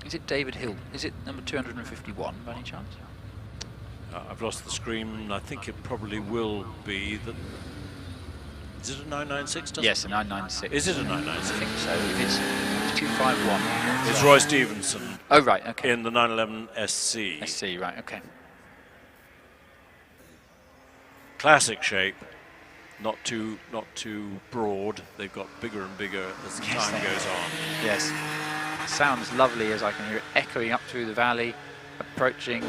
Is it David Hill? Is it number 251 by any chance? I've lost the screen. I think it probably will be the... Is it a 996? Yes, a 996. Is it a I 996? think so. If it's 251. It's Roy Stevenson Oh, right, okay. in the 911 SC. I see, right, okay. Classic shape, not too broad. They've got bigger and bigger as the Yes, time they goes on. Yes. Sounds lovely as I can hear it echoing up through the valley, approaching,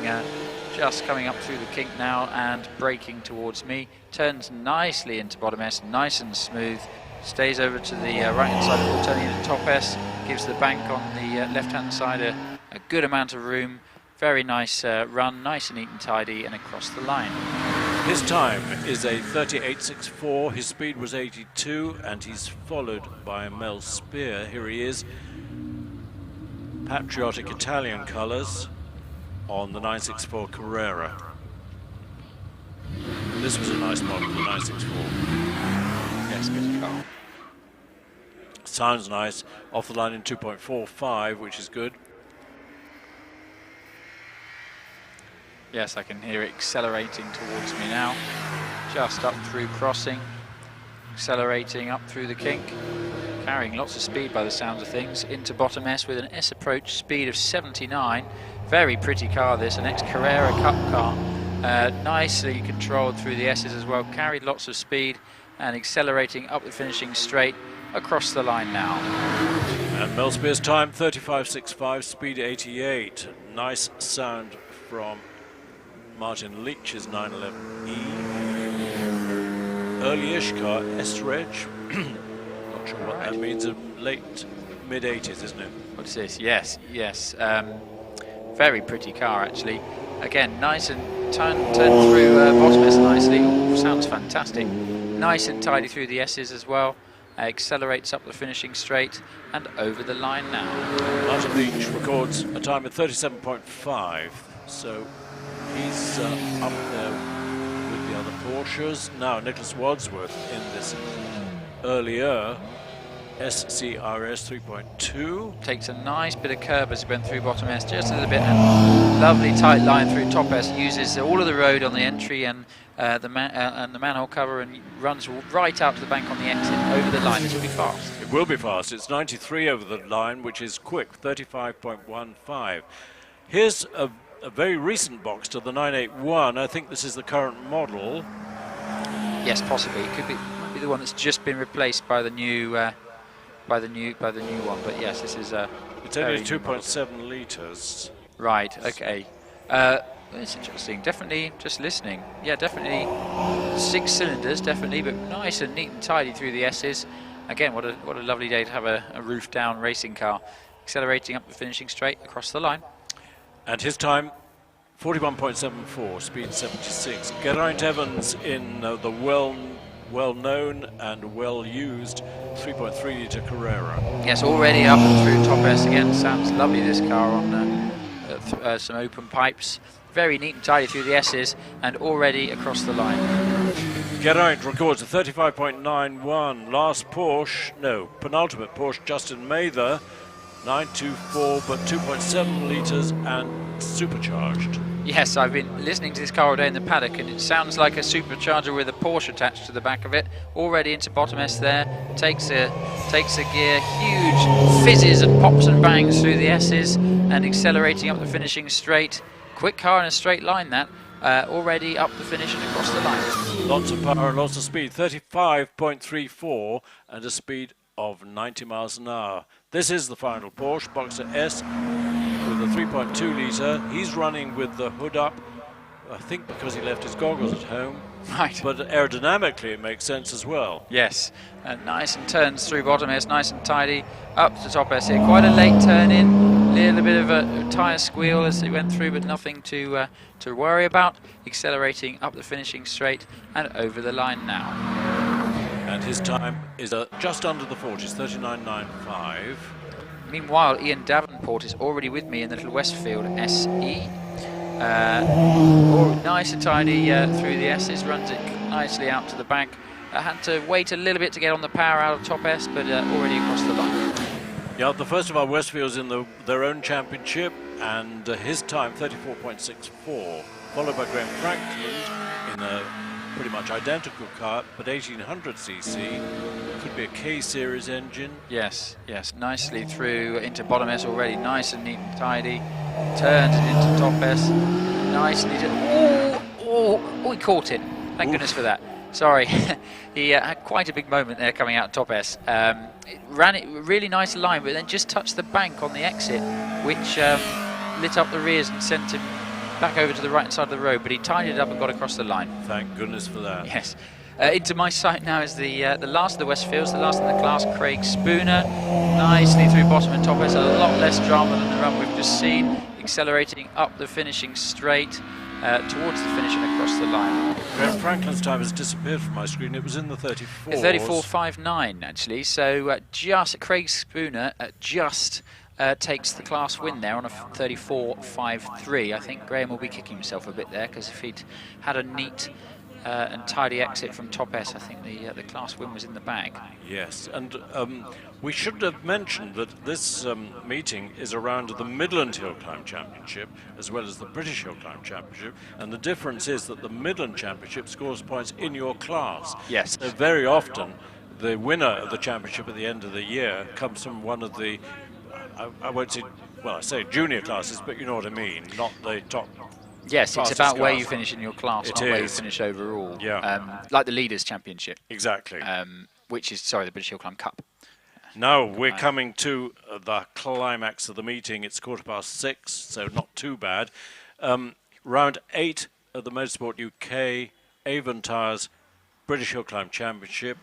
just coming up through the kink now and braking towards me. Turns nicely into bottom S, nice and smooth. Stays over to the right-hand side before turning into top S. Gives the bank on the left-hand side a good amount of room. Very nice run, nice and neat and tidy, and across the line. His time is a 38.64. His speed was 82, and he's followed by Mel Spear. Here he is. Patriotic Italian colours on the 964 Carrera. This was a nice model, the 964. Yes, good car. Sounds nice. Off the line in 2.45, which is good. Yes, I can hear it accelerating towards me now. Just up through crossing, accelerating up through the kink, carrying lots of speed by the sounds of things, into bottom S with an S approach speed of 79. Very pretty car this, an ex-Carrera Cup car. Nicely controlled through the S's as well, carried lots of speed and accelerating up the finishing straight across the line now. And Mel Spear's time 35.65, speed 88. Nice sound from Martin Leach's 911E. Early-ish car, S-Reg. Not sure what that means. A late mid-80s, isn't it? What's this? Yes, yes. Very pretty car actually. Again, nice and turned through bottom S nicely. Ooh, sounds fantastic. Nice and tidy through the S's as well. Accelerates up the finishing straight and over the line now. Martin Leach records a time of 37.5, so he's up there with the other Porsches. Now Nicholas Wadsworth in this earlier SCRS 3.2. Takes a nice bit of curve as he went through bottom S, just a little bit, and lovely tight line through top S. Uses all of the road on the entry and the manhole cover, and runs right out to the bank on the exit over the line. This will be fast. It will be fast. It's 93 over the line, which is quick, 35.15. Here's a very recent box to the 981. I think this is the current model. Yes, possibly. It could be, might be the one that's just been replaced by the new by the new one. But yes, this is it's only 2.7 litres. Right. Okay. It's interesting. Definitely, just listening. Yeah, definitely 6 cylinders, definitely, but nice and neat and tidy through the S's. Again, what a lovely day to have a roof down racing car, accelerating up the finishing straight across the line. And his time, 41.74, speed 76. Geraint Evans in the well-known and well-used 3.3 litre Carrera. Yes, already up and through top S again. Sounds lovely, this car on some open pipes. Very neat and tidy through the S's and already across the line. Geraint records a 35.91. Last Porsche, no, penultimate Porsche, Justin Mather, 924, but 2.7 litres and supercharged. Yes, I've been listening to this car all day in the paddock, and it sounds like a supercharger with a Porsche attached to the back of it. Already into bottom S there, takes a gear, huge fizzes and pops and bangs through the S's, and accelerating up the finishing straight. Quick car in a straight line, that. Already up the finish and across the line. Lots of power and lots of speed, 35.34 and a speed of 90 miles an hour. This is the final Porsche, Boxer S, with a 3.2 litre. He's running with the hood up, I think because he left his goggles at home. Right. But aerodynamically it makes sense as well. Yes, nice and turns through bottom S, nice and tidy, up to top S here. Quite a late turn in, little bit of a tyre squeal as it went through, but nothing to worry about. Accelerating up the finishing straight and over the line now. And his time is just under the 40s, 39.95. Meanwhile, Ian Davenport is already with me in the little Westfield SE. Nice and tidy through the S's, runs it nicely out to the back. Had to wait a little bit to get on the power out of top S, but already across the line. Yeah, the first of our Westfields in their own championship, and his time 34.64, followed by Graham Franklin in a pretty much identical car, but 1800cc. Could be a K-series engine. Yes, yes, nicely through into bottom S already, nice and neat and tidy. Turns it into top S, nicely. Oh, he caught it. Thank goodness for that. Sorry, he had quite a big moment there coming out of top S. It ran it really nice line, but then just touched the bank on the exit, which lit up the rears and sent him back over to the right side of the road, but he tidied it up and got across the line. Thank goodness for that. Yes. Into my sight now is the last of the Westfields, the last in the class, Craig Spooner. Nicely through bottom and top S, a lot less drama than the run we've just seen. Accelerating up the finishing straight towards the finish and across the line. Graham Franklin's time has disappeared from my screen. It was in the 34s. 34.59 actually, so just Craig Spooner just takes the class win there on a 34.53. I think Graham will be kicking himself a bit there, because if he'd had a neat and tidy exit from top S. I think the class win was in the bag. Yes, and we should have mentioned that this meeting is around the Midland Hill Climb Championship as well as the British Hill Climb Championship, and the difference is that the Midland Championship scores points in your class. Yes. So very often the winner of the championship at the end of the year comes from one of the, I won't say, well, I say junior classes, but you know what I mean, not the top. Yes, it's fastest about where class. you finish in your class, It not where you is. finish overall. Yeah. Like the Leaders' Championship. Exactly. Which is, sorry, the British Hill Climb Cup. Now we're coming to the climax of the meeting. It's 6:15, so not too bad. Round 8 of the Motorsport UK Avon Tyres British Hill Climb Championship.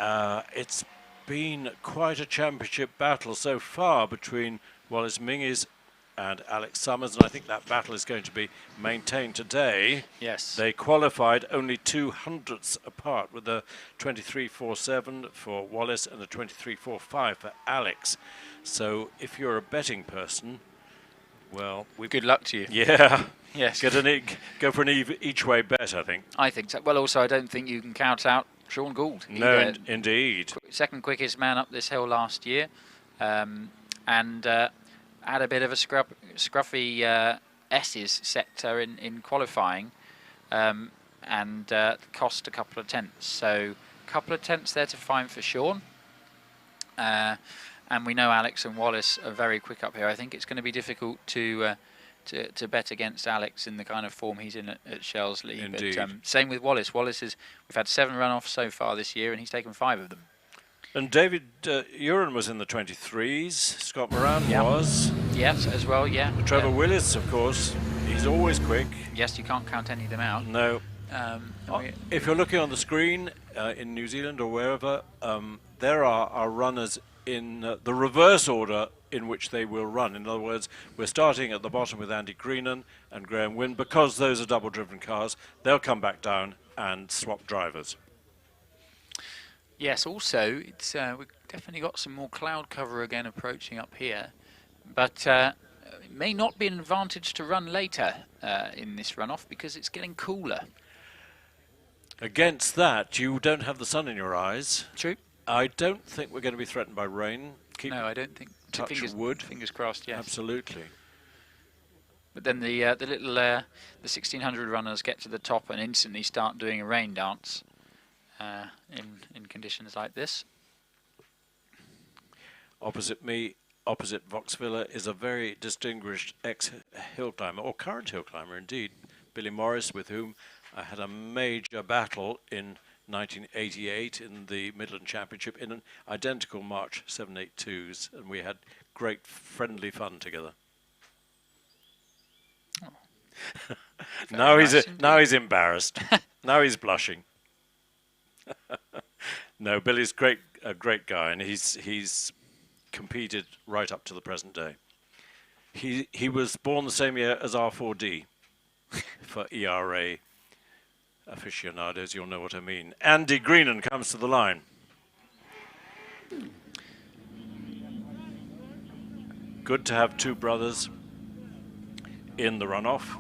It's been quite a championship battle so far between Wallace Mingies and Alex Summers, and I think that battle is going to be maintained today. Yes. They qualified only 200ths apart, with a 23.47 for Wallace and a 23.45 for Alex. So if you're a betting person, well, good luck to you. Yeah. Yes. Go for an each way bet, I think. I think so. Well, also, I don't think you can count out Sean Gould. No, indeed. Second quickest man up this hill last year, and had a bit of a scruffy S's sector in qualifying, and cost a couple of tenths. So a couple of tenths there to find for Sean. And we know Alex and Wallace are very quick up here. I think it's going to be difficult to bet against Alex in the kind of form he's in at Shelsley. Indeed. But same with Wallace. We've had 7 runoffs so far this year, and he's taken 5 of them. And David Uren was in the 23s. Scott Moran was. Yes, as well, yeah. Trevor Willis, of course, he's always quick. Yes, you can't count any of them out. No. If you're looking on the screen in New Zealand or wherever, there are our runners in the reverse order in which they will run. In other words, we're starting at the bottom with Andy Greenan and Graham Wynne. Because those are double-driven cars, they'll come back down and swap drivers. Yes, also, it's we've definitely got some more cloud cover again approaching up here. But it may not be an advantage to run later in this runoff because it's getting cooler. Against that, you don't have the sun in your eyes. True. I don't think we're going to be threatened by rain. No, I don't think. Touch wood. Fingers crossed, yes. Absolutely. But then the 1600 runners get to the top and instantly start doing a rain dance in conditions like this. Opposite me, opposite Voxvilla, is a very distinguished ex-hill climber, or current hill climber indeed, Billy Morris, with whom I had a major battle in 1988 in the Midland Championship in an identical March 782s, and we had great friendly fun together. Oh. now he's embarrassed. Now he's blushing. No, Billy's a great guy, and he's competed right up to the present day. He was born the same year as R4D for ERA aficionados, you'll know what I mean. Andy Greenan comes to the line. Good to have 2 brothers in the runoff.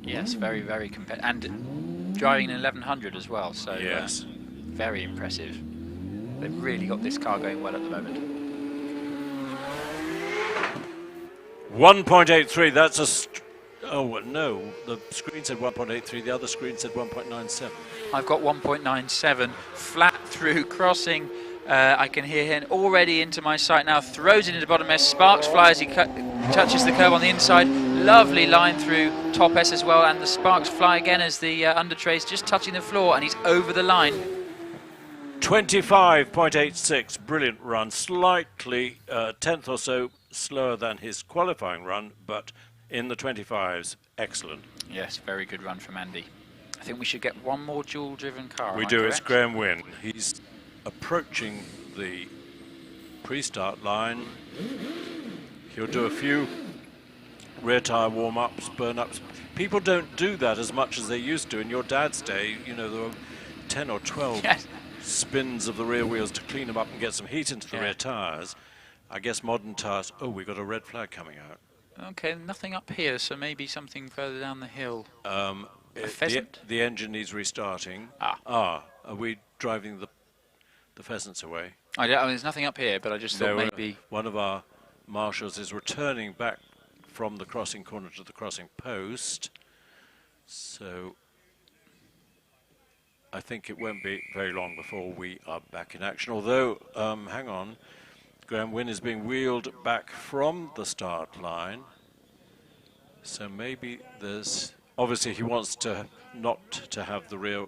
Yes, very, very competitive. And driving an 1100 as well, so yes, very impressive. They've really got this car going well at the moment. 1.83, that's a... Oh, no, the screen said 1.83, the other screen said 1.97. I've got 1.97, flat through crossing. I can hear him already into my sight now, throws it into bottom S, sparks fly as he touches the curb on the inside. Lovely line through top S as well, and the sparks fly again as the under trays just touching the floor, and he's over the line. 25.86, brilliant run, slightly a tenth or so slower than his qualifying run, but in the 25s, excellent. Yes, very good run from Andy. I think we should get one more dual-driven car. We do, it's Graham Wynne. He's approaching the pre-start line. He'll do a few rear tyre warm-ups, burn-ups. People don't do that as much as they used to. In your dad's day, you know, there were 10 or 12 spins of the rear wheels to clean them up and get some heat into the rear tyres. I guess modern tyres... Oh, we've got a red flag coming out. Okay, nothing up here, so maybe something further down the hill. A The pheasant? engine needs restarting. Ah. Are we driving the pheasants away? I mean, there's nothing up here, but I just thought maybe... One of our marshals is returning back from the crossing corner to the crossing post. So I think it won't be very long before we are back in action. Although, hang on, Graham Wynne is being wheeled back from the start line. So maybe there's... Obviously, he wants to not to have the rear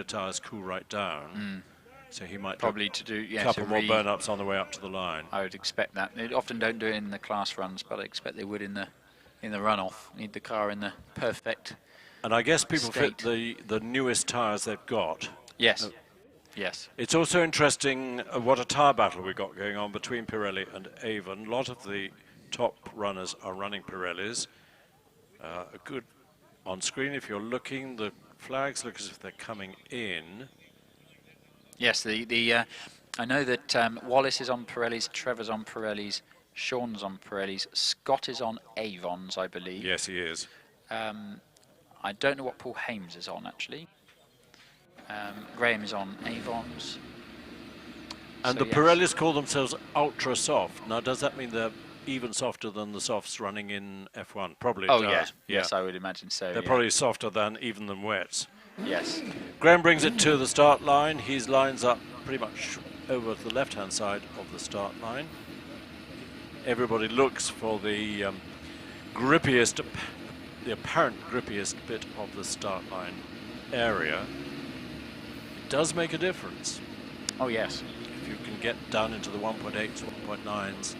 tyres cool right down. So he might probably to do a couple more burn-ups on the way up to the line. I would expect that. They often don't do it in the class runs, but I expect they would in the runoff. Need the car in the perfect And I guess people state. fit the newest tyres they've got. Yes. Yes. It's also interesting what a tyre battle we've got going on between Pirelli and Avon. A lot of the top runners are running Pirellis. Good on screen, if you're looking, the flags look as if they're coming in. Yes, I know that Wallace is on Pirellis, Trevor's on Pirellis, Sean's on Pirellis, Scott is on Avons, I believe. Yes, he is. I don't know what Paul Hames is on, actually. Graham is on Avons. And So, the yes. Pirellis call themselves ultra soft. Now, does that mean they're even softer than the softs running in F1? Probably it Oh, does. yeah. Yes, I would imagine so. They're yeah. probably softer than even than wets. Yes. Graham brings it to the start line. He lines up pretty much over to the left-hand side of the start line. Everybody looks for the grippiest, the apparent grippiest bit of the start line area. It does make a difference. Oh, yes. If you can get down into the 1.8s, 1.9s.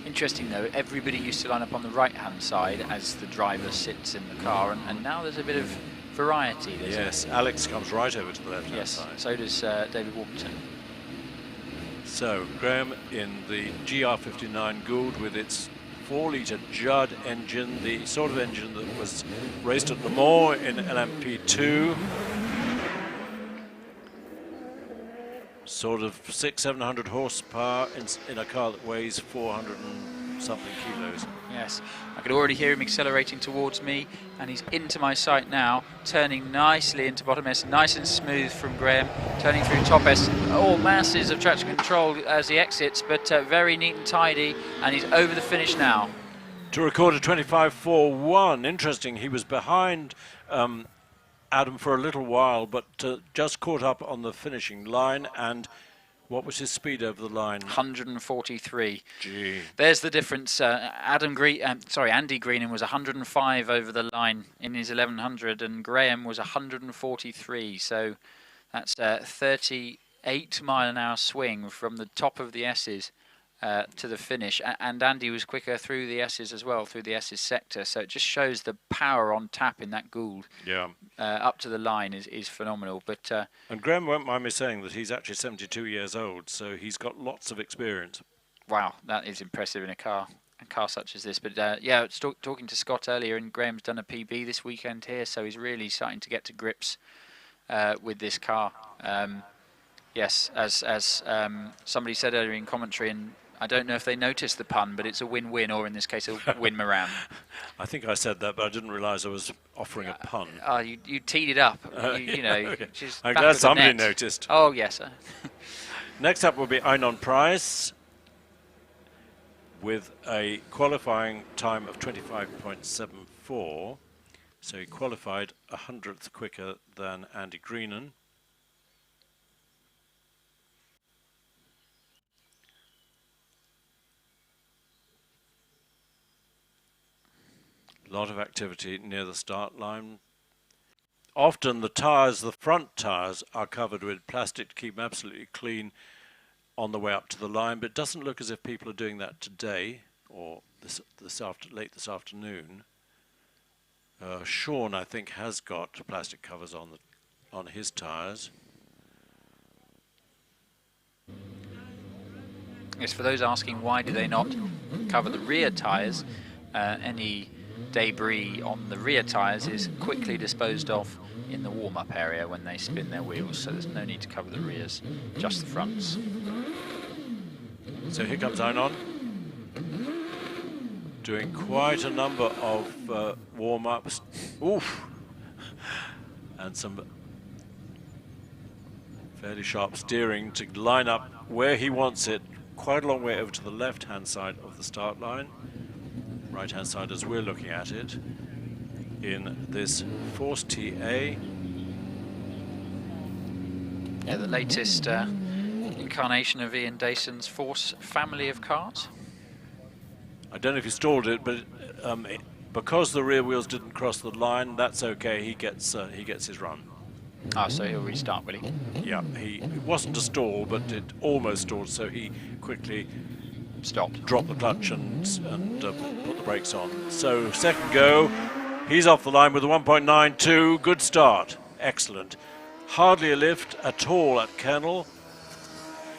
Interesting, though, everybody used to line up on the right-hand side as the driver sits in the car, and now there's a bit of variety. There's Yes, Alex comes right over to the left-hand yes, side. so does David Warburton. So, Graham in the GR59 Gould with its 4-litre Judd engine, the sort of engine that was raced at Le Mans in LMP2. Sort of 600-700 horsepower in a car that weighs 400 and something kilos. Yes, I could already hear him accelerating towards me, and he's into my sight now, turning nicely into bottom S, nice and smooth from Graham, turning through top S, all masses of traction control as he exits, but very neat and tidy, and he's over the finish now. To record a 25.41. Interesting, he was behind Adam for a little while, but just caught up on the finishing line. And what was his speed over the line? 143. Gee. There's the difference. Andy Greenan was 105 over the line in his 1100, and Graham was 143. So that's a 38-mile-an-hour swing from the top of the S's to the finish. And Andy was quicker through the S's as well, through the S's sector. So it just shows the power on tap in that Gould. Yeah. Up to the line is phenomenal. But and Graham won't mind me saying that he's actually 72 years old, so he's got lots of experience. wow, that is impressive in a car such as this. But yeah, talking to Scott earlier, and Graham's done a PB this weekend here, so he's really starting to get to grips with this car. Yes, as somebody said earlier in commentary, and I don't know if they noticed the pun, but it's a win-win, or in this case, a win-Moran. I think I said that, but I didn't realise I was offering a pun. You teed it up. You know. Okay. She's I'm back glad of the somebody net. noticed. Oh, yes. Next up will be Einon Price with a qualifying time of 25.74. So he qualified 100th quicker than Andy Greenan. A lot of activity near the start line. Often the tyres, the front tyres, are covered with plastic to keep them absolutely clean on the way up to the line, but it doesn't look as if people are doing that today or late this afternoon. Sean, I think, has got plastic covers on his tyres. Yes, for those asking why do they not cover the rear tyres, any debris on the rear tyres is quickly disposed of in the warm-up area when they spin their wheels, so there's no need to cover the rears, just the fronts. So here comes Einon. doing quite a number of warm-ups. Oof! And some fairly sharp steering to line up where he wants it, quite a long way over to the left-hand side of the start line. Right-hand side as we're looking at it in this Force TA. Yeah, the latest incarnation of Ian Dayson's Force family of cars. I don't know if he stalled it, but because the rear wheels didn't cross the line, that's okay. He gets his run. Ah, so he'll restart, will he? Yeah, it wasn't a stall, but it almost stalled, so he quickly Stopped. dropped the clutch and put the brakes on. So second go, he's off the line with a 1.92. Good start, excellent. Hardly a lift at all at Kennel.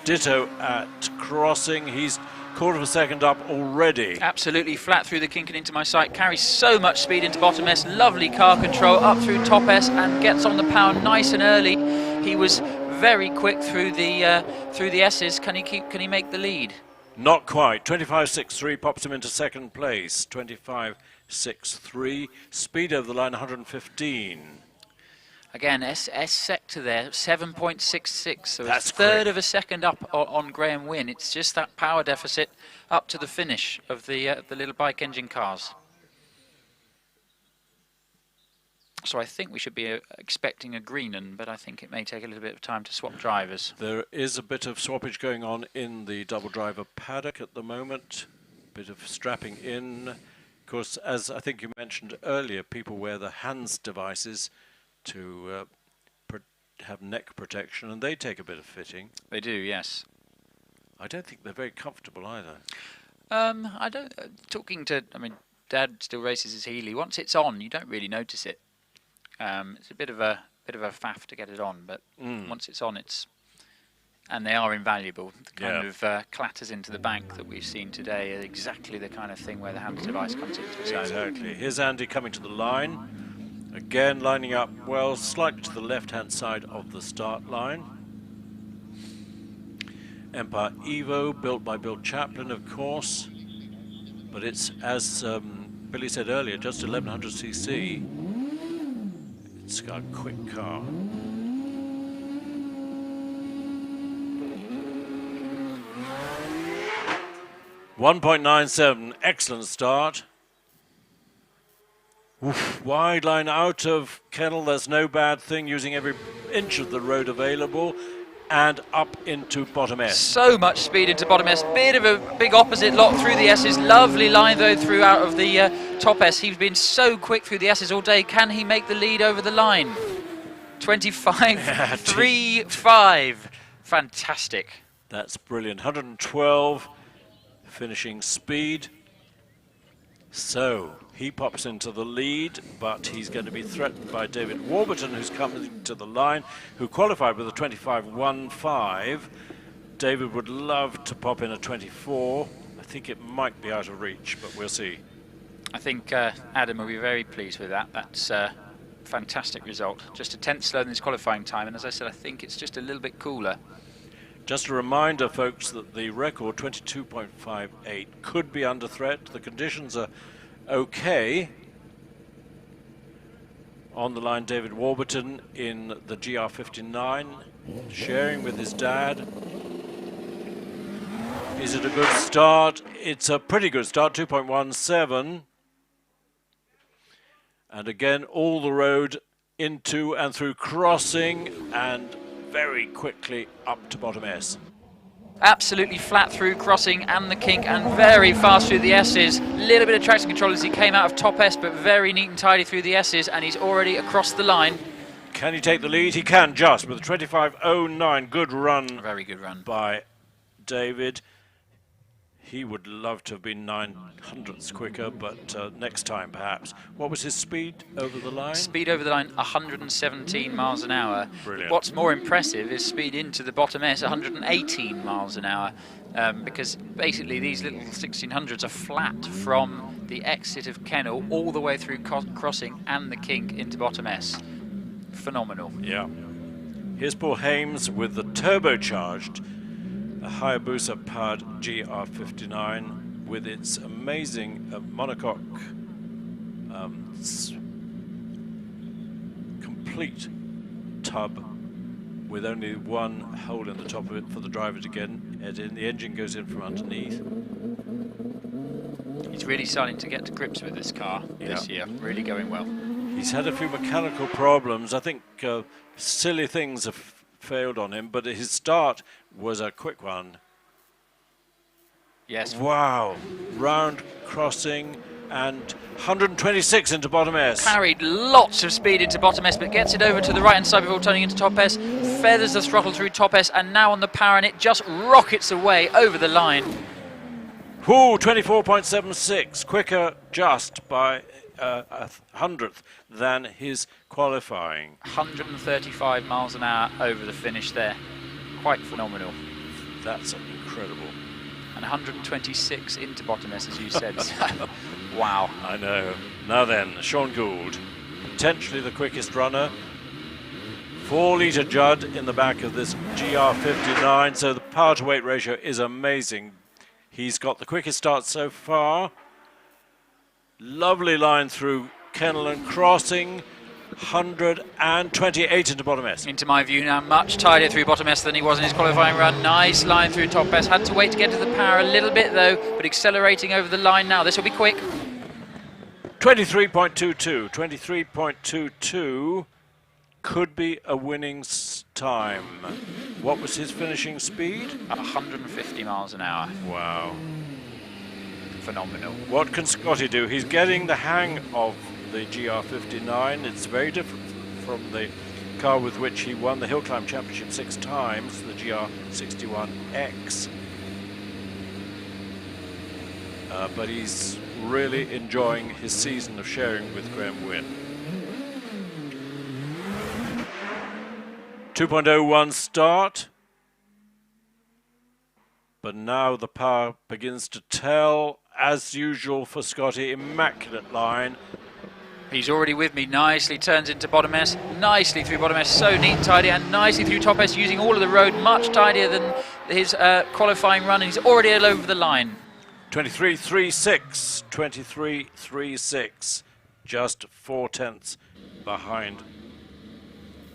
Ditto at Crossing. He's quarter of a second up already. Absolutely flat through the kink and into my sight. Carries so much speed into bottom S. Lovely car control up through top S and gets on the power nice and early. He was very quick through the S's. Can he make the lead? Not quite. 25.63 pops him into second place. 25.63. Speed over the line 115. Again, S sector there, 7.66, so That's it's third quick. of a second up on Graham Wynne. It's just that power deficit up to the finish of the little bike engine cars. So I think we should be expecting a green un, but I think it may take a little bit of time to swap drivers. There is a bit of swappage going on in the double driver paddock at the moment. Bit of strapping in. Of course, as I think you mentioned earlier, people wear the HANS devices to have neck protection, and they take a bit of fitting. They do, yes. I don't think they're very comfortable either. I don't. I mean, Dad still races his Healy. Once it's on, you don't really notice it. It's a bit of a faff to get it on, but once it's on, and they are invaluable. The kind of clatters into the bank that we've seen today are exactly the kind of thing where the HANS device comes into its own. Exactly. Here's Andy coming to the line. Again, lining up well, slightly to the left-hand side of the start line. Empire Evo, built by Bill Chaplin, of course. But it's, as Billy said earlier, just 1100cc. It's got a quick car. .97, excellent start. Oof, wide line out of Kennel, that's no bad thing, using every inch of the road available, and up into bottom S. So much speed into bottom S, bit of a big opposite lock through the S's, lovely line though through out of the top S. He's been so quick through the S's all day. Can he make the lead over the line? 25.35, fantastic. That's brilliant, 112 finishing speed. So he pops into the lead, but he's going to be threatened by David Warburton, who's coming to the line, who qualified with a 25.15. David would love to pop in a 24. I think it might be out of reach, but we'll see. I think Adam will be very pleased with that. That's a fantastic result. Just a tenth slower than his qualifying time, and as I said, I think it's just a little bit cooler. Just a reminder, folks, that the record, 22.58, could be under threat. The conditions are okay. On the line, David Warburton in the GR59, sharing with his dad. Is it a good start? It's a pretty good start, 2.17. And again, all the road into and through Crossing, and very quickly up to bottom S. Absolutely flat through Crossing and the kink, and very fast through the S's. Little bit of traction control as he came out of top S, but very neat and tidy through the S's, and he's already across the line. Can he take the lead? He can, just with a 25.09. Good run. Very good run by David. He would love to have been 900ths quicker, but next time perhaps. What was his speed over the line? Speed over the line, 117 miles an hour. Brilliant. What's more impressive is speed into the bottom S, 118 miles an hour, because basically these little 1600s are flat from the exit of Kennel all the way through Crossing and the kink into bottom S. Phenomenal. Yeah. Here's Paul Hames with the turbocharged Hayabusa powered GR59 with its amazing monocoque complete tub with only one hole in the top of it for the driver to get in. The engine goes in from underneath. He's really starting to get to grips with this car this year, really going well. He's had a few mechanical problems. I think silly things have failed on him, but his start was a quick one. Yes. Wow. Round crossing and 126 into bottom S. Carried lots of speed into bottom S, but gets it over to the right-hand side before turning into top S. Feathers the throttle through top S, and now on the power, and it just rockets away over the line. Whoo, 24.76, quicker just by a hundredth than his qualifying. 135 miles an hour over the finish there. Quite phenomenal. That's incredible. And 126 into bottom S, as you said. Wow. I know. Now then, Sean Gould, potentially the quickest runner. 4-litre Judd in the back of this GR59, so the power to weight ratio is amazing. He's got the quickest start so far. Lovely line through Kennelland crossing. 128 into bottom S. Into my view now, much tidier through bottom S than he was in his qualifying run. Nice line through top S. Had to wait to get to the power a little bit though, but accelerating over the line now. This will be quick. 23.22. 23.22 could be a winning time. What was his finishing speed? 150 miles an hour. Wow. Phenomenal. What can Scotty do? He's getting the hang of the GR59. It's very different from the car with which he won the Hill Climb Championship 6 times, the GR61X. But he's really enjoying his season of sharing with Graham Wynne. 2.01 start. But now the power begins to tell. As usual for Scotty, immaculate line. He's already with me, nicely turns into bottom S, nicely through bottom S, so neat and tidy, and nicely through top S, using all of the road, much tidier than his qualifying run, and he's already all over the line. 23.36, 23.36, just 4/10 behind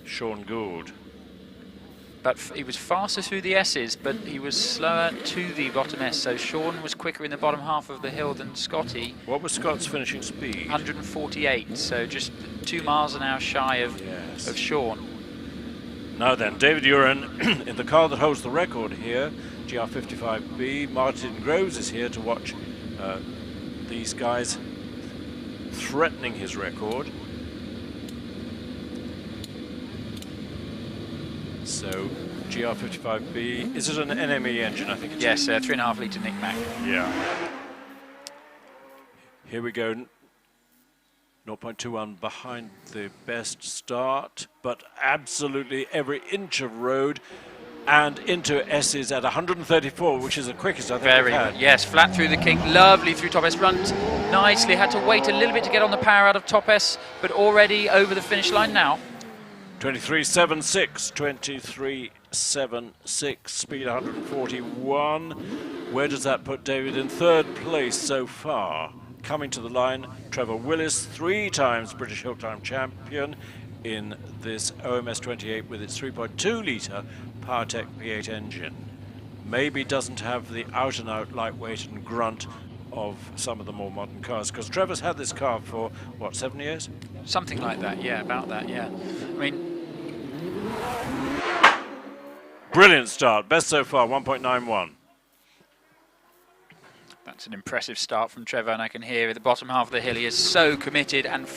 Sean Gould. But he was faster through the S's, but he was slower to the bottom S. So Sean was quicker in the bottom half of the hill than Scotty. What was Scott's finishing speed? 148, so just 2 miles an hour shy of Sean. Now then, David Uren in the car that holds the record here, GR55B. Martin Groves is here to watch these guys threatening his record. So GR55B, is it an NME engine? I think it's yes, 3.5 litre Nick Mac. Yeah. Here we go. 0.21 behind the best start, but absolutely every inch of road and into S's at 134, which is the quickest I think we've had. Yes, flat through the kink, lovely through top S, runs nicely. Had to wait a little bit to get on the power out of top S, but already over the finish line now. 23.76, 23.76, speed 141. Where does that put David? In third place so far. Coming to the line, Trevor Willis, 3 times British Hill Climb champion in this OMS 28 with its 3.2 litre PowerTech V8 engine. Maybe doesn't have the out-and-out lightweight and grunt of some of the more modern cars, because Trevor's had this car for, what, 7 years? Something like that, yeah, about that, yeah. I mean... Brilliant start, best so far, 1.91. That's an impressive start from Trevor, and I can hear at the bottom half of the hill he is so committed, and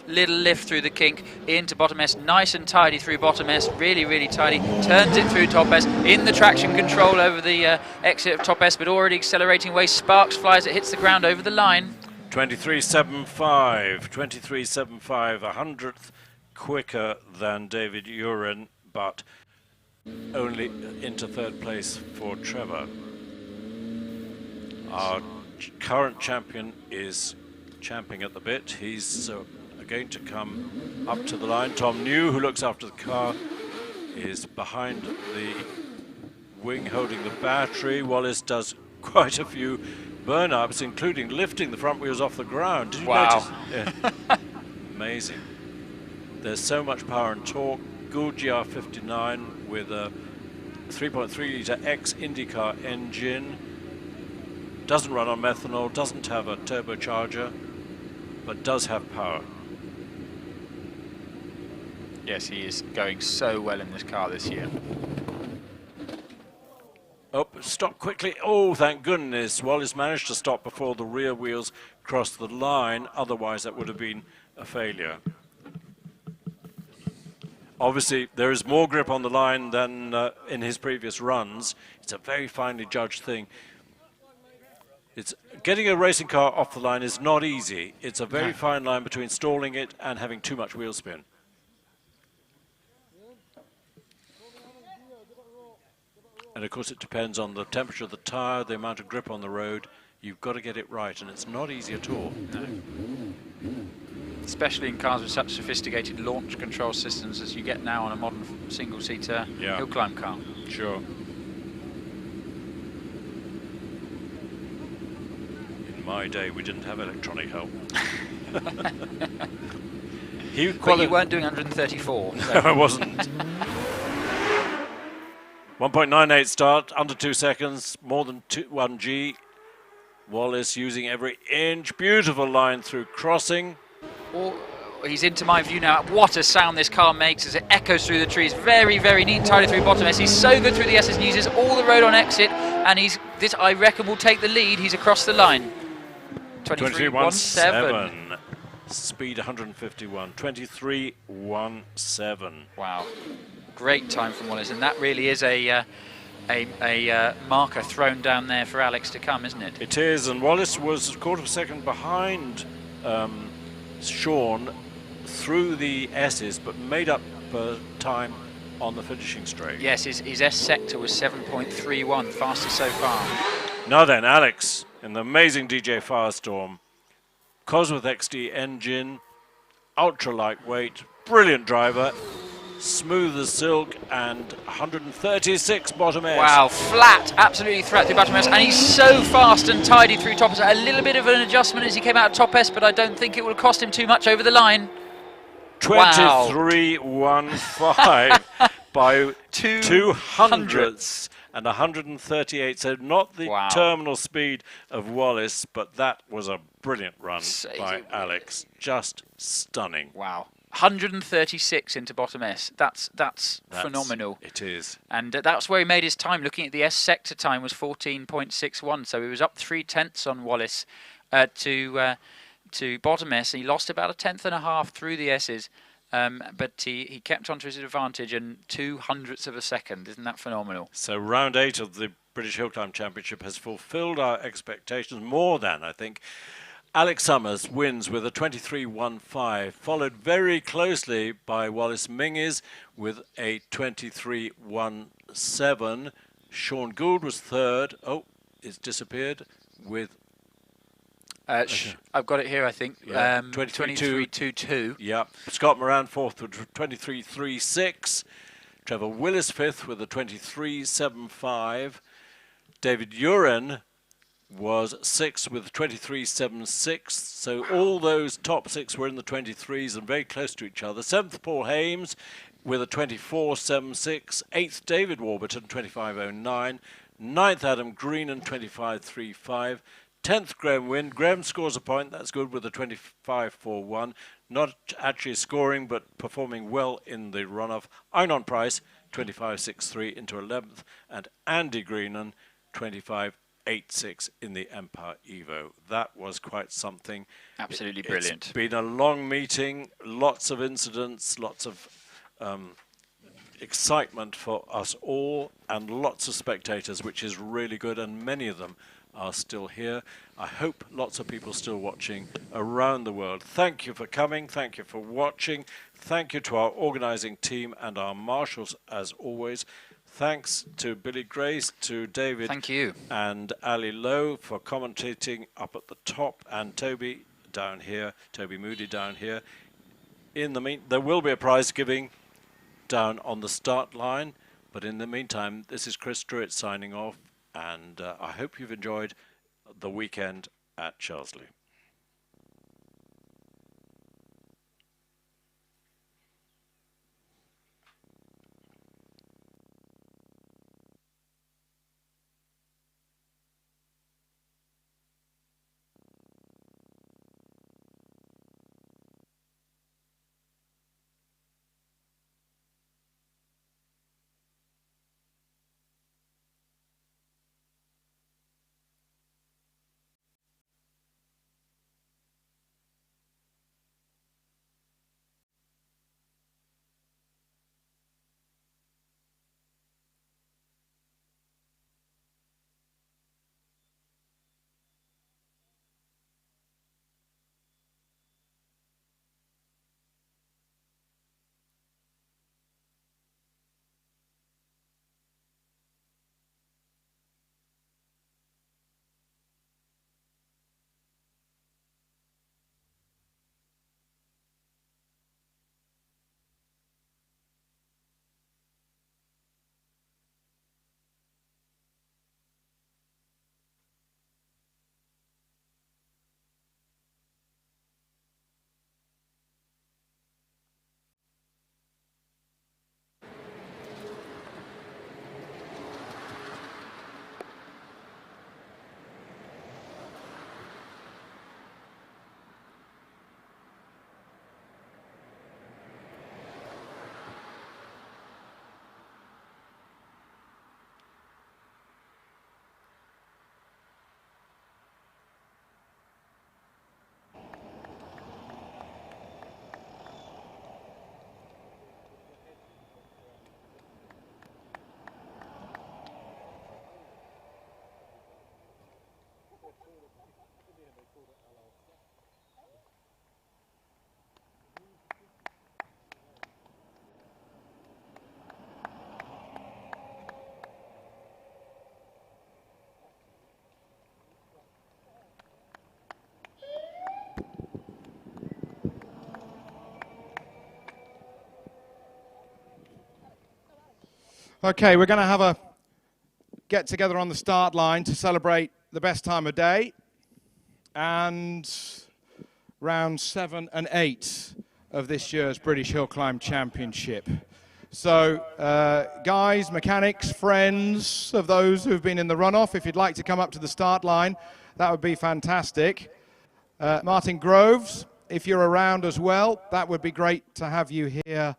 little lift through the kink into bottom S, nice and tidy through bottom S, really, really tidy, turns it through top S, in the traction control over the exit of top S, but already accelerating away, sparks fly as it hits the ground over the line. 23.75, 23.75, 100th quicker than David Uren, but only into third place for Trevor. Our current champion is champing at the bit. He's going to come up to the line. Tom New, who looks after the car, is behind the wing holding the battery. Wallace does quite a few burn-ups, including lifting the front wheels off the ground. Did you Wow. notice? Yeah. Amazing. There's so much power and torque. Gould GR59 with a 3.3-litre ex-IndyCar engine. Doesn't run on methanol, doesn't have a turbocharger, but does have power. Yes, he is going so well in this car this year. Oh, stop quickly. Oh, thank goodness. Wallace managed to stop before the rear wheels crossed the line. Otherwise, that would have been a failure. Obviously, there is more grip on the line than in his previous runs. It's a very finely judged thing. It's getting a racing car off the line is not easy. It's a very fine line between stalling it and having too much wheel spin. And of course it depends on the temperature of the tyre, the amount of grip on the road. You've got to get it right, and it's not easy at all. No. Especially in cars with such sophisticated launch control systems as you get now on a modern single-seater hill climb car. Sure. In my day, we didn't have electronic help. But you weren't doing 134. So. No, I wasn't. 1.98 start, under 2 seconds, more than 1G. Wallace using every inch. Beautiful line through crossing. Oh, he's into my view now. What a sound this car makes as it echoes through the trees. Very, very neat and tidy through bottom S. He's so good through the S's and uses all the road on exit. And this, I reckon, will take the lead. He's across the line. 23.17. Speed 151. 23.17. Wow. Great time from Wallace, and that really is a marker thrown down there for Alex to come, isn't it? It is, and Wallace was a quarter of a second behind Sean through the S's, but made up time on the finishing straight. Yes, his S sector was 7.31, fastest so far. Now then, Alex in the amazing DJ Firestorm, Cosworth XD engine, ultra lightweight, brilliant driver. Smooth as silk, and 136 bottom S. Wow, flat, absolutely flat through bottom S, and he's so fast and tidy through top S. A little bit of an adjustment as he came out of top S, but I don't think it will cost him too much over the line. 23.15 by 2 hundredths and 138, so not the terminal speed of Wallace, but that was a brilliant run by Alex. Just stunning. Wow. 136 into bottom S. That's phenomenal. It is. And that's where he made his time. Looking at the S sector time was 14.61, so he was up 0.3 on Wallace to bottom S. He lost about a 1/10.5 through the S's, but he kept on to his advantage, and 0.02 of a second. Isn't that phenomenal? So round 8 of the British Hill Climb Championship has fulfilled our expectations, more than, I think. Alex Summers wins with a 23.15, followed very closely by Wallace Minges with a 23.17. Sean Gould was third. Oh, it's disappeared with... I've got it here, I think. Yeah, 23.22. Yeah. Scott Moran fourth with 23.36. Trevor Willis fifth with a 23.75. David Uren was sixth with 23.76, so all those top six were in the 23s and very close to each other. Seventh, Paul Hames with a 24.76. Eighth, David Warburton, 25.09. Ninth, Adam Greenan, 25.35. 10th, Graham Wynn. Graham scores a point, that's good, with a 25.41. Not actually scoring, but performing well in the runoff. Einon Price, 25.63 into 11th. And Andy Greenan, 25.86 in the Empire Evo. That was quite something. Absolutely brilliant. It's been a long meeting, lots of incidents, lots of excitement for us all, and lots of spectators, which is really good, and many of them are still here. I hope lots of people still watching around the world. Thank you for coming. Thank you for watching. Thank you to our organising team and our marshals, as always. Thanks to Billy Grace, to David. Thank you. And Ali Lowe for commentating up at the top, and Toby down here, Toby Moody down here. In the there will be a prize giving down on the start line, but in the meantime, this is Chris Druitt signing off, and I hope you've enjoyed the weekend at Shelsley. Okay, we're going to have a get together on the start line to celebrate the best time of day and round 7 and 8 of this year's British Hill Climb Championship. So, guys, mechanics, friends of those who've been in the runoff, if you'd like to come up to the start line, that would be fantastic. Martin Groves, if you're around as well, that would be great to have you here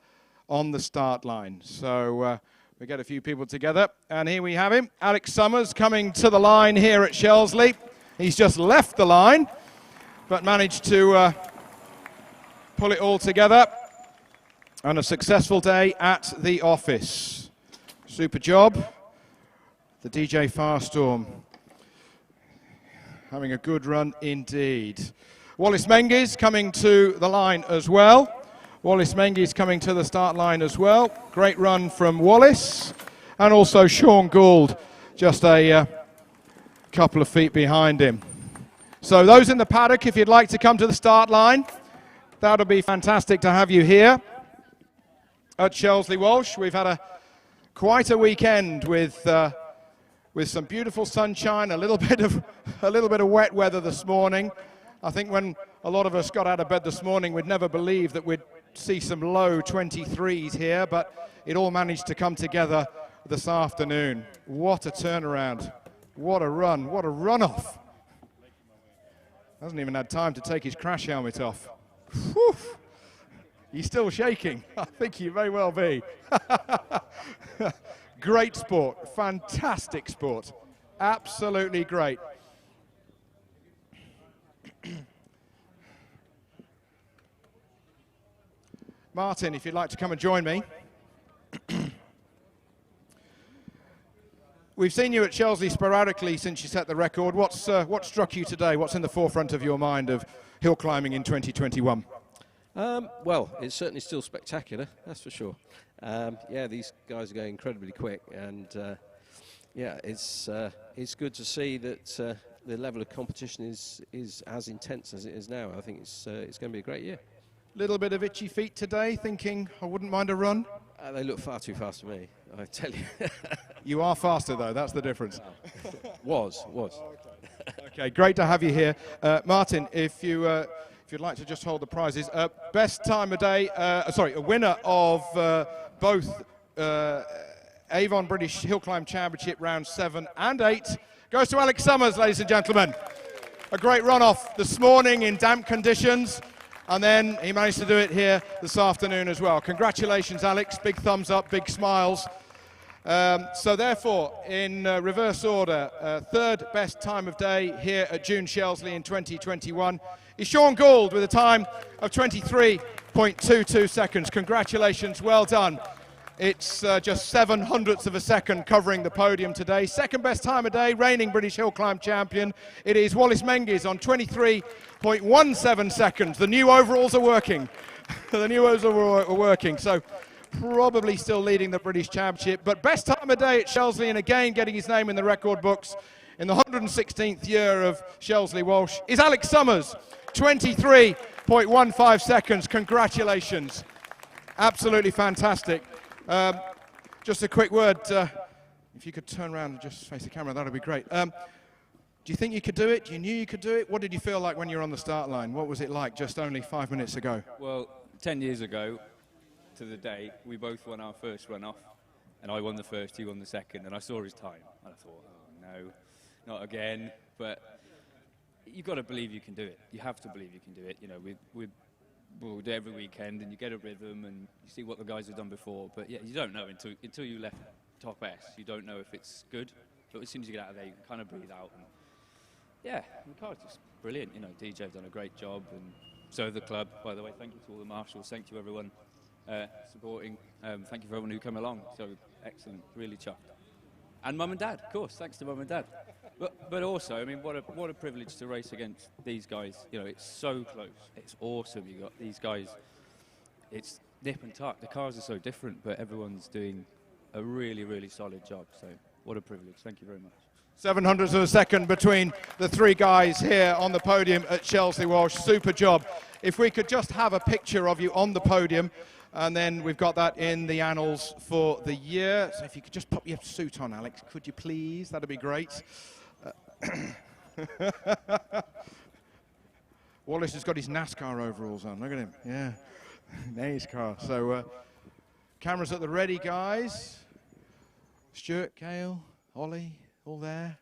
on the start line. So, we get a few people together, and here we have him, Alex Summers, coming to the line here at Shelsley. He's just left the line, but managed to pull it all together, and a successful day at the office. Super job. The DJ Firestorm having a good run indeed. Wallace Menges coming to the line as well. Wallace Menges coming to the start line as well. Great run from Wallace. And also Sean Gould, just a couple of feet behind him. So those in the paddock, if you'd like to come to the start line, that would be fantastic to have you here at Shelsley Walsh. We've had quite a weekend with some beautiful sunshine, a little bit of wet weather this morning. I think when a lot of us got out of bed this morning, we'd never believed that we'd see some low 23s here, but it all managed to come together this afternoon. What a turnaround. What a run. What a runoff. Hasn't even had time to take his crash helmet off. Whew. He's still shaking. I think he may well be. Great sport. Fantastic sport. Absolutely great. Martin, if you'd like to come and join me. We've seen you at Shelsley sporadically since you set the record. What struck you today? What's in the forefront of your mind of hill climbing in 2021? Well, it's certainly still spectacular, that's for sure. Yeah, these guys are going incredibly quick, and yeah, it's good to see that the level of competition is as intense as it is now. I think it's going to be a great year. Little bit of itchy feet today, thinking I wouldn't mind a run? They look far too fast for me, I tell you. You are faster though, that's the difference. Was. Oh, okay. Okay, great to have you here. Martin, if you'd like to just hold the prizes. Best time of day, a winner of both Avon British Hill Climb Championship rounds 7 and 8 goes to Alex Summers, ladies and gentlemen. A great runoff this morning in damp conditions, and then he managed to do it here this afternoon as well. Congratulations, Alex. Big thumbs up, big smiles. So therefore, in reverse order, third best time of day here at June Shelsley in 2021 is Sean Gould with a time of 23.22 seconds. Congratulations, well done. It's just 7/100ths of a second covering the podium today. Second best time of day, reigning British Hill Climb champion. It is Wallace Menges on 23.17 seconds. The new overalls are working. The new overalls are working. So probably still leading the British Championship. But best time of day at Shelsley, and again getting his name in the record books in the 116th year of Shelsley Walsh, is Alex Summers. 23.15 seconds. Congratulations. Absolutely fantastic. Just a quick word, if you could turn around and just face the camera, that would be great. Do you think you could do it? You knew you could do it? What did you feel like when you were on the start line? What was it like just only 5 minutes ago? Well, 10 years ago to the day, we both won our first runoff, and I won the first, he won the second, and I saw his time, and I thought, oh no, not again. But you've got to believe you can do it. You have to believe you can do it. You know, we'll do every weekend, and you get a rhythm, and you see what the guys have done before. But yeah, you don't know until you left top S. You don't know if it's good. But as soon as you get out of there, you can kind of breathe out. And yeah, the car's just brilliant. You know, DJ have done a great job, and so the club. By the way, thank you to all the marshals. Thank you everyone supporting. Thank you for everyone who came along. So excellent, really chuffed. And mum and dad, of course. Thanks to mum and dad. But also, I mean, what a privilege to race against these guys. You know, it's so close. It's awesome. You got these guys. It's nip and tuck. The cars are so different, but everyone's doing a really, really solid job. So what a privilege. Thank you very much. 7/100ths of a second between the three guys here on the podium at Shelsley Walsh. Super job. If we could just have a picture of you on the podium, and then we've got that in the annals for the year. So if you could just pop your suit on, Alex, could you please? That'd be great. Wallace has got his NASCAR overalls on. Look at him. Yeah, NASCAR. So cameras at the ready, guys. Stuart, Cale, Ollie, all there.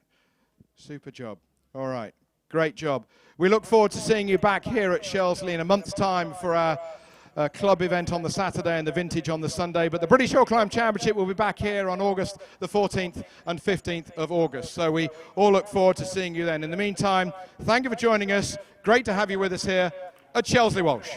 Super job. All right, great job. We look forward to seeing you back here at Shelsley in a month's time for our club event on the Saturday and the vintage on the Sunday. But the British Hill Climb Championship will be back here on August the 14th and 15th of August. So we all look forward to seeing you then. In the meantime, thank you for joining us. Great to have you with us here at Shelsley Walsh.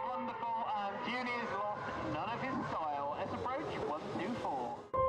Wonderful, and Junior's lost none of his style. Let's approach 124.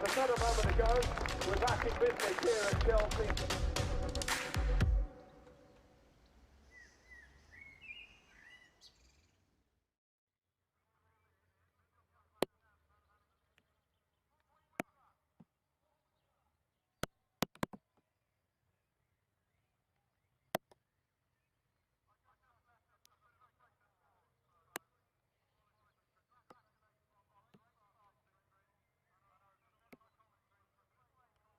was another moment ago. We're back in business here at Chelsea.